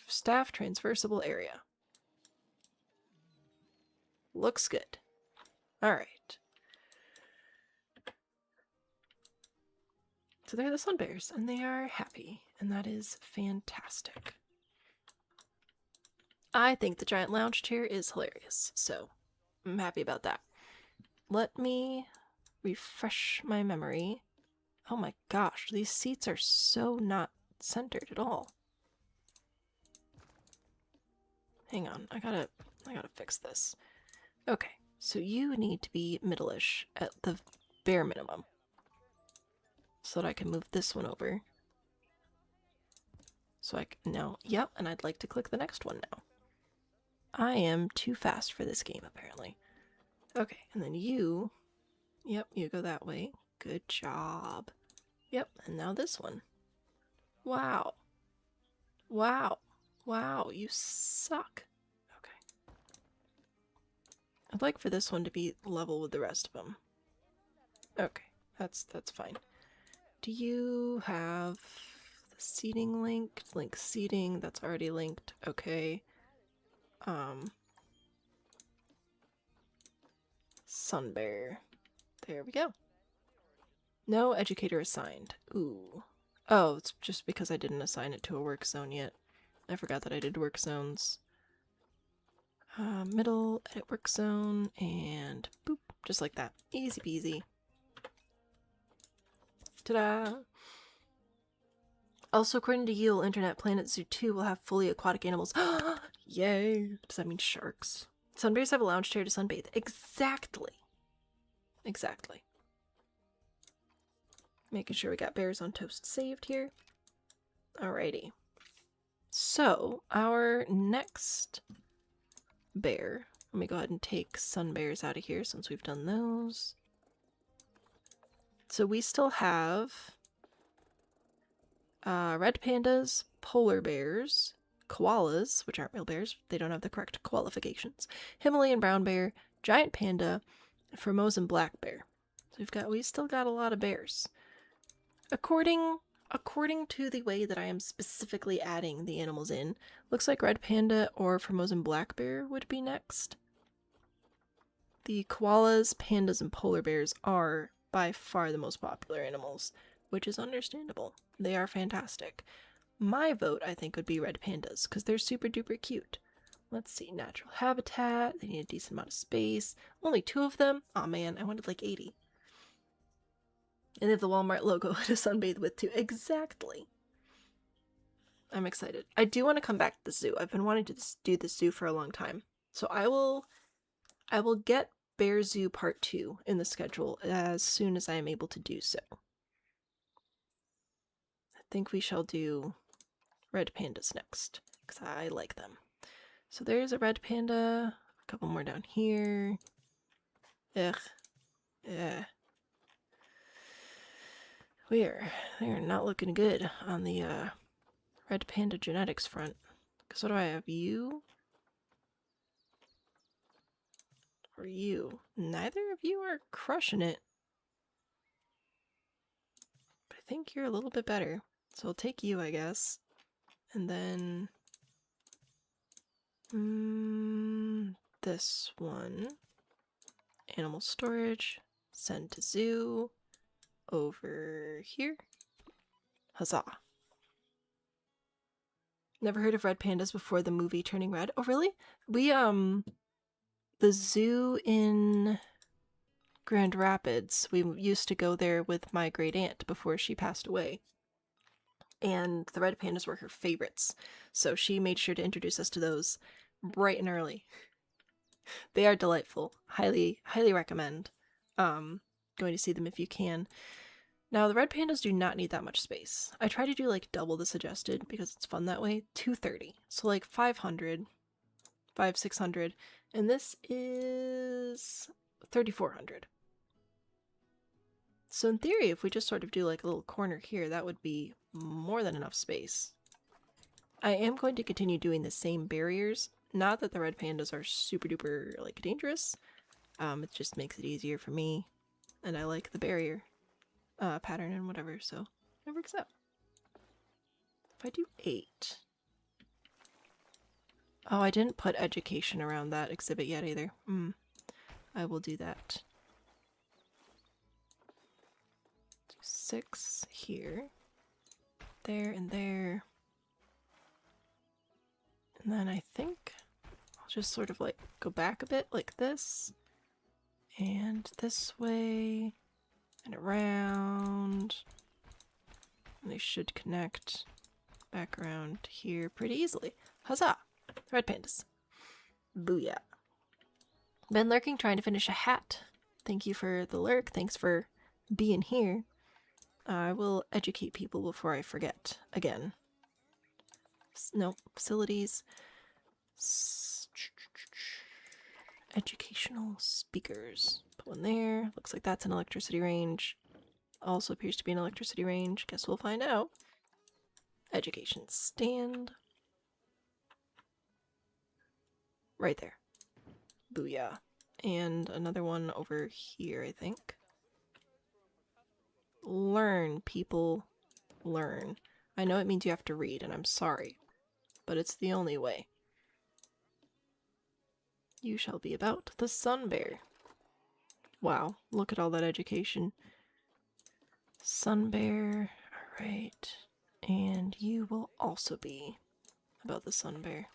Staff transversible area. Looks good. Alright. So they're the sun bears, and they are happy, and that is fantastic. I think the giant lounge chair is hilarious, so I'm happy about that. Let me refresh my memory. Oh my gosh, these seats are so not centered at all. Hang on, I gotta fix this. Okay, so you need to be middle-ish at the bare minimum. So that I can move this one over. So I can, no, yep, and I'd like to click the next one now. I am too fast for this game, apparently. Okay, and then you, yep, you go that way. Good job. Yep, and now this one. Wow. Wow. Wow, you suck. Okay. I'd like for this one to be level with the rest of them. Okay, that's fine. Do you have the seating linked? Link seating, that's already linked. Okay. Sunbear. There we go. No educator assigned. Ooh. Oh, it's just because I didn't assign it to a work zone yet. I forgot that I did work zones. Middle, edit work zone, and boop. Just like that. Easy peasy. Ta-da! Also, according to Yule, Internet Planet Zoo 2 will have fully aquatic animals. Yay! Does that mean sharks? Sunbears have a lounge chair to sunbathe. Exactly. Exactly. Making sure we got bears on toast saved here. Alrighty. So, our next bear. Let me go ahead and take sun bears out of here since we've done those. So we still have red pandas, polar bears, koalas, which aren't real bears, they don't have the correct qualifications, Himalayan brown bear, giant panda, Formosan black bear. So we still got a lot of bears. According to the way that I am specifically adding the animals in, looks like red panda or Formosan black bear would be next. The koalas, pandas, and polar bears are by far the most popular animals, which is understandable. They are fantastic. My vote, I think, would be red pandas, because they're super duper cute. Let's see, natural habitat, they need a decent amount of space. Only 2 of them? Aw man, I wanted like 80. And they have the Walmart logo to sunbathe with too. Exactly. I'm excited. I do want to come back to the zoo. I've been wanting to do the zoo for a long time. So I will get Bear Zoo Part 2 in the schedule as soon as I am able to do so. I think we shall do red pandas next, because I like them. So there's a red panda, a couple more down here. Ugh. Yeah. They are not looking good on the red panda genetics front. Because what do I have? You? Or you? Neither of you are crushing it. But I think you're a little bit better. So I'll take you, I guess. And then... this one. Animal storage. Send to zoo. Over here. Huzzah. Never heard of red pandas before the movie Turning Red. Oh, really? We, the zoo in Grand Rapids, we used to go there with my great aunt before she passed away. And the red pandas were her favorites. So she made sure to introduce us to those bright and early. They are delightful. Highly, highly recommend going to see them if you can. Now, the red pandas do not need that much space. I try to do like double the suggested because it's fun that way. 230. So like 500, 600, and this is 3,400. So in theory, if we just sort of do like a little corner here, that would be more than enough space. I am going to continue doing the same barriers. Not that the red pandas are super duper like dangerous. It just makes it easier for me, and I like the barrier pattern and whatever, so it works out. If I do 8. Oh, I didn't put education around that exhibit yet either. I will do that. 6 here. There and there. And then I think just sort of like go back a bit like this. And this way. And around. And they should connect back around here pretty easily. Huzzah! Red pandas. Booyah. Been lurking trying to finish a hat. Thank you for the lurk. Thanks for being here. I will educate people before I forget again. No, facilities. Educational speakers. Put one there. Looks like that's an electricity range. Also appears to be an electricity range. Guess we'll find out. Education stand. Right there. Booyah. And another one over here, I think. Learn, people. Learn. I know it means you have to read, and I'm sorry. But it's the only way. You shall be about the sun bear. Wow, look at all that education. Sun bear. Alright. And you will also be about the sun bear.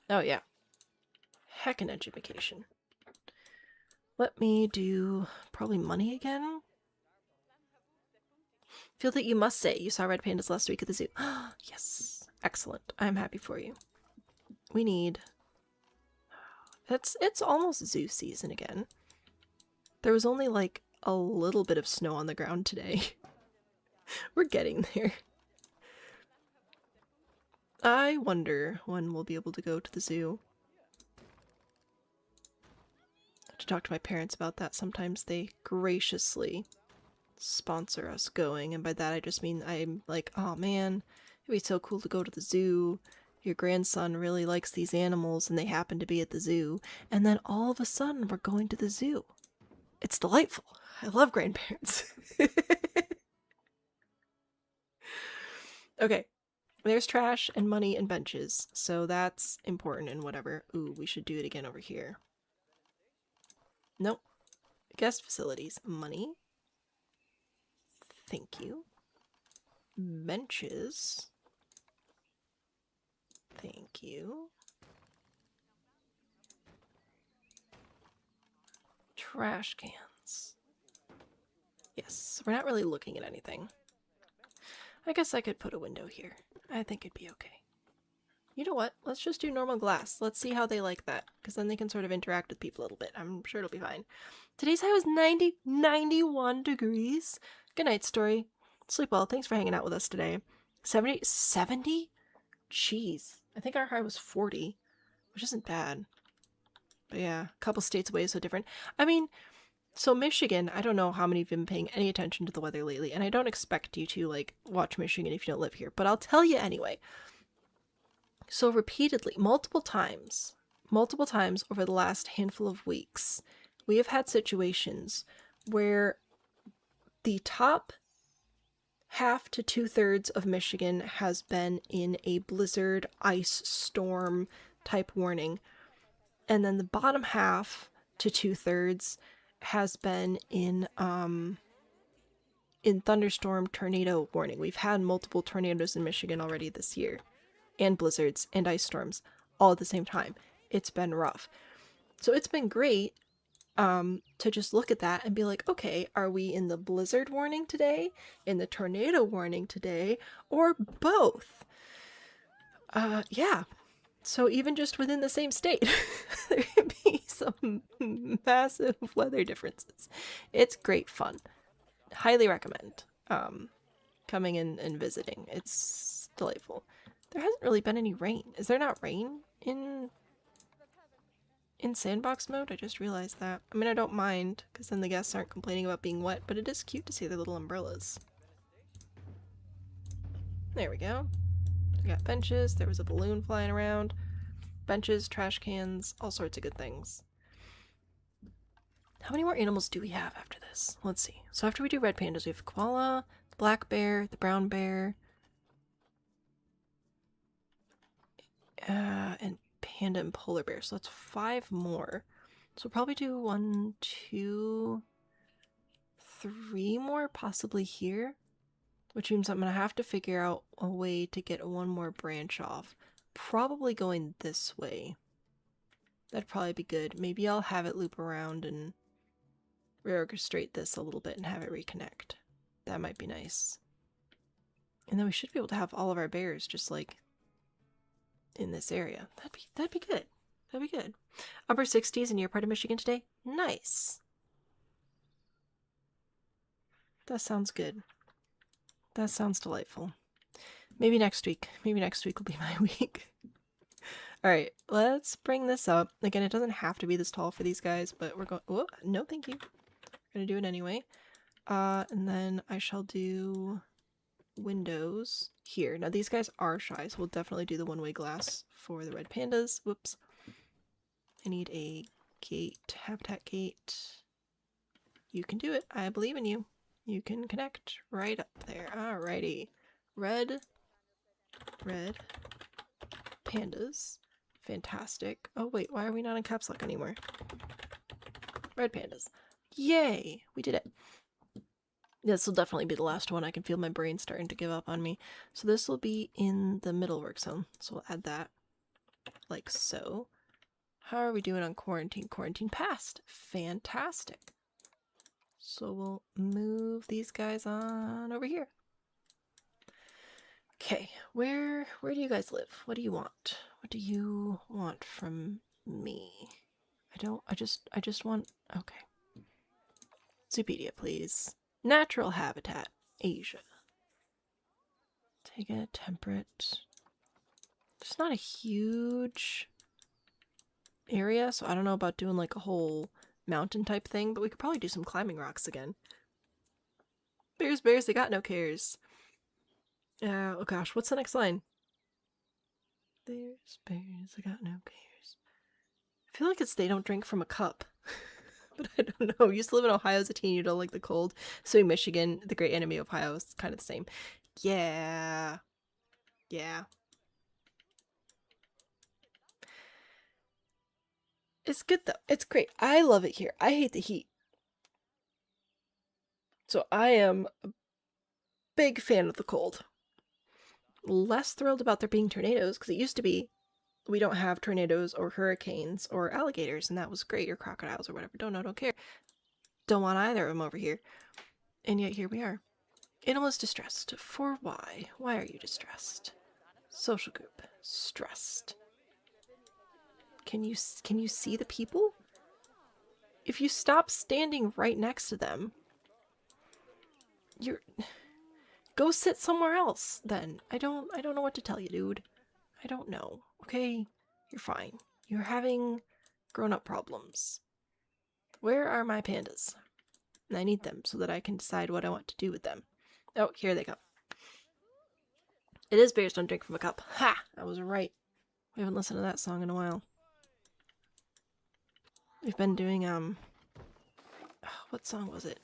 Oh yeah. Heckin' education. Let me do probably money again. Feel that you must say you saw red pandas last week at the zoo. Yes. Excellent. I'm happy for you. We need... It's almost zoo season again. There was only like a little bit of snow on the ground today. We're getting there. I wonder when we'll be able to go to the zoo. I have to talk to my parents about that. Sometimes they graciously sponsor us going, and by that I just mean I'm like, oh man, it'd be so cool to go to the zoo. Your grandson really likes these animals and they happen to be at the zoo. And then all of a sudden we're going to the zoo. It's delightful. I love grandparents. Okay. There's trash and money and benches. So that's important and whatever. Ooh, we should do it again over here. Nope. Guest facilities. Money. Thank you. Benches. Thank you. Trash cans. Yes, we're not really looking at anything. I guess I could put a window here. I think it'd be okay. You know what? Let's just do normal glass. Let's see how they like that, because then they can sort of interact with people a little bit. I'm sure it'll be fine. Today's high was 91 degrees. Good night, Story. Sleep well. Thanks for hanging out with us today. 70? Jeez. I think our high was 40, which isn't bad. But yeah, a couple states away is so different. I mean, so Michigan, I don't know how many of you have been paying any attention to the weather lately, and I don't expect you to, like, watch Michigan if you don't live here, but I'll tell you anyway. So repeatedly, multiple times over the last handful of weeks, we have had situations where the top half to 2/3 of Michigan has been in a blizzard, ice, storm type warning. And then the bottom half to 2/3 has been in thunderstorm, tornado warning. We've had multiple tornadoes in Michigan already this year. And blizzards and ice storms all at the same time. It's been rough. So it's been great to just look at that and be like, okay, are we in the blizzard warning today, in the tornado warning today, or both? Yeah. So even just within the same state, there can be some massive weather differences. It's great fun. Highly recommend coming in and visiting. It's delightful. There hasn't really been any rain. Is there not rain in sandbox mode? I just realized that. I mean, I don't mind, because then the guests aren't complaining about being wet, but it is cute to see their little umbrellas. There we go. We got benches. There was a balloon flying around. Benches, trash cans, all sorts of good things. How many more animals do we have after this? Let's see. So after we do red pandas, we have koala, the black bear, the brown bear, and panda and polar bear. So that's 5 more. So we'll probably do 1, 2, 3 more, possibly here. Which means I'm going to have to figure out a way to get one more branch off. Probably going this way. That'd probably be good. Maybe I'll have it loop around and reorchestrate this a little bit and have it reconnect. That might be nice. And then we should be able to have all of our bears just like in this area. That'd be good. That'd be good. Upper 60s in your part of Michigan today? Nice. That sounds good. That sounds delightful. Maybe next week. Maybe next week will be my week. Alright, let's bring this up. Again, it doesn't have to be this tall for these guys, but we're going... Oh, no thank you. We're gonna do it anyway. And then I shall do windows here. Now these guys are shy, so we'll definitely do the one-way glass for the red pandas. Whoops. I need a gate, habitat gate. You can do it. I believe in you. You can connect right up there. Alrighty. Red pandas. Fantastic. Oh wait, why are we not in caps lock anymore? Red pandas. Yay! We did it. This will definitely be the last one. I can feel my brain starting to give up on me. So this will be in the middle work zone. So we'll add that like so. How are we doing on quarantine? Quarantine passed. Fantastic. So we'll move these guys on over here. Okay, where do you guys live? What do you want? What do you want from me? I just want, okay. Zoopedia, please. Natural habitat, Asia. Take a temperate. There's not a huge area, so I don't know about doing like a whole mountain type thing, but we could probably do some climbing rocks again. Bears, they got no cares. Oh gosh, what's the next line? Bears, they got no cares. I feel like it's they don't drink from a cup. But I don't know. Used to live in Ohio as a teen, you don't like the cold. So in Michigan, the great enemy of Ohio, is kind of the same. Yeah. Yeah. It's good though. It's great. I love it here. I hate the heat. So I am a big fan of the cold. Less thrilled about there being tornadoes, because it used to be we don't have tornadoes or hurricanes or alligators, and that was great, or crocodiles or whatever. Don't care. Don't want either of them over here. And yet here we are. Animal is distressed. For why? Why are you distressed? Social group. Stressed. Can you see the people? If you stop standing right next to them, go sit somewhere else then. I don't know what to tell you, dude. I don't know. Okay? You're fine. You're having grown-up problems. Where are my pandas? And I need them so that I can decide what I want to do with them. Oh, here they come. It is bears don't drink from a cup. Ha! I was right. We haven't listened to that song in a while. We've been doing, what song was it?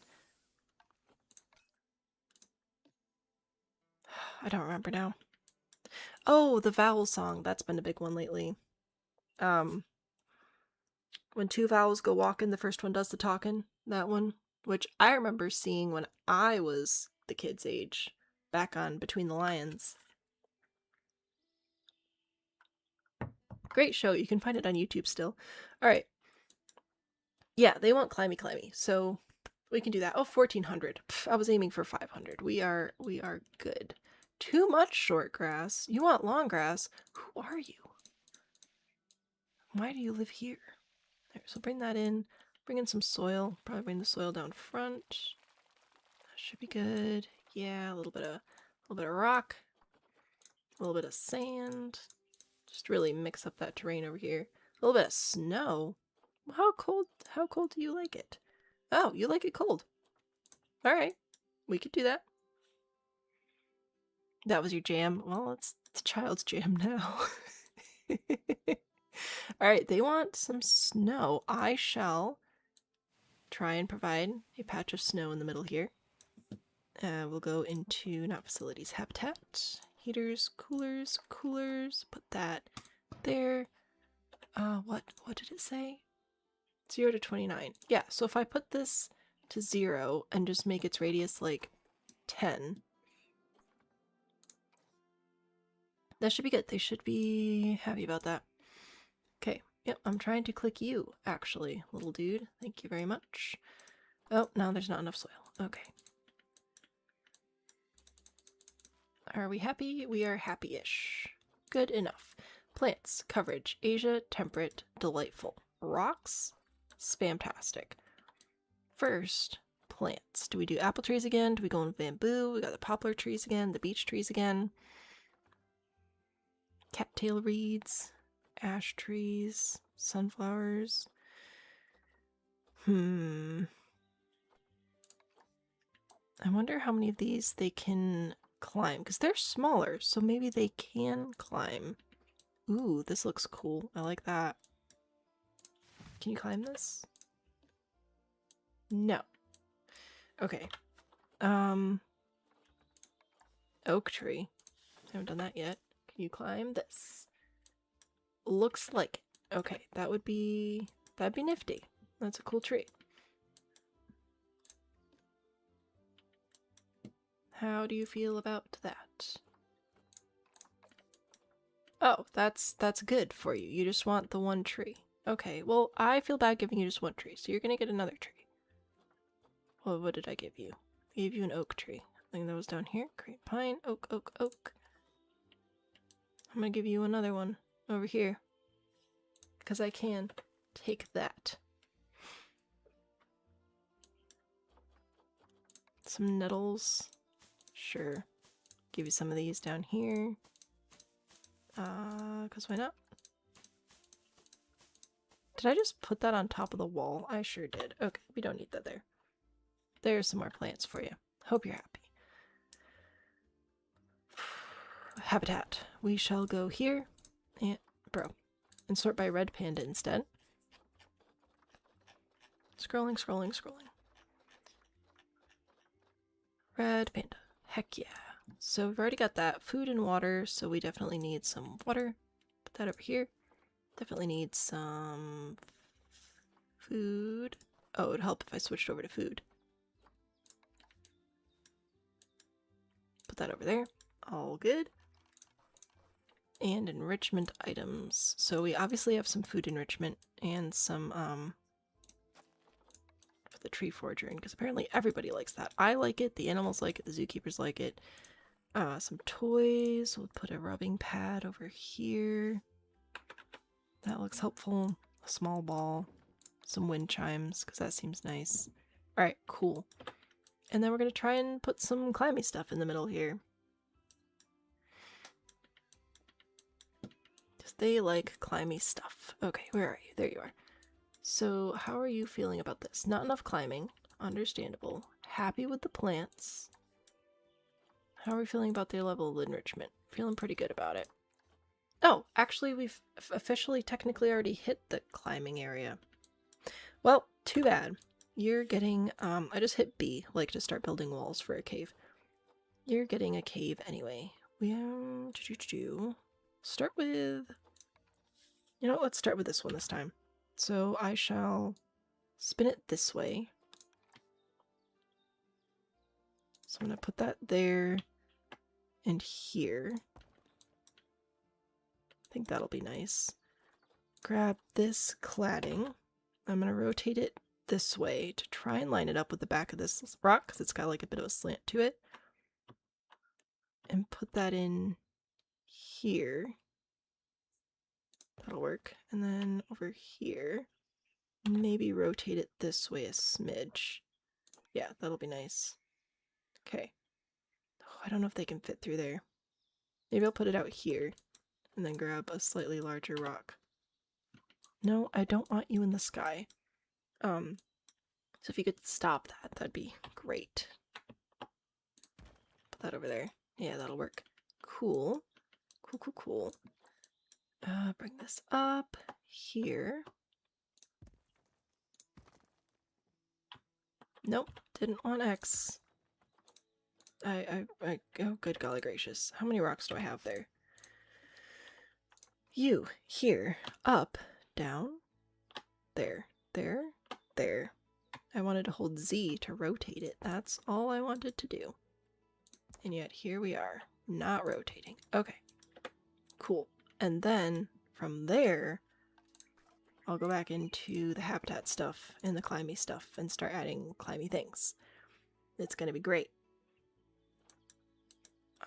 I don't remember now. Oh, the vowel song. That's been a big one lately. When two vowels go walking, the first one does the talking. That one. Which I remember seeing when I was the kid's age. Back on Between the Lions. Great show. You can find it on YouTube still. Alright. Yeah, they want climby. So we can do that. Oh, 1400. Pff, I was aiming for 500. We are good. Too much short grass. You want long grass. Who are you? Why do you live here? There, so bring that in. Bring in some soil. Probably bring the soil down front. That should be good. Yeah, a little bit of rock. A little bit of sand. Just really mix up that terrain over here. A little bit of snow. How cold do you like it? Oh, you like it cold. Alright. We could do that. That was your jam. Well, it's a child's jam now. Alright, they want some snow. I shall try and provide a patch of snow in the middle here. We'll go into, not facilities, habitat. Heaters, coolers. Put that there. What did it say? 0 to 29. Yeah, so if I put this to 0 and just make its radius like 10, that should be good. They should be happy about that. Okay, Yep, I'm trying to click you, actually, little dude. Thank you very much. Oh, no, there's not enough soil. Okay. Are we happy? We are happy-ish. Good enough. Plants, coverage, Asia, temperate, delightful. Rocks, spamtastic. First, plants. Do we do apple trees again? Do we go in bamboo? We got the poplar trees again, the beech trees again. Cattail reeds, ash trees, sunflowers. I wonder how many of these they can climb, because they're smaller, so maybe they can climb. Ooh, this looks cool. I like that. Can you climb this? No. Okay. Oak tree. Haven't done that yet. Can you climb this? Looks like it. Okay, that'd be nifty. That's a cool tree. How do you feel about that? Oh, that's good for you. You just want the one tree. Okay, well, I feel bad giving you just one tree, so you're gonna get another tree. Well, what did I give you? I gave you an oak tree. I think that was down here. Great pine, oak, oak, oak. I'm gonna give you another one over here. Because I can. Take that. Some nettles. Sure. Give you some of these down here. Because why not? Did I just put that on top of the wall? I sure did. Okay, we don't need that there. There's some more plants for you. Hope you're happy. Habitat. We shall go here. And, and sort by red panda instead. Scrolling, scrolling, scrolling. Red panda. Heck yeah. So we've already got that. Food and water, so we definitely need some water. Put that over here. Definitely need some food. Oh, it would help if I switched over to food. Put that over there. All good. And enrichment items. So we obviously have some food enrichment and some, for the tree foraging, because apparently everybody likes that. I like it, the animals like it, the zookeepers like it. Some toys. We'll put a rubbing pad over here. That looks helpful. A small ball. Some wind chimes, because that seems nice. Alright, cool. And then we're going to try and put some climby stuff in the middle here. Because they like climby stuff. Okay, where are you? There you are. So, how are you feeling about this? Not enough climbing. Understandable. Happy with the plants. How are we feeling about their level of enrichment? Feeling pretty good about it. Oh, actually we've officially technically already hit the climbing area. Well, too bad. You're getting, I just hit B, like to start building walls for a cave. You're getting a cave anyway. We, start with, you know what, let's start with this one this time. So I shall spin it this way. So I'm going to put that there and here. I think that'll be nice. Grab this cladding. I'm going to rotate it this way to try and line it up with the back of this rock because it's got like a bit of a slant to it. And put that in here. That'll work. And then over here, maybe rotate it this way a smidge. Yeah, that'll be nice. Okay. Oh, I don't know if they can fit through there. Maybe I'll put it out here and then grab a slightly larger rock. No, I don't want you in the sky. So if you could stop that, that'd be great. Put that over there. Yeah, that'll work. Cool. Cool, cool, cool. Bring this up here. Nope, didn't want X. Oh, good golly gracious. How many rocks do I have there? You, here, up, down, there, there, there. I wanted to hold Z to rotate it. That's all I wanted to do. And yet here we are, not rotating. Okay, cool. And then from there, I'll go back into the habitat stuff and the climby stuff and start adding climby things. It's gonna be great.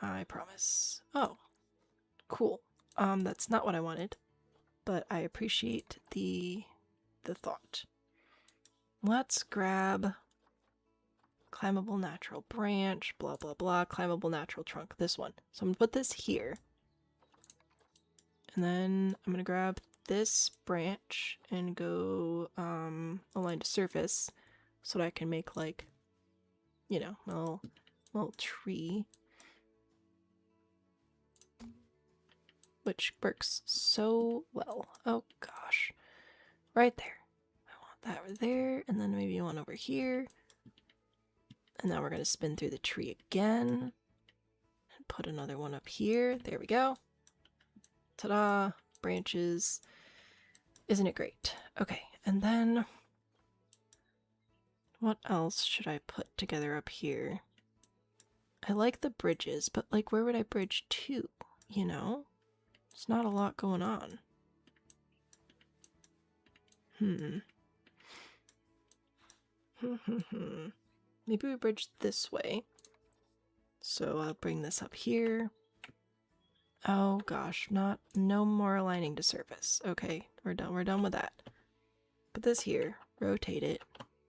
I promise. Oh, cool. That's not what I wanted, but I appreciate the thought. Let's grab climbable natural branch, blah blah blah, climbable natural trunk, this one. So I'm gonna put this here. And then I'm gonna grab this branch and go align to surface so that I can make like, you know, a little tree. Which works so well. Oh gosh. Right there. I want that right there, and then maybe one over here. And now we're going to spin through the tree again. And put another one up here. There we go. Ta-da! Branches. Isn't it great? Okay, and then what else should I put together up here? I like the bridges, but like where would I bridge to, you know? There's not a lot going on. Maybe we bridge this way. So I'll bring this up here. Oh gosh, no more aligning to surface. Okay, we're done with that. Put this here, rotate it.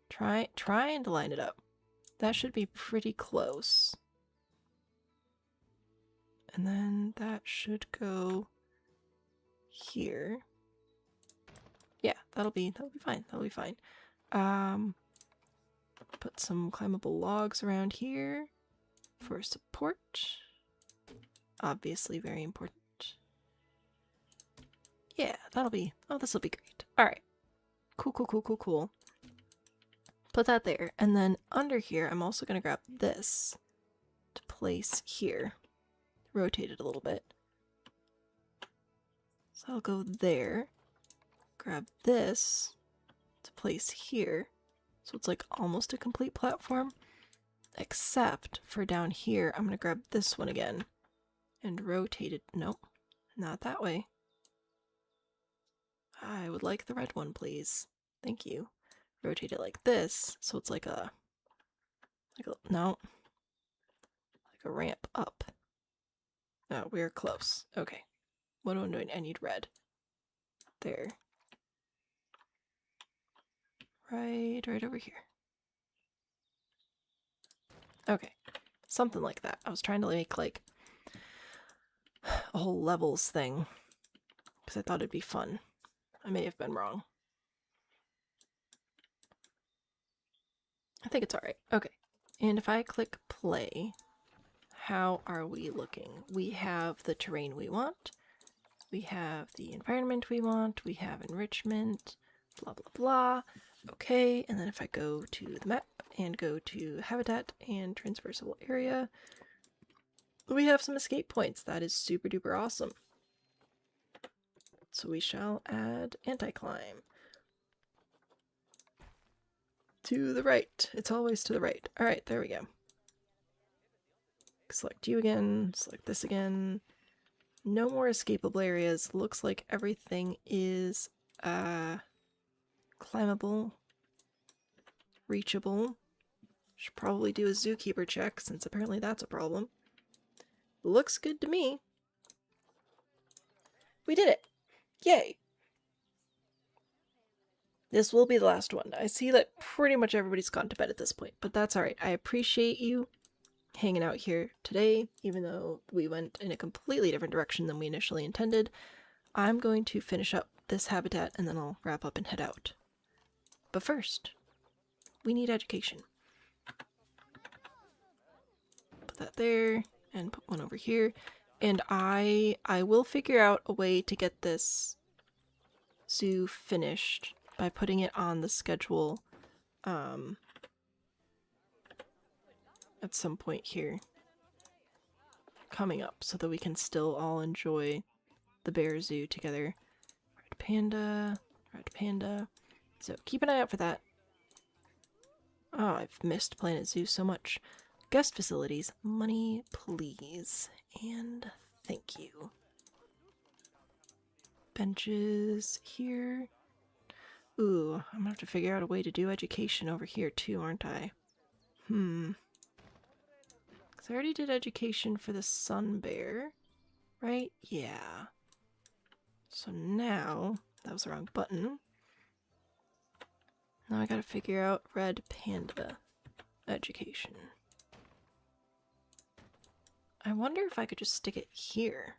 Try and line it up. That should be pretty close. And then that should go here. Yeah, that'll be fine. That'll be fine. Put some climbable logs around here for support. Obviously very important. Yeah, this'll be great. Alright. Cool. Put that there. And then under here, I'm also gonna grab this to place here. Rotate it a little bit. So I'll go there. Grab this to place here. So it's like almost a complete platform. Except for down here, I'm going to grab this one again and rotate it. Nope, not that way. I would like the red one, please. Thank you. Rotate it like this, so it's like a ramp up. Oh, we're close. Okay. What am I doing? I need red. There. Right over here. Okay. Something like that. I was trying to make like a whole levels thing because I thought it'd be fun. I may have been wrong. I think it's alright. Okay. And if I click play, how are we looking? We have the terrain we want. We have the environment we want. We have enrichment. Blah, blah, blah. Okay, and then if I go to the map and go to habitat and transversal area, we have some escape points. That is super duper awesome. So we shall add anti-climb. To the right. It's always to the right. Alright, there we go. Select you again. Select this again. No more escapable areas. Looks like everything is climbable, reachable. Should probably do a zookeeper check since apparently that's a problem. Looks good to me. We did it! Yay! This will be the last one. I see that pretty much everybody's gone to bed at this point, but that's alright. I appreciate you hanging out here today, even though we went in a completely different direction than we initially intended. I'm going to finish up this habitat and then I'll wrap up and head out. But first, we need education. Put that there, and put one over here. And I will figure out a way to get this zoo finished by putting it on the schedule at some point here coming up so that we can still all enjoy the bear zoo together. Red panda. So keep an eye out for that. Oh, I've missed Planet Zoo so much. Guest facilities, money please, and thank you. Benches here. Ooh, I'm gonna have to figure out a way to do education over here too, aren't I? Because I already did education for the sun bear, right? Yeah. So now, that was the wrong button. Now I gotta figure out red panda education. I wonder if I could just stick it here.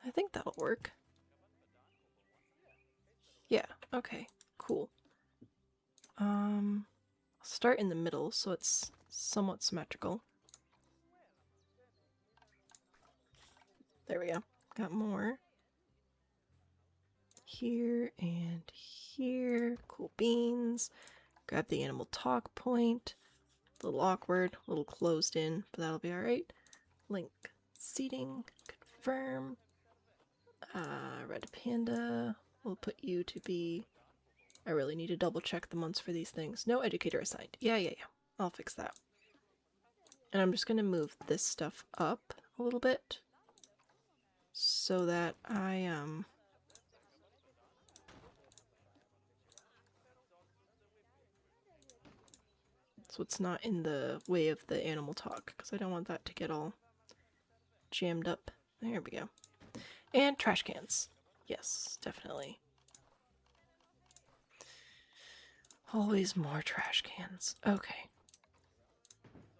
I think that'll work. Yeah, okay, cool. I'll start in the middle so it's somewhat symmetrical. There we go. Got more. Here and here. Cool beans. Grab the animal talk point. A little awkward, a little closed in, but that'll be alright. Link seating. Confirm. Red panda. We'll put you to be... I really need to double check the months for these things. No educator assigned. Yeah. I'll fix that. And I'm just gonna move this stuff up a little bit so that I, so it's not in the way of the animal talk, because I don't want that to get all jammed up. There we go. And trash cans. Yes, definitely. Always more trash cans. Okay.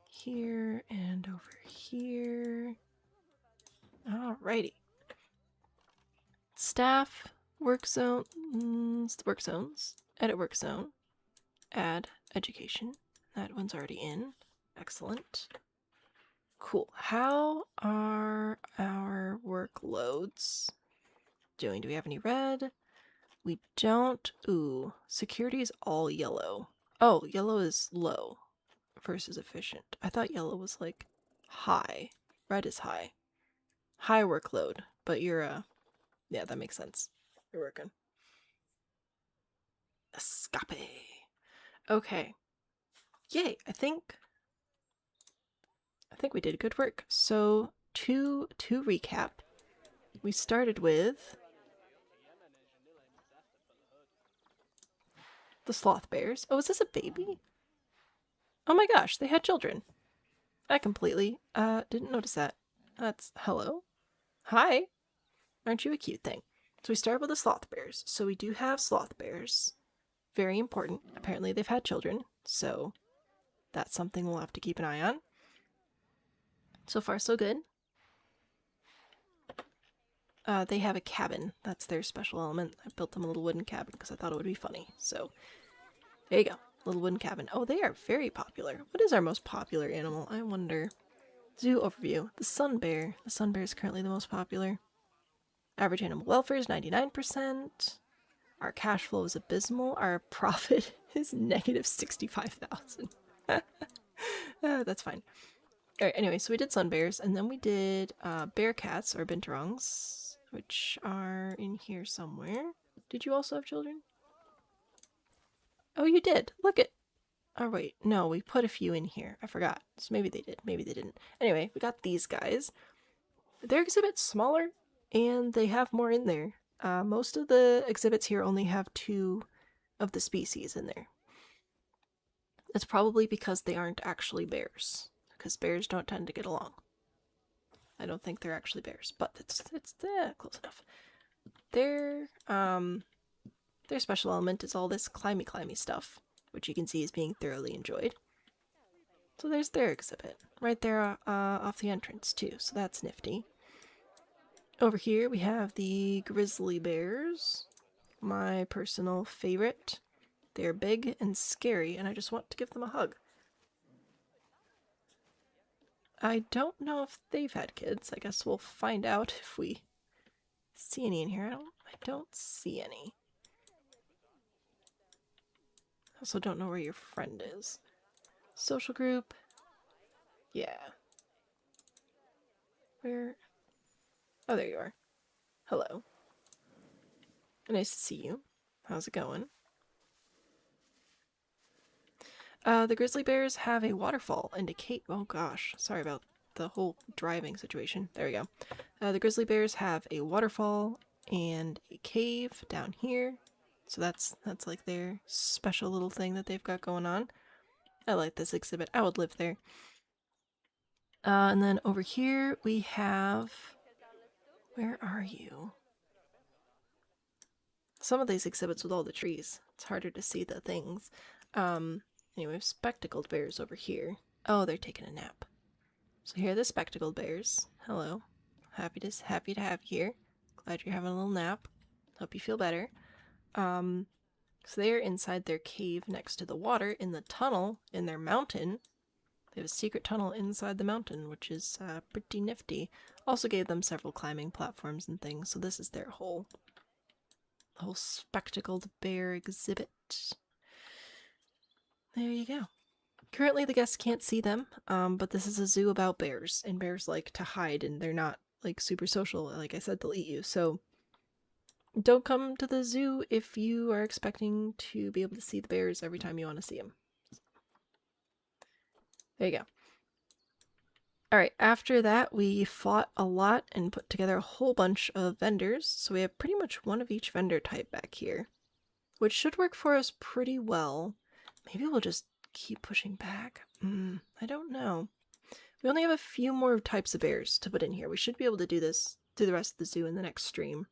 Here and over here. Alrighty. Staff, work zone, work zones, edit work zone, add education. That one's already in. Excellent. Cool. How are our workloads doing? Do we have any red? We don't. Ooh, security is all yellow. Oh, yellow is low versus efficient. I thought yellow was like high. Red is high. High workload, but you're yeah, that makes sense. You're working. Escape. Okay. Yay, I think we did good work. So to recap, we started with the sloth bears. Oh, is this a baby? Oh my gosh, they had children. I completely didn't notice that. That's hello. Hi. Aren't you a cute thing? So we start with the sloth bears. So we do have sloth bears. Very important. Apparently they've had children, so that's something we'll have to keep an eye on. So far, so good. They have a cabin. That's their special element. I built them a little wooden cabin because I thought it would be funny. So, there you go. Little wooden cabin. Oh, they are very popular. What is our most popular animal? I wonder. Zoo overview. The sun bear. The sun bear is currently the most popular. Average animal welfare is 99%. Our cash flow is abysmal. Our profit is negative 65,000. That's fine. Alright, anyway, so we did sun bears, and then we did bear cats, or binturongs, which are in here somewhere. Did you also have children? Oh, you did. Look at... Oh, wait. No, we put a few in here. I forgot. So maybe they did. Maybe they didn't. Anyway, we got these guys. Their exhibit's smaller, and they have more in there. Most of the exhibits here only have 2 of the species in there. It's probably because they aren't actually bears, because bears don't tend to get along. I don't think they're actually bears, but it's close enough. Their special element is all this climby stuff, which you can see is being thoroughly enjoyed. So there's their exhibit, right there off the entrance too, so that's nifty. Over here we have the grizzly bears, my personal favorite. They're big and scary, and I just want to give them a hug. I don't know if they've had kids. I guess we'll find out if we see any in here. I don't see any. I also don't know where your friend is. Social group. Yeah. Where? Oh, there you are. Hello. Nice to see you. How's it going? The grizzly bears have a waterfall indicate. Oh gosh, sorry about the whole driving situation. There we go. The grizzly bears have a waterfall and a cave down here. So that's like their special little thing that they've got going on. I like this exhibit. I would live there. And then over here we have... Where are you? Some of these exhibits with all the trees. It's harder to see the things. Anyway, we have spectacled bears over here. Oh, they're taking a nap. So here are the spectacled bears. Hello. Happy to have you here. Glad you're having a little nap. Hope you feel better. So they're inside their cave next to the water in the tunnel in their mountain. They have a secret tunnel inside the mountain, which is pretty nifty. Also gave them several climbing platforms and things, so this is their whole spectacled bear exhibit. There you go. Currently the guests can't see them, but this is a zoo about bears, and bears like to hide, and they're not like super social. Like I said, they'll eat you, so don't come to the zoo if you are expecting to be able to see the bears every time you want to see them. There you go. Alright, after that we fought a lot and put together a whole bunch of vendors, so we have pretty much one of each vendor type back here, which should work for us pretty well. Maybe we'll just keep pushing back. I don't know. We only have a few more types of bears to put in here. We should be able to do this through the rest of the zoo in the next stream.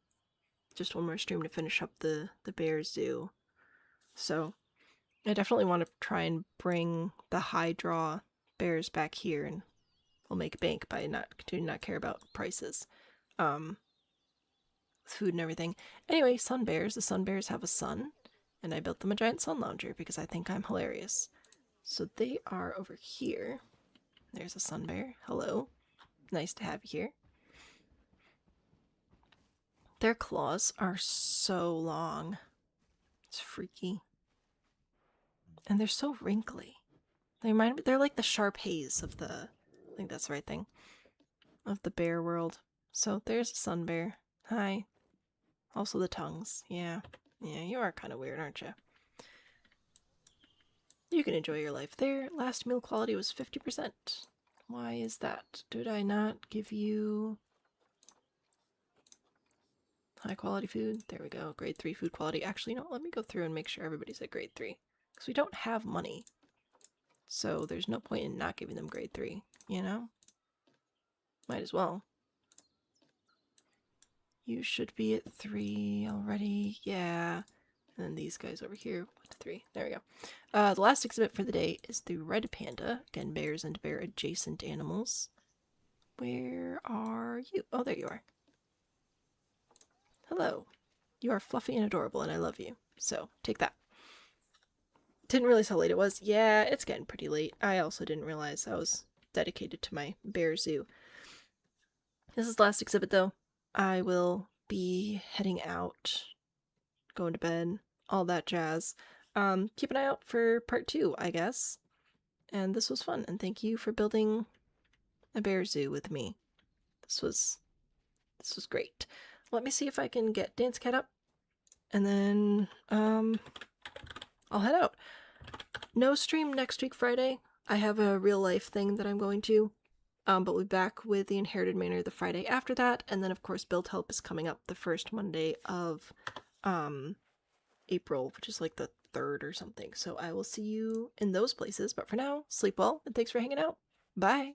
Just one more stream to finish up the bear zoo. So I definitely want to try and bring the high draw bears back here, and we'll make bank by do not care about prices. Food and everything. Anyway, sun bears. The sun bears have a sun, and I built them a giant sun lounger because I think I'm hilarious. So they are over here. There's a sun bear. Hello. Nice to have you here. Their claws are so long. It's freaky. And they're so wrinkly. They remind me, they're like the sharp haze of the, I think that's the right thing, of the bear world. So there's a sun bear. Hi. Also the tongues. Yeah, you are kind of weird, aren't you? You can enjoy your life there. Last meal quality was 50%. Why is that? Did I not give you high quality food? There we go. Grade 3 food quality. Actually, no, let me go through and make sure everybody's at grade 3. Because we don't have money. So there's no point in not giving them grade 3, you know? Might as well. You should be at 3 already. Yeah. And then these guys over here, 1 to 3. There we go. The last exhibit for the day is the red panda. Again, bears and bear adjacent animals. Where are you? Oh, there you are. Hello. You are fluffy and adorable, and I love you. So, take that. Didn't realize how late it was. Yeah, it's getting pretty late. I also didn't realize I was dedicated to my bear zoo. This is the last exhibit, though. I will be heading out, going to bed, all that jazz. Keep an eye out for part 2, I guess. And this was fun, and thank you for building a bear zoo with me. This was great. Let me see if I can get Dance Cat up, and then I'll head out. No stream next week Friday. I have a real life thing that I'm going to. But we'll be back with the Inherited Manor the Friday after that, and then of course Build Help is coming up the first Monday of April, which is like the 3rd or something. So I will see you in those places, but for now, sleep well, and thanks for hanging out. Bye!